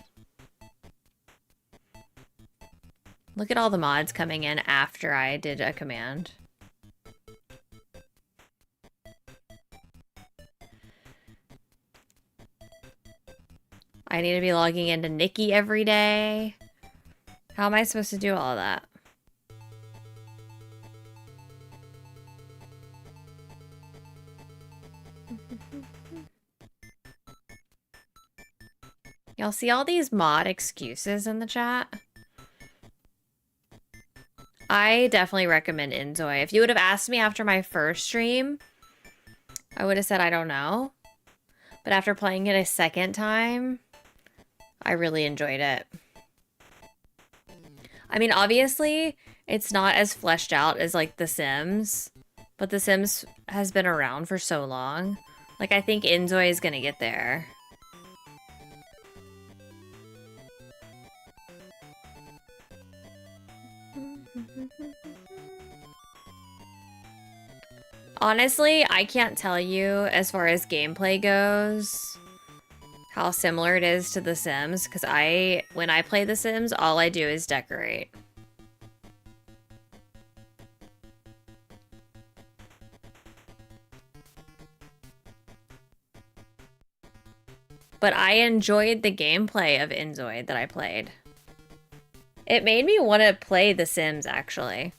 Look at all the mods coming in after I did a command. I need to be logging into Nikki every day. How am I supposed to do all of that? Y'all see all these mod excuses in the chat? I definitely recommend Inzoi. If you would have asked me after my first stream, I would have said I don't know. But after playing it a second time, I really enjoyed it. I mean, obviously, it's not as fleshed out as like The Sims, but The Sims has been around for so long. Like, I think Inzoi is gonna get there. Honestly, I can't tell you as far as gameplay goes how similar it is to The Sims, because when I play The Sims, all I do is decorate. But I enjoyed the gameplay of Inzoi that I played. It made me want to play The Sims, actually.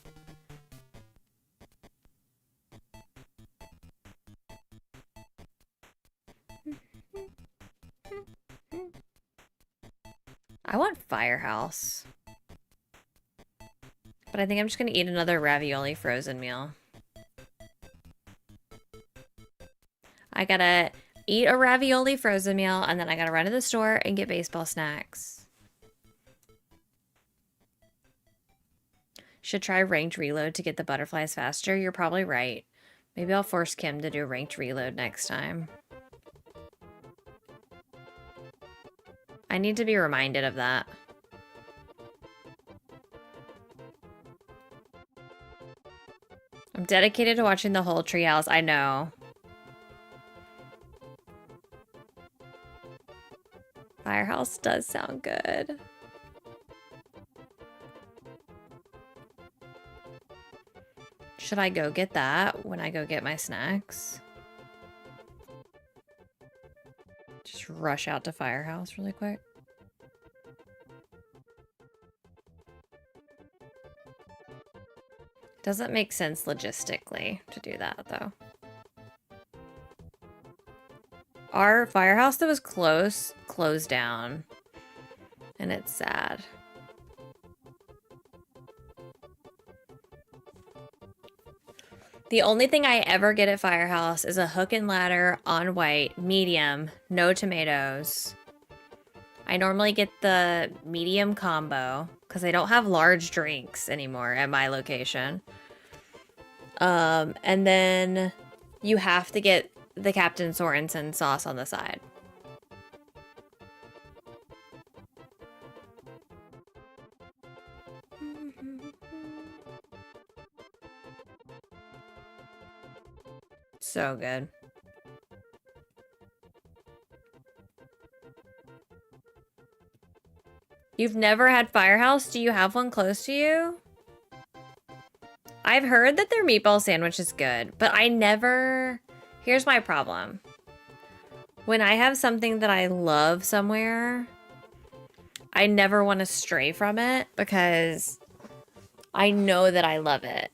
I want Firehouse. But I think I'm just gonna eat another ravioli frozen meal. I gotta eat a ravioli frozen meal, and then I gotta run to the store and get baseball snacks. Should try ranked reload to get the butterflies faster. You're probably right. Maybe I'll force Kim to do ranked reload next time. I need to be reminded of that. I'm dedicated to watching the whole Treehouse. I know. Firehouse does sound good. Should I go get that when I go get my snacks? Just rush out to Firehouse really quick. Doesn't make sense logistically to do that, though. Our Firehouse that was closed down. And it's sad. The only thing I ever get at Firehouse is a hook and ladder on white, medium, no tomatoes. I normally get the medium combo because they don't have large drinks anymore at my location. And then you have to get the Captain Sorensen sauce on the side. So good. You've never had Firehouse? Do you have one close to you? I've heard that their meatball sandwich is good, but I never... Here's my problem. When I have something that I love somewhere, I never want to stray from it because I know that I love it.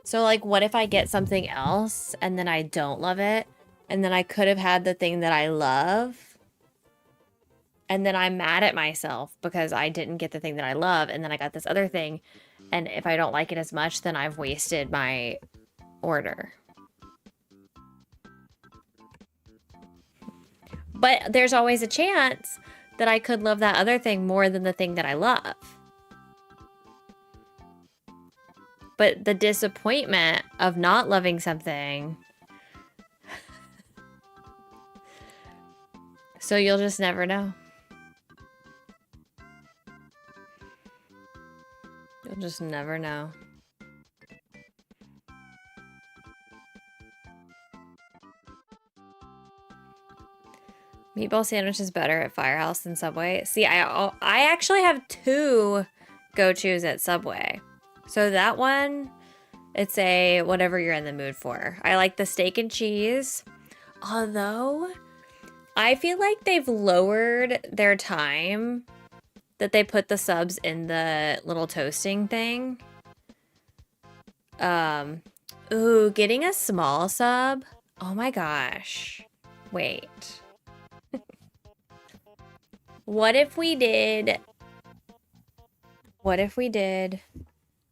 So, like, what if I get something else and then I don't love it? And then I could have had the thing that I love. And then I'm mad at myself because I didn't get the thing that I love. And then I got this other thing. And if I don't like it as much, then I've wasted my order. But there's always a chance that I could love that other thing more than the thing that I love. But the disappointment of not loving something... So you'll just never know. You'll just never know. Meatball sandwich is better at Firehouse than Subway. See, I actually have two go-tos at Subway. So that one, it's a whatever you're in the mood for. I like the steak and cheese. Although, I feel like they've lowered their time that they put the subs in the little toasting thing. Ooh, getting a small sub? Oh my gosh. Wait. What if we did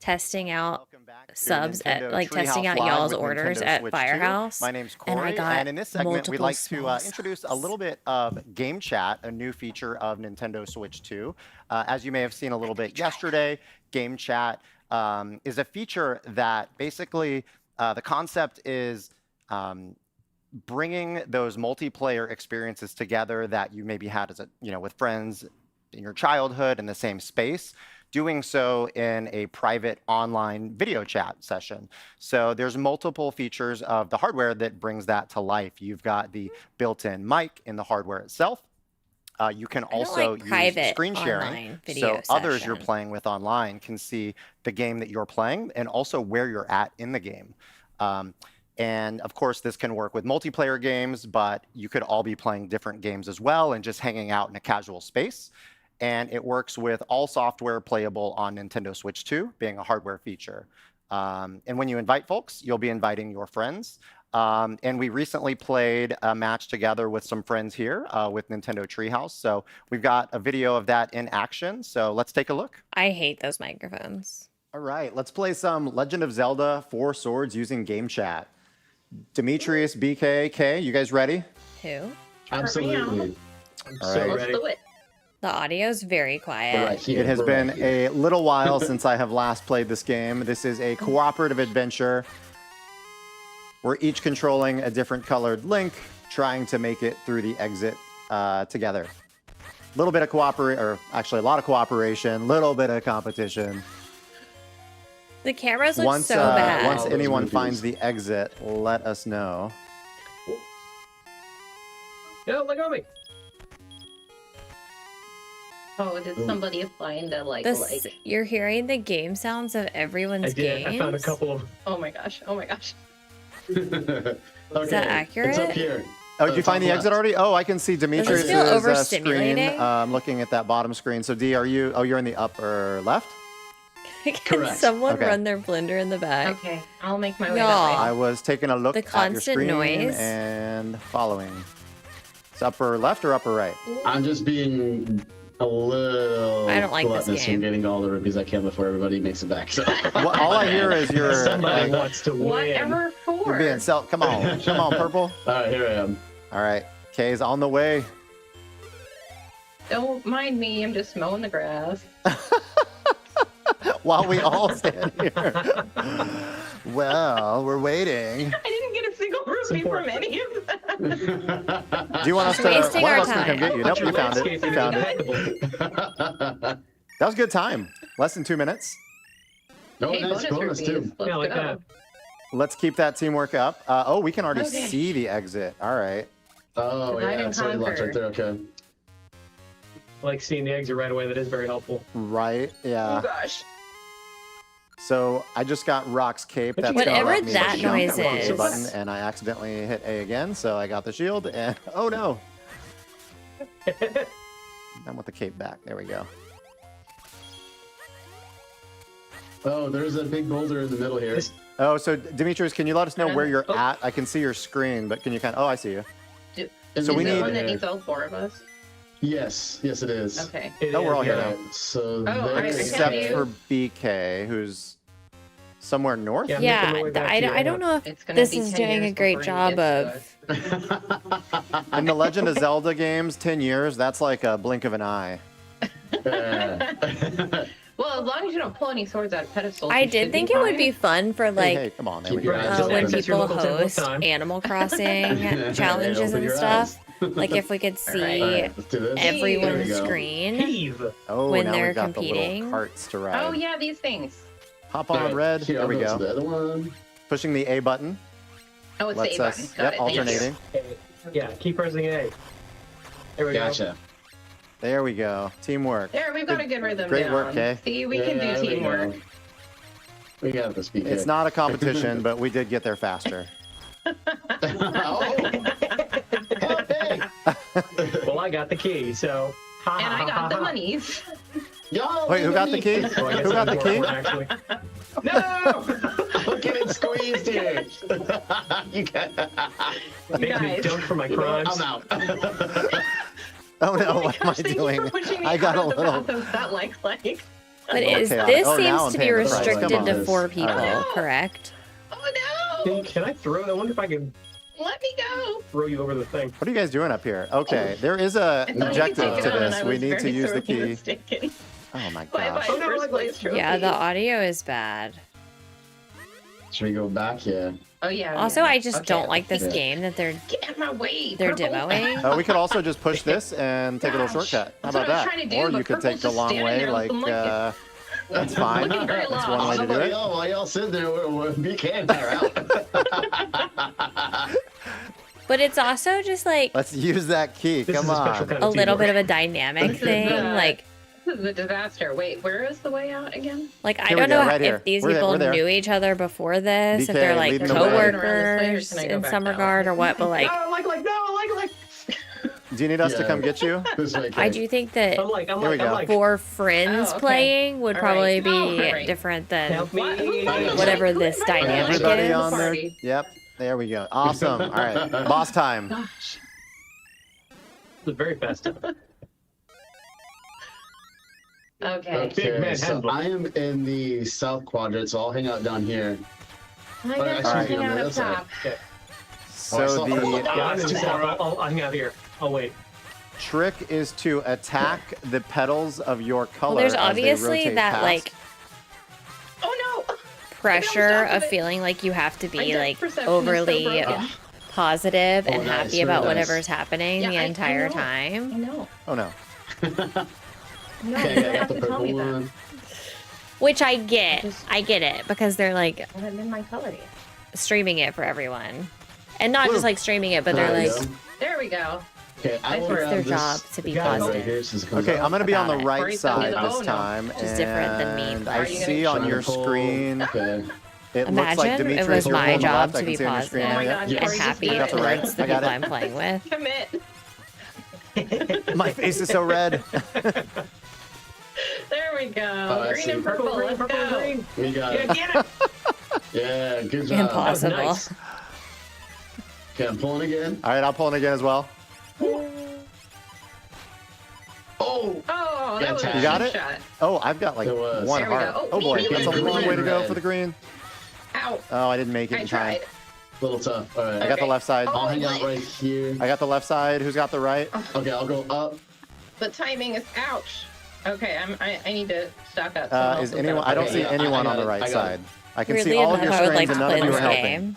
testing out Welcome back to subs at Nintendo like testing Treehouse out Live y'all's with orders Nintendo at Switch 2. Firehouse. My name's and I Corey, got and in this segment, we'd multiple like to small introduce a subs. little bit of Game Chat, a new feature of Nintendo Switch 2. As you may have seen a little bit yesterday, Game Chat is a feature that basically the concept is bringing those multiplayer experiences together that you maybe had as with friends in your childhood in the same space, doing so in a private online video chat session. So there's multiple features of the hardware that brings that to life. You've got the built-in mic in the hardware itself. You can also use private screen sharing, online video so others you're session. playing with online can see the game that you're playing and also where you're at in the game. And of course, this can work with multiplayer games, but you could all be playing different games as well and just hanging out in a casual space. And it works with all software playable on Nintendo Switch 2, being a hardware feature. And when you invite folks, you'll be inviting your friends. And we recently played a match together with some friends here with Nintendo Treehouse. So we've got a video of that in action. So let's take a look. I hate those microphones. All right, let's play some Legend of Zelda 4 Swords using Game Chat. Demetrius, BK, K, you guys ready? Who? Absolutely. All right. Ready. The audio's very quiet. Right here, It has we're been right here. a little while since I have last played this game. This is a cooperative adventure. We're each controlling a different colored Link, trying to make it through the exit together. A little bit of or actually a lot of cooperation, little bit of competition. The cameras look Once, so bad. once All those anyone movies. finds the exit, let us know. Yeah, look at me. Oh, did somebody find a You're hearing the game sounds of everyone's I did. games. I found a couple of. Oh my gosh. Oh my gosh. Okay. Is that accurate? It's up here. Oh, did you find the top exit left. already? Oh, I can see Demetrius' feel screen. overstimulating? Looking at that bottom screen. So D, are you? Oh, you're in the upper left. Can Correct. someone Okay. run their blender in the back? Okay, I'll make my way Y'all. that way. I was taking a look The at your constant screen noise. and following. It's upper left or upper right? I'm just being a little I don't like this gluttonous game. from getting all the rupees I can before everybody makes it back. So. Well, all I hear is your Somebody like, wants to win. Whatever for. you're being Come on, come on, purple. All right, here I am. All right, Kay's on the way. Don't mind me, I'm just mowing the grass. While we all stand here. Well, we're waiting. I didn't get a single rupee from any of them. Do you want us to? Wasting One our of us can come time. get you. Nope, you found it. You found it. it. That was a good time. Less than 2 minutes. Oh, Hey, nice bonus rupees. too. Let's Yeah, like go. that. Let's keep that teamwork up. Oh, we can already Okay. see the exit. All right. Oh Divide yeah, and sorry, left conquer. right there. Okay. Like seeing the exit right away. That is very helpful. Right. Oh Yeah. gosh. So I just got Rock's cape. That's Whatever gonna let me that jump noise and push the is. button, and I accidentally hit A again, so I got the shield. And oh no! I'm with the cape back. There we go. Oh, there's a big boulder in the middle here. Oh, so Demetrius, can you let us know where you're at? I can see your screen, but can you kind of? Oh, I see you. Is So we there need- one that needs all four of us? Yes, yes, it is. Okay. Oh, we're all here Yeah, now. so Oh, there I is- Except you. for BK, who's somewhere north. Yeah. I'm making my Yeah, way back I, to you I don't know if It's gonna this be is 10 doing a years great before he job gets of. In the Legend of Zelda games, 10 years, that's like a blink of an eye. Well, as long as you don't pull any swords out of pedestals. I you did should think be it would fine. be fun for like hey, come on, there Keep we go. your eyes open. when Access your people local temple host time. Animal Crossing challenges Open and your stuff. eyes. Like if we could see Alright. All right, let's do this. There we everyone's go. screen. Heave. Oh, when now they're we've got the competing. little carts to ride. Oh yeah, these things. Hop All on right, red. here, There I'll we go to go. the other one. Pushing the A button. Oh, it's Lets the A us, button. Got it. Thank you. alternating. Okay. Yeah, keep pressing A. There we go. Gotcha. There we go. Teamwork. There, we've got a good rhythm Great down. work, Kay. See, we can Yeah, do there we teamwork. go. We got this, BK. It's not a competition, but we did get there faster. Oh. Hey. Well, I got the key, so. Ha, And ha, I ha, got ha, the ha. monies. Y'all Wait, who got the key? Oh, I guess Who got that's the key? more fun, actually. No! Look at it squeezed here. You got... Makes me Guys. dump for my You know what? crimes. I'm out. Oh no, Oh my what am I gosh, thank you doing? for pushing me I got a out of the little. path of that like. But is Okay, this oh, now seems I'm to be paying the price. restricted Come to on. 4 people, no. correct? Oh no! Can I throw it? I wonder if I can Let me go. throw you over the thing. What are you guys doing up here? Okay, there is a I thought you could objective take to it on, and this. I We was need to very use the sorely key. mistaken. Oh my Bye gosh. bye, first place trophy. Yeah, the audio is bad. Should we go back? Yeah. Oh yeah. Also, yeah. I just Okay, don't like this yeah. game that they're Get out of my way. they're purple. demoing. We could also just push this and take a little Gosh, shortcut. How that's about what I was that? trying to do, Or you but could take purple's the just long standing way, there like, looking like that's fine. Looking very That's lost. one way to do it. While y'all sit there, we can't tire out. But it's also just like Let's use that key. This Come is a special on. kind a of little bit teamwork. of a dynamic thing. Like This is a disaster. Wait, where is the way out again? I Here we don't go, know right here. if these We're there, people we're there. knew each other before this, if DK they're like leading the way. coworkers Can I go in back some now? regard or what, but like No, like. Do you need us to Yeah. come get you? This way, I Kate. do think that I'm like. Here we go. for friends Oh, okay. playing would All probably right. be Oh, all right. different than Help me. whatever Who this invited dynamic Everybody is. on there. Party. Yep. There we go. Awesome. All right. Boss time. Gosh. The very best. Okay. Big man so handle. I am in the south quadrant, so I'll hang out down here. I All guess right, hang on out the up other side. top. So Yeah, the I'm in the center. I'll hang out here. Oh wait. trick is to attack the petals of your color. Well, there's as they obviously rotate that past. like Oh no! pressure stop of it. feeling like you have to My be depth like perception is so overly broken. positive and nice, happy very about nice. whatever's happening Yeah, the I entire know. time. I know. Oh no. No, Okay, you I don't got have the to tell purple me that. one. Which I get. I get it because they're like I haven't been my color yet. streaming it for everyone. And not Blue. just like streaming it, but they're There we like go. There we go. Okay, I will it's grab their this job to be guy right positive. here since it comes Okay, up. I'm gonna be on the about it. right Already side done it. this Oh, no. time, Which is different than me, and but I are you gonna see on try your to pull- screen. Okay. It looks like Imagine it Demetrius was you're my on the job left. I to can be see on your screen. positive Oh my there. God, Yep. and Corey, happy You got the right. towards the I got people it. I'm playing with. Commit. My face is so red. There we go. I Green see. and purple. Let's purple, go. green. We got Yeah, it. get it. Yeah, good job. Impossible. Nice. Okay, I'm pulling again. All right, I'll pull it again as well. Oh! Oh, that was a You You got good it? shot. Oh, I've got like It was. one There we heart. go. Oh boy, Green, that's a green, long way to go red. for the green. Ow. Oh, I didn't make it I in time. tried. Little tough. All right. I got the Okay. left side. I'll hang out right here. I got the left side. Who's got the right? Okay, I'll go up. The timing is ouch. Okay, I need to stock up. Someone else Is has anyone? got I don't it. see Yeah, I anyone got on the it. right I got side. I can see Weirdly all of enough, your I would strings like and to none play of you this are helping. game.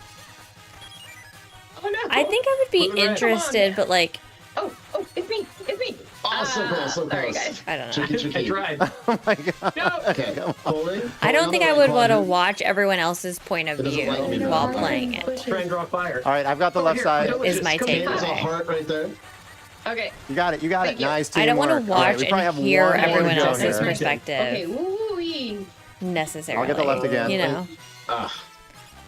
Oh no. I think I would be Blue and red. interested, but like Oh, it's me. It's me. Oh, so close, so Sorry, close. guys. I don't know. Tricky, I tricky. tried. Oh my god. No. Okay, pulling. I don't Pulling think on I the would right want to quadrant. watch everyone else's point of It doesn't view like me while though. playing it. Try and draw fire. All right, I've got the left side. Is my Okay, takeaway. there's a heart right there. Okay. You got it. You got it. Thank you. Nice teamwork. I don't want to All right, watch we probably and have hear one more to everyone go else's here. perspective Okay. Woo-wee. necessarily. I'll get the left again. You know. Ah,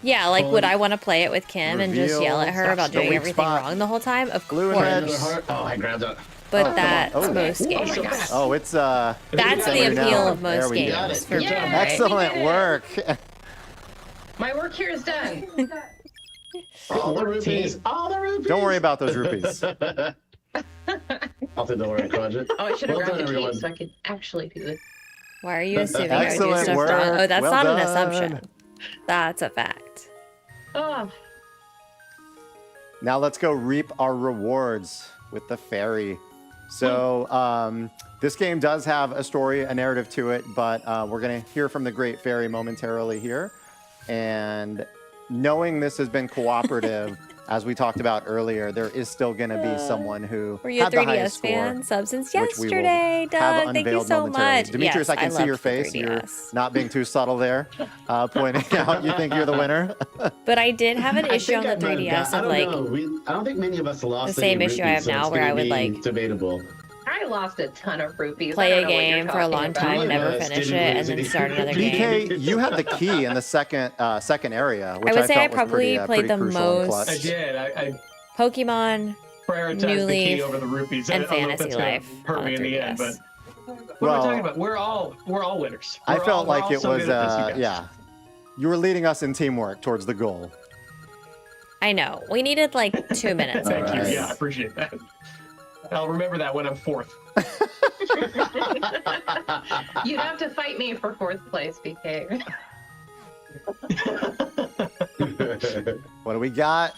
Yeah, like would I want to play it with Kim and just Reveal yell at her about the doing weak everything spot. wrong the whole time? Of Blue and course. red. another heart. Oh, I grabbed it. But come on. that's Oh. most Oh my games. gosh. Oh, it's That's Thank the you now. appeal of There most we go. got games it. for me. Yay. right? excellent We did it. work. My work here is done. All the rupees. All the rupees. Don't worry about those rupees. I'll take the right quadrant. Oh, I should have Well grabbed done, the everyone. cape so I could actually do it. Why are you assuming I would do Excellent stuff work. wrong? Oh, that's Well not an done. assumption. That's a fact. Oh, Now let's go reap our rewards with the fairy. So this game does have a story, a narrative to it, but we're going to hear from the great fairy momentarily here. And knowing this has been cooperative, as we talked about earlier, there is still going to be someone who Were you a had the highest 3DS fan? score, Sub since which we will yesterday, have Doug. Thank you unveiled so momentarily. much. Demetrius, yes, I can see your loved the face. You're 3DS. not being too subtle there, pointing out you think you're the winner. But I did have an I issue on think the I might have 3DS got- of I like, don't know. I don't think many of us lost the same any issue I rupees, have so now it's where gonna I would, be like, debatable. I lost a ton of rupees. I play don't a know what you're game for a talking long about. time, Three of never us finish it, didn't and lose then any. start another game. DK, you had the key in the second area, which I would say I felt was pretty, probably played pretty the crucial and most- clutch. I did. I Pokemon, prioritized New the key Leaf, over the rupees. and I don't know if Fantasy that's gonna Life hurt on me in the end, 3DS. but what Well, am I talking about? We're all winners. I We're felt we're like it so was, good at this, you guys. yeah. You were leading us in teamwork towards the goal. I know. We needed like 2 minutes. Thank Alright. you. Yeah, I appreciate that. I'll remember that when I'm fourth. You'd have to fight me for 4th place, BK. What do we got?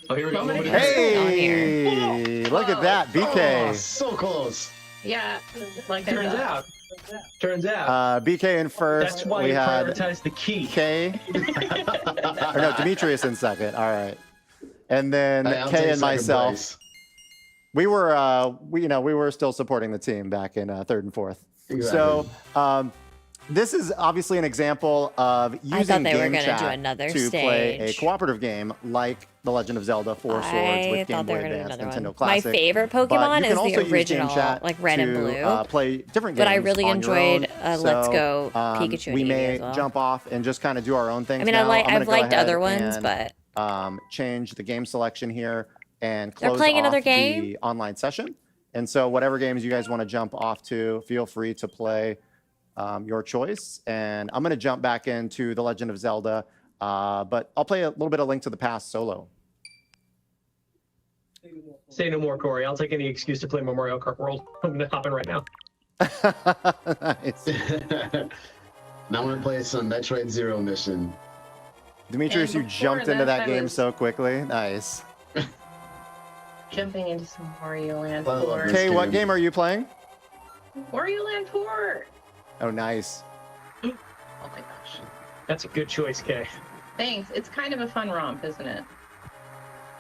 Oh, here we go. Hey, look at that, BK. Oh, so close. Yeah, like Turns out. BK in first. That's why we you had prioritize the key. K. Or no, Demetrius in second. All right. And then Hey, I'll K take and second myself. place. We were, we were still supporting the team back in 3rd and 4th. Exactly. So this is obviously an example of I using thought they were game gonna do chat another to play a stage. cooperative game like The Legend of Zelda: Four Swords I with Game thought they Boy were gonna do Advance, another Nintendo one. Classic. My favorite But Pokemon you can is also the use Game original, Chat like Red and to, Blue. play different games. But I really on your enjoyed own. Let's Go Pikachu and We Eevee may as well. jump off and just kind of do our own things. I mean, now. I'm gonna I've go liked ahead other ones, and, but change the game selection here and They're close playing off another game? the online session. And so whatever games you guys want to jump off to, feel free to play your choice. And I'm going to jump back into The Legend of Zelda, but I'll play a little bit of Link to the Past solo. Say no more, Corey. I'll take any excuse to play more Mario Kart World. I'm gonna hop in right now. Nice. Now I'm gonna play some Metroid Zero mission. Demetrius, you before jumped into that, that I game was- so quickly. Nice. Jumping into some Wario Land I love 4. this. Okay, what game. game are you playing? Wario Land 4! Oh, nice. Oh my gosh. That's a good choice, Kay. Thanks. It's kind of a fun romp, isn't it?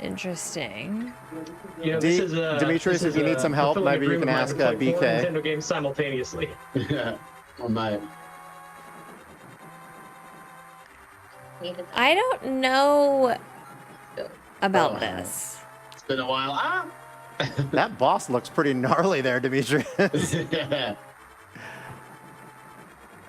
Interesting. You know, this is Demetrius, this if you is need a some help, fulfilling maybe you can agreement of mine ask to play four BK. Nintendo games simultaneously. Yeah, I might. I don't know about this. It's been a while. Ah! That boss looks pretty gnarly there, Demetrius. Yeah.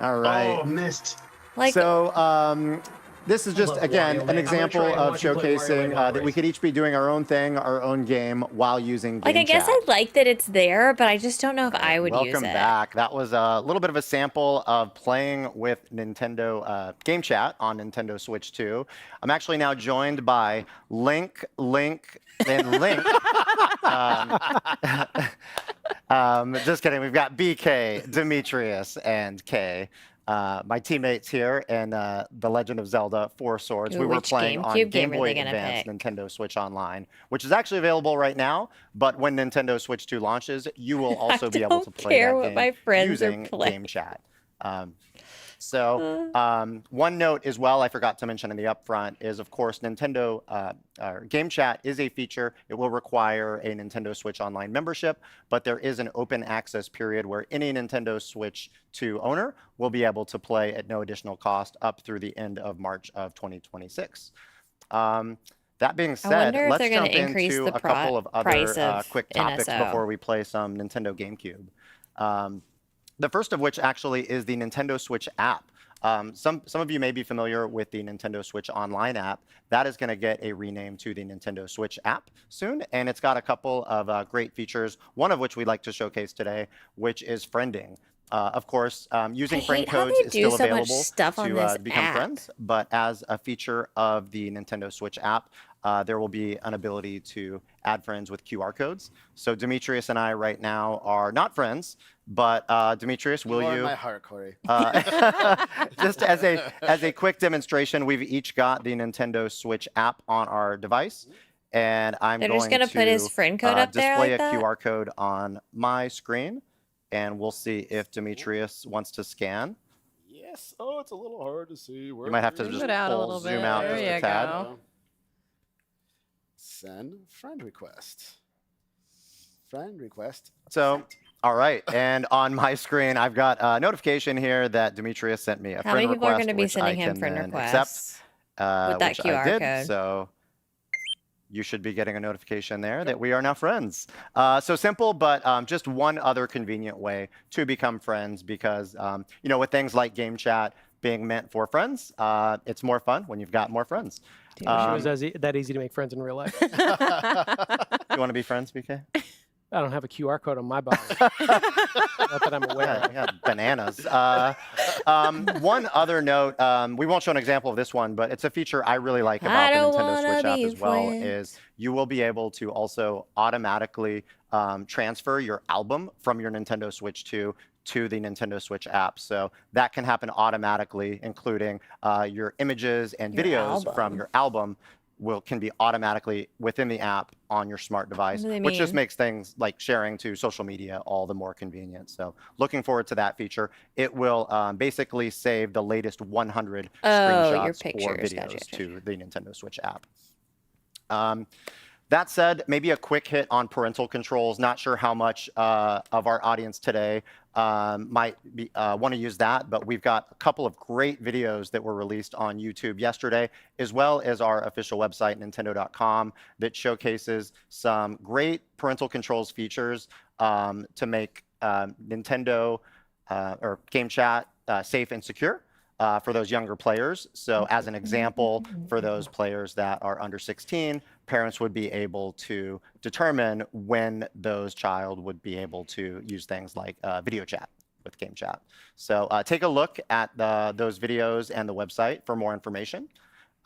All right. Oh, missed. Like, So this is just, love again, Wario an Land. example I'm gonna try and of watch you play Wario showcasing Land that we could each be doing our own thing, our own game, while using I game guess chat. I like that it's there, but I just don't know if I would use Welcome it. back. That was a little bit of a sample of playing with Nintendo Game Chat on Nintendo Switch 2. I'm actually now joined by Link, and Link. Just kidding. We've got BK, Demetrius, and Kay. My teammates here in The Legend of Zelda: Four Swords. Ooh, we were which playing on GameCube Game game are Boy they gonna Advance, pick? Nintendo Switch Online, which is actually available right now. But when Nintendo Switch 2 launches, you will also be able to don't play care that what game my friends are using playing. Game Chat. One note as well I forgot to mention in the upfront is, of course, Nintendo Game Chat is a feature. It will require a Nintendo Switch Online membership, but there is an open access period where any Nintendo Switch 2 owner will be able to play at no additional cost up through the end of March of 2026. That being said, wonder if let's they're gonna jump increase into the a couple of price other of quick topics NSO. before we play some Nintendo GameCube. The first of which actually is the Nintendo Switch app. Some of you may be familiar with the Nintendo Switch Online app. That is going to get a rename to the Nintendo Switch app soon, and it's got a couple of great features, one of which we'd like to showcase today, which is friending. Of course, using I friend hate how codes they is do still so much available stuff on this to become app. friends, but as a feature of the Nintendo Switch app, there will be an ability to add friends with QR codes. So Demetrius and I right now are not friends, but Demetrius, will You are you? my heart, Corey. Just as a quick demonstration, we've each got the Nintendo Switch app on our device, and I'm They're going just gonna to put his friend code up there display like a that? QR code on my screen, and we'll see if Demetrius wants to scan. Yes. Oh, it's a little hard to see. Where You might have to is just it? it out a pull little zoom bit. out There just you a tad. go. Send friend request. Friend request. So, all right, and on my screen, I've got a notification here that Demetrius sent me a How friend many people are request, going to be which I sending him can friend then requests with that which QR I did. code? So you should be getting a notification there that we are now friends. So simple, but just one other convenient way to become friends because, you know, with things like game chat being meant for friends, it's more fun when you've got more friends. It was that easy to make friends in real life. You want to be friends, BK? I don't have a QR code on my body. Not that I'm aware of. Yeah, bananas. One other note, we won't show an example of this one, but it's a feature I really like about the Nintendo Switch app as well, is you will be able to also automatically transfer your album from your Nintendo Switch 2 to the Nintendo Switch app. So that can happen automatically, including your images and videos from your album can be automatically within the app on your smart device, which just makes things like sharing to social media all the more convenient. So looking forward to that feature. It will basically save the latest 100 screenshots or videos to the Nintendo Switch app. That said, maybe a quick hit on parental controls. Not sure how much of our audience today might want to use that, but we've got a couple of great videos that were released on YouTube yesterday, as well as our official website, nintendo.com, that showcases some great parental controls features to make Nintendo or Game Chat safe and secure. For those younger players. So as an example, for those players that are under 16, parents would be able to determine when those child would be able to use things like video chat with Game Chat. So take a look at those videos and the website for more information.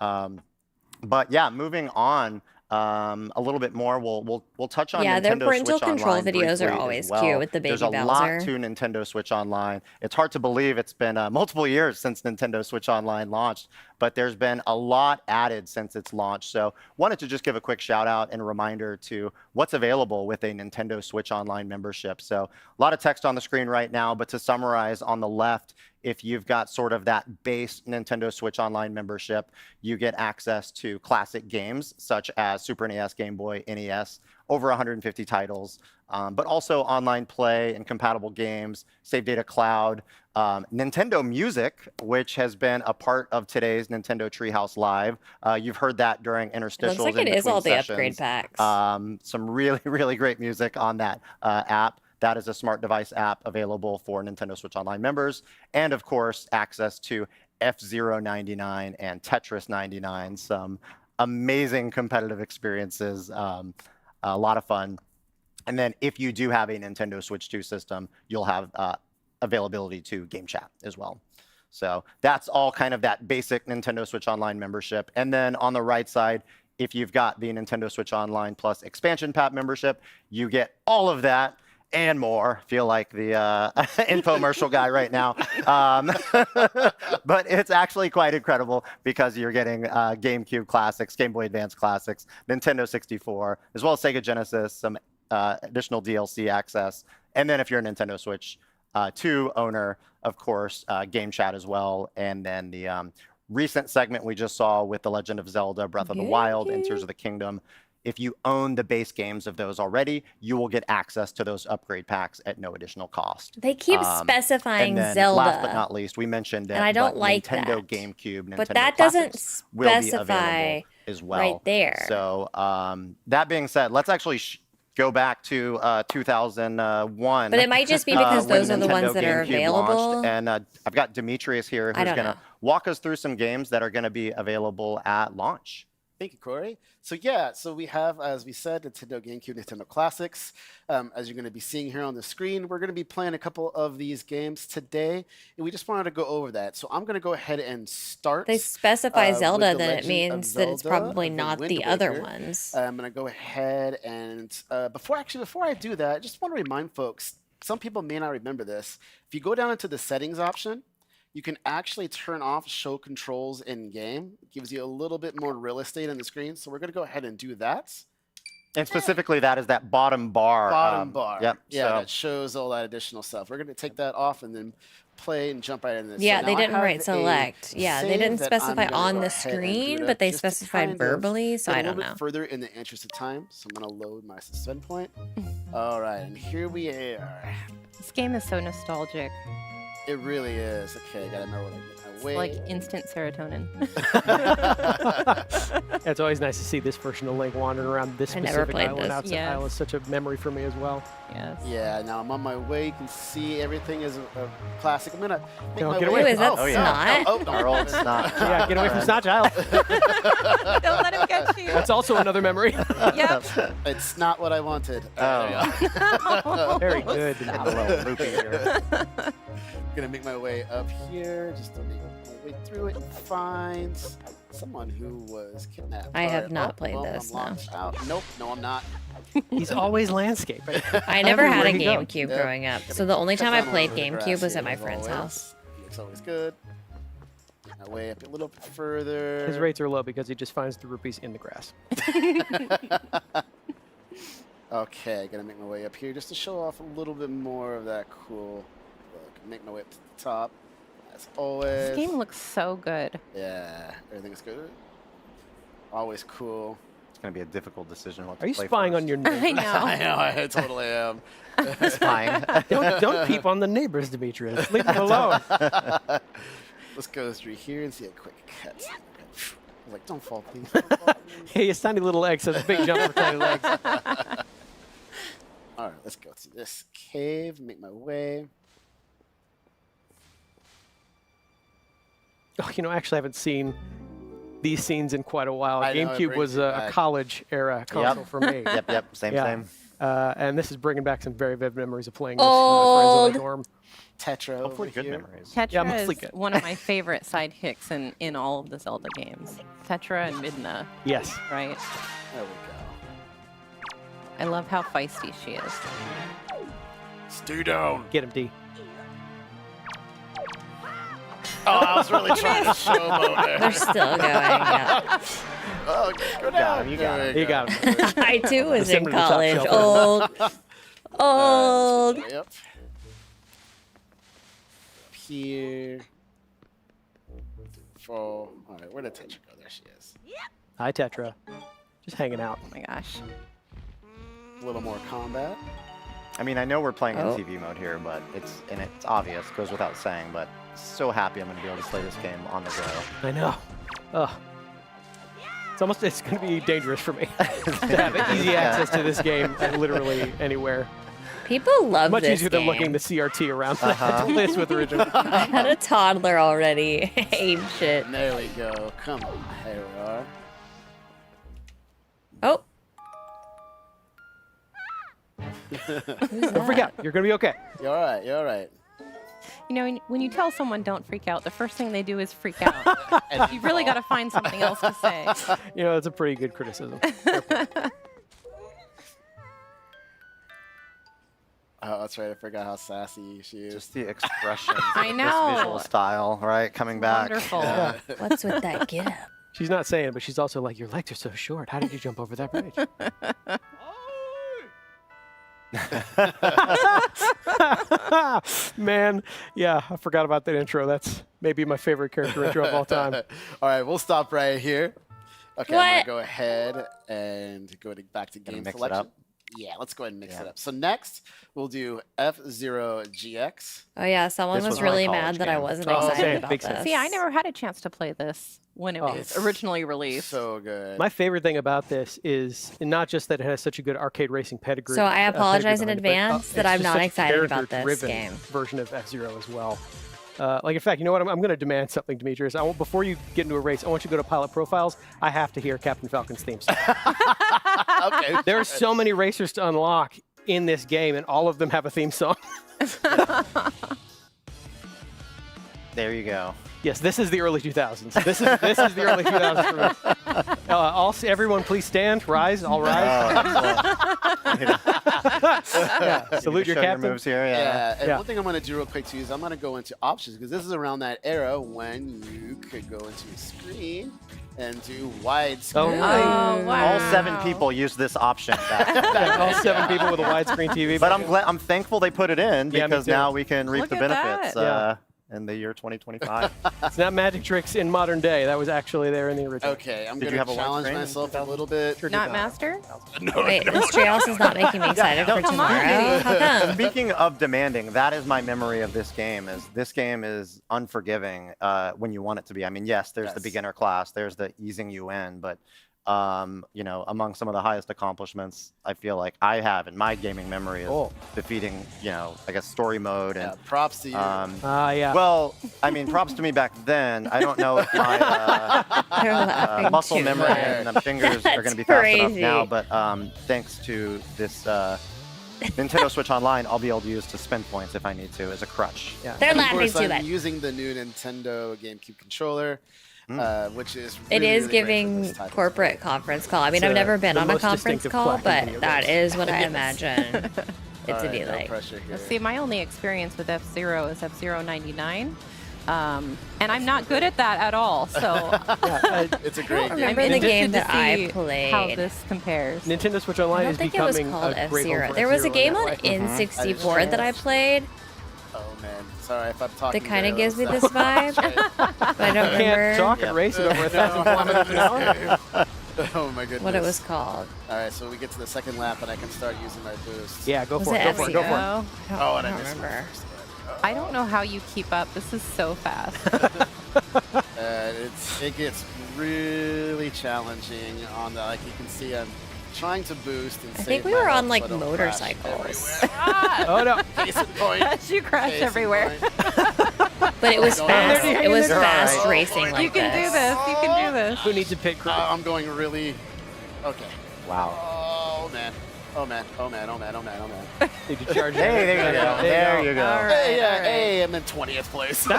But yeah, moving on. A little bit more. We'll touch on Nintendo their parental Switch control Online videos are briefly always as well. cute with the baby There's a Bowser. lot to Nintendo Switch Online. It's hard to believe it's been multiple years since Nintendo Switch Online launched, but there's been a lot added since its launch. So wanted to just give a quick shout out and reminder to what's available with a Nintendo Switch Online membership. So a lot of text on the screen right now, but to summarize, on the left, if you've got sort of that base Nintendo Switch Online membership, you get access to classic games such as Super NES, Game Boy, NES, over 150 titles, but also online play and compatible games, Save Data Cloud, Nintendo Music, which has been a part of today's Nintendo Treehouse Live. You've heard that during interstitials. Looks like it is all the upgrade packs. Some really, really great music on that app. That is a smart device app available for Nintendo Switch Online members. And of course, access to F-Zero 99 and Tetris 99, some amazing competitive experiences, a lot of fun. And then if you do have a Nintendo Switch 2 system, you'll have availability to Game Chat as well. So that's all kind of that basic Nintendo Switch Online membership. And then on the right side, if you've got the Nintendo Switch Online Plus expansion pack membership, you get all of that and more. Feel like the infomercial guy right now. But it's actually quite incredible because you're getting GameCube classics, Game Boy Advance classics, Nintendo 64, as well as Sega Genesis, some additional DLC access. And then if you're a Nintendo Switch 2 owner, of course, Game Chat as well. And then the recent segment we just saw with The Legend of Zelda, Breath of the Wild, and Tears of the Kingdom. If you own the base games of those already, you will get access to those upgrade packs at no additional cost. They keep specifying and then, Zelda. Last but not least, we mentioned it, and I don't like Nintendo that. GameCube, Nintendo but that Classics doesn't will be specify available as well. right there. So that being said, let's actually go back to 2001. But it might just be because those are the Nintendo ones that are GameCube available. launched. And I've got Demetrius here who's going to walk us through some games that are going to be available at launch. Thank you, Corey. So yeah, so we have, as we said, Nintendo GameCube, Nintendo Classics. As you're going to be seeing here on the screen, we're going to be playing a couple of these games today, and we just wanted to go over that. So I'm going to go ahead and start. They specify Zelda, the then it means that it's probably not the other ones. I'm going to go ahead and before I do that, I just want to remind folks. Some people may not remember this. If you go down into the settings option, you can actually turn off show controls in game. It gives you a little bit more real estate on the screen. So we're going to go ahead and do that. And specifically, that is that bottom bar. Bottom bar. Yep. Yeah, so. that shows all that additional stuff. We're going to take that off and then play and jump right into this. Yeah, so they now didn't I have write select. Yeah, they didn't specify on the screen, but they specified verbally, so I don't know. A little bit further in the interest of time, so I'm going to load my suspend point. All right, and here we are. This game is so nostalgic. It really is. Okay, I gotta remember what I get my way. Like instant serotonin. It's always nice to see this version of Link wandering around this I never specific played island. this. Outside Yes. island is such a memory for me as well. Yes. Yeah, now I'm on my way. You can see everything is a classic. I'm gonna make No, my get way. away Ooh, is that Oh, yeah. snot? no, Our old snot. Yeah, get away from Snot Child. Don't let him get you. That's also another memory. Yep. It's not what I wanted. Oh. Very good. Getting a little loopy here. Gonna make my way up here, just to make my way through it and find someone who was kidnapped. I have Alright, not played well, this, I'm launched out. Nope, no, I'm not. He's always landscaping. I never had a Everywhere he GameCube goes. growing up, so the only Cut time I down played over the GameCube grass was here at my as friend's always. house. Looks always good. My way up a little bit further. His rates are low because he just finds the rupees in the grass. Okay, gonna make my way up here just to show off a little bit more of that cool look. Make my way up to the top. As always. This game looks so good. Yeah, everything's good. Always cool. It's going to be a difficult decision what to Are you play spying first. on your I neighbors? know. I know, I totally am. Spying. Don't peep on the neighbors, Demetrius. Leave them alone. Let's go through here and see a quick cut. I was like, don't fall, please. Don't fall, please. Hey, his tiny little legs has a big jump for tiny legs. All right, let's go to this cave, make my way. Oh, you know, actually, I haven't seen these scenes in quite a while. I know, it GameCube brings was you a back. college era console for me. Yep, same, Yeah. same. And this is bringing back some very vivid memories of playing this Old. with friends in my dorm. Tetra. Hopefully over good here. memories. Tetra Yeah, mostly is good. one of my favorite sidekicks in all of the Zelda games. Tetra and Midna, Yes. right? There we go. I love how feisty she is. Stew down. Get him, D. Oh, I was really trying to showboat there. They're still going. Yeah. Oh, okay, go got down. him, you got There him. we You go. got him. I too was Send in him to the top college. shelf. Old. Old. Yep. Up here. All right, where did Tetra go? There she is. Hi, Tetra. Just hanging out. Oh my gosh. A little more combat. I mean, I know we're playing in Oh. TV mode here, but it's obvious, goes without saying, but so happy I'm going to be able to play this game on the go. I know. Oh. It's going to be dangerous for me to have easy access to this game literally anywhere. People love Much this easier game. than looking the CRT around to play this with original. I had a toddler already. Ain't shit. There we go. Come on. Here we are. Oh. Don't freak out. You're going to be okay. You're all right. You're all right. You know, when you tell someone don't freak out, the first thing they do is freak out. You really got to find something else to say. You know, it's a pretty good criticism. Oh, that's right. I forgot how sassy she is. Just the expression. I know. This visual style, right? Coming back. Wonderful. Yeah. What's with that get up? She's not saying it, but she's also like, your legs are so short. How did you jump over that bridge? Man, yeah, I forgot about that intro. That's maybe my favorite character intro of all time. All right, we'll stop right here. Okay, I'm What? gonna go ahead and back to Gonna game mix it selection. up? Yeah, let's go ahead and mix Yeah. it up. So next, we'll do F-Zero GX. Oh yeah, someone This was was my really college mad that I game. wasn't Oh, excited same, about big this. fan. See, I never had a chance to play this when it was It's originally released. So good. My favorite thing about this is not just that it has such a good arcade racing pedigree. So I apologize in pedigree behind it, but, advance that it's I'm just not such a excited about this character-driven game. version of F-Zero as well. Like, in fact, you know what? I'm going to demand something, Demetrius. Before you get into a race, I want you to go to Pilot Profiles. I have to hear Captain Falcon's theme song. Okay. There are so many racers to unlock in this game, and all of them have a theme song. There you go. Yes, this is the early 2000s. This is the early 2000s for me. Everyone, please stand. Rise. All rise. Yeah, salute your Show captain. moves here. Yeah, Yeah. and Yeah. one thing I'm going to do real quick too is I'm going to go into options because this is around that era when you could go into a screen and do widescreen. Oh, really? Oh, wow. All 7 people use this option. All 7 people with a widescreen TV. But I'm thankful they put it in Yeah, me because too. now we can reap Look the at benefits. that. in the year 2025. It's not magic tricks in modern day. That was actually there in the original. Okay, I'm Did going you have to a large challenge brain in myself a little bit. Not master? Wait, this Treehouse is not making me excited for tomorrow. How come? Speaking of demanding, that is my memory of this game. This game is unforgiving when you want it to be. I mean, yes, there's the beginner class, there's the easing you in, but you know, among some of the highest accomplishments I feel like I have in my gaming memory is defeating, you know, I guess story mode and props to you. Yeah. Well, I mean, props to me back then. I don't know if my muscle memory and the fingers are going to be fast enough now, but thanks to this Nintendo Switch Online, I'll be able to use to spend points if I need to as a crutch. Yeah. They're laughing course, too I'm bad. using the new Nintendo GameCube controller, which is It really, is really giving corporate conference call. I mean, I've never been on a conference call, but that is what I imagine it to be like. See, my only experience with F-Zero is F-Zero 99. And I'm not good at that at all, so it's a great game. Remember the game that I played. How this compares. Nintendo Switch Online is becoming I think it was called a great home F-Zero. for There was a F-Zero game in on that way. N64 that I played Oh man, sorry if I'm talking. that kind of very gives me low. this vibe, but I don't You can't remember talk and race it over 1,000 kilometers an hour. Oh my goodness. what it was called. All right, so we get to the second lap and I can start using my boost. Yeah, go Was for it it. Go for it. Go for it. F-Zero? Oh, and I I don't missed my remember. first. I don't know how you keep up. This is so fast. It gets really challenging on the, like you can see I'm trying to boost and I save think we my were health on like so I don't crash motorcycles, everywhere. Oh no. Case in point. You crash Case in everywhere. point. but it was Oh, fast. you're It was doing it. fast All right. racing like You can do this. this. You can do this. Who needs a pit crew? I'm going really. Okay. Wow. Oh man. Oh man. Oh man. Oh man. Oh man. Oh man. Need to charge Hey, there you go. There you go. All right, Hey, all right. hey, I'm in 20th place.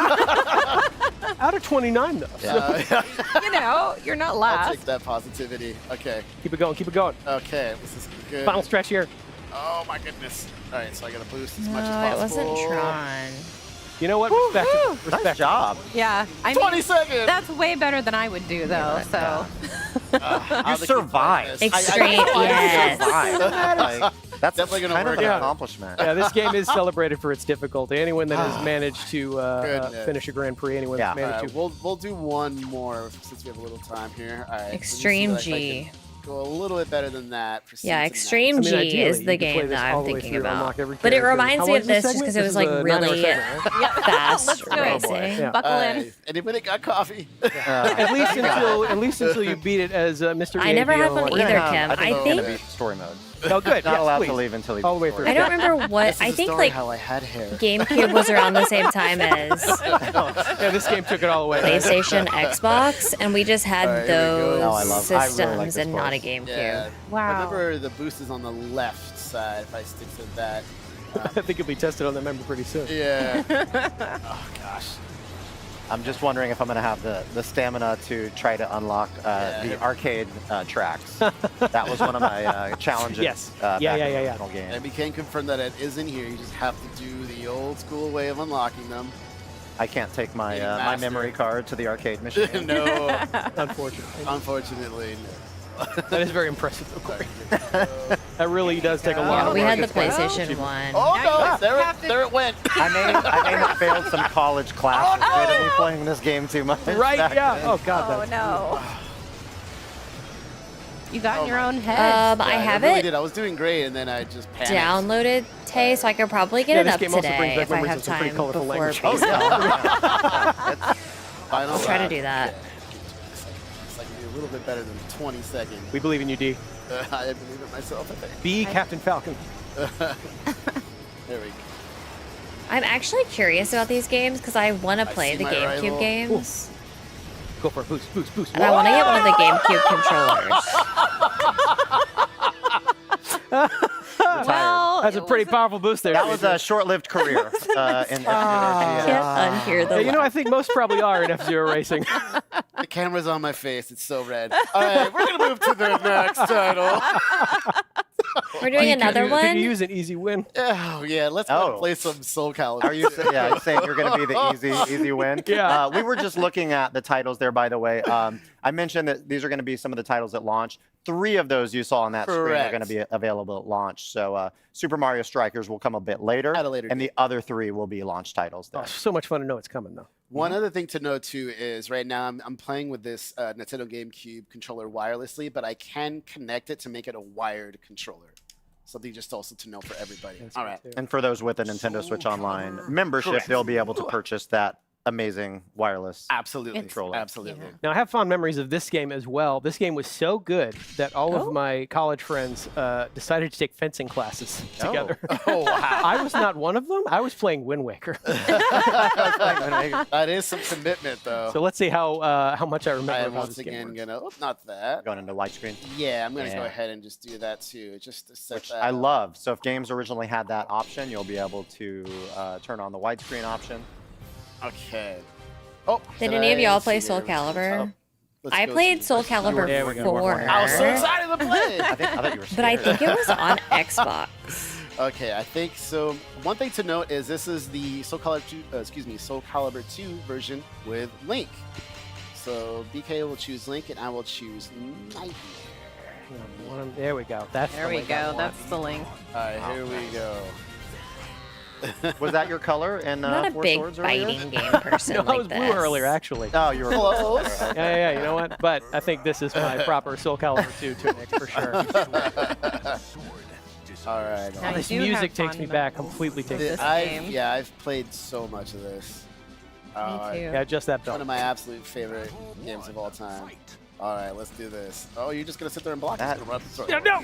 Out of 29 though. So You know, you're not I'll last. take that positivity. Okay. keep it going. Keep it going. Okay. This is good. Final stretch here. Oh my goodness. All right, so I got to boost as No, much it as possible. wasn't Tron. You know what? Respect. it. Respect. Nice job. Yeah. I 20 mean, seconds. that's way better than I would do, though. So. You survived. Extreme, yes. Like, that's Definitely gonna kind of work an out. accomplishment. Yeah, this game is celebrated for its difficulty. Anyone that has managed to Goodness. finish a Grand Prix, anyone Yeah. that's managed All right, we'll do one more since we have a little time here. All right. so let me Extreme see if I G. can Go a little bit better than that. Proceed Yeah, to Extreme I mean, G ideally, is you the could play game this that all I'm the way thinking through and about. unlock every But it character. reminds How me long of is this this just because it segment? was This like is a 9-hour really segment, fast Let's do it. racing. Yeah. Buckle in. Anybody got coffee? At least until you beat it as Mr. I never had one EADO. either, Kim. I think I it's going to think be story mode. Oh, good. Not yes, allowed please. to leave until he All the way beats through. story I don't remember what. This is I a think story like how I had hair. GameCube was around the same time as Yeah, this game took it all away. PlayStation, Xbox, and we just had All right, here we go. those No, I really systems like this and not a course. GameCube. Yeah. Wow. Remember the boost is on the left side. If I stick to that. I think you'll be tested on that member pretty soon. Yeah. Oh gosh. I'm just wondering if I'm going to have the stamina to try to unlock the arcade tracks. That was one of my challenges. Yes. Back Yeah. in the original game. And we can confirm that it is in here. You just have to do the old school way of unlocking them. I can't take my Getting my master. memory card to the arcade machine. No. Unfortunately. Unfortunately, no. That is very impressive, though, Corey. That really does take a lot Yeah, of we work. had the It's quite PlayStation achievement. 1. Oh Now no! you There have it, to- there it went. I may have failed some college classes due to me playing this game too much. Right, back yeah. then. Oh, God. Oh, That's no. You got in your own head. I have really it did. I was doing great, and then I just panicked. downloaded today, so I could probably get Yeah, it this up game also brings today back if I memories have of some pretty time colorful before language. baseball. Final I'll try to lap. do that. It's like a little bit better than 20 seconds. We believe in you, D. I believe it myself, I think. Be Captain Falcon. There we go. I'm actually curious about these games because I want to play see the my GameCube rival. games. Go for it. Boost, boost, boost. And I want to get one of the GameCube controllers. Well, That's a pretty powerful boost there. That was a short-lived career in I can't unhear the Yeah, you know, I laugh. think most probably are in F-Zero racing. The camera's on my face. It's so red. All right, we're going to move to the next title. We're doing another Could one. you use an easy win? Oh yeah, let's go play some Soul Calibur. Are you saying you're going to be the easy win? Yeah. We were just looking at the titles there, by the way. I mentioned that these are going to be some of the titles at launch. 3 of those you saw on that screen are going to be available at launch. So Super Mario Strikers will come a bit later, At a later and date. the other 3 will be launch titles there. Oh, so much fun to know it's coming, though. One other thing to note too is right now I'm playing with this Nintendo GameCube controller wirelessly, but I can connect it to make it a wired controller. Something just also to know for everybody. All right. And for those with a Nintendo Switch Online membership, they'll be able to purchase that amazing wireless controller. Absolutely. Now, I have fond memories of this game as well. This game was so good that all of my college friends decided to take fencing classes together. Oh, wow. I was not one of them. I was playing Wind Waker. That is some commitment, though. So let's see how much I remember I am about once this game. again gonna. Not that. Going into widescreen. Yeah, I'm gonna go Yeah. ahead and just do that too, just to set that. I up. love. So if games originally had that option, you'll be able to turn on the widescreen option. Okay. Oh. Did can any of I y'all see play here? Soul Calibur? Oh, let's I go played to- Soul Calibur There we go. 4. I was so excited to play. I thought you were But I scared. think it was on Xbox. Okay, I think so. One thing to note is this is the Soul Calibur 2, Soul Calibur 2 version with Link. So BK will choose Link, and I will choose Nightmare. There we go. That's There the we link I go. want. That's the link. All right, here we go. Was that your color in I'm not a Four big Swords earlier? fighting game person No, like I was this. blue earlier, actually. Oh, you were Close. Yeah, you know what? But I think this is my proper Soul Calibur 2 tunic for sure. All right. Now, you This do have music takes fond me back, memories. completely takes me This back. game. I've played so much of this. Me too. Yeah, just that One belt. of my absolute favorite games of all time. All right, let's do this. Oh, you're just gonna sit there and block That- it? No, no!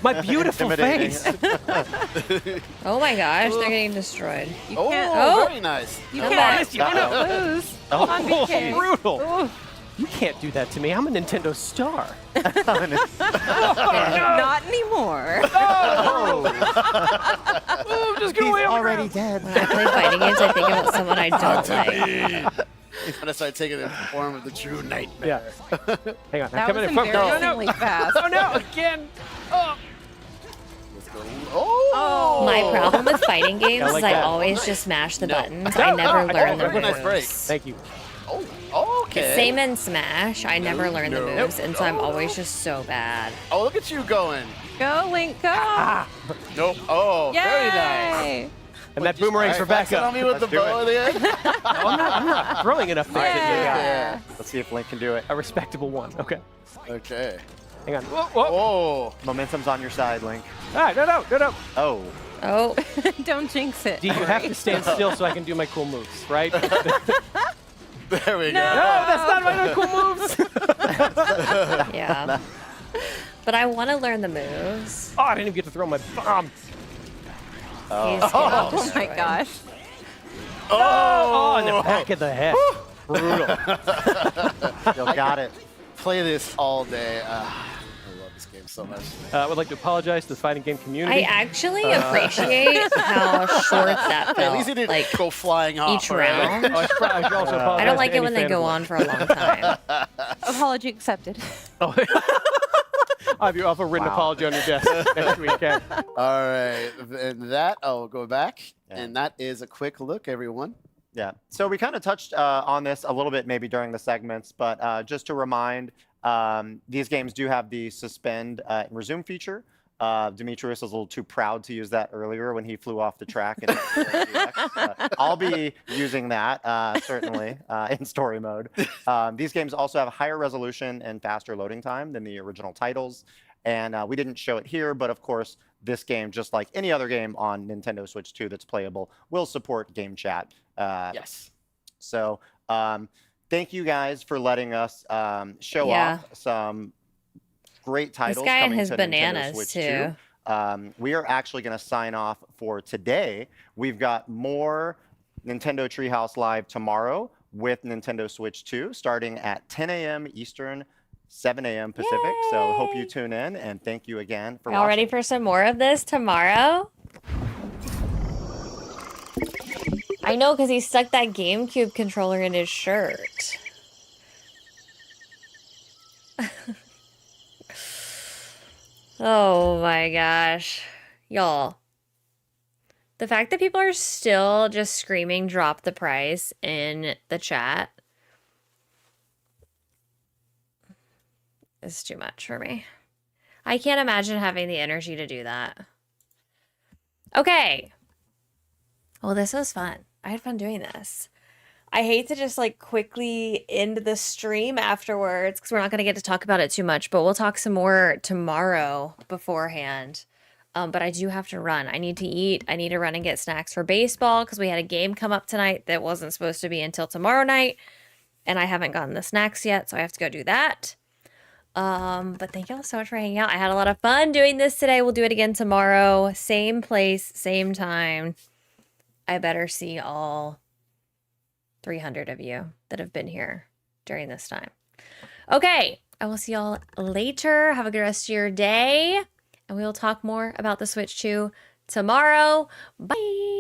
My beautiful Intimidating. face. Oh my gosh, they're getting destroyed. You Oh, can't, very nice. you Come can't back. lose. Oh, on BK. brutal. You can't do that to me. I'm a Nintendo star. Not anymore. Oh, I'm just gonna lay on the ground. dead. When I play fighting games, I think about someone I don't like. I'm gonna start taking the form of the true nightmare. Yeah. Hang on. I'm That coming was in. Focus. No, no. embarrassingly fast. Oh, no. Again. Oh. Let's go. Oh! My problem with fighting games I like is I that. always just mash the No. buttons. No, I never no, learn the very nice break. moves. Thank you. Oh, okay. Same in Smash. I never learn the no, moves, and so I'm always just so bad. Oh, look at you going. Go, Link, go. Nope. Oh, very nice. Yay. And that boomerang's for Flex it backup. on me with the Let's do bow it. there. I'm not throwing enough things at you. Yeah. Let's see if Link can do it. A respectable one. Okay. Okay. Hang on. Whoa, whoa. Oh. Momentum's on your side, Link. Ah, no. Oh. Oh, Don't jinx it. Do you have to stand still so I can do my cool moves, right? No, There we go. that's not my cool moves. yeah. But I want to learn the moves. Oh, I didn't even get to throw my bomb. He's getting Oh my destroyed. gosh. Oh, in the back of the head. Brutal. Still got it. Play this all day. I love this game so much. I would like to apologize to the fighting game I community. actually appreciate how short that At least felt. it didn't Like go flying off. each right? round. I should also apologize I don't to like it any when they fan go of on for a long time. Apology accepted. Oh. I'll have you off a written apology on your desk next weekend. All right. And that, I'll go back. Yeah. And that is a quick look, everyone. Yeah. So we kind of touched on this a little bit maybe during the segments, but just to remind, these games do have the suspend and resume feature. Demetrius was a little too proud to use that earlier when he flew off the track. I'll be using that, certainly, in story mode. These games also have a higher resolution and faster loading time than the original titles. And we didn't show it here, but of course, this game, just like any other game on Nintendo Switch 2 that's playable, will support game chat. Yes. So thank you guys for letting us show Yeah. off some great titles. This guy and coming his to Nintendo bananas, Switch too. 2. We are actually going to sign off for today. We've got more Nintendo Treehouse Live tomorrow with Nintendo Switch 2, starting at 10 a.m. Eastern, 7 a.m. Pacific. So hope you tune in, and thank you again for Y'all watching. ready for some more of this tomorrow? I know, because he stuck that GameCube controller in his shirt. Oh my gosh. Y'all. The fact that people are still just screaming drop the price in the chat is too much for me. I can't imagine having the energy to do that. Okay. Well, this was fun. I had fun doing this. I hate to just like quickly end the stream afterwards because we're not going to get to talk about it too much, but we'll talk some more tomorrow beforehand. But I do have to run. I need to eat. I need to run and get snacks for baseball because we had a game come up tonight that wasn't supposed to be until tomorrow night. And I haven't gotten the snacks yet, so I have to go do that. But thank y'all so much for hanging out. I had a lot of fun doing this today. We'll do it again tomorrow. Same place, same time. I better see all 300 of you that have been here during this time. Okay, I will see y'all later. Have a good rest of your day. And we will talk more about the Switch 2 tomorrow. Bye.